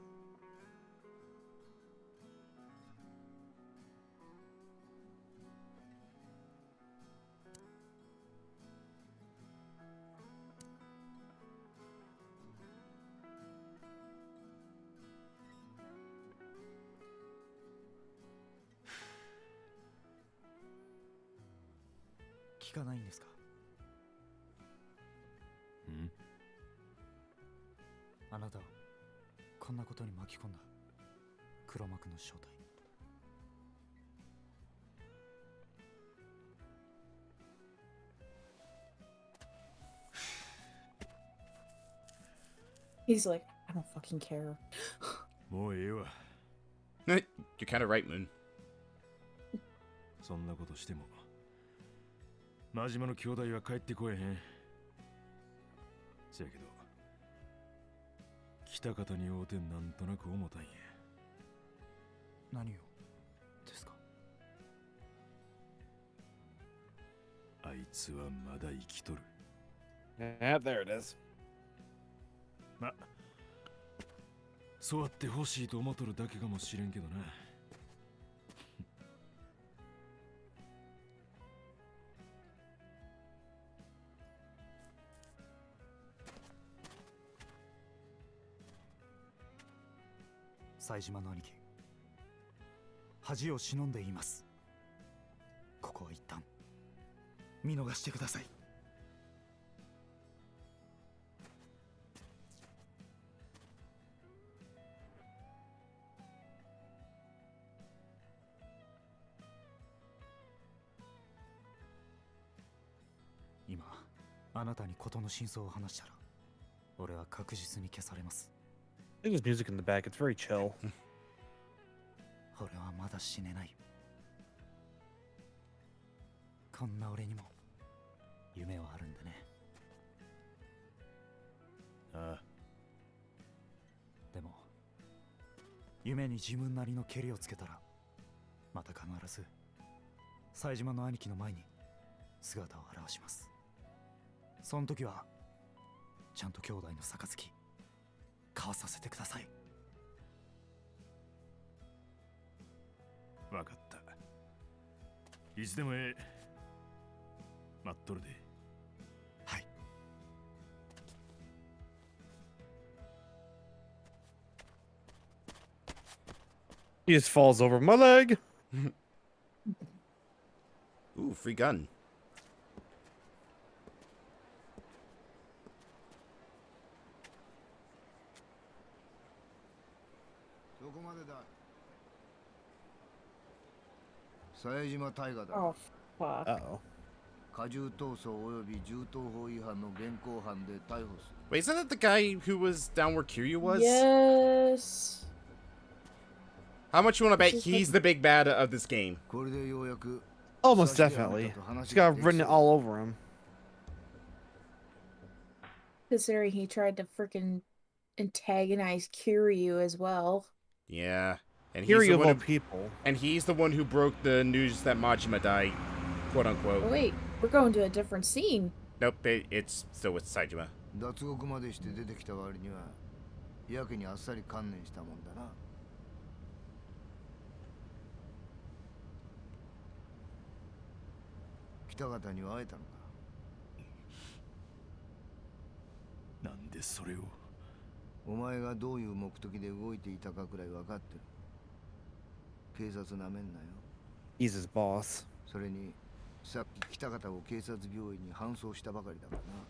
Speaker 5: 聞かないんですか？
Speaker 6: ん？
Speaker 5: あなたをこんなことに巻き込んだ黒幕の正体。
Speaker 3: He's like, I don't fucking care.
Speaker 6: もうええわ。
Speaker 1: You're kind of right, Moon.
Speaker 6: そんなことしても真島の兄弟は帰ってこえへん。せやけど北方に会うてなんとなく思ったんや。
Speaker 5: 何をですか？
Speaker 6: あいつはまだ生きとる。
Speaker 4: Yeah, there it is.
Speaker 6: ま、そうあってほしいと思っとるだけかもしれんけどな。
Speaker 5: 冴島の兄貴、恥を忍んで言います。ここは一旦見逃してください。今あなたに事の真相を話したら俺は確実に消されます。
Speaker 4: I think there's music in the back. It's very chill.
Speaker 5: 俺はまだ死ねない。こんな俺にも夢はあるんでね。
Speaker 6: ああ。
Speaker 5: でも夢に自分なりのケリをつけたらまた必ず冴島の兄貴の前に姿を現します。その時はちゃんと兄弟の杯交わさせてください。
Speaker 6: わかった。いつでもええ。待っとるで。
Speaker 5: はい。
Speaker 4: He just falls over my leg.
Speaker 1: Ooh, free gun.
Speaker 3: Oh, fuck.
Speaker 4: Uh-oh.
Speaker 1: Wait, isn't that the guy who was down where Kiryu was?
Speaker 3: Yes.
Speaker 1: How much you want to bet he's the big bad of this game?
Speaker 4: Almost definitely. He's got written all over him.
Speaker 3: Considering he tried to freaking antagonize Kiryu as well.
Speaker 1: Yeah. And
Speaker 4: Kiryu
Speaker 1: the
Speaker 4: of
Speaker 1: one
Speaker 4: all
Speaker 1: who,
Speaker 4: people.
Speaker 1: and he's the one who broke the news that Majima died, quote unquote.
Speaker 3: Oh, wait. We're going to a different scene.
Speaker 1: Nope, it's still with Saejima.
Speaker 8: 脱獄までして出てきた割にはやけにあっさり観念したもんだな。北方には会えたのか。
Speaker 6: なんでそれを。
Speaker 8: お前がどういう目的で動いていたかくらい分かってる。警察なめんなよ。
Speaker 4: He's his boss.
Speaker 8: それにさっき北方を警察病院に搬送したばかりだからな。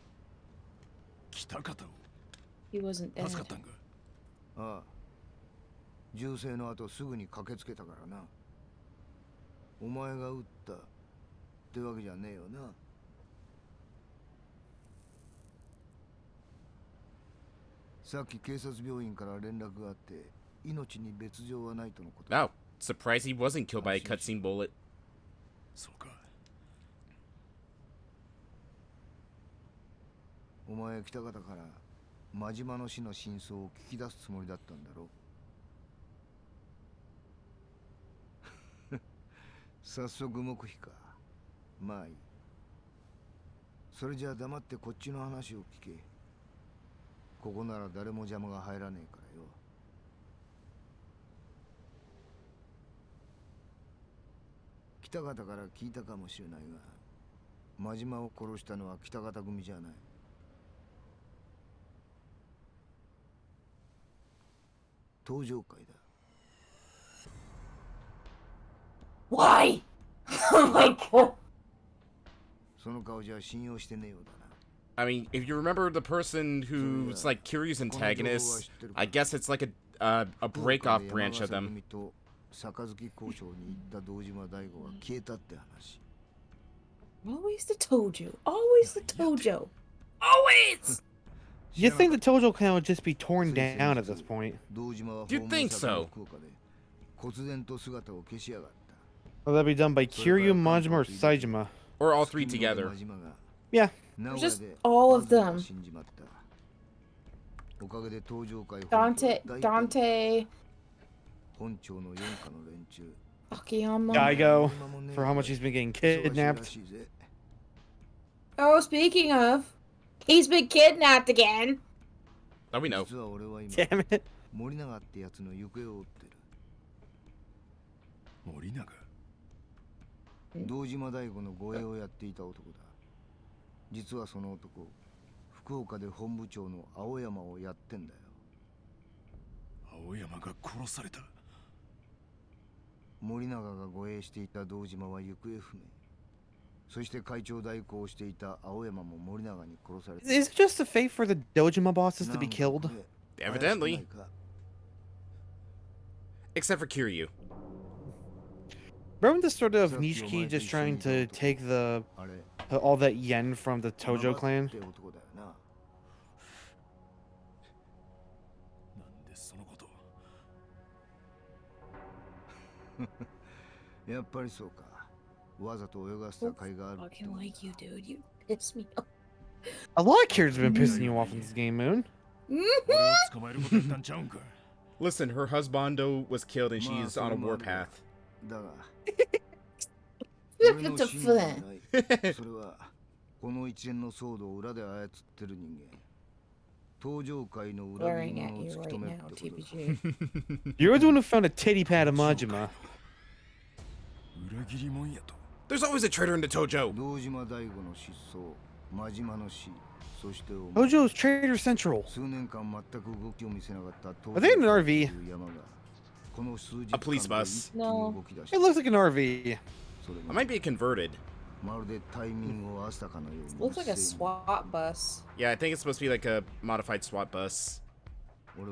Speaker 6: 北方を
Speaker 3: He wasn't
Speaker 6: 助
Speaker 3: dead.
Speaker 6: かったんか。
Speaker 8: ああ、銃声の後すぐに駆けつけたからな。お前が撃ったってわけじゃねえよな。さっき警察病院から連絡があって命に別状はないとのことだ。
Speaker 1: Oh, surprised he wasn't killed by a cutscene bullet.
Speaker 6: そうか。
Speaker 8: お前北方から真島の死の真相を聞き出すつもりだったんだろう。早速黙秘か。まあいい。それじゃあ黙ってこっちの話を聞け。ここなら誰も邪魔が入らねえからよ。北方から聞いたかもしれないが、真島を殺したのは北方組じゃない。登場会だ。
Speaker 3: Why? Oh my god.
Speaker 8: その顔じゃ信用してねえようだな。
Speaker 1: I mean, if you remember the person who's like Kiryu's antagonist, I guess it's like a break-off branch of them.
Speaker 8: 杯交渉に行った堂島大吾が消えたって話。
Speaker 3: Always the Tojo. Always the Tojo. Always!
Speaker 4: You think the Tojo clan would just be torn down at this point?
Speaker 1: You'd think so.
Speaker 8: 忽然と姿を消しやがった。
Speaker 4: Will that be done by Kiryu, Majima, or Saejima?
Speaker 1: Or all three together.
Speaker 4: Yeah.
Speaker 3: Just all of them.
Speaker 8: おかげで登場会
Speaker 3: Dante,
Speaker 8: 本庁の四課の連中。
Speaker 3: Akiyama.
Speaker 4: Daigo, for how much he's been getting
Speaker 8: 忙しいら
Speaker 4: kidnapped.
Speaker 8: しいぜ。
Speaker 3: Oh, speaking of, he's been kidnapped again.
Speaker 1: Oh, we know.
Speaker 8: 実は俺は今
Speaker 4: Damn it.
Speaker 8: 森永ってやつの行方を追ってる。
Speaker 6: 森永。
Speaker 8: 堂島大吾の護衛をやっていた男だ。実はその男、福岡で本部長の青山をやってんだよ。
Speaker 6: 青山が殺された。
Speaker 8: 森永が護衛していた堂島は行方不明。そして会長代行をしていた青山も森永に殺された。
Speaker 4: Is it just a fate for the Dojima bosses to be killed?
Speaker 1: Evidently. Except for Kiryu.
Speaker 4: Remember the sort of Nishiki just trying to take the all that yen from the Tojo clan?
Speaker 6: なんでそのこと。
Speaker 8: やっぱりそうか。わざと泳がせた甲斐がある。
Speaker 3: Fucking like you, dude. You piss me off.
Speaker 4: A lot of characters have been pissing you off in this game, Moon.
Speaker 6: 俺を捕まえることやったんちゃうんか。
Speaker 1: Listen, her husbando was killed and she's on a warpath.
Speaker 8: だが、
Speaker 3: Look at the fun.
Speaker 8: それはこの一連の騒動を裏で操ってる人間。登場会の裏切
Speaker 3: Glaring
Speaker 8: り
Speaker 3: at
Speaker 8: 者を
Speaker 3: you
Speaker 8: 突き
Speaker 3: right
Speaker 8: 止める
Speaker 3: now,
Speaker 8: ってことだ。
Speaker 3: TPG.
Speaker 4: You're the one who found a titty pad of Majima.
Speaker 6: 裏切り者やと。
Speaker 1: There's always a traitor in the Tojo.
Speaker 8: 堂島大吾の失踪、真島の死、そしてお前
Speaker 4: Tojo's Trader Central.
Speaker 8: 数年間全く動きを見せなかった
Speaker 4: Are they in an RV?
Speaker 8: 山がこの数日
Speaker 1: A police
Speaker 8: 間で
Speaker 1: bus.
Speaker 8: 一気に動き出し
Speaker 4: It looks like an RV.
Speaker 8: それ
Speaker 1: I
Speaker 8: が
Speaker 1: might be converted.
Speaker 8: まるでタイミングを合わせたかのように
Speaker 3: Looks like a SWAT bus.
Speaker 1: Yeah, I think it's supposed to be like a modified SWAT bus.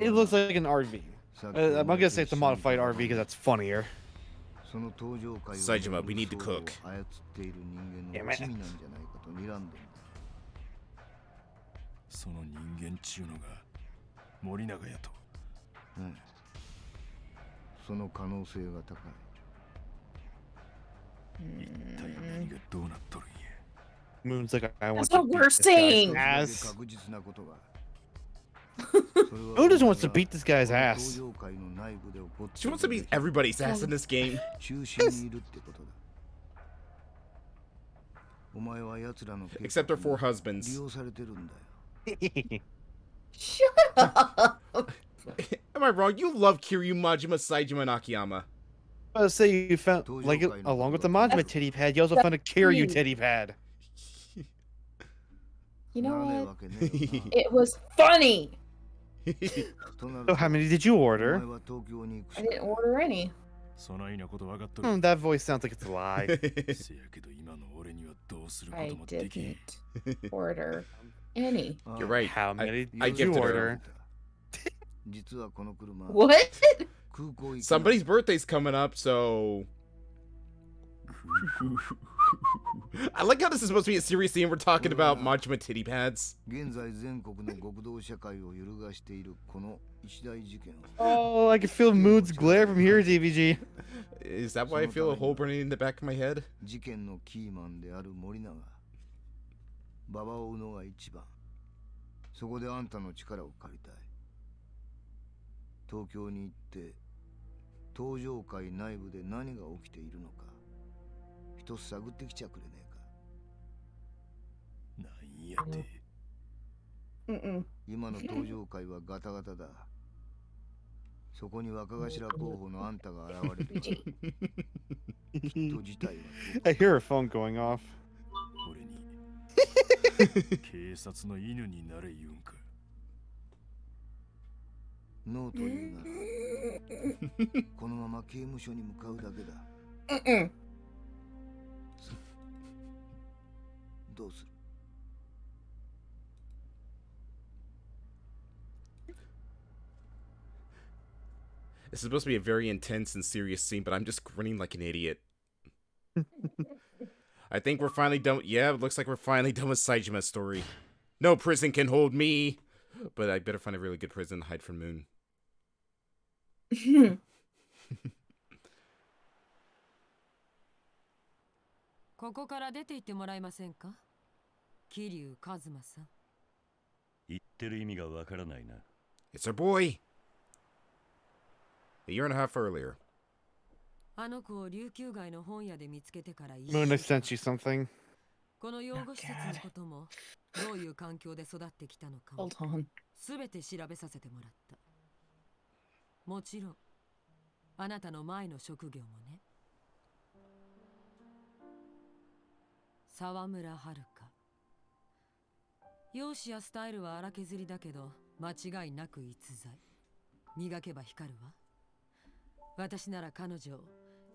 Speaker 4: It looks like an RV. I'm gonna say it's a modified RV because that's funnier.
Speaker 8: その登場会を
Speaker 1: Saejima, we need to cook.
Speaker 8: 操っている人間
Speaker 4: Damn
Speaker 8: の
Speaker 4: it.
Speaker 8: 罪なんじゃないかと睨んでるんだ。
Speaker 6: その人間ちゅうのが森永やと。
Speaker 8: その可能性が高い。
Speaker 6: 一体何がどうなっとるんや。
Speaker 4: Moon's like, I want
Speaker 3: That's
Speaker 4: to
Speaker 3: what
Speaker 4: beat
Speaker 3: we're
Speaker 4: this guy's
Speaker 3: saying.
Speaker 4: ass.
Speaker 8: 確実なことが。
Speaker 4: Moon just wants to beat this guy's ass.
Speaker 1: She wants to beat everybody's ass in this game.
Speaker 8: 中心にいるってことだ。
Speaker 1: Except her 4 husbands.
Speaker 3: Shut up.
Speaker 1: Am I wrong? You love Kiryu, Majima, Saejima, and Akiyama.
Speaker 4: Let's say you found, like, along with the Majima titty pad, you also found a Kiryu titty pad.
Speaker 3: You know what? It was funny.
Speaker 4: So how many did you order?
Speaker 3: I didn't order any.
Speaker 4: That voice sounds like it's a lie.
Speaker 3: I didn't order any.
Speaker 1: You're right.
Speaker 4: How many
Speaker 1: I
Speaker 4: did you
Speaker 1: gifted her.
Speaker 4: order?
Speaker 3: What?
Speaker 1: Somebody's birthday's coming up, so... I like how this is supposed to be a serious scene. We're talking about Majima titty pads.
Speaker 4: Oh, I can feel moods glare from here, DVG.
Speaker 1: Is that why I feel a hole burning in the back of my head?
Speaker 9: そこであんたの力を借りたい。東京に行って東上界内部で何が起きているのか一つ探ってきちゃくれねえか。なんやて。今の東上界はガタガタだ。そこに若頭候補のあんたが現れる。きっと事態は。
Speaker 4: I hear a phone going off.
Speaker 6: 俺に警察の犬になれ言うんか。
Speaker 9: ノーというならこのまま刑務所に向かうだけだ。どうする？
Speaker 1: This is supposed to be a very intense and serious scene, but I'm just grinning like an idiot. I think we're finally done. Yeah, it looks like we're finally done with Saijima's story. No prison can hold me. But I better find a really good prison to hide from Moon.
Speaker 10: ここから出て行ってもらえませんか？桐生一馬さん。
Speaker 11: 言ってる意味がわからないな。
Speaker 1: It's our boy. A year and a half earlier.
Speaker 10: あの子を琉球街の本屋で見つけてから1
Speaker 4: Moon, I sent you something.
Speaker 10: この養護施設のこともどういう環境で育ってきたのかも
Speaker 3: Hold on.
Speaker 10: すべて調べさせてもらった。もちろんあなたの前の職業もね。沢村遥。容姿やスタイルは荒削りだけど間違いなく逸材。磨けば光るわ。私なら彼女を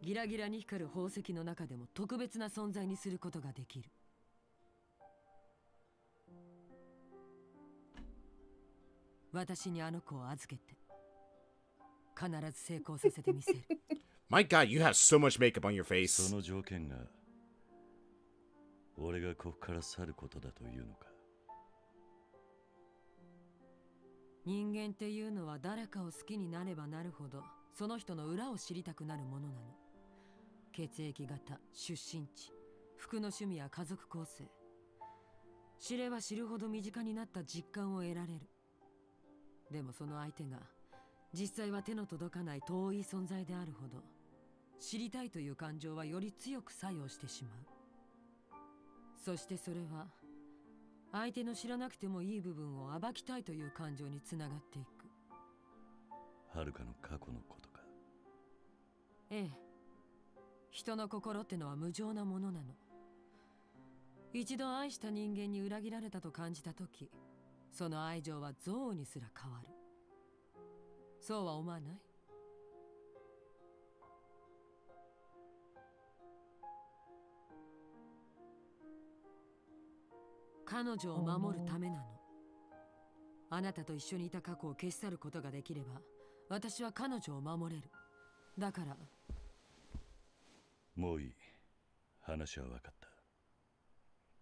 Speaker 10: ギラギラに光る宝石の中でも特別な存在にすることができる。私にあの子を預けて必ず成功させてみせる。
Speaker 1: My God, you have so much makeup on your face.
Speaker 11: その条件が俺がここから去ることだというのか。
Speaker 10: 人間っていうのは誰かを好きになればなるほどその人の裏を知りたくなるものなの。血液型、出身地、服の趣味や家族構成。知れば知るほど身近になった実感を得られる。でもその相手が実際は手の届かない遠い存在であるほど知りたいという感情はより強く作用してしまう。そしてそれは相手の知らなくてもいい部分を暴きたいという感情につながっていく。
Speaker 11: はるかの過去のことか。
Speaker 10: ええ、人の心ってのは無情なものなの。一度愛した人間に裏切られたと感じたとき、その愛情は憎悪にすら変わる。そうは思わない？彼女を守るためなの。あなたと一緒にいた過去を消し去ることができれば、私は彼女を守れる。だから。
Speaker 11: もういい。話は分かった。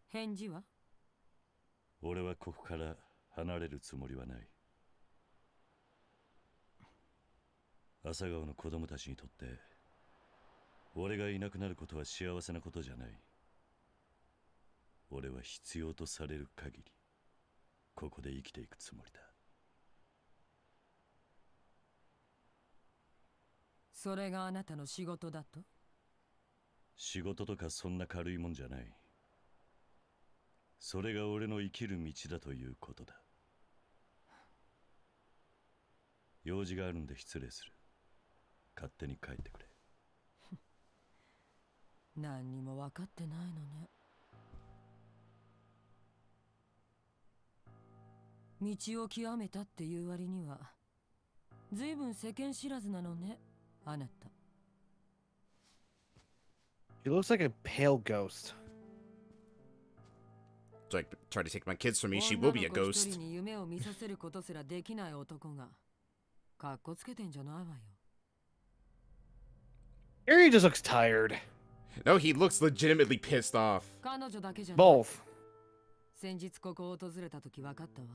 Speaker 10: 返事は？
Speaker 11: 俺はここから離れるつもりはない。朝顔の子供たちにとって俺がいなくなることは幸せなことじゃない。俺は必要とされる限りここで生きていくつもりだ。
Speaker 10: それがあなたの仕事だと？
Speaker 11: 仕事とかそんな軽いもんじゃない。それが俺の生きる道だということだ。用事があるんで失礼する。勝手に帰ってくれ。
Speaker 10: 何にも分かってないのね。道を極めたっていう割には随分世間知らずなのね、あなた。
Speaker 4: She looks like a pale ghost.
Speaker 1: So I try to take my kids from me, she will be a
Speaker 10: 女の子一
Speaker 1: ghost.
Speaker 10: 人に夢を見させることすらできない男がかっこつけてんじゃないわよ。
Speaker 4: Harry just looks tired.
Speaker 1: No, he looks legitimately pissed off.
Speaker 10: 彼女だけじゃない。
Speaker 4: Both.
Speaker 10: 先日ここを訪れた時分かったわ。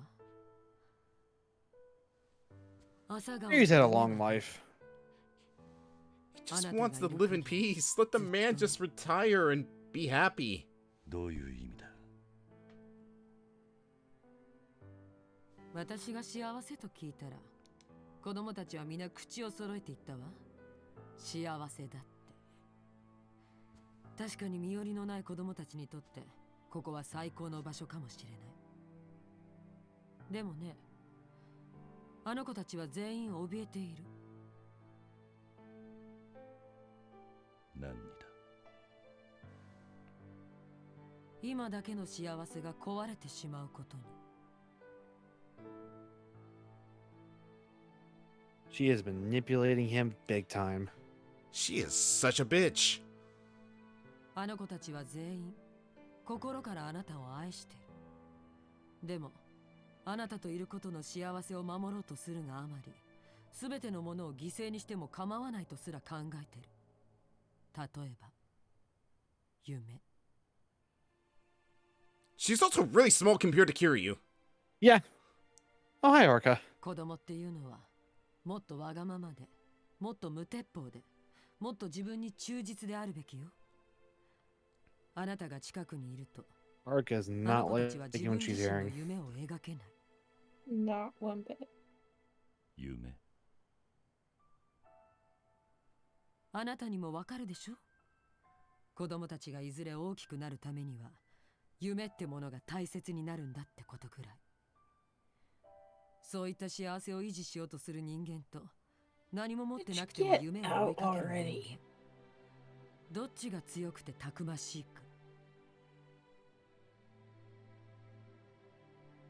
Speaker 10: 朝顔
Speaker 4: Harry's had a long life.
Speaker 1: He just wants to live in peace. Let the man just retire and be happy.
Speaker 11: どういう意味だ？
Speaker 10: 私が幸せと聞いたら子供たちは皆口を揃えて言ったわ。幸せだって。確かに身寄りのない子供たちにとってここは最高の場所かもしれない。でもね、あの子たちは全員怯えている。
Speaker 11: 何にだ？
Speaker 10: 今だけの幸せが壊れてしまうことに。
Speaker 4: She has been manipulating him big time.
Speaker 1: She is such a bitch.
Speaker 10: あの子たちは全員心からあなたを愛してる。でもあなたといることの幸せを守ろうとするがあまり、すべてのものを犠牲にしても構わないとすら考えてる。例えば夢。
Speaker 1: She's also really small compared to Kiryu.
Speaker 4: Yeah. Oh, hi, Orca.
Speaker 10: 子供っていうのはもっとわがままで、もっと無鉄砲で、もっと自分に忠実であるべきよ。あなたが近くにいると、
Speaker 4: Orca is
Speaker 10: あの
Speaker 4: not
Speaker 10: 子たちは
Speaker 4: liking
Speaker 10: 自
Speaker 4: what
Speaker 10: 分
Speaker 4: she's
Speaker 10: 自身の
Speaker 4: hearing.
Speaker 10: 夢を描けない。
Speaker 3: Not one bit.
Speaker 11: 夢？
Speaker 10: あなたにもわかるでしょ？子供たちがいずれ大きくなるためには、夢ってものが大切になるんだってことくらい。そういった幸せを維持しようとする人間と、何も持ってなくても夢を追いかける人間、どっちが強くてたくましいか。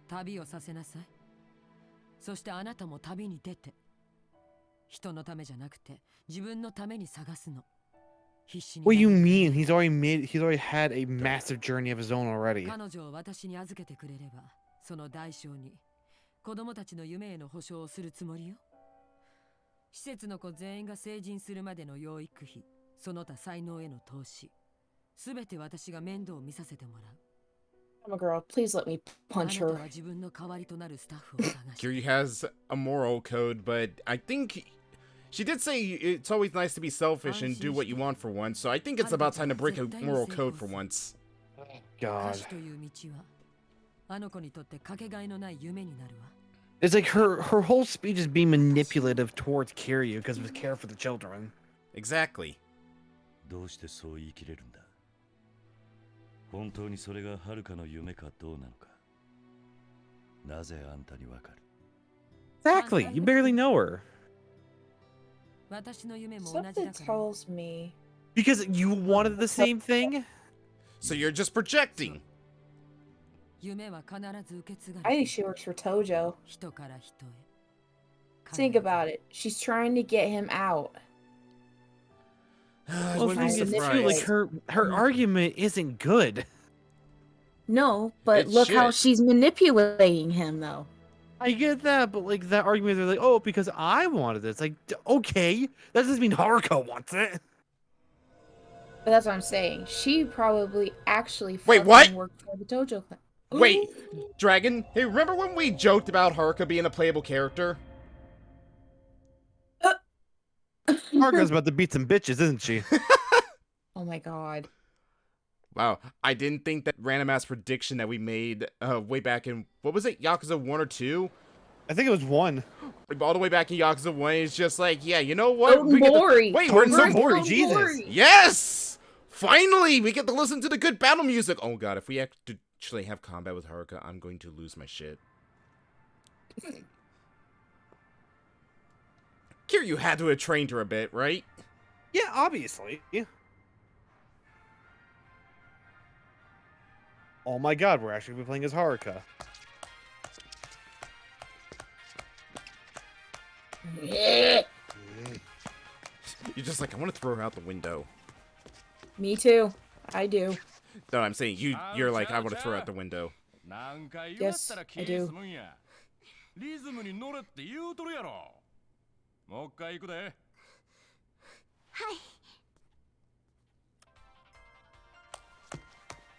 Speaker 10: 旅をさせなさい。そしてあなたも旅に出て、人のためじゃなくて自分のために探すの。必死に。
Speaker 4: What do you mean? He's already had a massive journey of his own already.
Speaker 10: 彼女を私に預けてくれれば、その代償に子供たちの夢への保証をするつもりよ。施設の子全員が成人するまでの養育費、その他才能への投資、すべて私が面倒を見させてもらう。
Speaker 3: I'm a girl. Please let me
Speaker 10: あな
Speaker 3: punch
Speaker 10: た
Speaker 3: her.
Speaker 10: は自分の代わりとなるスタッフを探して。
Speaker 1: Kiryu has a moral code, but I think she did say it's always nice to be selfish and do what you want for once, so I think it's about time to break a moral code for once.
Speaker 10: 歌
Speaker 4: God.
Speaker 10: 手という道は、あの子にとってかけがえのない夢になるわ。
Speaker 4: It's like her whole speech is being manipulative towards Kiryu because of his care for the children.
Speaker 1: Exactly.
Speaker 11: どうしてそう言い切れるんだ？本当にそれが遥かの夢かどうなのか。なぜあんたにわかる？
Speaker 4: Exactly. You barely know her.
Speaker 10: 私の夢も同じだ
Speaker 3: Something
Speaker 10: から。
Speaker 3: tells me.
Speaker 4: Because you wanted the same thing?
Speaker 1: So you're just projecting.
Speaker 10: 夢は必ず受け継が
Speaker 3: I
Speaker 10: れ
Speaker 3: think she works for Tojo.
Speaker 10: 人から人へ。
Speaker 3: Think about it. She's trying to get him out.
Speaker 1: I
Speaker 4: Well,
Speaker 1: wouldn't be
Speaker 3: thing is,
Speaker 4: too, like
Speaker 1: surprised.
Speaker 4: her argument isn't good.
Speaker 3: No, but
Speaker 1: It's
Speaker 3: look how
Speaker 1: shit.
Speaker 3: she's manipulating him, though.
Speaker 4: I get that, but like that argument, they're like, oh, because I wanted this. Like, okay, that doesn't mean Haruka wants it.
Speaker 3: But that's what I'm saying. She probably actually
Speaker 1: Wait,
Speaker 3: fucking
Speaker 1: what?
Speaker 3: worked for the Tojo clan.
Speaker 1: Wait, Dragon, hey, remember when we joked about Haruka being a playable character?
Speaker 4: Haruka's about to beat some bitches, isn't she?
Speaker 3: Oh my god.
Speaker 1: Wow, I didn't think that random ass prediction that we made way back in, what was it, Yakuza 1 or 2?
Speaker 4: I think it was 1.
Speaker 1: All the way back in Yakuza 1, it's just like, yeah, you know what?
Speaker 3: Oh, Mori.
Speaker 1: Wait, we're in
Speaker 4: Toten
Speaker 1: some...
Speaker 4: Mori, Jesus.
Speaker 1: Yes! Finally, we get to listen to the good battle music. Oh god, if we have to actually have combat with Haruka, I'm going to lose my shit. Kiryu had to have trained her a bit, right?
Speaker 4: Yeah, obviously. Oh my god, we're actually gonna be playing as Haruka.
Speaker 1: You're just like, I want to throw her out the window.
Speaker 3: Me too. I do.
Speaker 1: No, I'm saying you're like, I want to throw her out the window.
Speaker 3: Yes, I do.
Speaker 6: リズムに乗れって言うとるやろ。もう一回行くで。はい。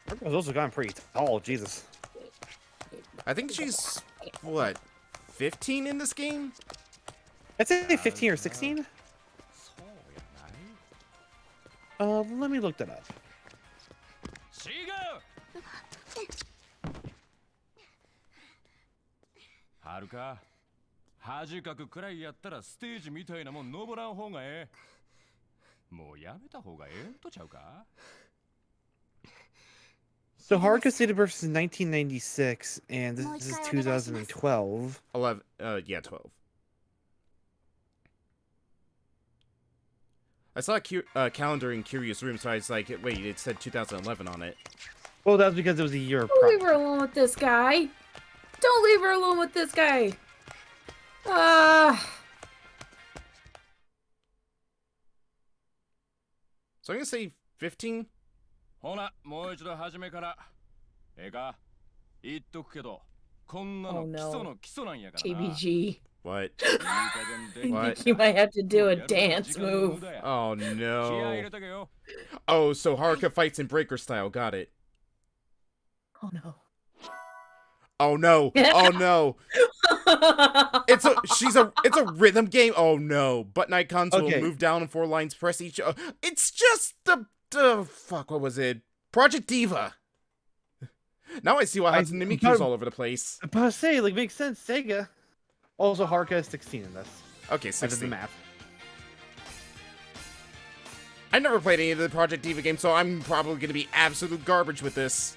Speaker 4: Haruka's also gotten pretty tall, Jesus.
Speaker 1: I think she's, what, 15 in this game?
Speaker 4: I'd say 15 or 16. Let me look that up.
Speaker 6: はるか、恥かくくらいやったらステージみたいなもん登らん方がええ。もうやめた方がええんとちゃうか
Speaker 4: So Haruka's date of birth is 1996, and this is 2012.
Speaker 1: 11, yeah, 12. I saw a calendar in Kiryu's room, so I was like, wait, it said 2011 on it.
Speaker 4: Well, that's because it was a year
Speaker 3: Don't leave her alone with this guy. Don't leave her alone with this guy.
Speaker 1: So I'm gonna say 15.
Speaker 6: ほな、もう一度始めから。ええか言っとくけど、こんなの基礎の基礎なんやからな。
Speaker 3: TBG.
Speaker 1: What?
Speaker 3: What? You might have to do a dance move.
Speaker 1: Oh no. Oh, so Haruka fights in breaker style. Got it.
Speaker 3: Oh no.
Speaker 1: Oh no. Oh no. It's a rhythm game. Oh no. Button icons will move down and 4 lines press each. It's just the fuck. What was it? Project Diva. Now I see why Hatsune Miku's all over the place.
Speaker 4: But I say, like, makes sense. Sega. Also, Haruka is 16 in this.
Speaker 1: Okay,
Speaker 4: I
Speaker 1: 16.
Speaker 4: did the math.
Speaker 1: I never played any of the Project Diva games, so I'm probably going to be absolute garbage with this.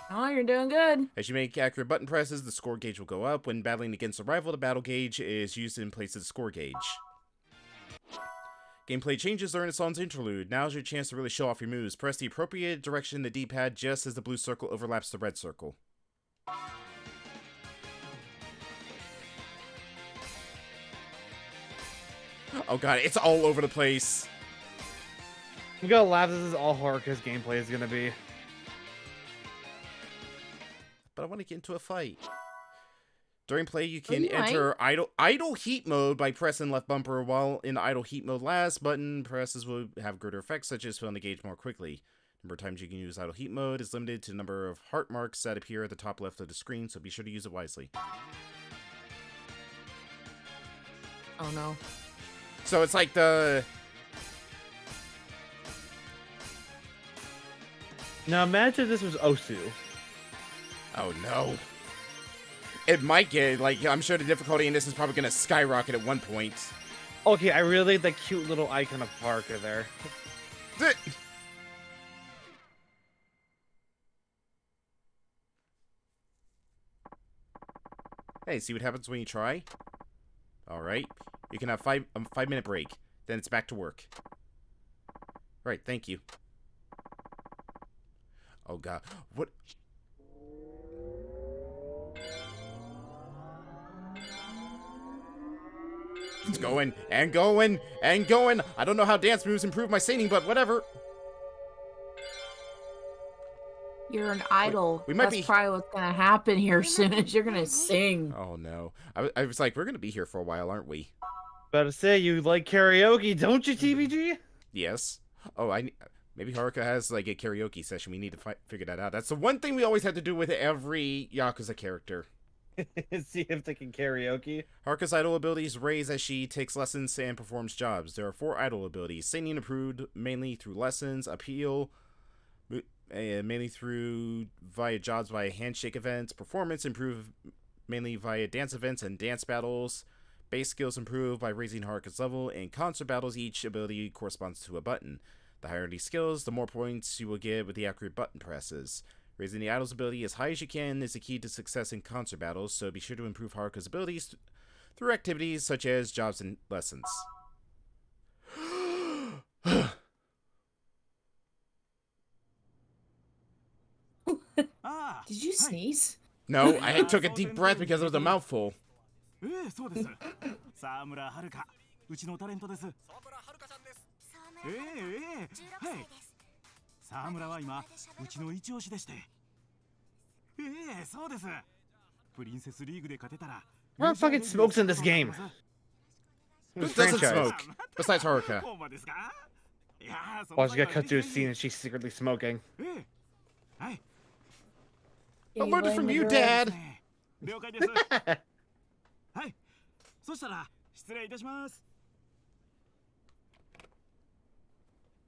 Speaker 3: Oh, you're doing good.
Speaker 1: As you make accurate button presses, the score gauge will go up. When battling against a rival, the battle gauge is used in place of the score gauge. Gameplay changes during the song's interlude. Now's your chance to really show off your moves. Press the appropriate direction in the D-pad just as the blue circle overlaps the red circle. Oh god, it's all over the place.
Speaker 4: I'm gonna laugh. This is all Haruka's gameplay is gonna be.
Speaker 1: But I want to get into a fight. During play, you can enter idle heat mode by pressing left bumper. While in idle heat mode, last button presses will have greater effects, such as filling the gauge more quickly. Number of times you can use idle heat mode is limited to the number of heart marks that appear at the top left of the screen, so be sure to use it wisely.
Speaker 3: Oh no.
Speaker 1: So it's like the...
Speaker 4: Now imagine this was Osu.
Speaker 1: Oh no. It might get, like, I'm sure the difficulty in this is probably going to skyrocket at one point.
Speaker 4: Okay, I really like the cute little icon of Haruka there.
Speaker 1: Hey, see what happens when you try? Alright. You can have a 5-minute break. Then it's back to work. Right, thank you. Oh god. What? It's going, and going, and going. I don't know how dance moves improve my singing, but whatever.
Speaker 3: You're an idol.
Speaker 1: We might
Speaker 3: That's
Speaker 1: be...
Speaker 3: probably what's gonna happen here soon as you're gonna sing.
Speaker 1: Oh no. I was like, we're gonna be here for a while, aren't we?
Speaker 4: About to say, you like karaoke, don't you, TBG?
Speaker 1: Yes. Oh, maybe Haruka has like a karaoke session. We need to figure that out. That's the one thing we always have to do with every Yakuza character.
Speaker 4: See if they can karaoke.
Speaker 1: Haruka's idol abilities raise as she takes lessons and performs jobs. There are 4 idol abilities. Singing improved mainly through lessons. Appeal mainly through via jobs via handshake events. Performance improved mainly via dance events and dance battles. Base skills improved by raising Haruka's level. In concert battles, each ability corresponds to a button. The higher these skills, the more points you will get with the accurate button presses. Raising the idol's ability as high as you can is the key to success in concert battles, so be sure to improve Haruka's abilities through activities such as jobs and lessons.
Speaker 3: Did you sneeze?
Speaker 1: No, I took a deep breath because it was a mouthful.
Speaker 5: そうです。沢村遥、うちのタレントです。沢村遥さんです。はい。沢村は今、うちの一押しでして。そうです。プリンセスリーグで勝てたら。
Speaker 4: Who fucking smokes in this game?
Speaker 1: Who
Speaker 4: This
Speaker 1: doesn't
Speaker 4: franchise.
Speaker 1: smoke? Besides Haruka.
Speaker 4: Well, she got cut to a scene and she's secretly smoking.
Speaker 1: I learned it from you, Dad.
Speaker 5: 了解です。はい。そしたら失礼いたします。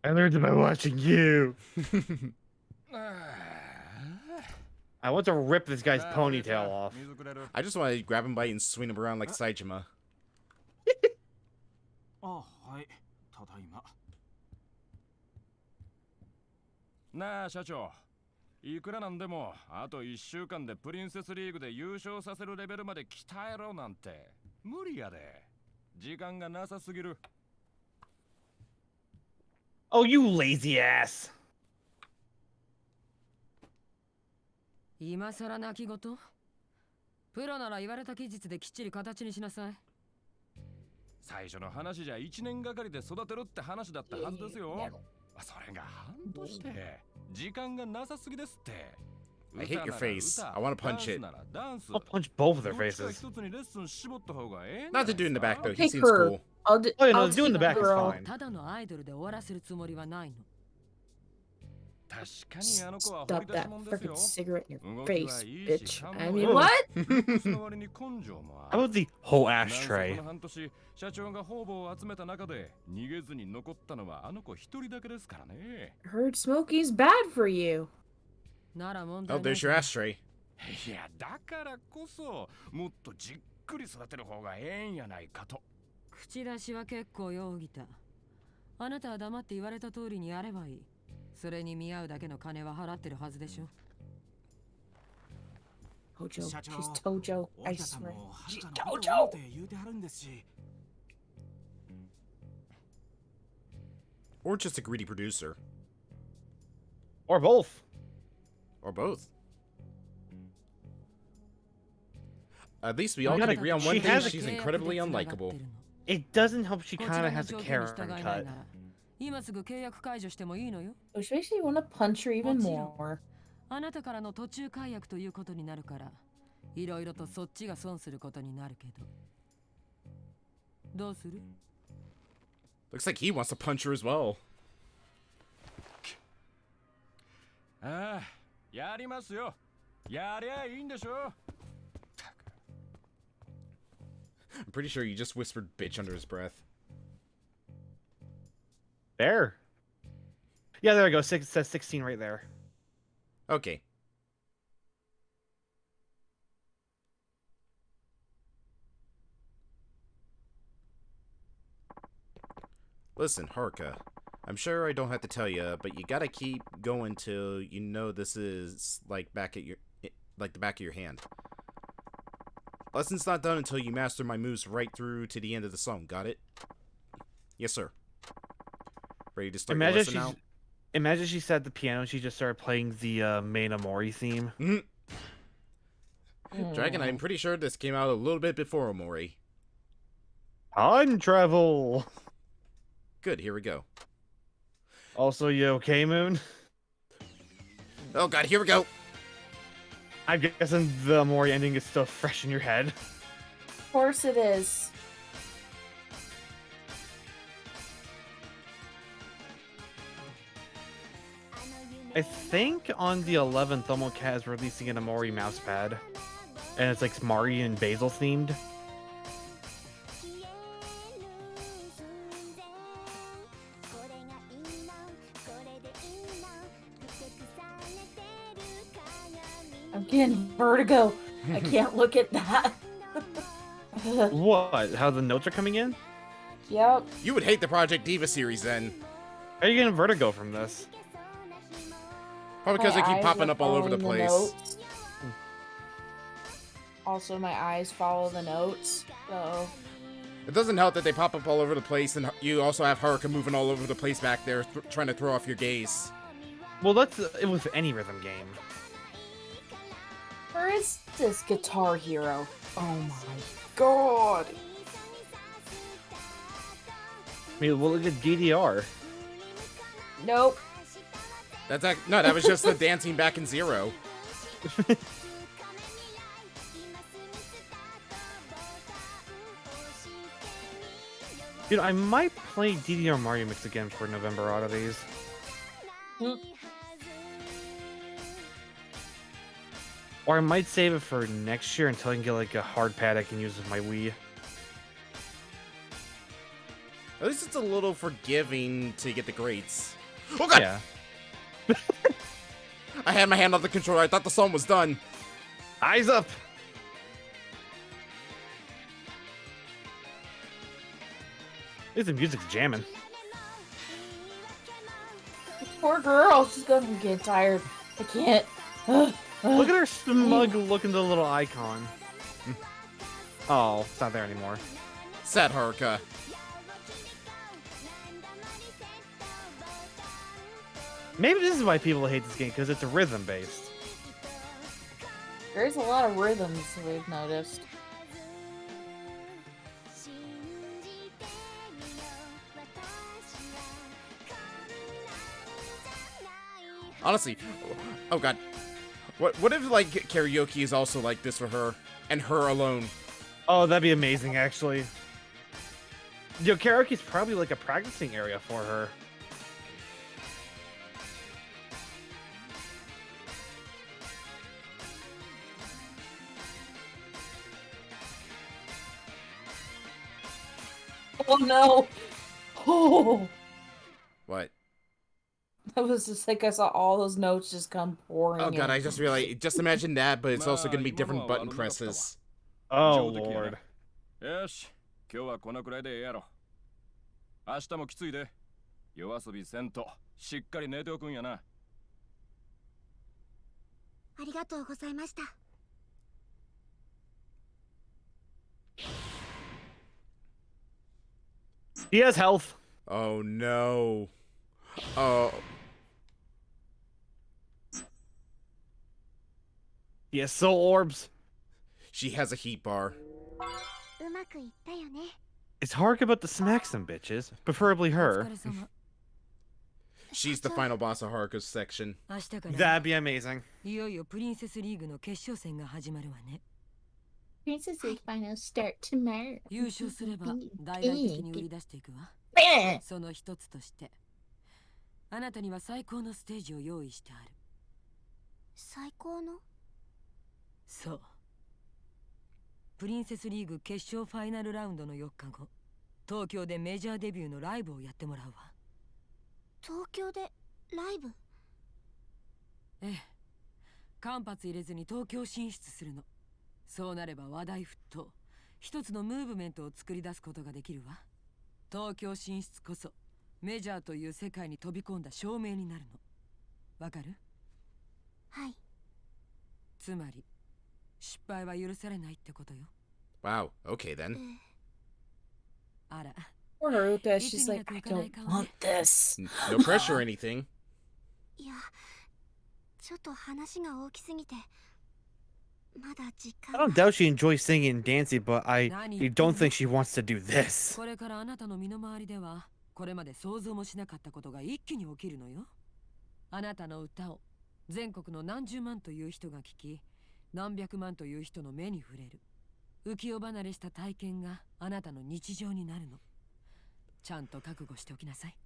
Speaker 4: I learned it by watching you. I want to rip this guy's ponytail off.
Speaker 1: I just want to grab him by and swing him around like Saitama.
Speaker 5: あ、はい。ただいま。
Speaker 6: なあ社長、いくらなんでもあと1週間でプリンセスリーグで優勝させるレベルまで鍛えろなんて無理やで。時間がなさすぎる。
Speaker 4: Oh, you lazy ass.
Speaker 10: 今さら泣き言？プロなら言われた期日できっちり形にしなさい。
Speaker 6: 最初の話じゃ1年がかりで育てるって話だったはずですよ。それが半年で時間がなさすぎですって。
Speaker 1: I hate your face. I want to punch it.
Speaker 4: I'll punch both of their faces.
Speaker 1: Not the dude in the back though. He
Speaker 3: Pick
Speaker 1: seems
Speaker 3: her.
Speaker 1: cool.
Speaker 3: I'll do.
Speaker 4: Oh, yeah, no,
Speaker 3: I'll
Speaker 4: the dude in the
Speaker 3: take
Speaker 4: back is
Speaker 3: girl.
Speaker 4: fine.
Speaker 10: ただのアイドルで終わらせるつもりはないの。
Speaker 6: 確かにあの子は
Speaker 3: Stop
Speaker 6: 掘り出し
Speaker 3: that
Speaker 6: 物です
Speaker 3: freaking
Speaker 6: よ。
Speaker 3: cigarette in your
Speaker 6: 動き
Speaker 3: face,
Speaker 6: はいい
Speaker 3: bitch.
Speaker 6: し、
Speaker 3: I mean, what?
Speaker 4: How about the whole ashtray?
Speaker 6: 半年社長が方々を集めた中で逃げずに残ったのはあの子一人だけですからね。
Speaker 3: Heard smoking's bad for you.
Speaker 10: なら問題
Speaker 1: Oh,
Speaker 10: ない。
Speaker 1: there's your ashtray.
Speaker 6: いやだからこそもっとじっくり育てる方がええんやないかと。
Speaker 10: 口出しは結構容疑た。あなたは黙って言われた通りにやればいい。それに見合うだけの金は払ってるはずでしょ。
Speaker 3: Tojo.
Speaker 5: 社長、
Speaker 3: She's Tojo.
Speaker 5: 大
Speaker 3: I
Speaker 5: 田さん
Speaker 3: swear.
Speaker 5: も
Speaker 3: She's
Speaker 5: 遥のことを
Speaker 3: Tojo.
Speaker 5: って言うてはるんですし。
Speaker 1: Or just a greedy producer.
Speaker 4: Or both.
Speaker 1: Or both. At least we all
Speaker 4: You
Speaker 1: can
Speaker 4: gotta-
Speaker 1: agree on one
Speaker 4: she
Speaker 1: thing,
Speaker 4: has a-
Speaker 1: she's incredibly unlikable.
Speaker 4: It doesn't help she
Speaker 10: こち
Speaker 4: kind
Speaker 10: ら
Speaker 4: of
Speaker 10: の
Speaker 4: has a
Speaker 10: 条件に従
Speaker 4: character
Speaker 10: えない
Speaker 4: cut.
Speaker 10: なら、今すぐ契約解除してもいいのよ。
Speaker 3: Which makes me want to punch her even
Speaker 10: もちろん
Speaker 3: more.
Speaker 10: あなたからの途中解約ということになるから、いろいろとそっちが損することになるけど。どうする？
Speaker 1: Looks like he wants to punch her as well.
Speaker 6: ああ、やりますよ。やりゃいいんでしょ。
Speaker 1: I'm pretty sure you just whispered bitch under his breath.
Speaker 4: There. Yeah, there we go. It says 16 right there.
Speaker 1: Okay. Listen, Haruka. I'm sure I don't have to tell you, but you gotta keep going till you know this is like the back of your hand. Lesson's not done until you master my moves right through to the end of the song. Got it? Yes, sir. Ready to start your lesson now?
Speaker 4: Imagine she sat at the piano and she just started playing the main Amori theme.
Speaker 1: Dragon, I'm pretty sure this came out a little bit before Omori.
Speaker 4: Time travel!
Speaker 1: Good, here we go.
Speaker 4: Also, you okay, Moon?
Speaker 1: Oh god, here we go!
Speaker 4: I'm guessing the Amori ending is still fresh in your head.
Speaker 3: Of course it is.
Speaker 4: I think on the 11th, Tomoka is releasing an Amori mousepad. And it's like Mari and Basil themed.
Speaker 3: I'm getting vertigo. I can't look at that.
Speaker 4: What? How the notes are coming in?
Speaker 3: Yep.
Speaker 1: You would hate the Project Diva series then.
Speaker 4: How are you getting vertigo from this?
Speaker 1: Probably because they
Speaker 3: My
Speaker 1: keep
Speaker 3: eyes
Speaker 1: popping
Speaker 3: are
Speaker 1: up all over the
Speaker 3: following
Speaker 1: place.
Speaker 3: notes. Also, my eyes follow the notes, so...
Speaker 1: It doesn't help that they pop up all over the place, and you also have Haruka moving all over the place back there, trying to throw off your gaze.
Speaker 4: Well, that's it with any rhythm game.
Speaker 3: Where is this Guitar Hero? Oh my god!
Speaker 4: I mean, well, look at DDR.
Speaker 3: Nope.
Speaker 1: No, that was just the dancing back in Zero.
Speaker 4: Dude, I might play DDR Mario Mix again for November oddities. Or I might save it for next year until I can get like a hard pad I can use with my Wii.
Speaker 1: At least it's a little forgiving to get the greats. Oh god!
Speaker 4: Yeah.
Speaker 1: I had my hand on the controller. I thought the song was done.
Speaker 4: Eyes up! At least the music's jamming.
Speaker 3: Poor girl, she's gonna get tired. I can't.
Speaker 4: Look at her smug looking the little icon. Oh, it's not there anymore.
Speaker 1: Sad Haruka.
Speaker 4: Maybe this is why people hate this game, because it's rhythm based.
Speaker 3: There's a lot of rhythms we've noticed.
Speaker 1: Honestly, oh god. What if, like, karaoke is also like this for her, and her alone?
Speaker 4: Oh, that'd be amazing, actually. Yo, karaoke's probably like a practicing area for her.
Speaker 3: Oh no! Oh!
Speaker 1: What?
Speaker 3: That was just like I saw all those notes just come pouring
Speaker 1: Oh god,
Speaker 3: in.
Speaker 1: I just realized, just imagine that, but it's also gonna be different button presses.
Speaker 4: Oh lord.
Speaker 6: よし、今日はこのくらいでええやろ。明日もきついで。夜遊びせんと、しっかり寝ておくんやな。
Speaker 2: ありがとうございました。
Speaker 4: He has health.
Speaker 1: Oh no. Oh.
Speaker 4: He has soul orbs.
Speaker 1: She has a heat bar.
Speaker 2: うまくいったよね。
Speaker 4: Is Haruka about to smack some bitches? Preferably her.
Speaker 1: She's the final boss of Haruka's section.
Speaker 4: That'd be amazing.
Speaker 10: いよいよプリンセスリーグの決勝戦が始まるわね。
Speaker 3: Princess League finals start tomorrow.
Speaker 10: 優勝すれば大々的に売り出していくわ。その一つとして、あなたには最高のステージを用意してある。
Speaker 2: 最高の？
Speaker 10: そう。プリンセスリーグ決勝ファイナルラウンドの4日後、東京でメジャーデビューのライブをやってもらうわ。
Speaker 2: 東京でライブ？
Speaker 10: ええ。間髪入れずに東京進出するの。そうなれば話題沸騰。一つのムーブメントを作り出すことができるわ。東京進出こそメジャーという世界に飛び込んだ証明になるの。わかる？
Speaker 2: はい。
Speaker 10: つまり失敗は許されないってことよ。
Speaker 1: Wow, okay then.
Speaker 10: あら。
Speaker 3: Poor Haruka, she's like, I don't want this.
Speaker 1: No pressure or anything.
Speaker 2: いや、ちょっと話が大きすぎて。まだ時間
Speaker 4: I don't doubt she enjoys singing and dancing, but I don't think she wants to do this.
Speaker 10: これからあなたの身の回りではこれまで想像もしなかったことが一気に起きるのよ。あなたの歌を全国の何十万という人が聞き、何百万という人の目に触れる。浮世離れした体験があなたの日常になるの。ちゃんと覚悟しておきなさい。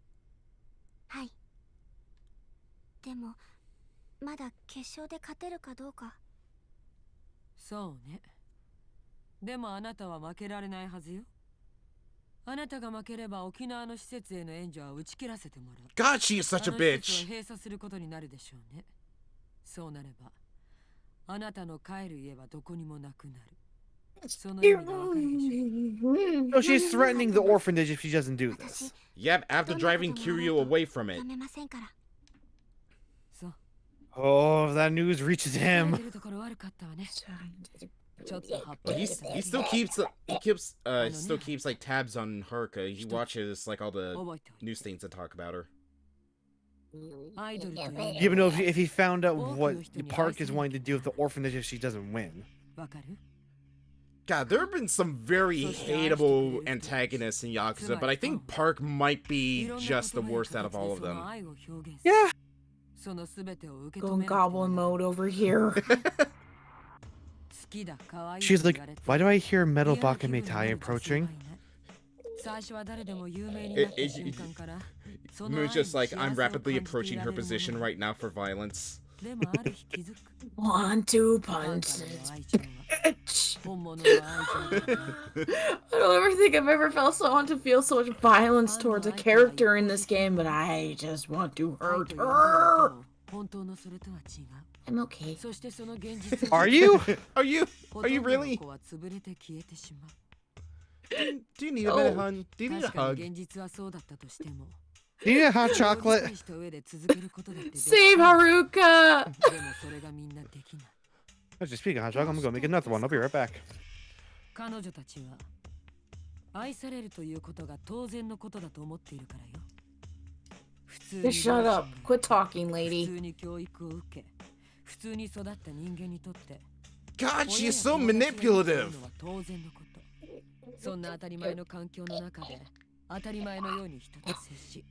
Speaker 2: はい。でもまだ決勝で勝てるかどうか。
Speaker 10: そうね。でもあなたは負けられないはずよ。あなたが負ければ沖縄の施設への援助は打ち切らせてもらう。
Speaker 1: God, she is such a
Speaker 10: あの施設
Speaker 1: bitch.
Speaker 10: は閉鎖することになるでしょうね。そうなれば、あなたの帰る家はどこにもなくなる。その意味がわかるでしょう。
Speaker 4: So she's threatening the orphanage if she doesn't do this.
Speaker 1: Yep, after driving Kiryu away from it.
Speaker 2: やめませんから。
Speaker 10: そう。
Speaker 4: Oh, if that news reaches him.
Speaker 1: Well, he still keeps like tabs on Haruka. He watches like all the news things that talk about her.
Speaker 4: Even though if he found out what Park is wanting to do with the orphanage if she doesn't win.
Speaker 1: God, there have been some very hateable antagonists in Yakuza, but I think Park might be just the worst out of all of them.
Speaker 4: Yeah.
Speaker 3: Going goblin mode over here.
Speaker 4: She's like, why do I hear Metal Bakumetai approaching?
Speaker 1: Moon's just like, I'm rapidly approaching her position right now for violence.
Speaker 3: 1-2 punches. Bitch. I don't ever think I've ever felt someone to feel so much violence towards a character in this game, but I just want to hurt her. I'm okay.
Speaker 4: Are you?
Speaker 1: Are you really? Do you need a bit, hon? Do you need a hug?
Speaker 4: Do you need a hot chocolate?
Speaker 3: Save Haruka!
Speaker 4: Let's just speak of hot chocolate. I'm gonna go make another one. I'll be right back.
Speaker 3: Just shut up. Quit talking, lady.
Speaker 1: God, she is so manipulative.
Speaker 10: そんな当たり前の環境の中で当たり前のように人と接し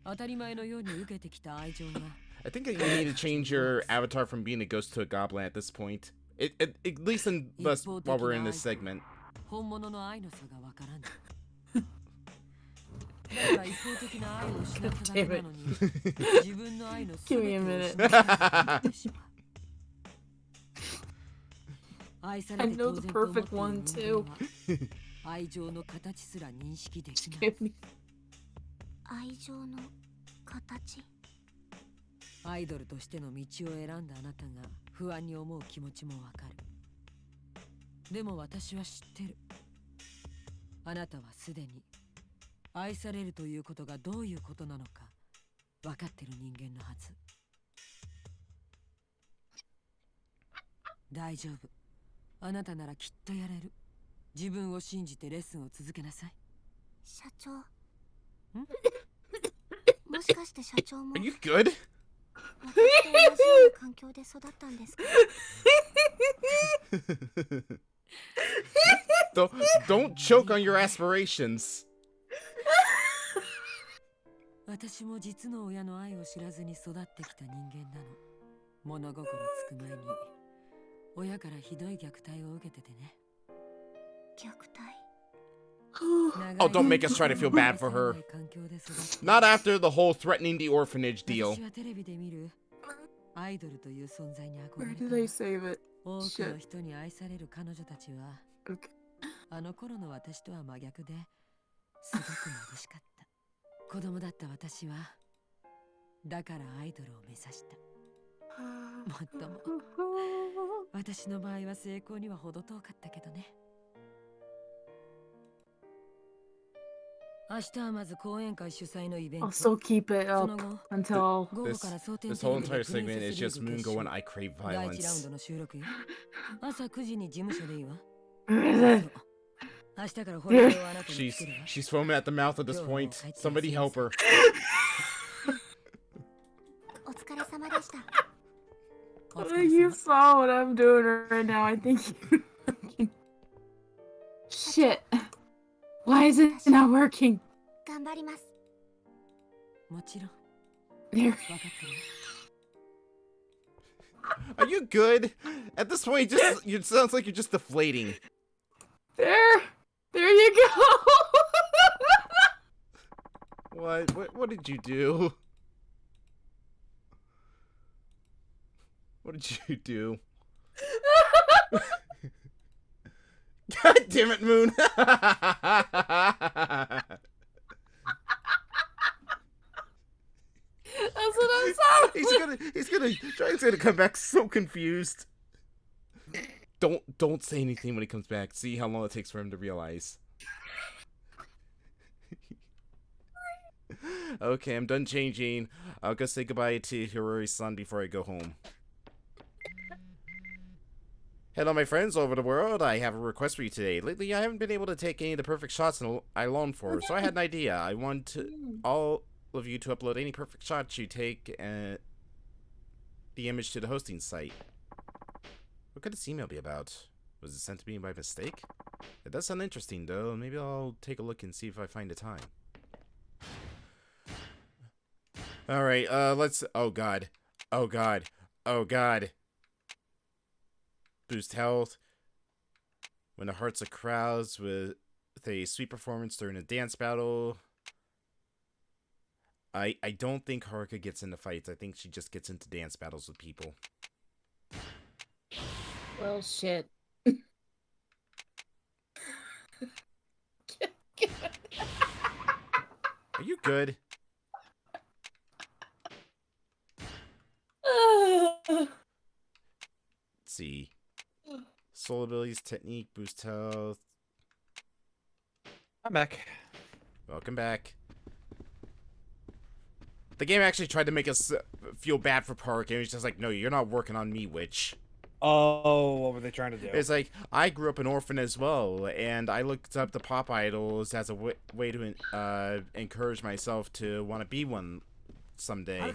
Speaker 10: 当たり前のように受けてきた愛情が
Speaker 1: I think you need to change your avatar from being a ghost to a goblin at this point. At least while we're in this segment.
Speaker 10: 本物の愛の差がわからないだから一方的な愛を失っただけなのに自分の愛の全てを失ってしまう
Speaker 3: I know the perfect one too.
Speaker 10: 愛情の形すら認識できない。
Speaker 2: 愛情の形。
Speaker 10: アイドルとしての道を選んだあなたが不安に思う気持ちもわかる。でも私は知ってる。あなたはすでに愛されるということがどういうことなのか分かってる人間のはず。大丈夫。あなたならきっとやれる。自分を信じてレッスンを続けなさい。
Speaker 2: 社長。もしかして社長も
Speaker 1: Are you good?
Speaker 2: 私と同じような環境で育ったんですか
Speaker 1: Don't choke on your aspirations.
Speaker 10: 私も実の親の愛を知らずに育ってきた人間なの。物心つく前に親からひどい虐待を受けててね。
Speaker 2: 虐待
Speaker 1: Oh, don't make us try to feel bad for her. Not after the whole threatening the orphanage deal.
Speaker 3: Where did I save it?
Speaker 10: 多くの人に愛される彼女たちは、あの頃の私とは真逆ですごく眩しかった。子供だった私は、だからアイドルを目指した。もっとも、私の場合は成功には程遠かったけどね。明日はまず講演会主催のイベント。
Speaker 3: I'll still keep it up until
Speaker 1: this whole entire segment is just Moon going, I crave
Speaker 10: 第1ラウン
Speaker 1: violence.
Speaker 10: ドの収録よ。朝9時に事務所でいいわ。
Speaker 3: She's
Speaker 10: 明日からホリデーをあなたに
Speaker 1: She's
Speaker 10: 作るわ。
Speaker 1: she's foaming at the mouth at this point. Somebody help her.
Speaker 2: お疲れ様でした。
Speaker 3: You saw what I'm doing right now. I think you Shit. Why is it not working?
Speaker 2: 頑張ります。
Speaker 10: もちろん。
Speaker 3: There.
Speaker 10: 分かってる。
Speaker 1: Are you good? At this point, it sounds like you're just deflating.
Speaker 3: There you go.
Speaker 1: What did you do? What did you do? God damn it, Moon!
Speaker 3: That's what I'm saying.
Speaker 1: He's gonna come back so confused. Don't say anything when he comes back. See how long it takes for him to realize. Okay, I'm done changing. I'll go say goodbye to Hirori-san before I go home. Hello, my friends all over the world. I have a request for you today. Lately, I haven't been able to take any of the perfect shots I longed for, so I had an idea. I want all of you to upload any perfect shots you take and the image to the hosting site. What could this email be about? Was it sent to me by mistake? It does sound interesting, though. Maybe I'll take a look and see if I find the time. Alright, let's... Oh, God. Oh, God. Oh, God. Boost health. When the hearts of crowds with a sweet performance during a dance battle. I don't think Haruka gets into fights. I think she just gets into dance battles with people.
Speaker 3: Well, shit.
Speaker 1: Are you good? Let's see. Soul abilities, technique, boost health.
Speaker 4: I'm back.
Speaker 1: Welcome back. The game actually tried to make us feel bad for Park, and it was just like, no, you're not working on me, witch.
Speaker 4: Oh, what were they trying to do?
Speaker 1: It's like, I grew up an orphan as well, and I looked up the pop idols as a way to encourage myself to want to be one someday.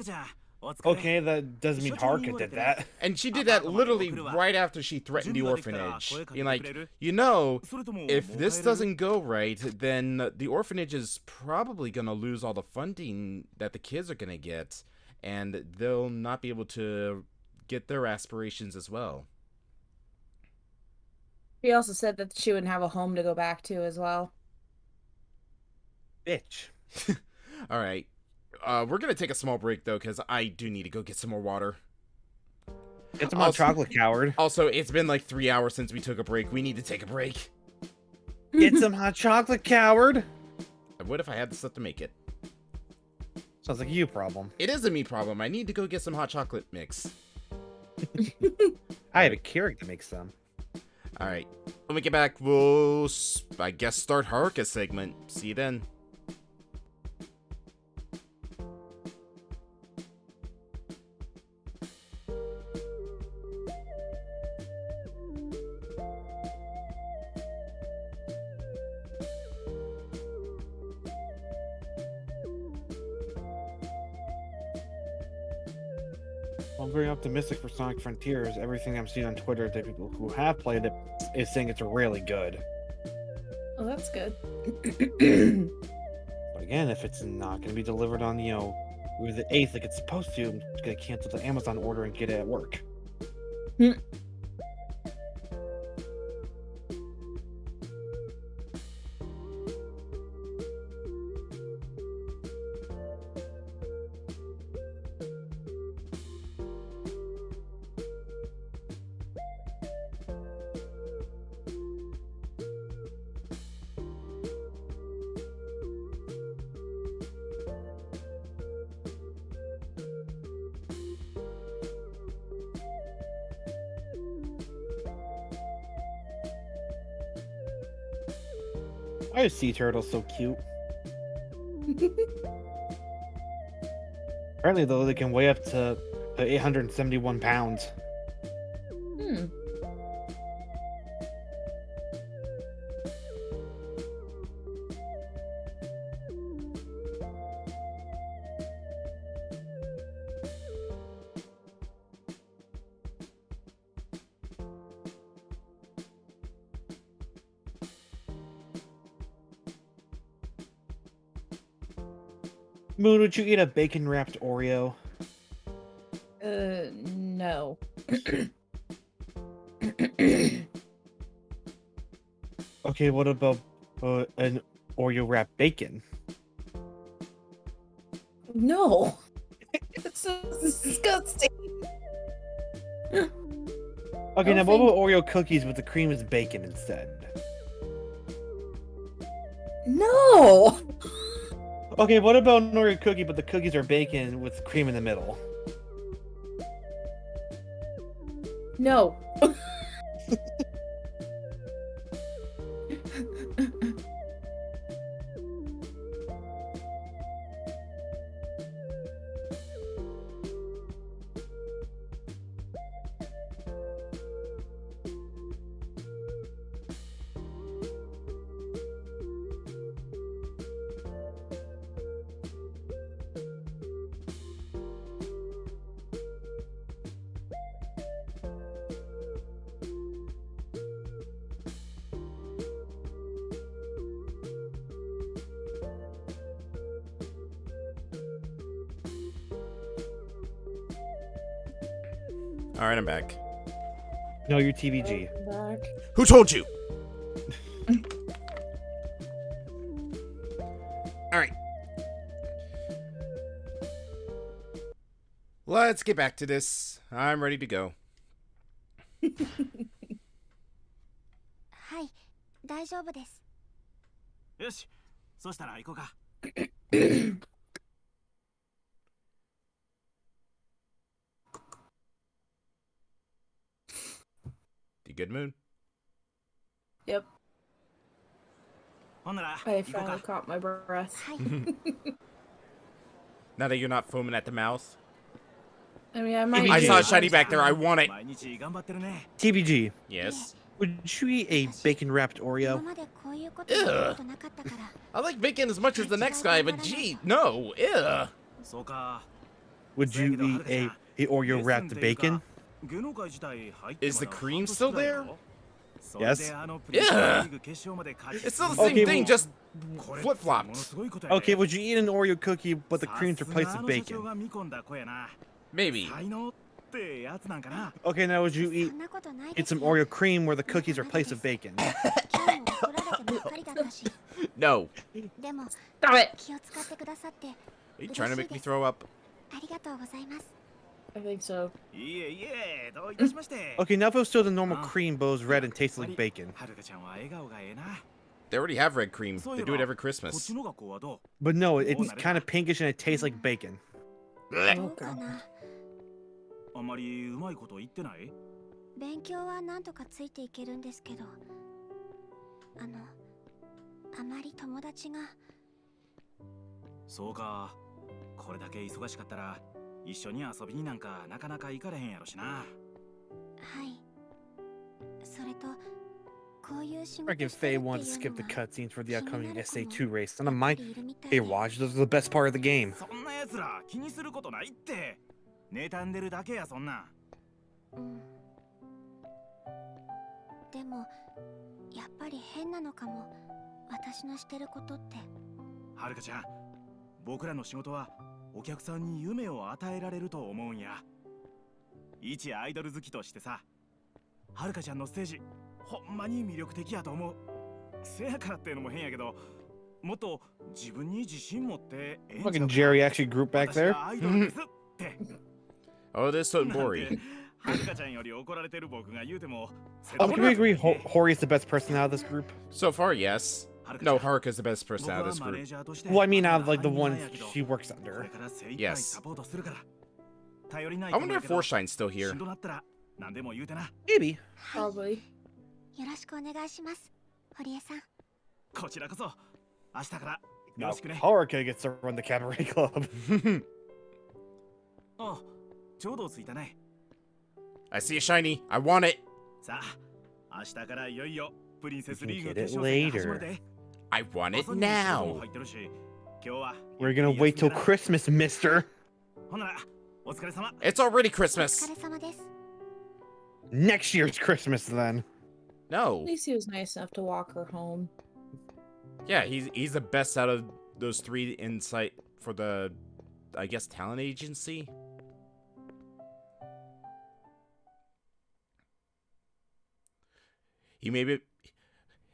Speaker 4: Okay, that doesn't mean Haruka did that.
Speaker 1: And she did that literally right after she threatened the orphanage. You're like, you know, if this doesn't go right, then the orphanage is probably going to lose all the funding that the kids are going to get, and they'll not be able to get their aspirations as well.
Speaker 3: She also said that she wouldn't have a home to go back to as well.
Speaker 4: Bitch.
Speaker 1: All right. We're going to take a small break, though, because I do need to go get some more water.
Speaker 4: Get some hot chocolate, coward.
Speaker 1: Also, it's been like 3 hours since we took a break. We need to take a break.
Speaker 4: Get some hot chocolate, coward.
Speaker 1: I would if I had the stuff to make it.
Speaker 4: Sounds like a you problem.
Speaker 1: It is a me problem. I need to go get some hot chocolate mix.
Speaker 4: I have a Keurig to make some.
Speaker 1: All right. When we get back, we'll, I guess, start Haruka's segment. See you then.
Speaker 4: I'm very optimistic for Sonic Frontiers. Everything I'm seeing on Twitter, the people who have played it is saying it's really good.
Speaker 3: Oh, that's good.
Speaker 4: But again, if it's not going to be delivered on, the 8th like it's supposed to, I'm just going to cancel the Amazon order and get it at work. Why is Sea Turtle so cute? Apparently, though, they can weigh up to 871 pounds. Moon, would you eat a bacon-wrapped Oreo?
Speaker 3: No.
Speaker 4: Okay, what about an Oreo-wrapped bacon?
Speaker 3: No. It's so disgusting.
Speaker 4: Okay, now what about Oreo cookies with the cream as bacon instead?
Speaker 3: No.
Speaker 4: Okay, what about an Oreo cookie, but the cookies are bacon with cream in the middle?
Speaker 3: No.
Speaker 1: All right, I'm back.
Speaker 4: No, you're TBG.
Speaker 3: Back.
Speaker 1: Who told you? All right. Let's get back to this. I'm ready to go.
Speaker 2: はい、大丈夫です。
Speaker 5: よし、そしたら行こうか。
Speaker 1: You good, Moon?
Speaker 3: Yep.
Speaker 5: ほんなら
Speaker 3: I
Speaker 5: 行こう
Speaker 3: finally
Speaker 5: か。
Speaker 3: caught my breath.
Speaker 2: はい。
Speaker 1: Now that you're not foaming at the mouth.
Speaker 3: I mean, I might.
Speaker 1: I
Speaker 4: TBG.
Speaker 1: saw a shiny back there. I want it.
Speaker 5: 毎日頑張ってるね。
Speaker 4: TBG.
Speaker 1: Yes.
Speaker 4: Would you eat a bacon wrapped
Speaker 2: 今
Speaker 4: Oreo?
Speaker 2: までこういうことやったことなかったから。
Speaker 1: I like bacon as much as the next guy, but gee, no. Ew.
Speaker 5: そうか。
Speaker 4: Would you eat a Oreo wrapped bacon?
Speaker 5: 芸能界自体入って
Speaker 1: Is the
Speaker 5: まだ
Speaker 1: cream
Speaker 5: 半年
Speaker 1: still
Speaker 5: くらいだ
Speaker 1: there?
Speaker 5: ろ。
Speaker 4: Yes.
Speaker 5: それであのプレミアムリーグ決勝まで勝ち
Speaker 1: It's still the
Speaker 4: Okay,
Speaker 1: same thing,
Speaker 4: well-
Speaker 1: just
Speaker 5: これ
Speaker 1: flip
Speaker 5: もの
Speaker 1: flopped.
Speaker 5: すごいことやね。
Speaker 4: Okay, would you eat an Oreo cookie, but the
Speaker 5: さ
Speaker 4: cream's
Speaker 5: す
Speaker 4: replaced
Speaker 5: があ
Speaker 4: with
Speaker 5: の社長
Speaker 4: bacon?
Speaker 5: が見込んだ子やな。
Speaker 1: Maybe.
Speaker 5: 才能ってやつなんかな。
Speaker 4: Okay, now would you
Speaker 2: そ
Speaker 4: eat
Speaker 2: んなことない
Speaker 4: eat
Speaker 2: ですよ。
Speaker 4: some Oreo cream where the cookies are replaced with bacon?
Speaker 2: 今日も怒られてばっかりだったし。
Speaker 1: No.
Speaker 2: でも
Speaker 3: Stop it.
Speaker 2: 気を使ってくださって
Speaker 1: Are you trying to make me throw up?
Speaker 2: ありがとうございます。
Speaker 3: I think so.
Speaker 5: いえいえ、どういたしまして。
Speaker 4: Okay, now if it was still the normal
Speaker 5: Ah.
Speaker 4: cream, but it was red and tasted like bacon.
Speaker 5: はるかちゃんは笑顔がええな。
Speaker 1: They already have red cream.
Speaker 5: そうい
Speaker 1: They
Speaker 5: え
Speaker 1: do it
Speaker 5: ば
Speaker 1: every
Speaker 5: こっ
Speaker 1: Christmas.
Speaker 5: ちの学校はど
Speaker 4: But no,
Speaker 5: Oh,
Speaker 4: it's
Speaker 5: not
Speaker 4: kind of pinkish and it tastes like bacon.
Speaker 2: どうかな。
Speaker 5: う？あんまりうまいこと言ってない？
Speaker 2: 勉強はなんとかついていけるんですけど、あまり友達が。
Speaker 5: そうか。これだけ忙しかったら一緒に遊びになんかなかなか行かれへんやろしな。
Speaker 2: はい。それと、こういう仕
Speaker 4: I
Speaker 2: 事
Speaker 4: reckon
Speaker 2: してる
Speaker 4: Faye
Speaker 2: って
Speaker 4: wanted to
Speaker 2: いう
Speaker 4: skip the
Speaker 2: のは
Speaker 4: cutscenes for the upcoming
Speaker 2: 気になる子も
Speaker 4: SA2 race. None of
Speaker 2: やっぱ
Speaker 4: my
Speaker 2: りいるみたいで。
Speaker 4: Hey, watch, those are the best part of the game.
Speaker 5: そんな奴ら気にすることないって。妬んでるだけやそんな。
Speaker 2: うん。でも、やっぱり変なのかも。私のしてることって。
Speaker 5: はるかちゃん、僕らの仕事はお客さんに夢を与えられると思うんや。一アイドル好きとしてさ、はるかちゃんのステージ、ほんまに魅力的やと思う。せやからっていうのも変やけど、もっと自分に自信持ってええんちゃう
Speaker 4: Fucking
Speaker 5: か。
Speaker 4: Jerry actually grouped back
Speaker 5: 私
Speaker 4: there.
Speaker 5: はアイドルですって。
Speaker 1: Oh, this is
Speaker 5: なんて
Speaker 1: Bori.
Speaker 5: はるかちゃんより怒られてる僕が言うても。
Speaker 4: Oh, can we agree Hori is the best person out of this group?
Speaker 1: So far, yes. No, Haruka's the best person out of this group.
Speaker 4: Well, I mean, out of like the ones she works
Speaker 5: こ
Speaker 4: under.
Speaker 5: れから精一杯
Speaker 1: Yes.
Speaker 5: サポートするから。頼りない
Speaker 1: I
Speaker 5: と思
Speaker 1: wonder
Speaker 5: う
Speaker 1: if
Speaker 5: けど
Speaker 1: Forshine's still
Speaker 5: し
Speaker 1: here.
Speaker 5: んどなったら何でも言うてな。
Speaker 4: Maybe.
Speaker 3: Probably.
Speaker 2: よろしくお願いします。堀江さん。
Speaker 5: こちらこそ明日からよ
Speaker 4: Now
Speaker 5: ろしくね。
Speaker 4: Haruka gets to run the cabaret club.
Speaker 5: あ、ちょうど着いたね。
Speaker 1: I see a shiny. I want it.
Speaker 5: さあ、明日からいよいよプリンセス
Speaker 4: You can
Speaker 5: リーグ
Speaker 4: get
Speaker 5: 決
Speaker 4: it
Speaker 5: 勝戦が始まる
Speaker 4: later.
Speaker 5: で。
Speaker 1: I want it
Speaker 5: 朝に仕事も
Speaker 1: now.
Speaker 5: 入ってるし、今日は
Speaker 4: We're gonna wait till Christmas, mister.
Speaker 5: ほんならお疲れ様。
Speaker 1: It's already
Speaker 2: お
Speaker 1: Christmas.
Speaker 2: 疲れ様です。
Speaker 4: Next year's Christmas then.
Speaker 1: No.
Speaker 3: At least he was nice enough to walk her home.
Speaker 1: Yeah, he's the best out of those three insight for the, I guess, talent agency. He may be.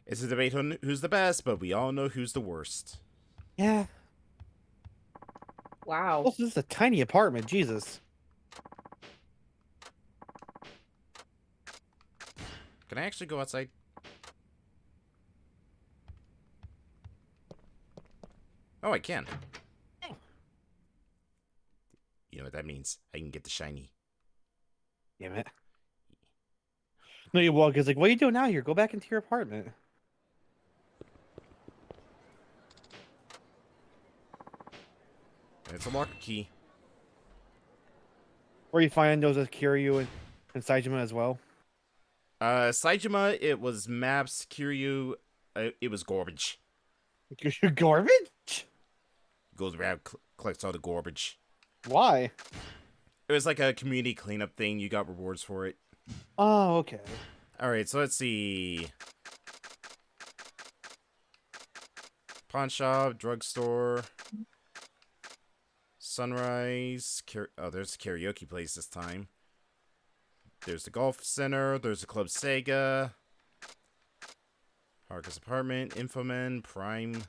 Speaker 1: It's a debate on who's the best, but we all know who's the worst.
Speaker 4: Yeah.
Speaker 3: Wow.
Speaker 4: Also, this is a tiny apartment. Jesus.
Speaker 1: Can I actually go outside? Oh, I can. You know what that means? I can get the shiny.
Speaker 4: Damn it. No, you walk. It's like, what are you doing out here? Go back into your apartment.
Speaker 1: It's a lock key.
Speaker 4: Or you find those as Kiryu and Saijima as well.
Speaker 1: Saijima, it was maps. Kiryu, it was garbage.
Speaker 4: Garbage?
Speaker 1: Goes around, collects all the garbage.
Speaker 4: Why?
Speaker 1: It was like a community cleanup thing. You got rewards for it.
Speaker 4: Oh, okay.
Speaker 1: All right, so let's see. Pawn shop, drugstore, Sunrise. Oh, there's a karaoke place this time. There's the golf center. There's the Club Sega. Haruka's apartment. Infoman. Prime.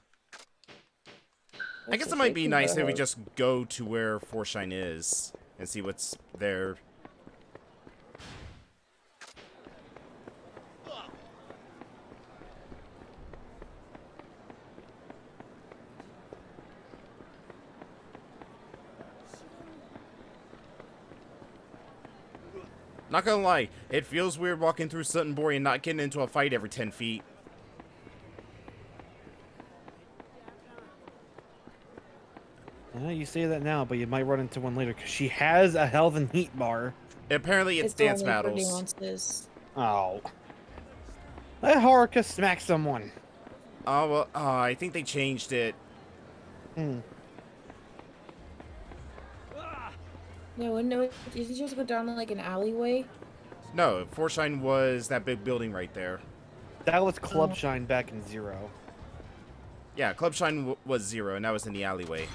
Speaker 1: I guess it might be nice if we just go to where Forshine is and see what's there. Not gonna lie, it feels weird walking through Sutton-Bori and not getting into a fight every 10 feet.
Speaker 4: You say that now, but you might run into one later because she has a health and heat bar.
Speaker 1: Apparently, it's dance battles.
Speaker 4: Oh. Let Haruka smack someone.
Speaker 1: Oh, well, I think they changed it.
Speaker 3: No, did you just go down like an alleyway?
Speaker 1: No, Forshine was that big building right there.
Speaker 4: That was Club Shine back in Zero.
Speaker 1: Yeah, Club Shine was Zero, and that was in the alleyway.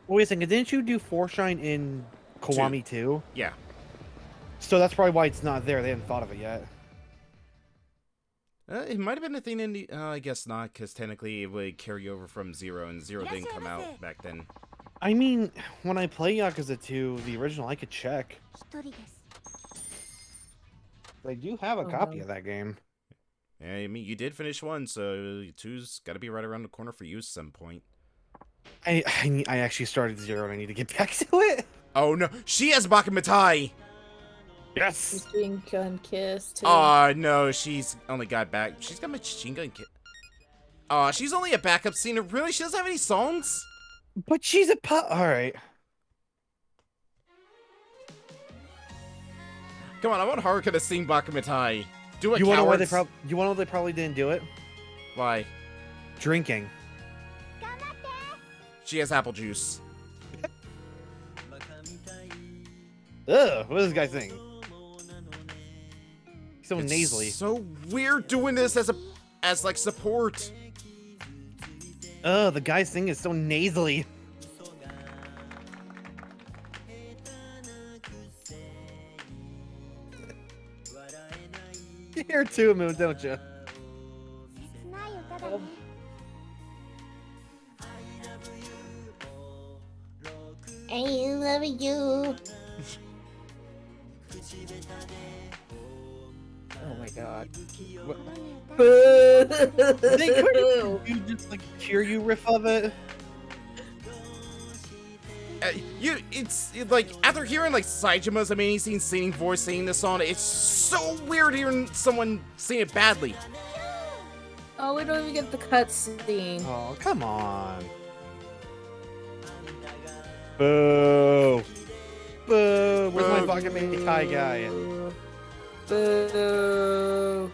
Speaker 4: Wait a second, didn't you do Forshine in Kiwami 2?
Speaker 1: Yeah.
Speaker 4: So that's probably why it's not there. They haven't thought of it yet.
Speaker 1: It might have been a thing in the... I guess not, because technically it would carry over from Zero, and Zero didn't come out back then.
Speaker 4: I mean, when I play Yakuza 2, the original, I could check. I do have a copy of that game.
Speaker 1: Yeah, I mean, you did finish 1, so 2's got to be right around the corner for you at some point.
Speaker 4: I actually started 0 and I need to get back to it.
Speaker 1: Oh no, she has Bakumatai!
Speaker 4: Yes!
Speaker 3: Machine Gun Kiss, too.
Speaker 1: Oh no, she's only got back. She's got Machine Gun Kiss. Oh, she's only a backup singer. Really? She doesn't have any songs?
Speaker 4: But she's a Alright.
Speaker 1: Come on, I want Haruka to sing Bakumatai. Do it,
Speaker 4: You wanna know why
Speaker 1: cowards.
Speaker 4: you wanna know they probably didn't do it?
Speaker 1: Why?
Speaker 4: Drinking.
Speaker 1: She has apple juice.
Speaker 4: Ugh, what does this guy sing? So
Speaker 1: It's
Speaker 4: nasally.
Speaker 1: so weird doing this as like support.
Speaker 4: Ugh, the guy singing is so nasally. You hear too, Moon, don't you?
Speaker 3: I love you. Oh my god.
Speaker 4: They couldn't do just like cheer you riff of it.
Speaker 1: It's like after hearing like Saijima's amazing singing voice singing this song, it's so weird hearing someone sing it badly.
Speaker 3: Oh, we don't even get the cutscene.
Speaker 4: Oh, come on. Boo. Boo. Where's my fucking Thai guy?
Speaker 3: Boo.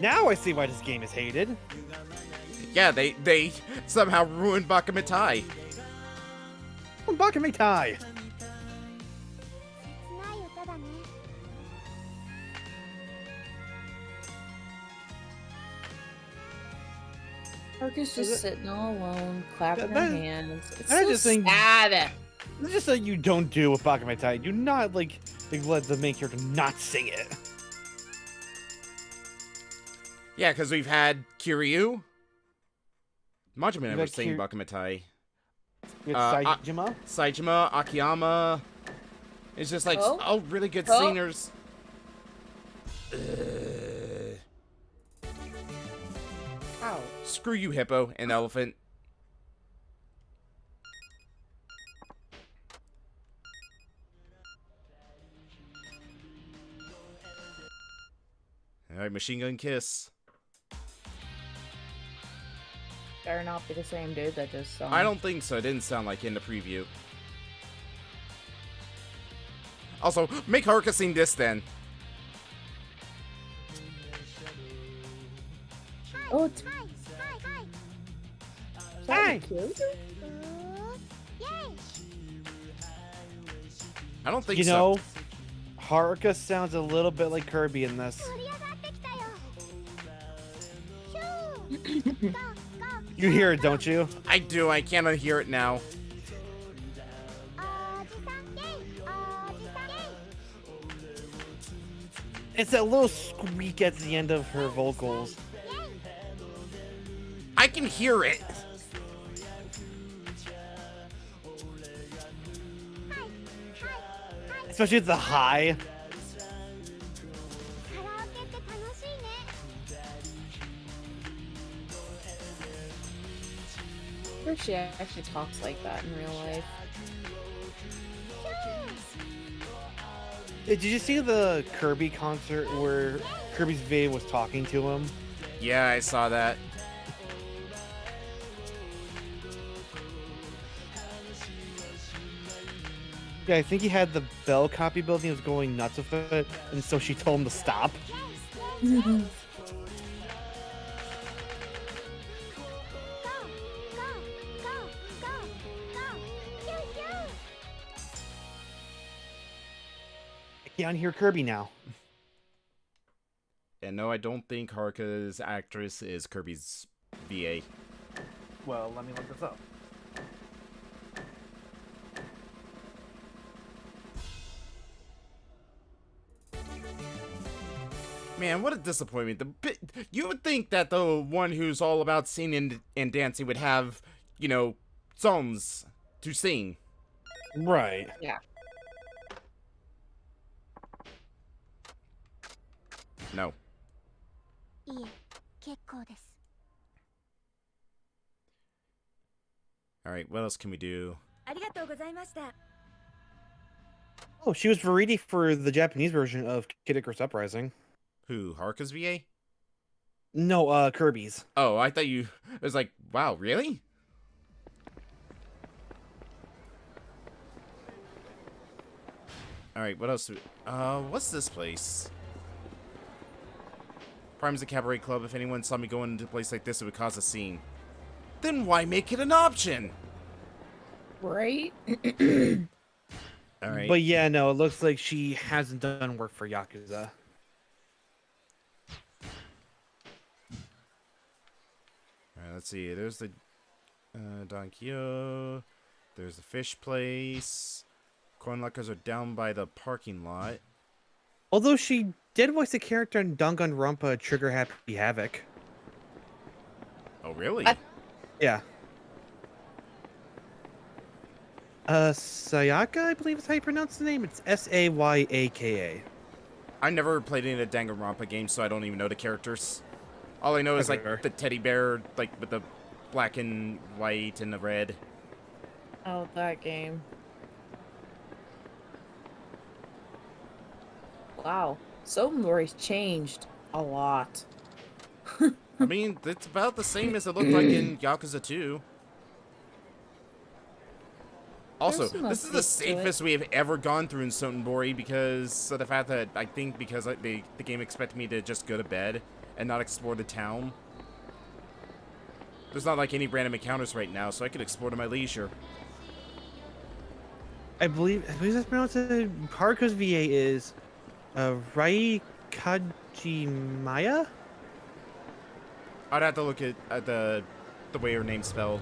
Speaker 4: Now I see why this game is hated.
Speaker 1: Yeah, they somehow ruined Bakumatai.
Speaker 4: Bakumatai.
Speaker 3: Haruka's just sitting all alone, clapping her hands. It's
Speaker 4: I
Speaker 3: so
Speaker 4: just think-
Speaker 3: sad.
Speaker 4: It's just that you don't do with Bakumatai. Do not like let the main character not sing it.
Speaker 1: Yeah, because we've had Kiryu. Majima never
Speaker 4: had
Speaker 1: sang Bakumatai.
Speaker 4: You had Saijima?
Speaker 1: Saijima, Akiyama. It's just like all really good
Speaker 3: Oh.
Speaker 1: singers.
Speaker 3: Ow.
Speaker 1: Screw you, Hippo and Elephant. Alright, Machine Gun Kiss.
Speaker 3: Better not be the same dude that just sung.
Speaker 1: I don't think so. It didn't sound like in the preview. Also, make Haruka sing this then.
Speaker 3: Oh, it's...
Speaker 4: Hi.
Speaker 1: I don't think
Speaker 4: You
Speaker 1: so.
Speaker 4: know, Haruka sounds a little bit like Kirby in this. You hear it, don't you?
Speaker 1: I do. I cannot hear it now.
Speaker 4: It's that little squeak at the end of her vocals.
Speaker 1: I can hear it.
Speaker 4: Especially at the high.
Speaker 2: カラオケって楽しいね。
Speaker 3: I wonder if she actually talks like that in real life.
Speaker 4: Did you see the Kirby concert where Kirby's V was talking to him?
Speaker 1: Yeah, I saw that.
Speaker 4: Yeah, I think he had the Bell copy building, was going nuts with it, and so she told him to stop. I can't hear Kirby now.
Speaker 1: And no, I don't think Haruka's actress is Kirby's VA.
Speaker 4: Well, let me look this up.
Speaker 1: Man, what a disappointment. You would think that the one who's all about singing and dancing would have, you know, songs to sing.
Speaker 4: Right.
Speaker 3: Yeah.
Speaker 1: No.
Speaker 2: いえ、結構です。
Speaker 1: Alright, what else can we do?
Speaker 2: ありがとうございました。
Speaker 4: Oh, she was Verity for the Japanese version of Kid Icarus Uprising.
Speaker 1: Who, Haruka's VA?
Speaker 4: No, Kirby's.
Speaker 1: Oh, I thought you... I was like, wow, really? Alright, what else? What's this place? Prime's a cabaret club. If anyone saw me going into a place like this, it would cause a scene. Then why make it an option?
Speaker 3: Right?
Speaker 1: Alright.
Speaker 4: But yeah, no, it looks like she hasn't done work for Yakuza.
Speaker 1: Alright, let's see. There's the Donkyo. There's the fish place. Coin lockers are down by the parking lot.
Speaker 4: Although she did voice a character in Danganronpa Trigger Happy Havoc.
Speaker 1: Oh, really?
Speaker 4: Yeah. Sayaka, I believe is how you pronounce the name. It's Sayaka.
Speaker 1: I never played any of the Danganronpa games, so I don't even know the characters. All I know is, like, the teddy bear, like, with the black and white and the red.
Speaker 3: Oh, that game. Wow. Soap Story's changed a lot.
Speaker 1: I mean, it's about the same as it looked like in Yakuza 2. Also, this is the safest we have ever gone through in Sotenbori because of the fact that I think because the game expected me to just go to bed and not explore the town. There's not like any random encounters right now, so I could explore to my leisure.
Speaker 4: I believe that's pronounced it. Haruka's VA is Rai Kajimaya?
Speaker 1: I'd have to look at the way her name's spelled.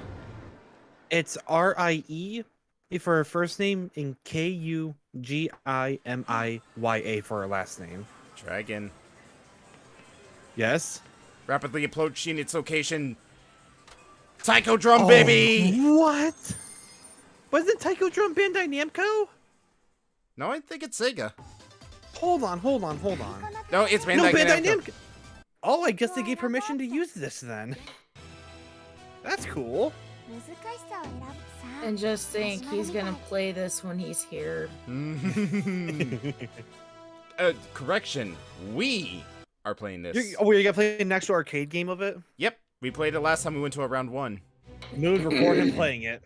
Speaker 4: It's RIE for her first name and Kugimiya for her last name.
Speaker 1: Dragon.
Speaker 4: Yes?
Speaker 1: Rapidly approaching its location. Taiko Drum, baby!
Speaker 4: What? Was it Taiko Drum Bandai Namco?
Speaker 1: No, I think it's Sega.
Speaker 4: Hold on.
Speaker 1: No, it's Bandai, Namco.
Speaker 4: Oh, I guess they gave permission to use this then. That's cool.
Speaker 2: 難しさを選ぶさ。
Speaker 3: And just think, he's gonna play this when he's here.
Speaker 1: Correction. We are playing this.
Speaker 4: You're gonna play an actual arcade game of it?
Speaker 1: Yep. We played it last time we went to a round 1.
Speaker 4: Moon, record him playing it.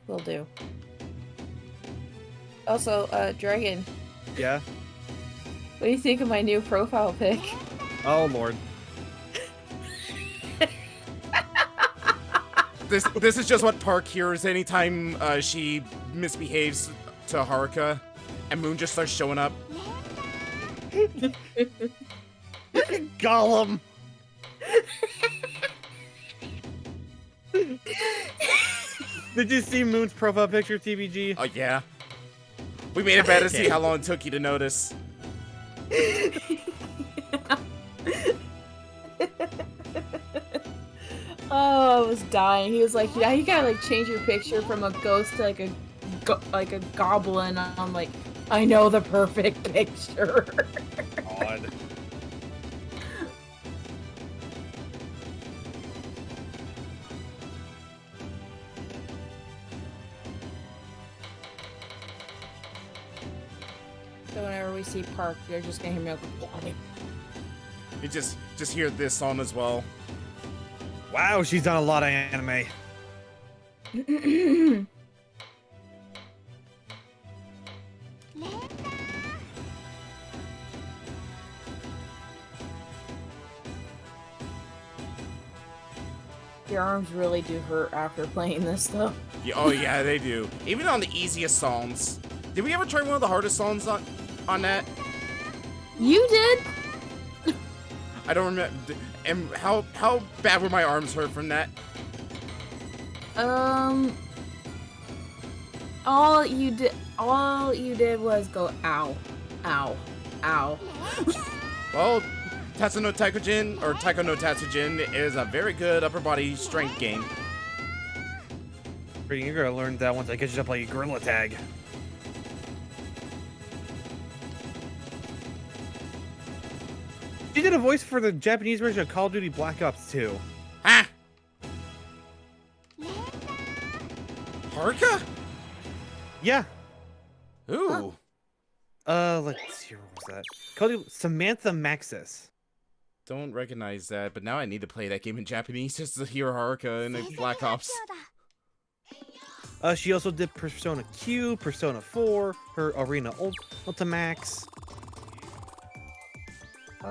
Speaker 3: Will do. Also, Dragon,
Speaker 4: Yeah?
Speaker 3: what do you think of my new profile pic?
Speaker 4: Oh, Lord.
Speaker 1: This is just what Park hears anytime she misbehaves to Haruka, and Moon just starts showing up.
Speaker 4: Gollum! Did you see Moon's profile picture, TBG?
Speaker 1: Oh, yeah. We made it better to see how long it took you to notice.
Speaker 3: Oh, I was dying. He was like, "Yeah, you gotta like change your picture from a ghost to like a goblin." I'm like, I know the perfect picture.
Speaker 4: God.
Speaker 3: So whenever we see Park, you're just gonna hear me like,
Speaker 1: You just hear this song as well.
Speaker 4: Wow, she's done a lot of anime.
Speaker 3: Your arms really do hurt after playing this, though.
Speaker 1: Yeah, oh yeah, they do. Even on the easiest songs. Did we ever try one of the hardest songs on that?
Speaker 3: You did.
Speaker 1: I don't remember. And how bad were my arms hurt from that?
Speaker 3: All you did was go ow, ow, ow.
Speaker 1: Well, Tatsu no Taikojin, or Taiko no Tatsujin, is a very good upper body strength game.
Speaker 4: You're gonna learn that once I get you to play Gorilla Tag. She did a voice for the Japanese version of Call of Duty Black Ops 2.
Speaker 1: Ah! Haruka?
Speaker 4: Yeah.
Speaker 1: Ooh.
Speaker 4: Let's see, what was that? Call of Duty Samantha Maxis.
Speaker 1: Don't recognize that, but now I need to play that game in Japanese just to hear Haruka in the Black Ops.
Speaker 4: She also did Persona Q, Persona 4, her Arena Ultimax,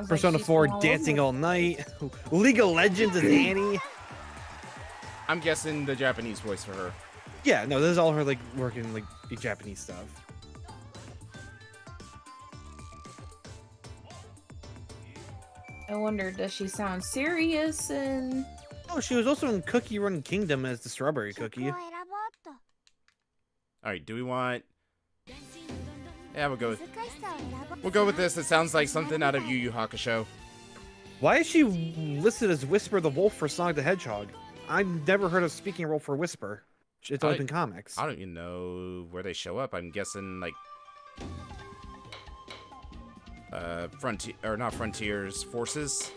Speaker 4: Persona 4 Dancing All Night, League of Legends as Annie.
Speaker 1: I'm guessing the Japanese voice for her.
Speaker 4: Yeah, no, this is all her like working like the Japanese stuff.
Speaker 3: I wonder, does she sound serious? And
Speaker 4: oh, she was also in Cookie Run Kingdom as the Strawberry Cookie.
Speaker 1: Alright, do we want... Yeah, we'll go with this. It sounds like something out of Yu Yu Hakusho.
Speaker 4: Why is she listed as Whisper the Wolf for Sonic the Hedgehog? I've never heard a speaking role for Whisper. It's always been comics.
Speaker 1: I don't even know where they show up. I'm guessing like Frontier, or not Frontiers, Forces.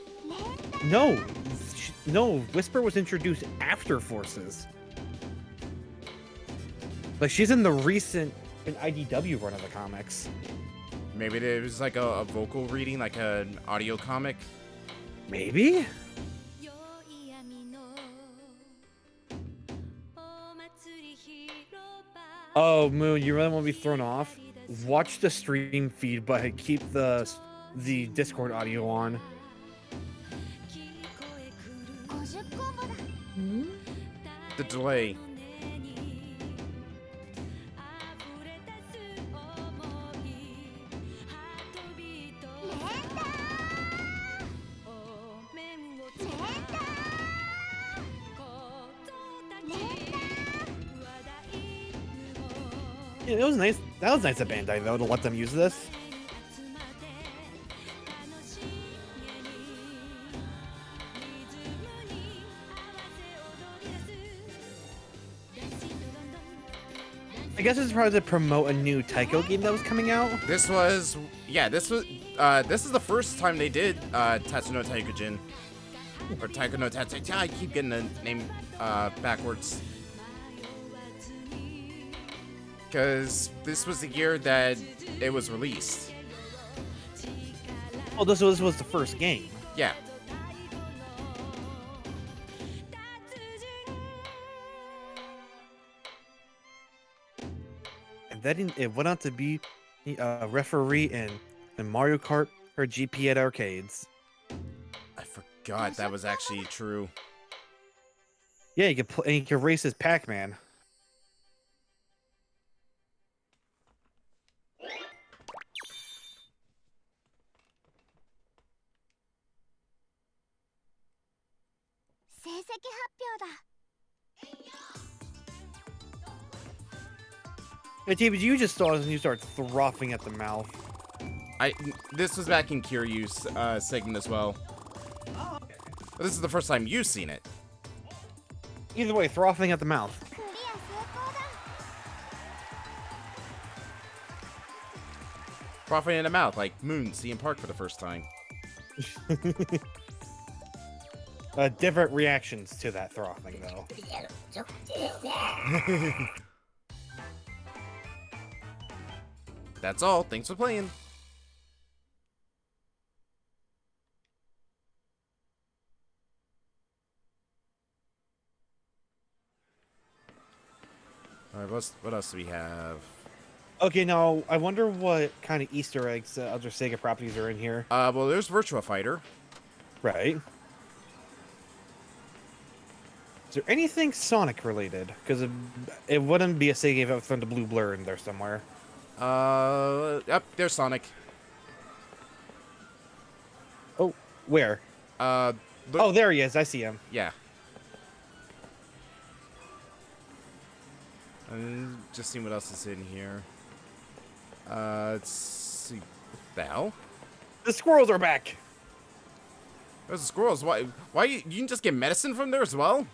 Speaker 4: No, no. Whisper was introduced after Forces. Like she's in the recent IDW run of the comics.
Speaker 1: Maybe it was like a vocal reading, like an audio comic.
Speaker 4: Maybe. Oh, Moon, you really want to be thrown off? Watch the stream feed, but keep the Discord audio on.
Speaker 1: The delay.
Speaker 4: Yeah, it was nice. That was nice of Bandai though to let them use this. I guess it's probably to promote a new Taiko game that was coming out.
Speaker 1: This was, yeah, this is the first time they did Tatsu no Taikojin. Or Taiko no Tatsujin. I keep getting the name backwards. Because this was the year that it was released.
Speaker 4: Oh, this was the first game.
Speaker 1: Yeah.
Speaker 4: And then it went on to be a referee in Mario Kart or GP at arcades.
Speaker 1: I forgot that was actually true.
Speaker 4: Yeah, you can play. And you can race as Pac-Man. Hey, David, you just saw us and you start frothing at the mouth.
Speaker 1: This was back in Kiryu's segment as well. But this is the first time you've seen it.
Speaker 4: Either way, frothing at the mouth.
Speaker 1: Frothing in the mouth, like Moon seeing Park for the first time.
Speaker 4: Different reactions to that frothing, though.
Speaker 1: That's all. Thanks for playing. Alright, what else do we have?
Speaker 4: Okay, now, I wonder what kind of Easter eggs other Sega properties are in here.
Speaker 1: Well, there's Virtua Fighter.
Speaker 4: Right. Is there anything Sonic related? Because it wouldn't be a Sega game if the blue blur in there somewhere.
Speaker 1: Yep, there's Sonic.
Speaker 4: Oh, where?
Speaker 1: Look,
Speaker 4: oh, there he is. I see him.
Speaker 1: Yeah. And just seeing what else is in here. Let's see. What the hell?
Speaker 4: The squirrels are back.
Speaker 1: There's the squirrels. Why you can just get medicine from there as well?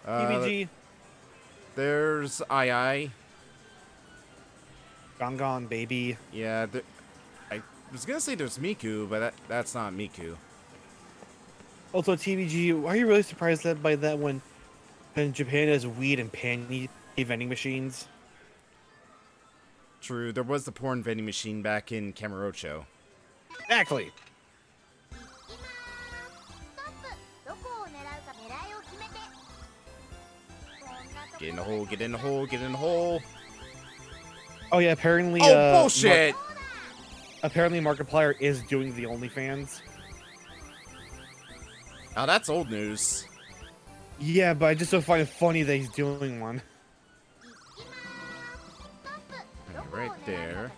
Speaker 4: PBG.
Speaker 1: There's II.
Speaker 4: Gone, baby.
Speaker 1: Yeah, I was gonna say there's Miku, but that's not Miku.
Speaker 4: Also, TBG, are you really surprised by that when Japan has weed and panty vending machines?
Speaker 1: True, there was the porn vending machine back in Kamurocho.
Speaker 4: Exactly.
Speaker 1: Get in the hole, get in the hole, get in the hole.
Speaker 4: Oh yeah, apparently.
Speaker 1: Oh bullshit!
Speaker 4: Apparently, Markiplier is doing the OnlyFans.
Speaker 1: Oh, that's old news.
Speaker 4: Yeah, but I just don't find it funny that he's doing one.
Speaker 1: Right there.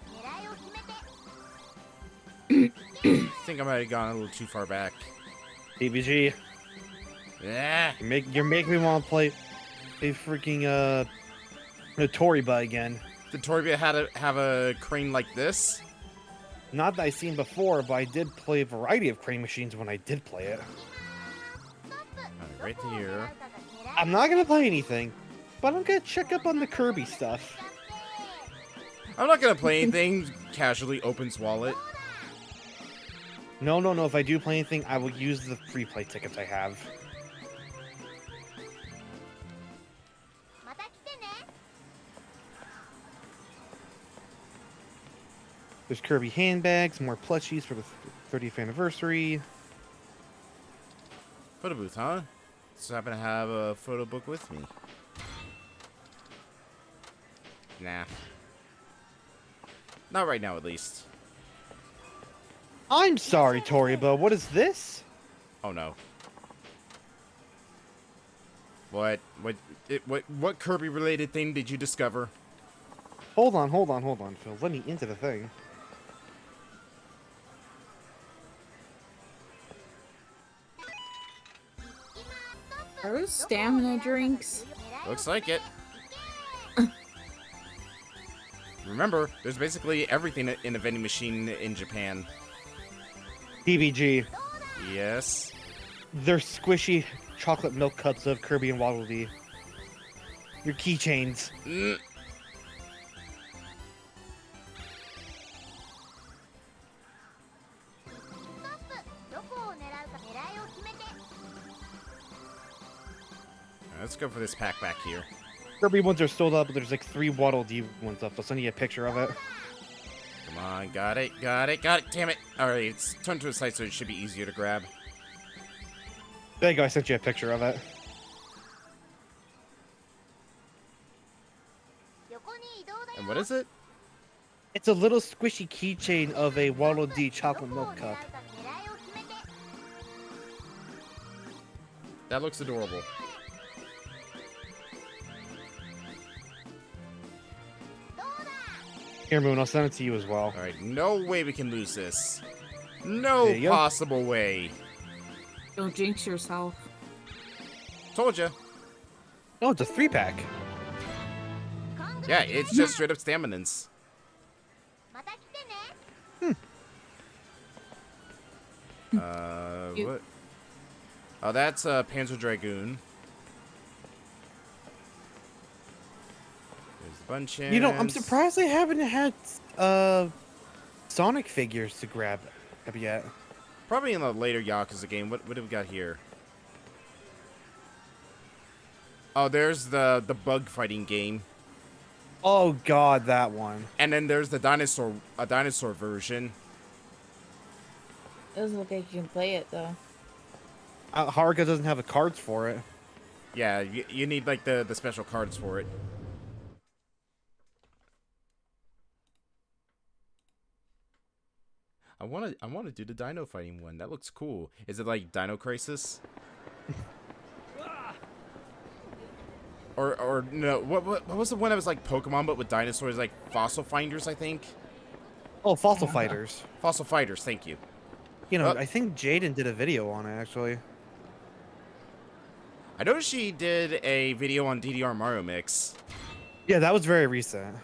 Speaker 1: I think I might have gone a little too far back.
Speaker 4: PBG.
Speaker 1: Yeah.
Speaker 4: You're making me want to play a freaking Toriba again.
Speaker 1: Did Toriba have a crane like this?
Speaker 4: Not that I've seen before, but I did play a variety of crane machines when I did play it.
Speaker 1: Right here.
Speaker 4: I'm not gonna play anything, but I'm gonna check up on the Kirby stuff.
Speaker 1: I'm not gonna play anything. Casually opens wallet.
Speaker 4: No. If I do play anything, I will use the free play tickets I have. There's Kirby handbags, more plushies for the 30th anniversary.
Speaker 1: Photo booth, huh? Just happen to have a photo book with me. Nah. Not right now, at least.
Speaker 4: I'm sorry, Toriba. What is this?
Speaker 1: Oh no. What Kirby related thing did you discover?
Speaker 4: Hold on, Phil. Let me into the thing.
Speaker 3: Are those stamina drinks?
Speaker 1: Looks like it. Remember, there's basically everything in a vending machine in Japan.
Speaker 4: PBG.
Speaker 1: Yes.
Speaker 4: They're squishy chocolate milk cups of Kirby and Waddle Dee. Your keychains.
Speaker 1: Mm. Let's go for this pack back here.
Speaker 4: Kirby ones are sold up, but there's like 3 Waddle Dee ones up. I'll send you a picture of it.
Speaker 1: Come on, got it. Damn it. Alright, it's turned to a side so it should be easier to grab.
Speaker 4: There you go, I sent you a picture of it.
Speaker 1: And what is it?
Speaker 4: It's a little squishy keychain of a Waddle Dee chocolate milk cup.
Speaker 1: That looks adorable.
Speaker 4: Here, Moon, I'll send it to you as well.
Speaker 1: Alright, no way we can lose this. No
Speaker 4: There you go.
Speaker 1: possible way.
Speaker 3: Don't jinx yourself.
Speaker 1: Told ya.
Speaker 4: Oh, it's a 3-pack.
Speaker 1: Yeah, it's just straight up staminance. What? Oh, that's Panzer Dragoon. There's the Bunchans.
Speaker 4: You know, I'm surprised they haven't had Sonic figures to grab yet.
Speaker 1: Probably in the later Yakuza game. What have we got here? Oh, there's the bug fighting game.
Speaker 4: Oh god, that one.
Speaker 1: And then there's the dinosaur version.
Speaker 3: Doesn't look like you can play it though.
Speaker 4: Haruka doesn't have the cards for it.
Speaker 1: Yeah, you need like the special cards for it. I wanna do the dino fighting one. That looks cool. Is it like Dino Crisis? or no? What was the one that was like Pokemon but with dinosaurs, like Fossil Finders, I think.
Speaker 4: Oh, Fossil Fighters.
Speaker 1: Fossil Fighters. Thank you.
Speaker 4: You know, I think Jaden did a video on it actually.
Speaker 1: I noticed she did a video on DDR Mario Mix.
Speaker 4: Yeah, that was very recent.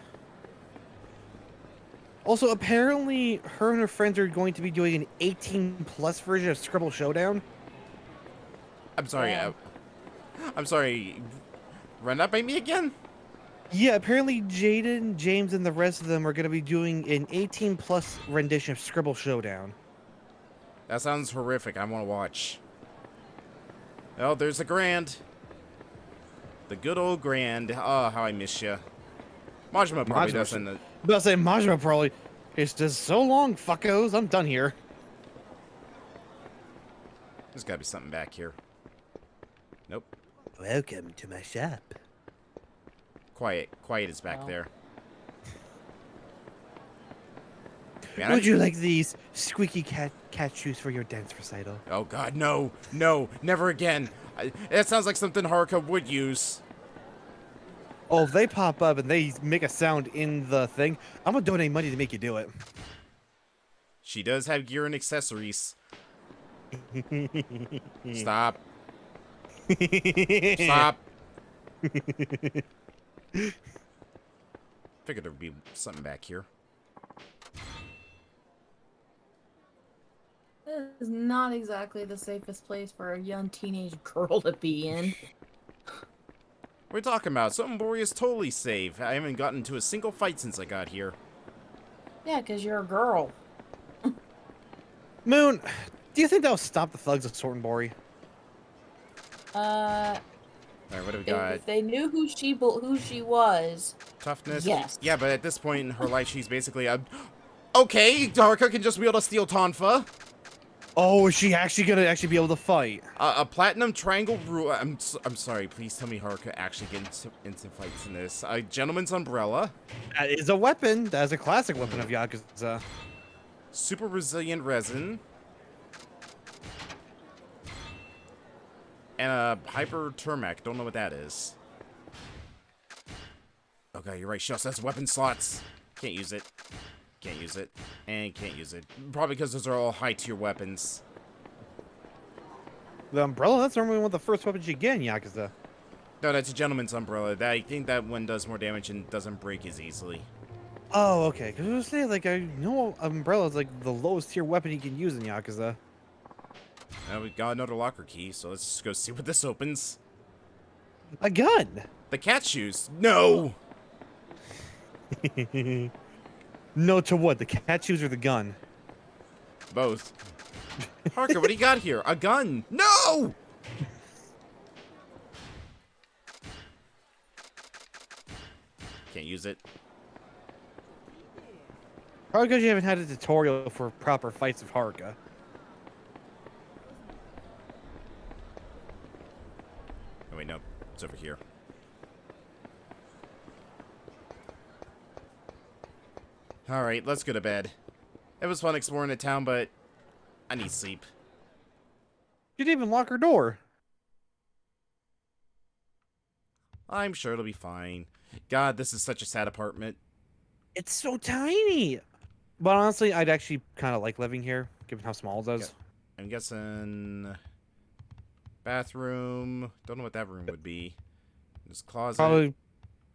Speaker 4: Also, apparently, her and her friends are going to be doing an 18+ version of Scribble Showdown.
Speaker 1: I'm sorry. I'm sorry. Run that by me again?
Speaker 4: Yeah, apparently Jaden, James, and the rest of them are going to be doing an 18+ rendition of Scribble Showdown.
Speaker 1: That sounds horrific. I want to watch. Oh, there's the Grand. The good old Grand. Oh, how I miss you. Majima probably doesn't.
Speaker 4: I'm about to say, Majima probably. It's just so long, fuckos. I'm done here.
Speaker 1: There's got to be something back here. Nope.
Speaker 4: Welcome to my shop.
Speaker 1: Quiet is back there. Man,
Speaker 4: Would you like these squeaky cat shoes for your dance recital?
Speaker 1: Oh god, no, never again. That sounds like something Haruka would use.
Speaker 4: Oh, if they pop up and they make a sound in the thing, I'm gonna donate money to make you do it.
Speaker 1: She does have gear and accessories. Stop. Stop. Figured there'd be something back here.
Speaker 3: This is not exactly the safest place for a young teenage girl to be in.
Speaker 1: What are you talking about? Sotenbori is totally safe. I haven't gotten into a single fight since I got here.
Speaker 3: Yeah, because you're a girl.
Speaker 4: Moon, do you think that'll stop the thugs of Sotenbori?
Speaker 1: Alright, what do we got?
Speaker 3: If they knew who she was.
Speaker 1: Toughness?
Speaker 3: Yes.
Speaker 1: Yeah, but at this point in her life, she's basically a... Okay, Haruka can just wield a steel tonfa.
Speaker 4: Oh, is she actually gonna be able to fight?
Speaker 1: A platinum triangle rule. I'm sorry. Please tell me Haruka actually gets into fights in this. A gentleman's umbrella.
Speaker 4: That is a weapon. That is a classic weapon of Yakuza.
Speaker 1: Super resilient resin. And a hyper turmac. Don't know what that is. Okay, you're right. She also has weapon slots. Can't use it. Can't use it. And can't use it. Probably because those are all high-tier weapons.
Speaker 4: The umbrella, that's normally one of the first weapons you get in Yakuza.
Speaker 1: No, that's a gentleman's umbrella. I think that one does more damage and doesn't break as easily.
Speaker 4: Oh, okay. Because I was saying, like, I know umbrella is like the lowest tier weapon you can use in Yakuza.
Speaker 1: Now we got another locker key, so let's just go see what this opens.
Speaker 4: A gun!
Speaker 1: The cat shoes. No!
Speaker 4: No to what? The cat shoes or the gun?
Speaker 1: Both. Parker, what do you got here? A gun! No! Can't use it.
Speaker 4: Probably because you haven't had a tutorial for proper fights of Haruka.
Speaker 1: Oh wait, no. It's over here. Alright, let's go to bed. It was fun exploring the town, but I need sleep.
Speaker 4: You didn't even lock her door.
Speaker 1: I'm sure it'll be fine. God, this is such a sad apartment.
Speaker 4: It's so tiny. But honestly, I'd actually kind of like living here, given how small it is.
Speaker 1: I'm guessing... bathroom. Don't know what that room would be. This closet.
Speaker 4: Probably...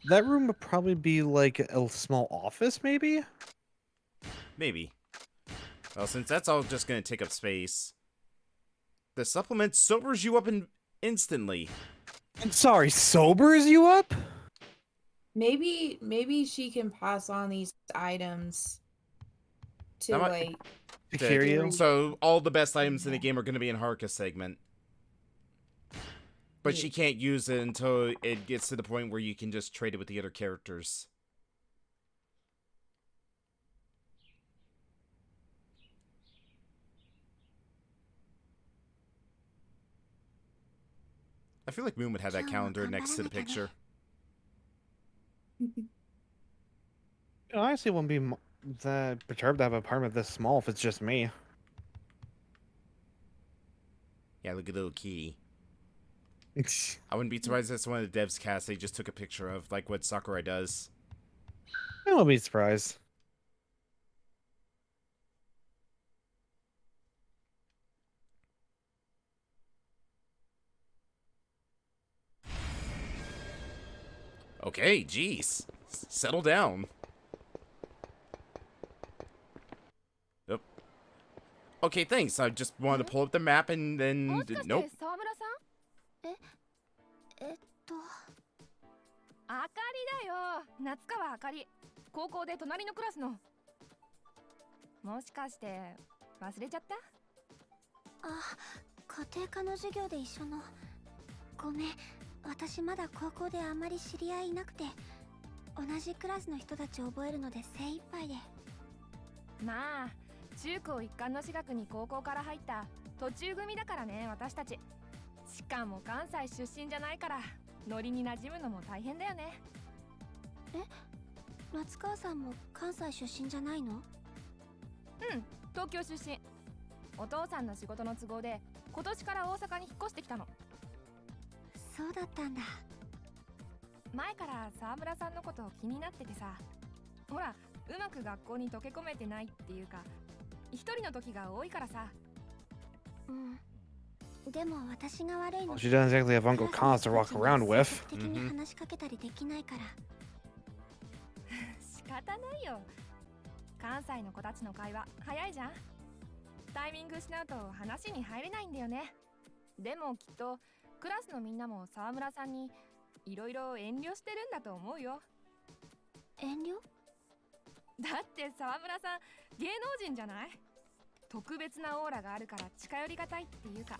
Speaker 4: That room would probably be like a small office, maybe?
Speaker 1: Maybe. Well, since that's all just gonna take up space, the supplement sobers you up instantly.
Speaker 4: I'm sorry, sobers you up?
Speaker 3: Maybe she can pass on these items to like
Speaker 4: Kiryu.
Speaker 1: So all the best items in the game are gonna be in Haruka's segment. But she can't use it until it gets to the point where you can just trade it with the other characters. I feel like Moon would have that calendar next to the picture.
Speaker 4: I honestly wouldn't be that perturbed to have an apartment this small if it's just me.
Speaker 1: Yeah, look at little kitty. I wouldn't be surprised if that's one of the devs cast they just took a picture of, like what Sakurai does.
Speaker 4: I won't be surprised.
Speaker 1: Okay, jeez. Settle down. Yep. Okay, thanks. I just wanted to pull up the map and then... Nope.
Speaker 12: あかりだよ。夏川あかり。高校で隣のクラスの。もしかして忘れちゃった？
Speaker 2: あ、家庭科の授業で一緒の。ごめん、私まだ高校であんまり知り合いいなくて、同じクラスの人たちを覚えるので精一杯で。
Speaker 12: まあ、中高一貫の私学に高校から入った途中組だからね、私たち。しかも関西出身じゃないから。ノリに馴染むのも大変だよね。
Speaker 2: え、夏川さんも関西出身じゃないの？
Speaker 12: うん、東京出身。お父さんの仕事の都合で今年から大阪に引っ越してきたの。
Speaker 2: そうだったんだ。
Speaker 12: 前から沢村さんのこと気になっててさ、ほら、うまく学校に溶け込めてないっていうか、一人の時が多いからさ。
Speaker 2: うん。でも私が悪いの。
Speaker 4: She doesn't exactly have Uncle Cons to walk around with.
Speaker 2: 的に話しかけたりできないから。
Speaker 12: 仕方ないよ。関西の子たちの会話早いじゃん。タイミング失うと話に入れないんだよね。でもきっとクラスのみんなも沢村さんにいろいろ遠慮してるんだと思うよ。
Speaker 2: 遠慮？
Speaker 12: だって沢村さん芸能人じゃない？特別なオーラがあるから近寄りがたいっていうか。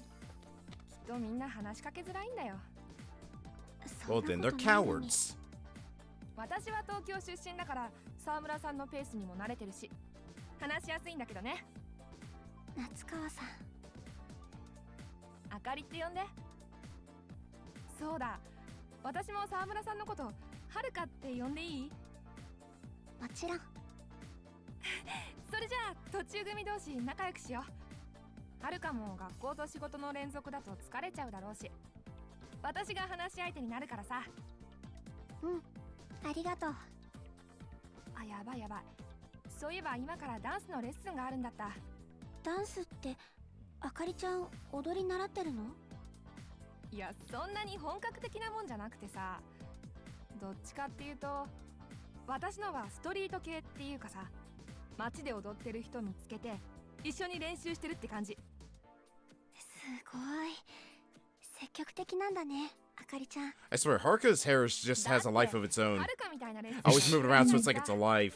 Speaker 12: きっとみんな話しかけづらいんだよ。
Speaker 1: Well, then they're cowards.
Speaker 12: 私は東京出身だから沢村さんのペースにも慣れてるし話しやすいんだけどね。
Speaker 2: 夏川さん。
Speaker 12: あかりって呼んで。そうだ、私も沢村さんのことはるかって呼んでいい？
Speaker 2: もちろん。
Speaker 12: それじゃあ途中組同士仲良くしよう。はるかも学校と仕事の連続だと疲れちゃうだろうし、私が話し相手になるからさ。
Speaker 2: うん、ありがとう。
Speaker 12: あ、やばいやばい。そういえば今からダンスのレッスンがあるんだった。
Speaker 2: ダンスってあかりちゃん踊り習ってるの？
Speaker 12: いや、そんなに本格的なもんじゃなくてさ、どっちかっていうと私のはストリート系っていうかさ、街で踊ってる人見つけて一緒に練習してるって感じ。
Speaker 2: すごい積極的なんだね、あかりちゃん。
Speaker 1: I swear, Haruka's hair just has a life of its own. Always moving around so it's like it's alive.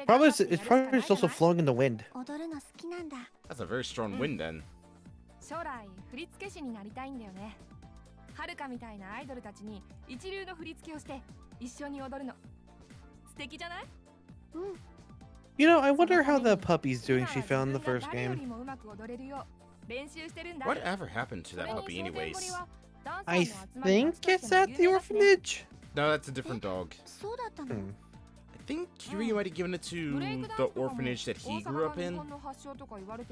Speaker 4: Probably it's probably just also flowing in the wind.
Speaker 2: 踊るの好きなんだ。
Speaker 1: That's a very strong wind then.
Speaker 12: 将来振付師になりたいんだよね。はるかみたいなアイドルたちに一流の振り付けをして一緒に踊るの。素敵じゃない？
Speaker 2: うん。
Speaker 4: You know, I wonder how the puppy's doing she found in the first game.
Speaker 1: Whatever happened to that puppy anyways?
Speaker 4: I think it's at the orphanage.
Speaker 1: No, that's a different dog. I think Kiryu might have given it to the orphanage that he grew up in.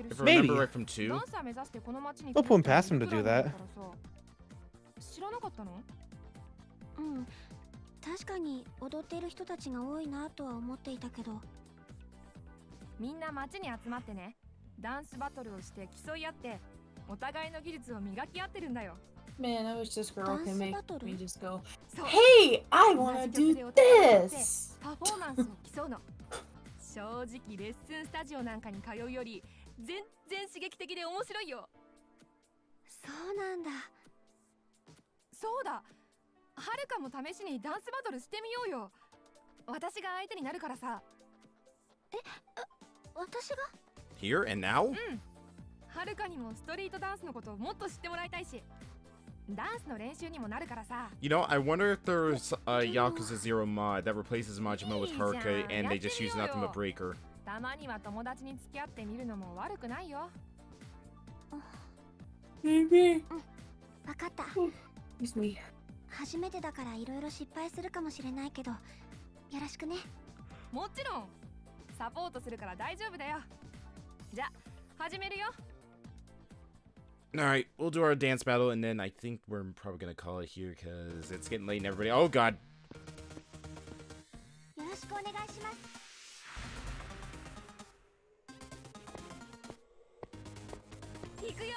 Speaker 1: If I remember right from 2.
Speaker 4: We'll put him past him to do that.
Speaker 12: 知らなかったの？
Speaker 2: うん。確かに踊っている人たちが多いなとは思っていたけど。
Speaker 12: みんな街に集まってね、ダンスバトルをして競い合ってお互いの技術を磨き合ってるんだよ。
Speaker 3: Man, I wish this girl could make me just go, Hey, I wanna do this!
Speaker 12: パフォーマンスを競うの。正直レッスンスタジオなんかに通うより全然刺激的で面白いよ。
Speaker 2: そうなんだ。
Speaker 12: そうだ、はるかも試しにダンスバトルしてみようよ。私が相手になるからさ。
Speaker 2: 私が？
Speaker 1: Here and now?
Speaker 12: うん。はるかにもストリートダンスのことをもっと知ってもらいたいし、ダンスの練習にもなるからさ。
Speaker 1: You know, I wonder if there's a Yakuza 0 mod that replaces Majima with Haruka and they just use nothing but breaker.
Speaker 12: たまには友達に付き合ってみるのも悪くないよ。
Speaker 2: わかった。初めてだからいろいろ失敗するかもしれないけど、よろしくね。
Speaker 12: もちろん。サポートするから大丈夫だよ。じゃ、始めるよ。
Speaker 1: Alright, we'll do our dance battle and then I think we're probably gonna call it here because it's getting late and everybody. Oh god.
Speaker 2: よろしくお願いします。
Speaker 12: 行くよ。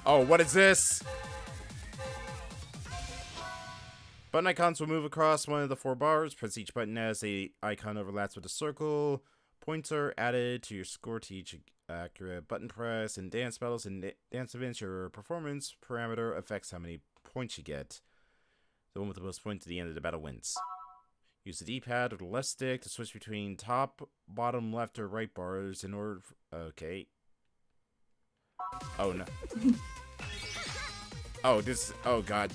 Speaker 1: Oh, what is this? Button icons will move across one of the 4 bars. Press each button as the icon overlaps with a circle. Points are added to your score to each accurate button press. In dance battles and dance events, your performance parameter affects how many points you get. The one with the most points at the end of the battle wins. Use the D-pad or the left stick to switch between top, bottom, left, or right bars in order... Okay. Oh, no. Oh, this... Oh, God.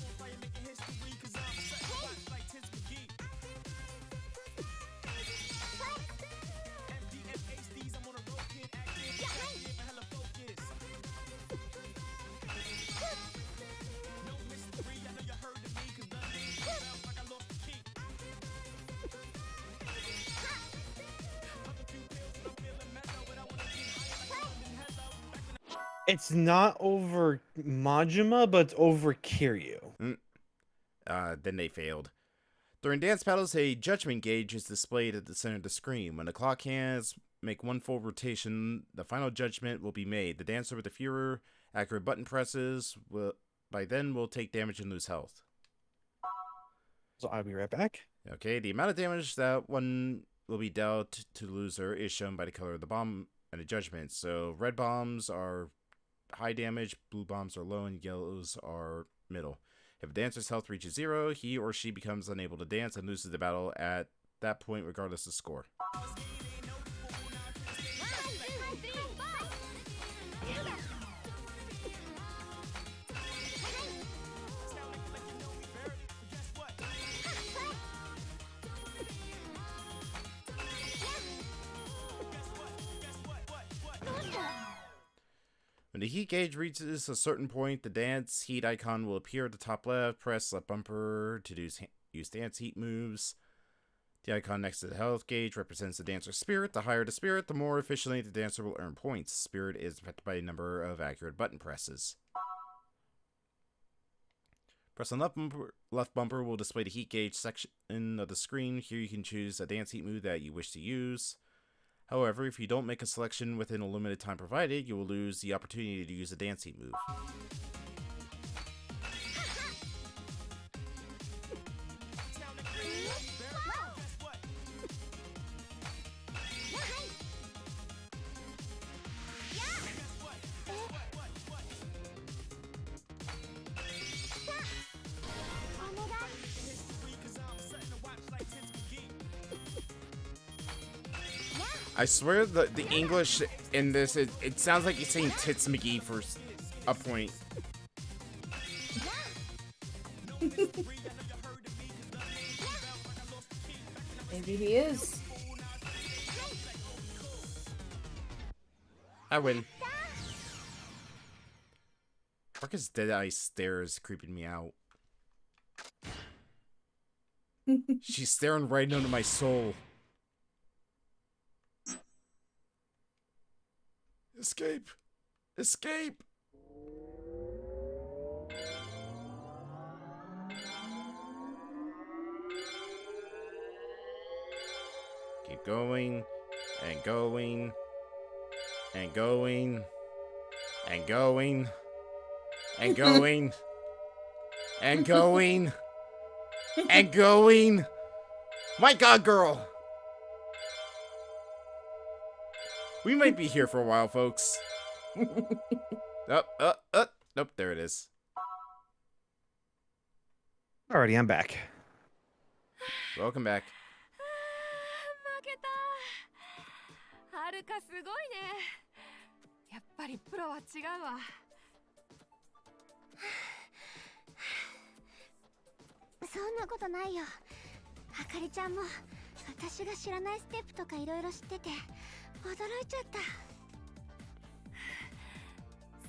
Speaker 4: It's not over Majima, but over Kiryu.
Speaker 1: Then they failed. During dance battles, a judgment gauge is displayed at the center of the screen. When the clock hands make one full rotation, the final judgment will be made. The dancer with the fewer accurate button presses will take damage and lose health.
Speaker 4: So I'll be right back.
Speaker 1: Okay, the amount of damage that one will be dealt to the loser is shown by the color of the bomb and the judgment. So red bombs are high damage, blue bombs are low, and yellows are middle. If a dancer's health reaches 0, he or she becomes unable to dance and loses the battle at that point regardless of score. When the heat gauge reaches a certain point, the dance heat icon will appear at the top left. Press left bumper to use dance heat moves. The icon next to the health gauge represents the dancer's spirit. The higher the spirit, the more efficiently the dancer will earn points. Spirit is affected by a number of accurate button presses. Press on left bumper will display the heat gauge section of the screen. Here you can choose a dance heat move that you wish to use. However, if you don't make a selection within a limited time provided, you will lose the opportunity to use a dance heat move. I swear the English in this, it sounds like he's saying Tits McGee for a point.
Speaker 3: Maybe he is.
Speaker 1: I win. Marcus' dead-eye stare is creeping me out. She's staring right into my soul. Escape! Escape! Keep going, and going, and going, and going, and going, and going, and going. My God, girl. We might be here for a while, folks. Nope, there it is.
Speaker 4: Alrighty, I'm back.
Speaker 1: Welcome back.
Speaker 12: 負けた。はるかすごいね。やっぱりプロは違うわ。
Speaker 2: そんなことないよ。あかりちゃんも私が知らないステップとかいろいろ知ってて驚いちゃった。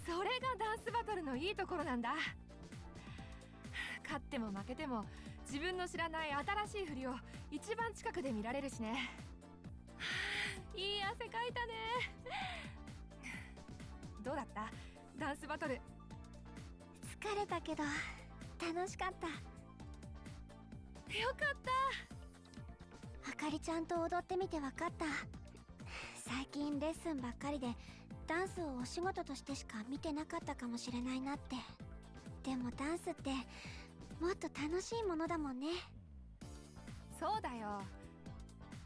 Speaker 12: それがダンスバトルのいいところなんだ。勝っても負けても自分の知らない新しい振りを一番近くで見られるしね。いい汗かいたね。どうだった？ダンスバトル。
Speaker 2: 疲れたけど楽しかった。
Speaker 12: よかった。
Speaker 2: あかりちゃんと踊ってみて分かった。最近レッスンばっかりでダンスをお仕事としてしか見てなかったかもしれないなって。でもダンスってもっと楽しいものだもんね。
Speaker 12: そうだよ。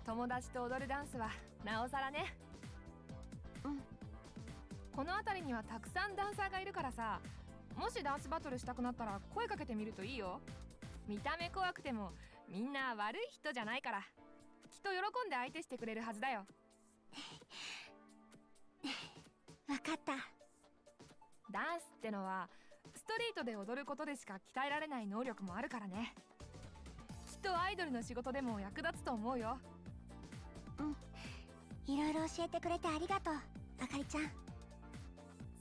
Speaker 12: 友達と踊るダンスはなおさらね。うん。この辺りにはたくさんダンサーがいるからさ、もしダンスバトルしたくなったら声かけてみるといいよ。見た目怖くてもみんな悪い人じゃないから、きっと喜んで相手してくれるはずだよ。
Speaker 2: 分かった。
Speaker 12: ダンスってのはストリートで踊ることでしか鍛えられない能力もあるからね。きっとアイドルの仕事でも役立つと思うよ。
Speaker 2: うん、いろいろ教えてくれてありがとう、あかりちゃん。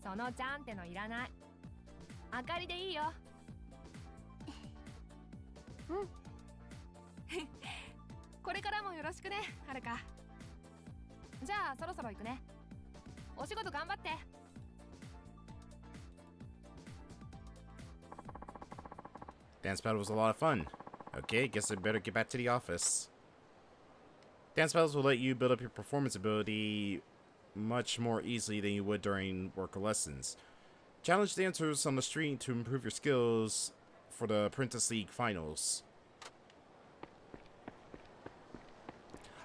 Speaker 12: そのちゃんってのいらない。あかりでいいよ。
Speaker 2: うん。
Speaker 12: これからもよろしくね、はるか。じゃあそろそろ行くね。お仕事頑張って。
Speaker 1: Dance battle was a lot of fun. Okay, guess I better get back to the office. Dance battles will let you build up your performance ability much more easily than you would during work or lessons. Challenge dancers on the street to improve your skills for the Apprentice League finals.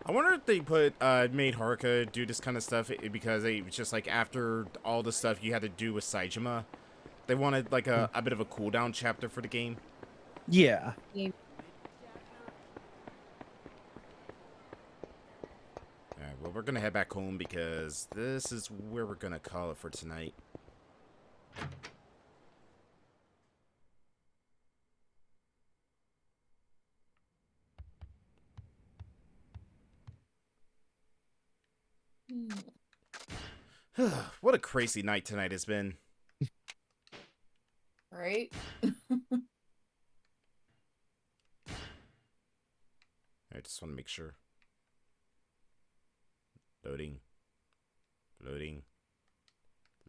Speaker 1: I wonder if they made Haruka do this kind of stuff because it was just like after all the stuff you had to do with Saejima, they wanted like a bit of a cooldown chapter for the game.
Speaker 4: Yeah.
Speaker 1: Alright, well, we're gonna head back home because this is where we're gonna call it for tonight. What a crazy night tonight has been.
Speaker 3: Right?
Speaker 1: I just want to make sure. Loading. Loading.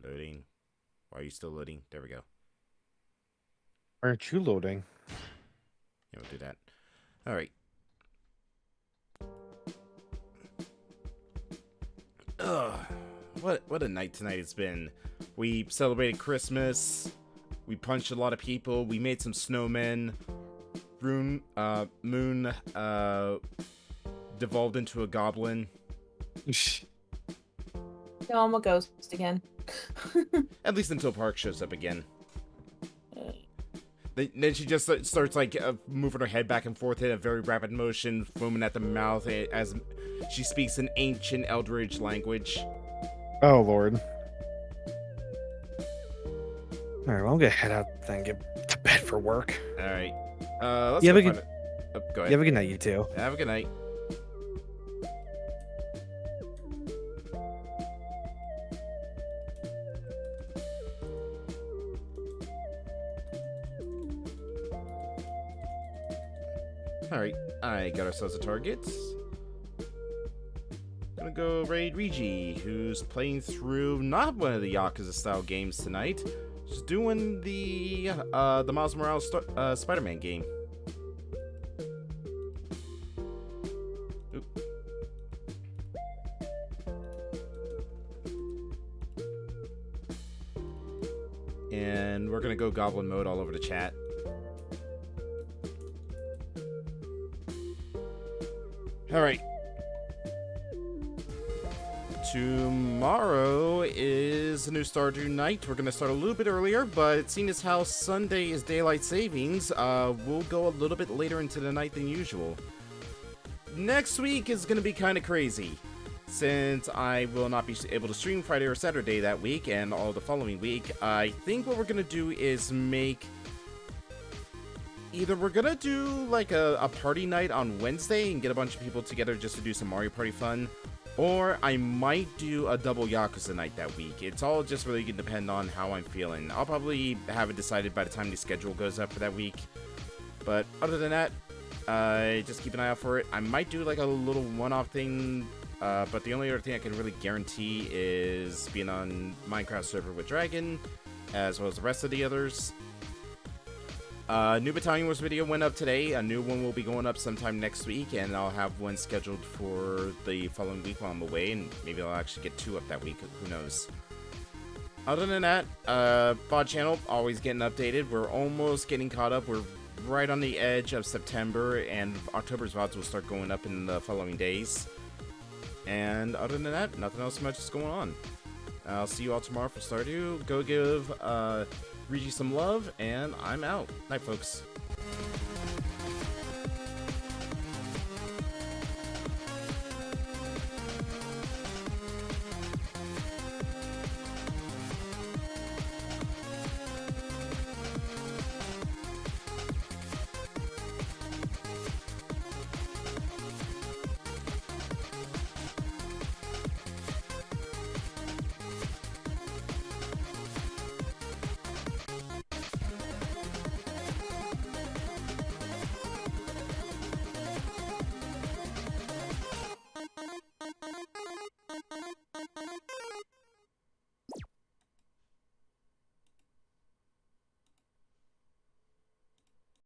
Speaker 1: Loading. Why are you still loading? There we go.
Speaker 4: Aren't you loading?
Speaker 1: Yeah, we'll do that. Alright. Ugh. What a night tonight it's been. We celebrated Christmas. We punched a lot of people. We made some snowmen. Moon devolved into a goblin.
Speaker 3: No, I'm a ghost again.
Speaker 1: At least until Park shows up again. Then she just starts like moving her head back and forth in a very rapid motion, foaming at the mouth as she speaks an ancient Eldritch language.
Speaker 4: Oh, Lord. Alright, well, I'm gonna head out and get to bed for work.
Speaker 1: Alright. Let's
Speaker 4: You
Speaker 1: go
Speaker 4: have
Speaker 1: find it. Oh, go ahead.
Speaker 4: You have a good night, you two.
Speaker 1: Have a good night. Alright, I got ourselves a target. Gonna go raid Rigi, who's playing through not one of the Yakuza style games tonight. Just doing the Miles Morales Spider-Man game. Oop. And we're gonna go Goblin mode all over the chat. Alright. Tomorrow is a new Stardew night. We're going to start a little bit earlier, but seeing as how Sunday is daylight savings, we'll go a little bit later into the night than usual. Next week is going to be kind of crazy, since I will not be able to stream Friday or Saturday that week and all the following week. I think what we're going to do is make... Either we're going to do like a party night on Wednesday and get a bunch of people together just to do some Mario Party fun, or I might do a double Yakuza night that week. It's all just really going to depend on how I'm feeling. I'll probably have it decided by the time the schedule goes up for that week. But other than that, just keep an eye out for it. I might do like a little one-off thing, but the only other thing I can really guarantee is being on Minecraft server with Dragon, as well as the rest of the others. New Battalion Wars video went up today. A new one will be going up sometime next week, and I'll have one scheduled for the following week while I'm away, and maybe I'll actually get 2 up that week. Who knows? Other than that, VOD channel, always getting updated. We're almost getting caught up. We're right on the edge of September, and October's VODs will start going up in the following days. And other than that, nothing else much is going on. I'll see you all tomorrow for Stardew. Go give Rigi some love, and I'm out. Night, folks.